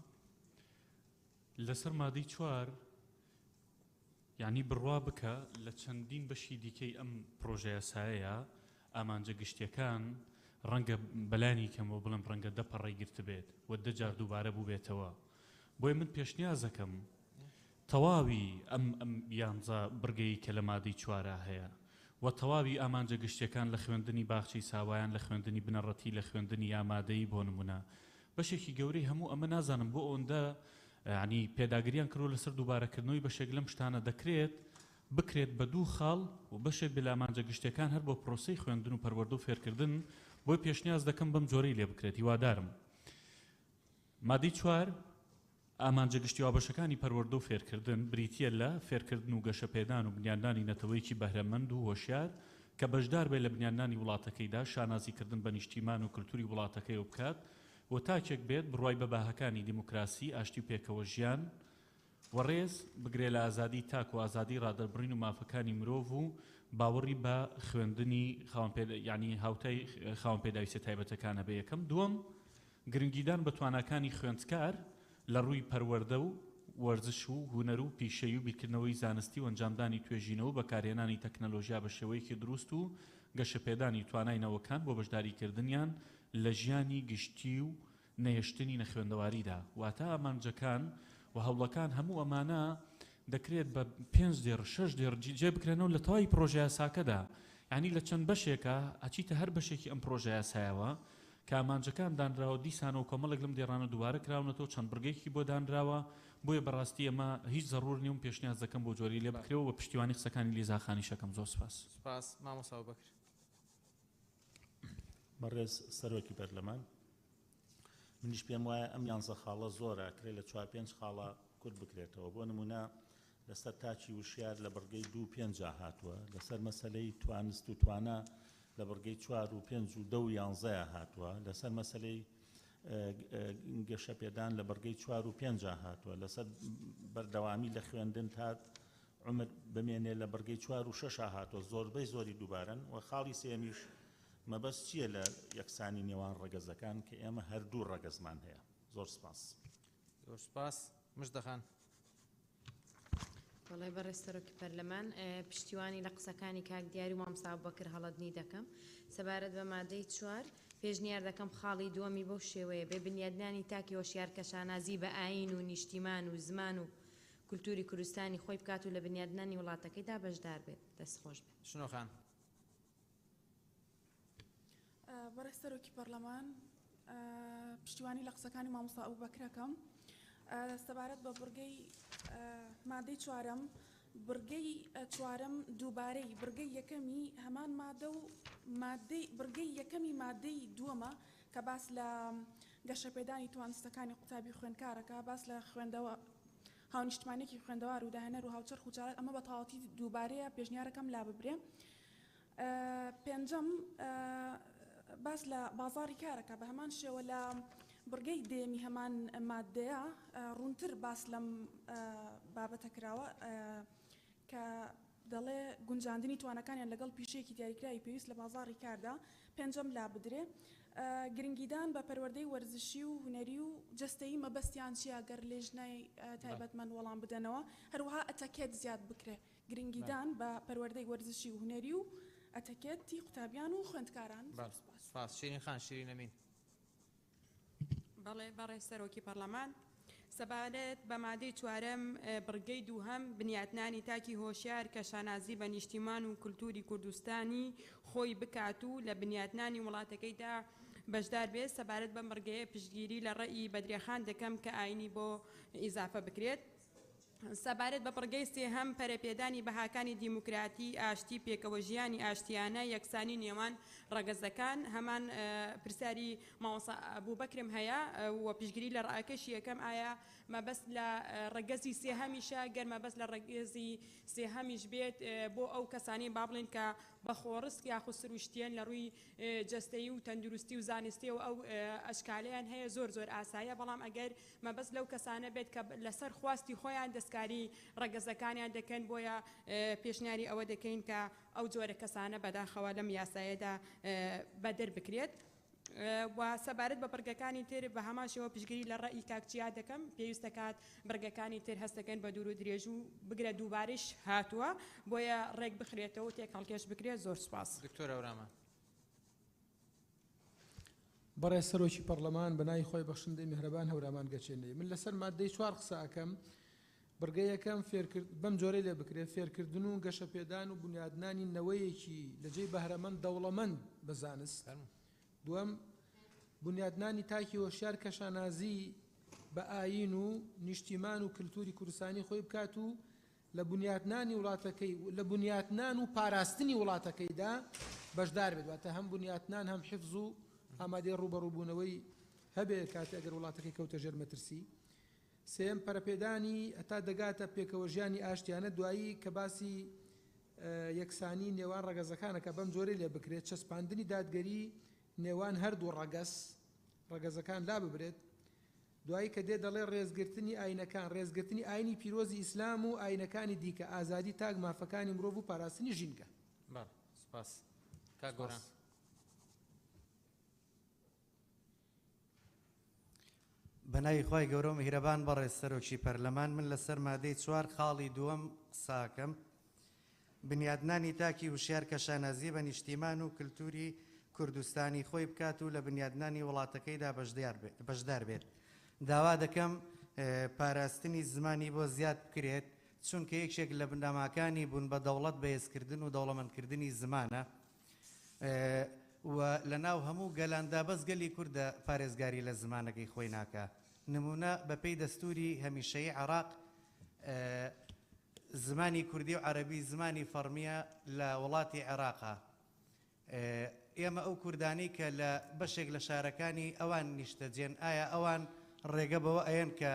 لەسەر مادەی 4 یعنی بڕوا بکە لە چەندین بەشی دیکەی ئەم پرۆژە یاسایەیە ئامانجە گشتیەکان ڕەنگە بەلانی کەمەوە بڵم ڕەنگە دەپەڕی گرت بێت و دەجار دووبارە بوو بێتەوە بۆیە من پێشنیازەکەم تەواوی ئەم یانزە بڕگەی کە لە مادەی 4 هەیە و تەواوی ئامانجە گشتیەکان لە خوێندنی باخچەی ساوایان لە خوێندنی بنەڕەتی لە خوێندنی یامادەیی بۆ نمونە بەشێکی گەورەی هەموو ئەمە نازانم بۆ ئەوەندە ینی پێداگریان کردو لەسەر دووبارەکردنەوەی بەشێک لەم شتانە دەکرێت بکرێت بە دوو خاڵ و بەشێک بە ئامانجە گشتەکان هەر بۆ پرۆسەی خوێندن و پەروەردە و فێرکردن بۆی پێشنیاز دەکەم بەم جۆرەی لێ بکرێت هیوادارم. مادەی 4 ئامانجە گشتی وابەشەکانی پەروەردە و فێرکردن بریتیە لە فێرکردن و گەشەپێدان و بنیاندانی نەتەوەیەکی بەهرەمەند و هۆشیار کە بەشدار بێت لە بنیاندانی وڵاتەکەیدا شانازیکردن بە نیشتیمان و کللتوری وڵاتەکەی و بکات و تاکێک بێت بڕوای بە باهەکانی دیموکراسی ئاشتی و پێکەوە ژیان وەڕێز بگرێ لە ئازادی تاک و ئازادی ڕادەربڕین و مافەکانی مرۆڤ و باوەڕی بە خوێندنی ینی هاوتای خاوەن پێداویستە تایبەتەکانە بە یەکەم. دووەم گرنگیدان بە تواناکانی خوێندکار لە ڕووی پەروەردە و وەرزش و هونەر و پیشەیی و بیرکردنەوەی زانستی و ئەنجامدانی توێژینەوە بەکارهێنانی تەکنەلۆژیا بە شێوەیەکی دروست و گەشەپێدانی توانای نەوەکان بۆ بەشداریکردنیان لە ژیانی گشتی و نەهێشتنی نەخوێندەواریدا. واتە ئامانجەکان و هەوڵەکان هەموو ئەمانە دەکرێت بە 5 دێر 6 دێر جێ بکرێنەوە لە تەواوی پرۆژە یاساکەدا، یعنی لە چەند بەشێکە ئەچیتە هەر بەشێکی ئەم پرۆژە یاسایەوە کە ئامانجەکان دانراوە دیسانە و کۆمەڵێک لەم دێڕانە دووبارە کراونەتەوە چەند بڕگەیەکی بۆ دانراوە بۆیە بەڕاستی ئەمە هیچ زەڕور نیە و پێشنیاز دەکەم بۆ جۆری لێ بکرێەوە بە پشتیوانی قسەکانی لیزاخانی شەکەم. زۆر سپاس. سپاس مامۆستا بەکر. بەڕێز سەرۆکی پەرلەمان منیش پێم وایە ئەم 11 خاڵە زۆرە کرێ لە 4-5 خاڵە کورد بکرێتەوە. بۆ نمونە لەسەر تاچی وشیار لە بڕگەی 2-5 هاتووە، لەسەر مەسەلەی توانست و توانە لە بڕگەی 4 و 5 و 10 و 11 هاتووە، لەسەر مەسەلەی گەشەپێدان لە بڕگەی 4 و 5 هاتووە، لەسەر بەردەوامی لە خوێندن تا عمر بمێنێ لە بڕگەی 4 و 6 هاتووە، زۆربەی زۆری دووبارن. و خاڵی سێمیش مەبەست چییە لە یەکسانی نێوان ڕەگەزەکان کە ئێمە هەردوو ڕەگەزمان هەیە. زۆر سپاس. زۆر سپاس. مژدەخان. وڵی بەڕێز سەرۆکی پەرلەمان پشتیوانی لە قسەکانی کاک دیاری و مامۆستا بەکر هەڵەدنی دەکەم. سەبارەت بە مادەی 4 پێشنیار دەکەم خاڵی دووەمی بەو شێوەیە بێ بنیادنانی تاکی هۆشیار کە شانازی بە ئاین و نیشتیمان و زمان و کولتوری کوردستانی خۆی بکات و لە بنیادنانی وڵاتەکەیدا بەشدار بێت. دەستخۆش بێت. شنۆخان. بەڕێز سەرۆکی پەرلەمان پشتیوانی لە قسەکانی مامۆستا ئەبوبەکرەکەم سەبارەت بە بڕگەی مادەی 4 بڕگەی 4 دووبارەی بڕگەی یەکەمی هەمان مادە و بڕگەی یەکەمی مادەی دووەمە کە باس لە گەشەپێدانی توانستەکانی قوتابی خوێندکارەکە باس لە خوێندەوە هاونیشتمانێکی خوێندەوار و داهێنەر و هاوچەرخ و جارات ئەمە بە تەواوەتی دووبارەیە پێشنیارەکەم لا ببرێ. پێنجەم باس لە بازاری کارەکە بە هەمان شێوە لە بڕگەی دێمی هەمان مادەیە ڕوونتر باس لەم بابەتە کراوە کە دەڵێ گونجاندنی توانەکانیان لەگەڵ پیشەیەکی دیاریکراوی پێویست لە بازاری کاردا. پێنجەم لا بدرێ گرنگیدان بە پەروەردەی وەرزشی و هونەری و جەستەیی مەبەستیان چیە گەر لێژنای تایبەتمەند وەڵام بدەنەوە، هەروەها ئەتەکێت زیاد بکرێ گرنگیدان بە پەروەردەی وەرزشی و هونەری و ئەتەکێتی قوتابیان و خوێندکاران. سپاس. شیرین خان. شیرین ئەمین. بەڵێ بەڕێز سەرۆکی پەرلەمان سەبارەت بە مادەی 4 بڕگەی دووهەم بنیاتنانی تاکی هۆشیار کە شانازی بە نیشتیمان و کولتوری کوردستانی خۆی بکات و لە بنیاتنانی وڵاتەکەیدا بەشدار بێت. سەبارەت بە بڕگەیە پشتگیری لە ڕێی بەدرێخان دەکەم کە ئاینی بۆ ئیزافە بکرێت. سەبارەت بە بڕگەی سێهەم پەرەپێدانی بەهاکانی دیموکراتی ئاشتی پێکەوە ژیانی ئاشتیانە یەکسانی نێوان ڕەگەزەکان هەمان پرسیاری مامۆستا ئەبوبەکرم هەیە و پشتگیری لە ڕائەکەشی یەکەم ئایا مەبەست لە ڕەگەزی سێهەمیشە گەر مەبەست لە ڕەگەزی سێهەمیش بێت بۆ ئەو کەسانی با بڵێن کە بە خۆڕست یاخود سروشتیان لە ڕووی جەستەیی و تەندروستی و زانستی و ئەو ئەشکالیان هەیە زۆر ئاساییە، بەڵام ئەگەر مەبەست لەو کەسانە بێت کە لەسەر خواستی خۆیان دەستکاری ڕەگەزەکانیان دەکەن بۆیە پێشنیاری ئەوە دەکەین کە ئەو جۆرە کەسانە بەداخەوە لەم یاسایەدا بەدەر بکرێت. و سەبارەت بە بڕگەکانی تر بە هەماشەوە پشتگیری لە ڕێی کاکچیا دەکەم پێویستە کات بڕگەکانی تر هەستەکەن بە دوور و درێژ و بگرە دووبارش هاتووە بۆیە ڕێک بخرێتەوە و تێک هەڵکێش بکرێت. زۆر سپاس. دکتۆر ئەورامان. بەڕێز سەرۆکی پەرلەمان بەنای خۆی بەخشندەی میهرەبان هەورامان گەچێنەی من لەسەر مادەی 4 قسە ئەکەم. بڕگەی یەکەم بەم جۆرەی لێ بکرێت فێرکردن و گەشەپێدان و بنیادنانی نەوەیەکی لەجێی بەهرەمەند دەوڵەمەند بە زانست. دووەم بنیادنانی تاکی هۆشیار کە شانازی بە ئاین و نیشتیمان و کللتوری کوردستانی خۆی بکات و لە بنیاتنانی وڵاتەکەی لە بنیاتنان و پاراستنی وڵاتەکەیدا بەشدار بێت واتە هەم بنیاتنان هەم حفظ و ئامادەی ڕوبەڕووبوونەوەی هەبێت کاتێ ئەگەر وڵاتەکەی کەوتە ژێر مەترسی. سێم پەرەپێدانی هەتا دەگاتە پێکەوە ژیانی ئاشتیانە دوایی کە باسی یەکسانی نێوان ڕەگەزەکانەکە بەم جۆرەی لێ بکرێت چەسپاندنی دادگەری نێوان هەردوو ڕەگەزەکان لا ببرێت دوایی کە دێ دەڵێ ڕێزگرتنی ئاینەکان ڕێزگرتنی ئاینی پیرۆزی ئیسلام و ئاینەکانی دیکە ئازادی تاک مافەکانی مرۆڤ و پاراستنی ژینگە. سپاس کاک گۆران. بەناوی خۆی گەورە و میهرەبان بەڕێز سەرۆکی پەرلەمان من لەسەر مادەی 4 خاڵی دووەم قساکەم. بنیادنانی تاکی وشیار کە شانازی بە نیشتیمان و کللتوری کوردستانی خۆی بکات و لە بنیادنانی وڵاتەکەیدا بەشدار بێت. داوا دەکەم پاراستنی زمانی بۆ زیاد بکرێت چونکە یەکێک لە بنەماکانی بوون بە دەوڵەت بەهێزکردن و دەوڵەمەندکردنی زمانە و لە ناو هەموو گەلاندا بەس گەلی کووردە پارێزگاری لە زمانەکەی خۆی ناکە. نمونە بەپێی دەستوری هەمیشەیی عێراق زمانی کوردی و عەرەبی زمانی فەرمیە لە وڵاتی عێراقا. ئێمە ئەو کوردانی کە لە بەشێک لە شارەکانی ئەوان نیشتەجێن ئایا ئەوان ڕێگە بەوە ئەیەن کە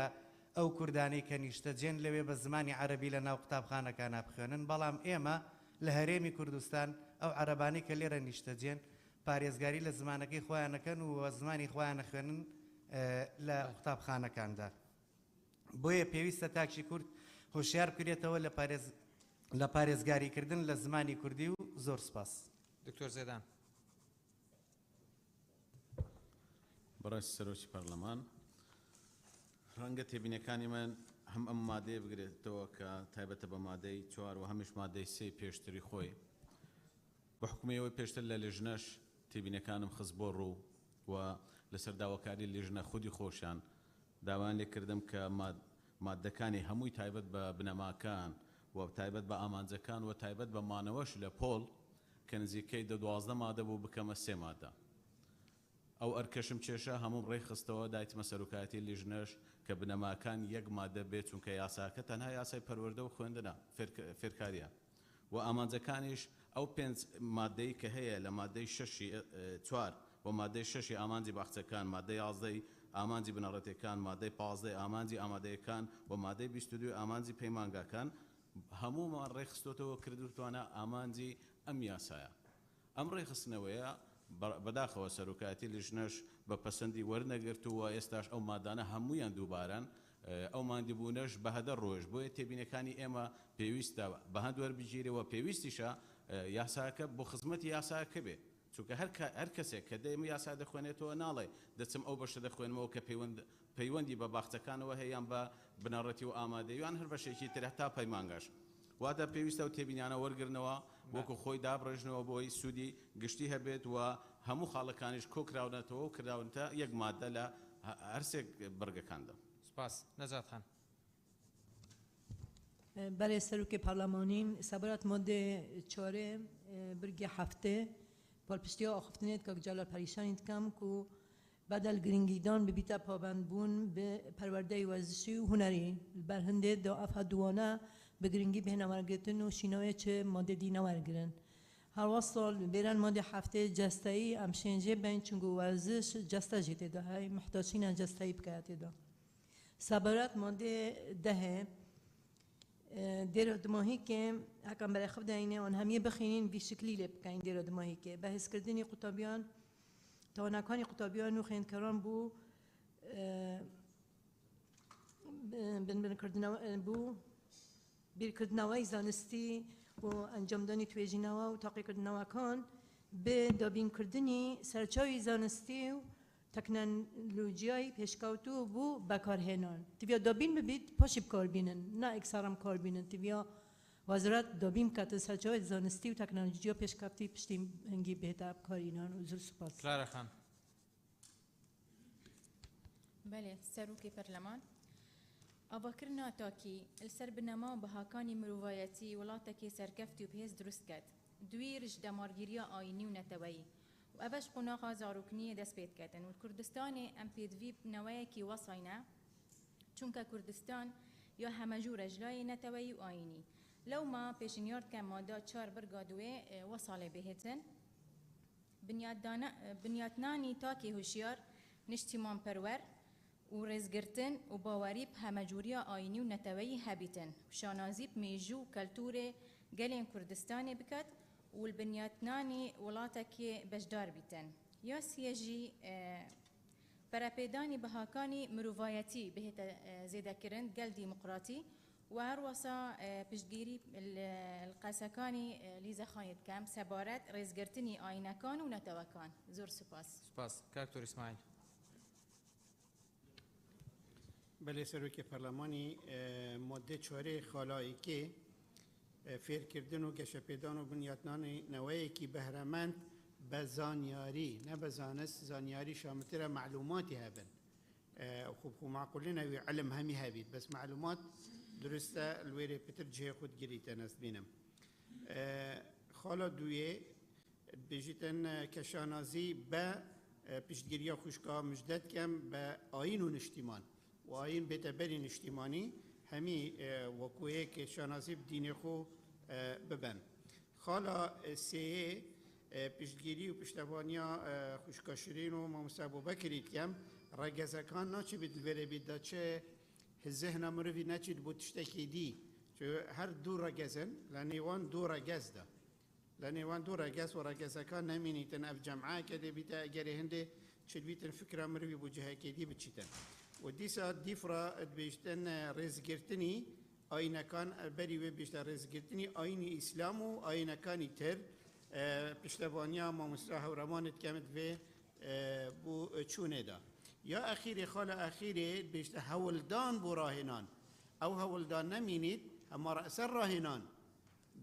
ئەو کوردانی کە نیشتەجێن لەوێ بە زمانی عەرەبی لە ناو قوتابخانەکان بخوێنن بەڵام ئێمە لە هەرێمی کوردستان ئەو عەرەبانی کە لێرە نیشتەجێن پارێزگاری لە زمانەکەی خۆیانەکەن و زمانی خۆیان خوێنن لە قوتابخانەکاندا. بۆیە پێویستە تاکشی کورد هۆشیار بکرێتەوە لە پارێزگاریکردن لە زمانی کوردی و زۆر سپاس. دکتۆر زێدان. بەڕێز سەرۆکی پەرلەمان ڕەنگە تێبینەکانی من هەم ئەم مادەیە بگرێتەوە کە تایبەتە بە مادەی 4 و هەمیش مادەی 3 پێشتری خۆی بە حکومەوەی پێشتر لە لێژنەش تێبینەکانم خست بۆ ڕوو و لەسەر داواکاری لێژنە خودی خۆشیان داوان لێکردم کە مادەکانی هەمووی تایبەت بە بنەماکان و تایبەت بە ئامانجەکان و تایبەت بە مانەوەش لە پۆل کە نزیکەی 12 مادە بوو بکەمە 3 مادە. ئەو ئەرکەشم کێشە هەموم ڕێکخستەوە دایتمە سەرۆکایەتی لیژنەش کە بنەماکان یەک مادە بێت چونکە یاساکە تەنها یاسای پەروەردە و خوێندنە فێرکاریە و ئامانجەکانیش ئەو 5 مادەی کە هەیە لە مادەی 4 و مادەی 6 ئامانجی باخچەکان مادەی 11 ئامانجی بنەڕەتەکان مادەی 15 ئامانجی ئامادەیەکان و مادەی 22 ئامانجی پەیمانگاکان هەموومان ڕێکخستۆتەوە کردوتوانە ئامانجی ئەم یاسایە. ئەم ڕێخستنەوەیە بەداخەوە سەرۆکایەتی لیژنەش بە پەسەندی وەرنەگرتووە ئێستاش ئەو مادانە هەمویان دووباران ئەو ماندیبوونەش بە هەدە ڕۆژ بۆیە تێبینەکانی ئێمە پێویستە بە هەند وەربگیرەوە پێویستیشە یاساکە بۆ خزمەتی یاساکە بێ چونکە هەر کەسێک کە دەیمە یاسا دەخوێنێتەوە ناڵێ دەچم ئەو بەشە دەخوێنمەوە کە پەیوەندی بە باخچەکانەوە هەیەیان بە بنەڕەتی و ئامادەیوان هەر بەشێکی تر هەتا پەیمانگاش واتە پێویستە و تێبینیانە وەرگرنەوە وەکو خۆی دابڕێژنەوە بۆی سوودی گشتی هەبێت و هەموو خاڵەکانیش کۆکراونەتەوە و کراونتە یەک مادە لە هەرسێک بەرگەکاندا. سپاس. نەجات خان. برای سەرۆکی پارلەمانین سەبارەت مادە 4 برگی هەفتە پاڵپشتیە ئاخفتنێت کە جەلال پەریشانی دکەم و بدل گرنگیدان ببیتە پابندبوون به پەروەردەی وەرزشی و هونەری بەرهەندێ دا ئەفە دوانە بە گرنگی بهێنەوەرگرتن و شینەوەی چه مادە دینەوەرگرن. هەروە ساڵ بێران مادە هەفتە جەستایی ئەم شێنجێ بین چونگو وەرزش جەستە جێ تێدا هەی محتاجینە جەستایی بکات تێدا. سەبارەت مادە 10 دیرە دماهی که هەکەم بەرای خەف داینێ ئەوان هەمیە بخینین وی شکلی لێ بکەین دیرە دماهی که بەهێزکردنی قوتابیان توانەکانی قوتابیان و خوێندکاران بوو بنکردنەوە بوو بیرکردنەوەی زانستی و ئەنجامدانی توێژینەوە و تاقیکردنەوەکان بە دابینکردنی سەرچاوی زانستی و تەکنەلۆژیای پێشکەوتوو بوو بەکارهێنان. تیڤیا دابین ببیت پاشی بکاربینن نه ئەکسەرم کاربینن تیڤیا وەزارەت دابین بکاتە سەرچاوی زانستی و تەکنەلۆژیا پێشکەوتی پشتی هەنگی بێتە بکارهێنان و زۆر سوپاس. کلارا خان. بله سەرۆکی پەرلەمان ئاواکردنا تاکی لەسەر بنەما و بەهاکانی مرۆڤایەتی وڵاتێکی سەرکەفتی و پێز دروست کرد دوی ڕژدەمارگیریە ئاینی و نەتەوەیی و ئەڤەش قۆناغا زاروکنیە دەست پێت کردن و کوردستانی ئەم پێدوی بنەوەیەکی وەساینە چونکە کوردستان یا هەمەجوو ڕێژلای نەتەوەی و ئاینی لەو ما پێشنیار کە مادە 4 بڕگا دوێ وەساڵێ بهێتن بنیاتنانی تاکی هوشیار نیشتیمان پەروەر و ڕێزگرتن و باوەری هەمەجووریە ئاینی و نەتەوەی هەبیتن شانازی مێژوو و کەلتورێ گەلێن کوردستانی بکات و بنیاتنانی وڵاتێکی بەشدار بیتن یا سیێژی پەرەپێدانی بەهاکانی مرۆڤایەتی بهێتە زێدەکردن گەل دیموقراتی و هەروەسا پشتگیری قەسەکانی لیزەخانی دکەم سەبارەت ڕێزگرتنی ئاینەکان و نەتەوەکان زۆر سوپاس سپاس کاکتۆر ئیسماعیل بله سروکی پارلمانی ماده 4 خالاییکی فێرکردن و گەشەپێدان و بنیاتنانی نەوەیەکی بەهرەمەند بە زانیاری نە بە زانست زانیاری شاملترە معلوماتی هەبن خوب معقولين أو علم همي هابيت بس معلومات درسته الويري بتر جهة خود جريت أنا سبينم خالا دوية بيجيتن كشانازي با بيشتگيريا خوشكا مجدد كم با آين و نشتيمان و آين بتبري نشتيماني همي وكوه كشانازي بدين خو ببن خالا سيه پشتگیری و پشتوانیا خوشکاشرین و ماموسابو بکرید کم رگزکان ناچه بید الوره بید چه ذهن مروی نچید بود تشتکی دی چه هر دو رگزن لانیوان دو رگز ده لانیوان دو رگز و رگزکان نمینیتن اف جمعه کده بیتا اگر هنده چه بیتن فکر مروی بو جهه کدی بچیتن و دیسا دیفرا بیشتن رزگرتنی آینکان بری و بیشتر رزگرتنی آین اسلام و آینکانی تر پشتوانیا ما مصرح و رمانت کمت به بو چونه دا یا اخیری خال اخیری بیشتر هولدان بو راهنان او هولدان نمینید اما رأسر راهنان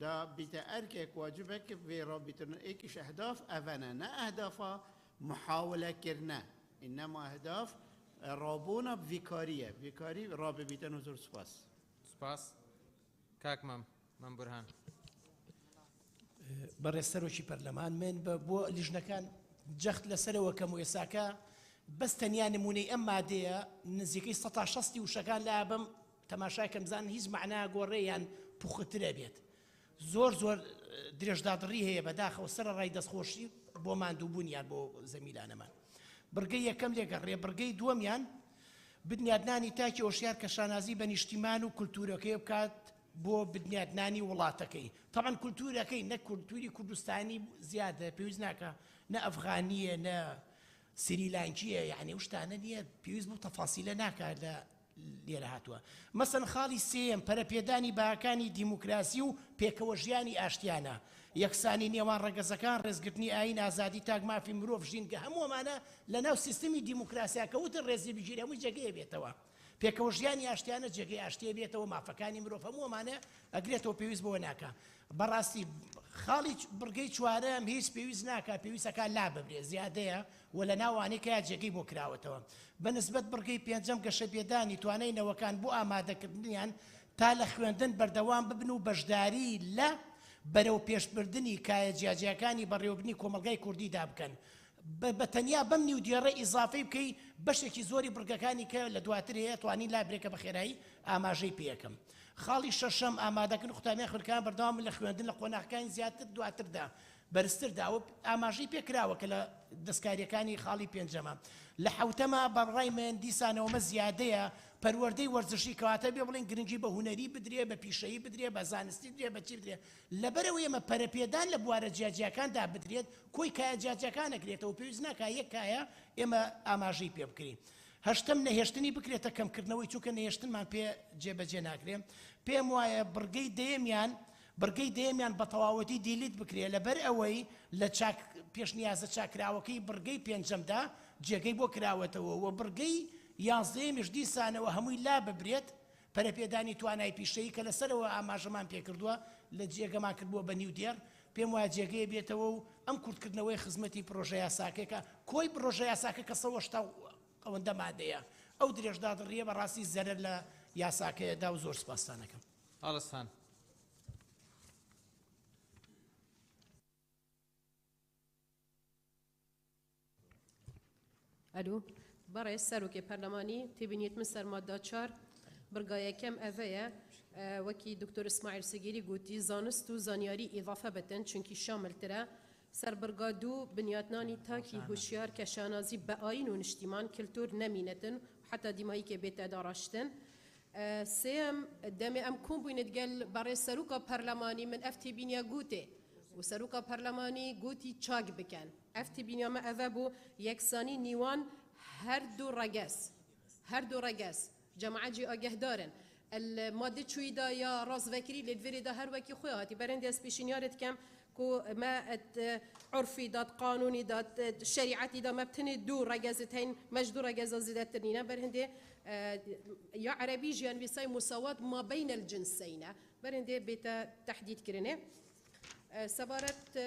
دا بیتا ارکک واجبك في رابطنا ايكش اهداف افنا نا اهداف محاولة كرنا انما اهداف رابونا بفيكارية فيكاري راب بيتن وزور سپاس سپاس كاك مام برهان بەڕێستەرۆکی پەرلەمان من بۆ لیژنەکان جەخت لەسەرەوە کەم و ئێساکە بەس تەنیا نمونەی ئەم مادەیە نزیکەی 160 وشەکان لا بم تەماشاکەم بزانن هیچ معنای گۆڕێیان پوخترە بێت زۆر درێژدادڕی هەیە بەداخەوە سەرەڕای دەستخۆشی بۆ ماندووبوونیان بۆ زەمیلانەمان بڕگەی یەکەم لێگەڕێ بڕگەی دووەمیان بنیادنانی تاکی هۆشیار کە شانازی بە نیشتیمان و کولتورەکەی بکات بۆ بنیادنانی وڵاتەکەی طبعا کولتورەکەی نە کولتوری کوردستانی زیادە پێویست ناکە نە ئەفغانیە نە سریلانکیە یعنی شتانە نییە پێویست بوو تەفاسیلە ناکات لە لێرە هاتووە مەسەن خاڵی سێم پەرەپێدانی باکانی دیموکراسی و پێکەوە ژیانی ئاشتیانە یەکسانی نێوان ڕەگەزەکان ڕێزگرتنی ئاین ئازادی تاک مافی مرۆڤ ژینگە هەمووەمانە لە ناو سیستمی دیموکراسیا کەوتە ڕێزی بژیر هەمووی جێگەیە بێتەوە پێکەوە ژیانی ئاشتیانە جێگەی ئاشتیە بێتەوە مافەکانی مرۆڤ هەمووەمانە ئەگرێتەوە پێویست بۆ ناکە بەڕاستی خاڵی بڕگەی چوارەم هیچ پێویست ناکە پێویستەکە لا ببرێ زیادەیە و لە ناوانەی کە جێگەی بۆ کراوەتەوە بەنسبەت بڕگەی پێنجەم گەشەپێدانی توانینەوەکان بۆ ئامادەکردنیان تا لە خوێندن بەردەوام ببن و بەشداری لە بەرەو پێشبردننی کایە جیاجیەکانی بەڕێوەبرنی کۆمەلگای کوردیدا بکەن بە تەنیا بەم نیودێڕە ئیزافەی بکەی بەشێکی زۆری بڕگەکانی کە لە دواتر هەیە توانین لا برێکە بە خێرایی ئاماژەی پێەکەم خاڵی شەشەم ئامادەکردن قوتابیان خوێنەرەکان بەردەوام لە خوێندن لە قۆناغەکانی زیاتر دواتردا بەرزتردا و ئاماژەی پێکراوە کە لە دەستکاریەکانی خاڵی پێنجەمە لە حوتەمە بەڕای من دیسانەوەمە زیادەیە پەروەردەی وەرزشی کەواتە بێ بڵێن گرنگی بە هونەری بدرێ بە پیشەیی بدرێ بە زانستی بدرێ بە چی بدرێ لەبەرەوە ئێمە پەرەپێدان لە بوارە جیاجیەکاندا بدرێت کۆی کایە جیاجیەکان نەکرێتەوە پێویست ناکە یەک کایە ئێمە ئاماژەی پێ بکرین هەشتم نەهێشتنی بکرێتە کەمکردنەوەی چونکە نەهێشتنمان پێ جێبەجێ ناکرێ پێم وایە بڕگەی دەیەمیان بە تەواوەتی دیلیت بکرێ لەبەر ئەوەی لە پێشنیازە چاکراوەکەی بڕگەی پێنجەمدا جێگەی بۆ کراوەتەوە و بڕگەی یازدەیەمیش دیسانەوە هەمووی لا ببرێت پەرەپێدانی توانای پیشەیی کە لەسەرەوە ئاماژەمان پێکردووە لە جێگەمان کردبووە بە نیودێر پێم وایە جێگەیە بێتەوە و ئەم کورتکردنەوەی خزمەتی پرۆژە یاساکێکە کۆی پرۆژە یاساکە کە 180 ئەوەندە مادەیە ئەو درێژدادڕیە بەڕاستی زەرەر لە یاساکەیەدا و زۆر سپاسانەکەم هەڵستان الو بەڕێز سەرۆکی پەرلەمانی تێبینیت من سەرمادە 4 برگایەکەم ئەڤەیە وەکی دکتۆر ئیسماعیل سگیری گوتی زانست و زانیاری ئیضافە بتن چونکی شاملترە سەر برگا دوو بنیاتنانی تاکی هوشیار کە شانازی بە ئاین و نیشتیمان کلتور نەمینەتن حتا دیمایی کە بێتە داڕاشتن سێم دەمێ ئەم کۆم بووینت گەل بەڕێز سەرۆکە پەرلەمانی من ئەف تێبینیە گوتێ و سەرۆکە پەرلەمانی گوتی چاک بکەن ئەف تێبینیامە ئەڤە بوو یەکسانی نیوان هەر دوو ڕەگەز جەماعەتجی ئاگەهدارن الماده چویدا یا رازوکری لدوری دا هر وکی خواه هاتی برند از پیشنیارت کم کو ما عرفی داد قانونی داد شریعتی دا مبتنی دو رگزتین مش دو رگز زیادت ترینه برنده یا عربی جیان ویسای مساوات ما بین الجنسین برنده بیتا تحدید کرنه سبارت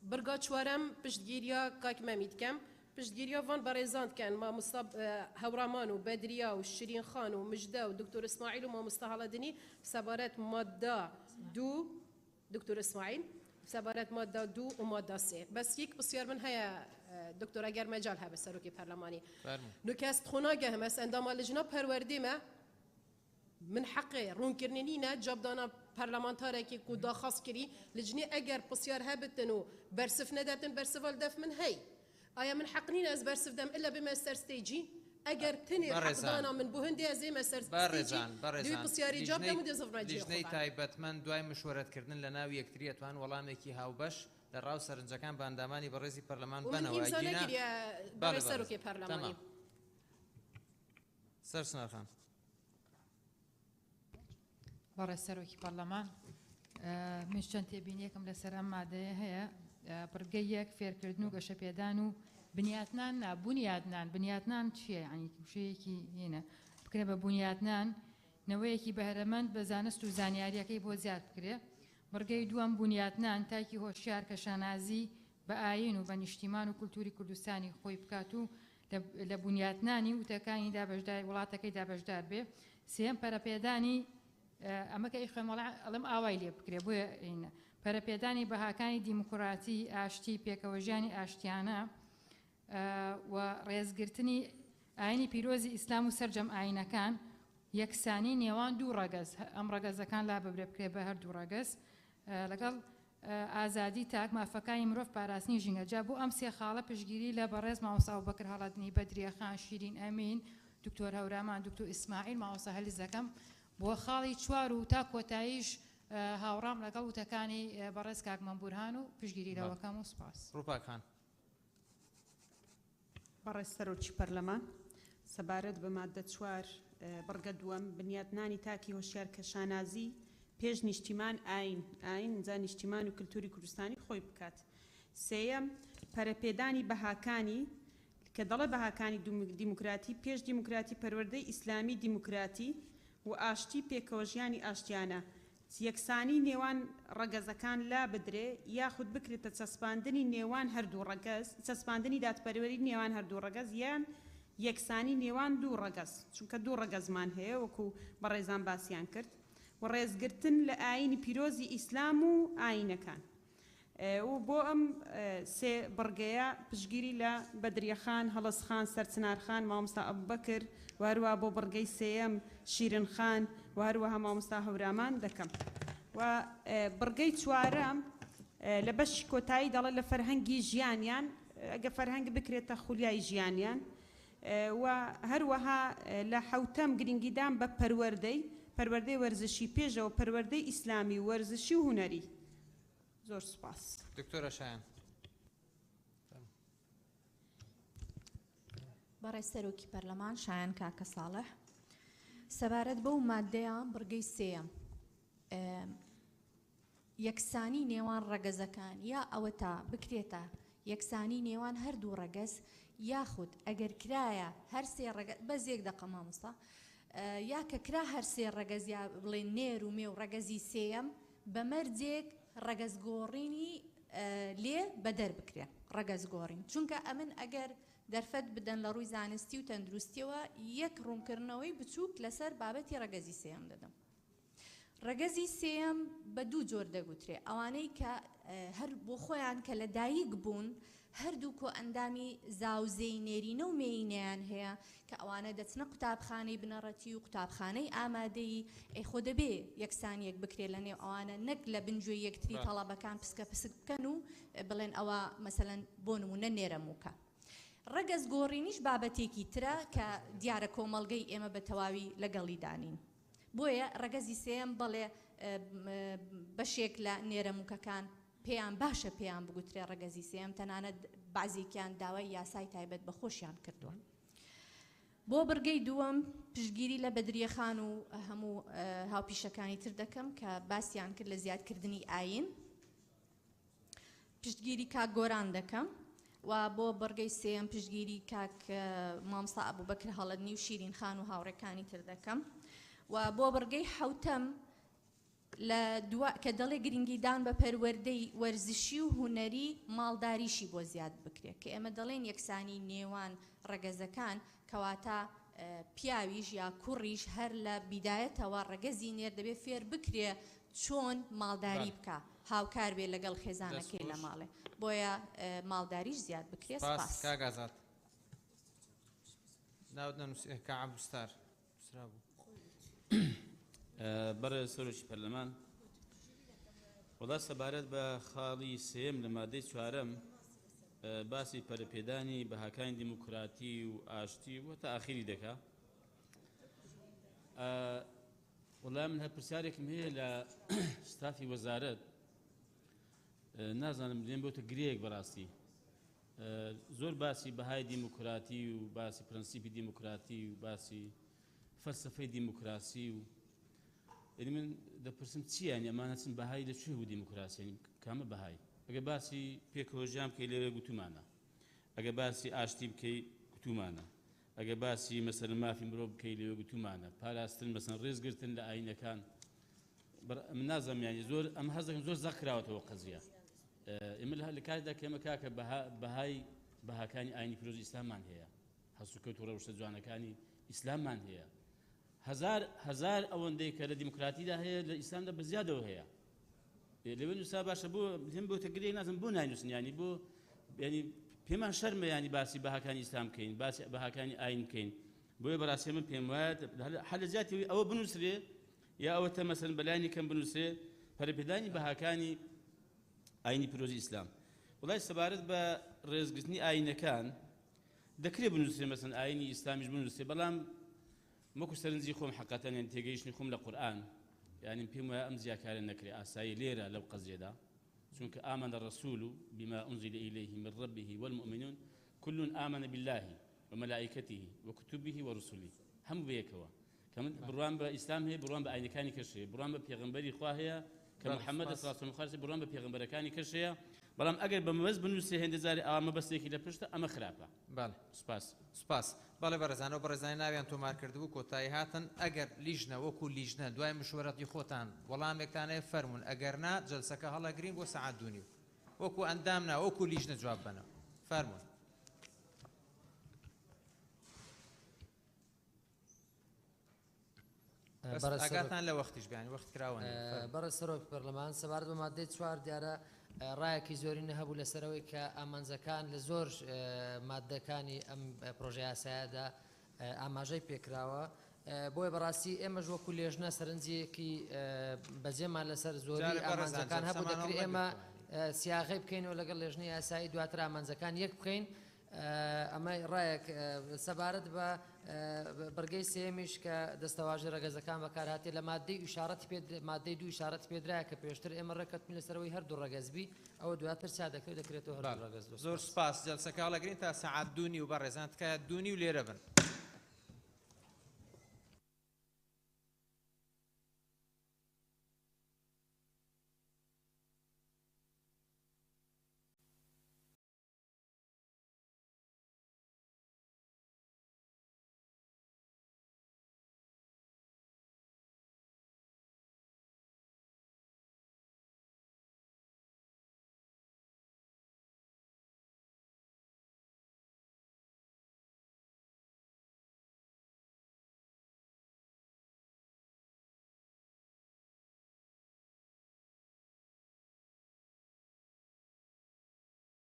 برگا چوارم پشتگیریا کاک ممید کم پشتگیریا وان برزاند کن ما مصطفى هورامان و بدریا و شیرین خان و مجده و دکتر اسماعیل و ما مصطفى دنی سبارت ماده دو دكتور اسماعيل سبارت ماده 2 وماده 3 بس يك بصير من هيا دكتور اگر مجالها بسروكي برلماني نكاست خناقه مس عندما لجنه پروردی ما من حقه رون كرنينا جاب دانا برلمانتاركي كو داخص كري لجنه اگر بصير هبتنو برسف ندتن برسفال دف من هي ايا من حقنينا از برسف دم الا بما استرستيجي اگر تني حقدانا من بوهندي زي ما استرستيجي دوي بصياري جاب دم دي صفر نجي لجنه تایبەتمەند دوای مشورەتکردن لە ناو یەکتریەتوان وەڵامێکی هاوبەش لە ڕاو سەرنجەکان بە ئەندامانی بەڕێزی پەرلەمان بنەوە سەرۆکی پەرلەمانی سەر سنارخان بەڕێز سەرۆکی پەرلەمان من چەند تێبینیەکەم لەسەر ئەم مادەیە هەیە بڕگەی یەک فێرکردن و گەشەپێدان و بنیاتنان بنیاتنان چییە ینی شەیەکی هێنە بکرێ بە بنیاتنان نەوەیەکی بەهرەمەند بە زانست و زانیاریەکەی بۆ زیاد بکرێ بڕگەی دووەم بنیاتنان تاکی هۆشیار کە شانازی بە ئاین و بە نیشتیمان و کولتوری کوردستانی خۆی بکات و لە بنیاتنانی وتەکانی دابەشدار وڵاتەکەی دابەشدار بێ سێم پەرەپێدانی ئەمەکە ئەڵم ئاوای لێ بکرێ بۆیە پەرەپێدانی بەهاکانی دیموکراتی ئاشتی پێکەوەژیانی ئاشتیانە و ڕێزگرتنی ئاینی پیرۆزی ئیسلام و سەرجەم ئاینەکان یەکسانی نێوان دوو ڕەگەز ئەم ڕەگەزەکان لا ببرێ بکرێ بە هەر دوو ڕەگەز لەگەڵ ئازادی تاک مافەکانی مرۆڤ پاراستنی ژینگەجا بۆ ئەم سێ خاڵە پشگیری لە بەڕێز ماوەسا بەکر هەڵەدنی بەدریەخان شیرین ئەمین دکتۆر هەورامان دکتۆر ئیسماعیل ماوەسا هەلیزەکەم بۆ خاڵی چوار و تا کۆتاییش هاوڕام لەگەڵ وتەکانی بەڕێز کاک مەمبورهان و پشگیری لەوەکەم و سپاس ڕووپاکان بەڕێز سەرۆکی پەرلەمان سەبارەت بە مادە 4 بڕگە دووەم بنیاتنانی تاکی هۆشیار کە شانازی پێش نیشتیمان ئاین جا نیشتیمان و کلتوری کوردستانی خۆی بکات سێیەم پەرەپێدانی بەهاکانی کە دەڵێ بەهاکانی دیموکراتی پێش دیموکراتی پەروەردەی ئیسلامی دیموکراتی و ئاشتی پێکەوەژیانی ئاشتیانە یەکسانی نێوان ڕەگەزەکان لا بدرێ یاخود بکرێتە چەسپاندنی نێوان هەردوو ڕەگەز چەسپاندنی دادپەروەری نێوان هەردوو ڕەگەز یان یەکسانی نێوان دوو ڕەگەز چونکە دوو ڕەگەزمان هەیە وەکو بەڕێزان باسییان کرد و ڕێزگرتن لە ئاینی پیرۆزی ئیسلام و ئاینەکان و بۆ ئەم سێ بڕگەیە پشگیری لە بەدریەخان هەڵەسخان سەرچنارخان مامۆستا ئەبوبەکر و هەروە بۆ بڕگەی سێیەم شیرنخان و هەروەها مامۆستا هەورامان دەکەم و بڕگەی چوارەم لە بەشی کۆتایی دەڵێت لە فەرهەنگی ژیانیان ئەگە فەرهەنگ بکرێتە خولیای ژیانیان و هەروەها لە حوتەم گرنگیدان بە پەروەردەی وەرزشی پێشەوە پەروەردەی ئیسلامی وەرزشی و هونەری زۆر سوپاس دکتۆرە شایان بەڕێز سەرۆکی پەرلەمان شایان کاکە ساڵح سەبارەت بەو مادەیە بڕگەی سێیەم یەکسانی نێوان ڕەگەزەکان یا ئەوە تا بکرێتە یەکسانی نێوان هەردوو ڕەگەز یاخود ئەگەر کرایە هەر سێ ڕەگەز بەزێک دەقە مامۆستا یا کە کرا هەر سێ ڕەگەز یا بڵێن نێر و مێ و ڕەگەزی سێیەم بەمەرجێک ڕەگەزگۆڕینی لێ بەدەر بکرێ ڕەگەزگۆڕین چونکە ئەمن ئەگەر دەرفەت بدەن لە ڕووی زانستی و تەندروستیەوە یەک ڕوونکردنەوەی بچووک لەسەر بابەتی ڕەگەزی سێیەم دەدەم ڕەگەزی سێیەم بە دوو جۆر دەگوترێ ئەوانەی کە هەر بۆ خۆیان کە لە دایک بوون هەردوو کۆ ئەندامی زاوزەی نێرینە و مێینیان هەیە کە ئەوانە دەچنە قوتابخانەی بنەڕەتی و قوتابخانەی ئامادەی ئەیخۆ دەبێ یەکسانیەک بکرێت لە نێو ئەوانە نەک لە بنجوێ یەکتری تەڵەبەکان پسکە پسک بکەن و بڵێن ئەوە مەسەلەن بۆ نمونە نێرەمووکە. ڕەگەز گۆڕینیش بابەتێکی ترە کە دیارە کۆمەڵگەی ئێمە بە تەواوی لەگەڵی دانین. بۆیە ڕەگەزی سێم بەڵێ بەشێک لە نێرەمووکەکان پێیان باشە پێیان بگوترێ ڕەگەزی سێم تەنانەت بازێکیان داوای یاسای تایبەت بە خۆشیان کردووە. بۆ بڕگەی دووەم پشتگیری لە بەدریەخان و هەموو هاوپیشەکانی تر دەکەم کە باسییان کرد لە زیادکردنی ئاین. پشتگیری کاک گۆران دەکەم و بۆ بڕگەی سێم پشتگیری کاک مامۆستا ئەبوبەکر هەڵەدنی و شیرین خان و هاوڕێکانی تر دەکەم و بۆ بڕگەی حەوتەم کە دەڵێ گرنگیدان بە پەروەردەی وەرزشی و هونەری ماڵداریشی بۆ زیاد بکرێت کە ئێمە دەڵێن یەکسانی نێوان ڕەگەزەکان کەواتە پیاویش یا کوڕیش هەر لە بیدایەتەوە ڕەگەزی نێر دەبێت فێر بکرێ چۆن ماڵداری بکە هاوکار بێ لەگەڵ خێزانەکەی لە ماڵێ بۆیە ماڵداریش زیاد بکرێت. سپاس کاگازات ناوت نەنووسی کەعەب وستار بەڕێز سەرۆکی پەرلەمان وەڵا سەبارەت بە خاڵی سێم لە مادەی چوارەم باسی پەرەپێدانی بەهاکانی دیموکراتی و ئاشتی و تا ئاخری دەکا. وەڵام من هەر پرسیارێکم هەیە لە ستافی وەزارەت نازانم لێم بۆتە گرێک بەڕاستی زۆر باسی بەهای دیموکراتی و باسی پرەنسیپی دیموکراتی و باسی فەلسەفەی دیموکراسی و یعنی من دەپرسم چییان ئەمانە چن بەهای لە کوێ بوو دیموکراسی کامە بەهای ئەگە باسی پێکەوەژیان بکەی لەوێ گوتومانە ئەگە باسی ئاشتی بکەی گوتومانە ئەگە باسی مەسەلەن مافی مرۆڤ بکەی لەوێ گوتومانە پاراستن مەسەلەن ڕێزگرتن لە ئاینەکان من نازانم یانی زۆر ئەم هەز دەکەم زۆر زەقراوەتەوە قەزیە ئێمە لە کاتێکدا کە ئێمە کاکە بەهای بەهاکانی ئاینی پیرۆزی ئیسلامان هەیە هەسوکەوت و ڕەوشتە جوانەکانی ئیسلاممان هەیە هەزار ئەوەندەی کە لە دیموکراتیدا هەیە لە ئیسلامدا بەزیادەوە هەیە لەوێ نووسا باشە بۆ هەم بۆتە گرێ نازم بۆ ناینووسن ینی بۆ ینی پێمان شەرمە ینی باسی بەهاکانی ئیسلام بکەین باسی بەهاکانی ئاین بکەین بۆیە بەڕاستی من پێم وایە حەل زیاتی ئەوە بنووسرێ یا ئەوەتە مەسەلەن بەلایانی کەم بنووسێ پەرەپێدانی بەهاکانی ئاینی پیرۆزی ئیسلام. وڵای سەبارەت بە ڕێزگرتنی ئاینەکان دەکرێت بنووسێ مەسەلەن ئاینی ئیسلامیش بنووسێ بەڵام وەکو سەرنجی خۆم حەقەتەن یان تێگەیشتنی خۆم لە قورئان یعنی پێم وایە ئەم زیاکارە نەکرێ ئاسایی لێرە لەو قەزیەدا چونکە ئامەنە الرەسوول بما أنزل إليه من ربه والمؤمنون كل آمن بالله وملائكته وكتبه ورسله هەموو بەیەکەوە کە من بڕوان بە ئیسلام هەیە بڕوان بە ئاینەکانی کەش هەیە بڕوان بە پێغەمبەری خوا هەیە کە محەممەد صلی الله علیه و سلم بڕوان بە پێغەمبەرەکانی کەش هەیە بەڵام ئەگەر بە مەبەست بنووسێ هێندە جارێ ئەوە مەبەستێکی لە پشتە ئەمە خراپە. بەڵێ سپاس بەڵێ بەڕێزانەوە بەڕێزانی ناویان تۆمار کردبوو کۆتایی هاتن ئەگەر لیژنە وەکو لیژنە دوای مشوەرەتی خۆتان وەڵامێکتانەیە فەرمونون ئەگەر نا جەلسەکە هەڵەگرین بۆ سەعات 2:30 وەکو ئەندامنا وەکو لیژنە جواب بنەوە فەرمونون. ئەگاتان لە وەختیش بیانی وەخت کراوە بەڕێز سەرۆکی پەرلەمان سەبارەت بە مادەی 4 دیارە ڕایەکی زۆرینە هەبوو لەسەرەوەی کە ئامانجەکان لە زۆر مادەکانی ئەم پرۆژە یاسایەدا ئاماژەی پێکراوە بۆیە بەڕاستی ئێمەش وەکو لێژنە سەرنجیەکی بەجێمان لەسەر زۆری ئامانجەکان هەبوو دەکرێت ئێمە سیاغی بکەینەوە لەگەڵ لێژنەی یاسایی دواتر ئامانجەکان یەک بکەین. ئەمە ڕایەک سەبارەت بە بەرگەی سێمیش کە دەستەواژی ڕەگەزەکان بەکارهاتێ لە مادەی مادەی 2 ئیشارەت پێدرایە کە پێشتر ئێمە ڕێکەوتین لەسەرەوەی هەردوو ڕەگەزبی ئەوە دواتر چا دەکرێت دەکرێتەوە هەردوو ڕەگەز. زۆر سپاس جەلسەکە هەڵەگرین تا سەعات 2:30 و بەڕێزان تکایە 2:30 و لێرە بن.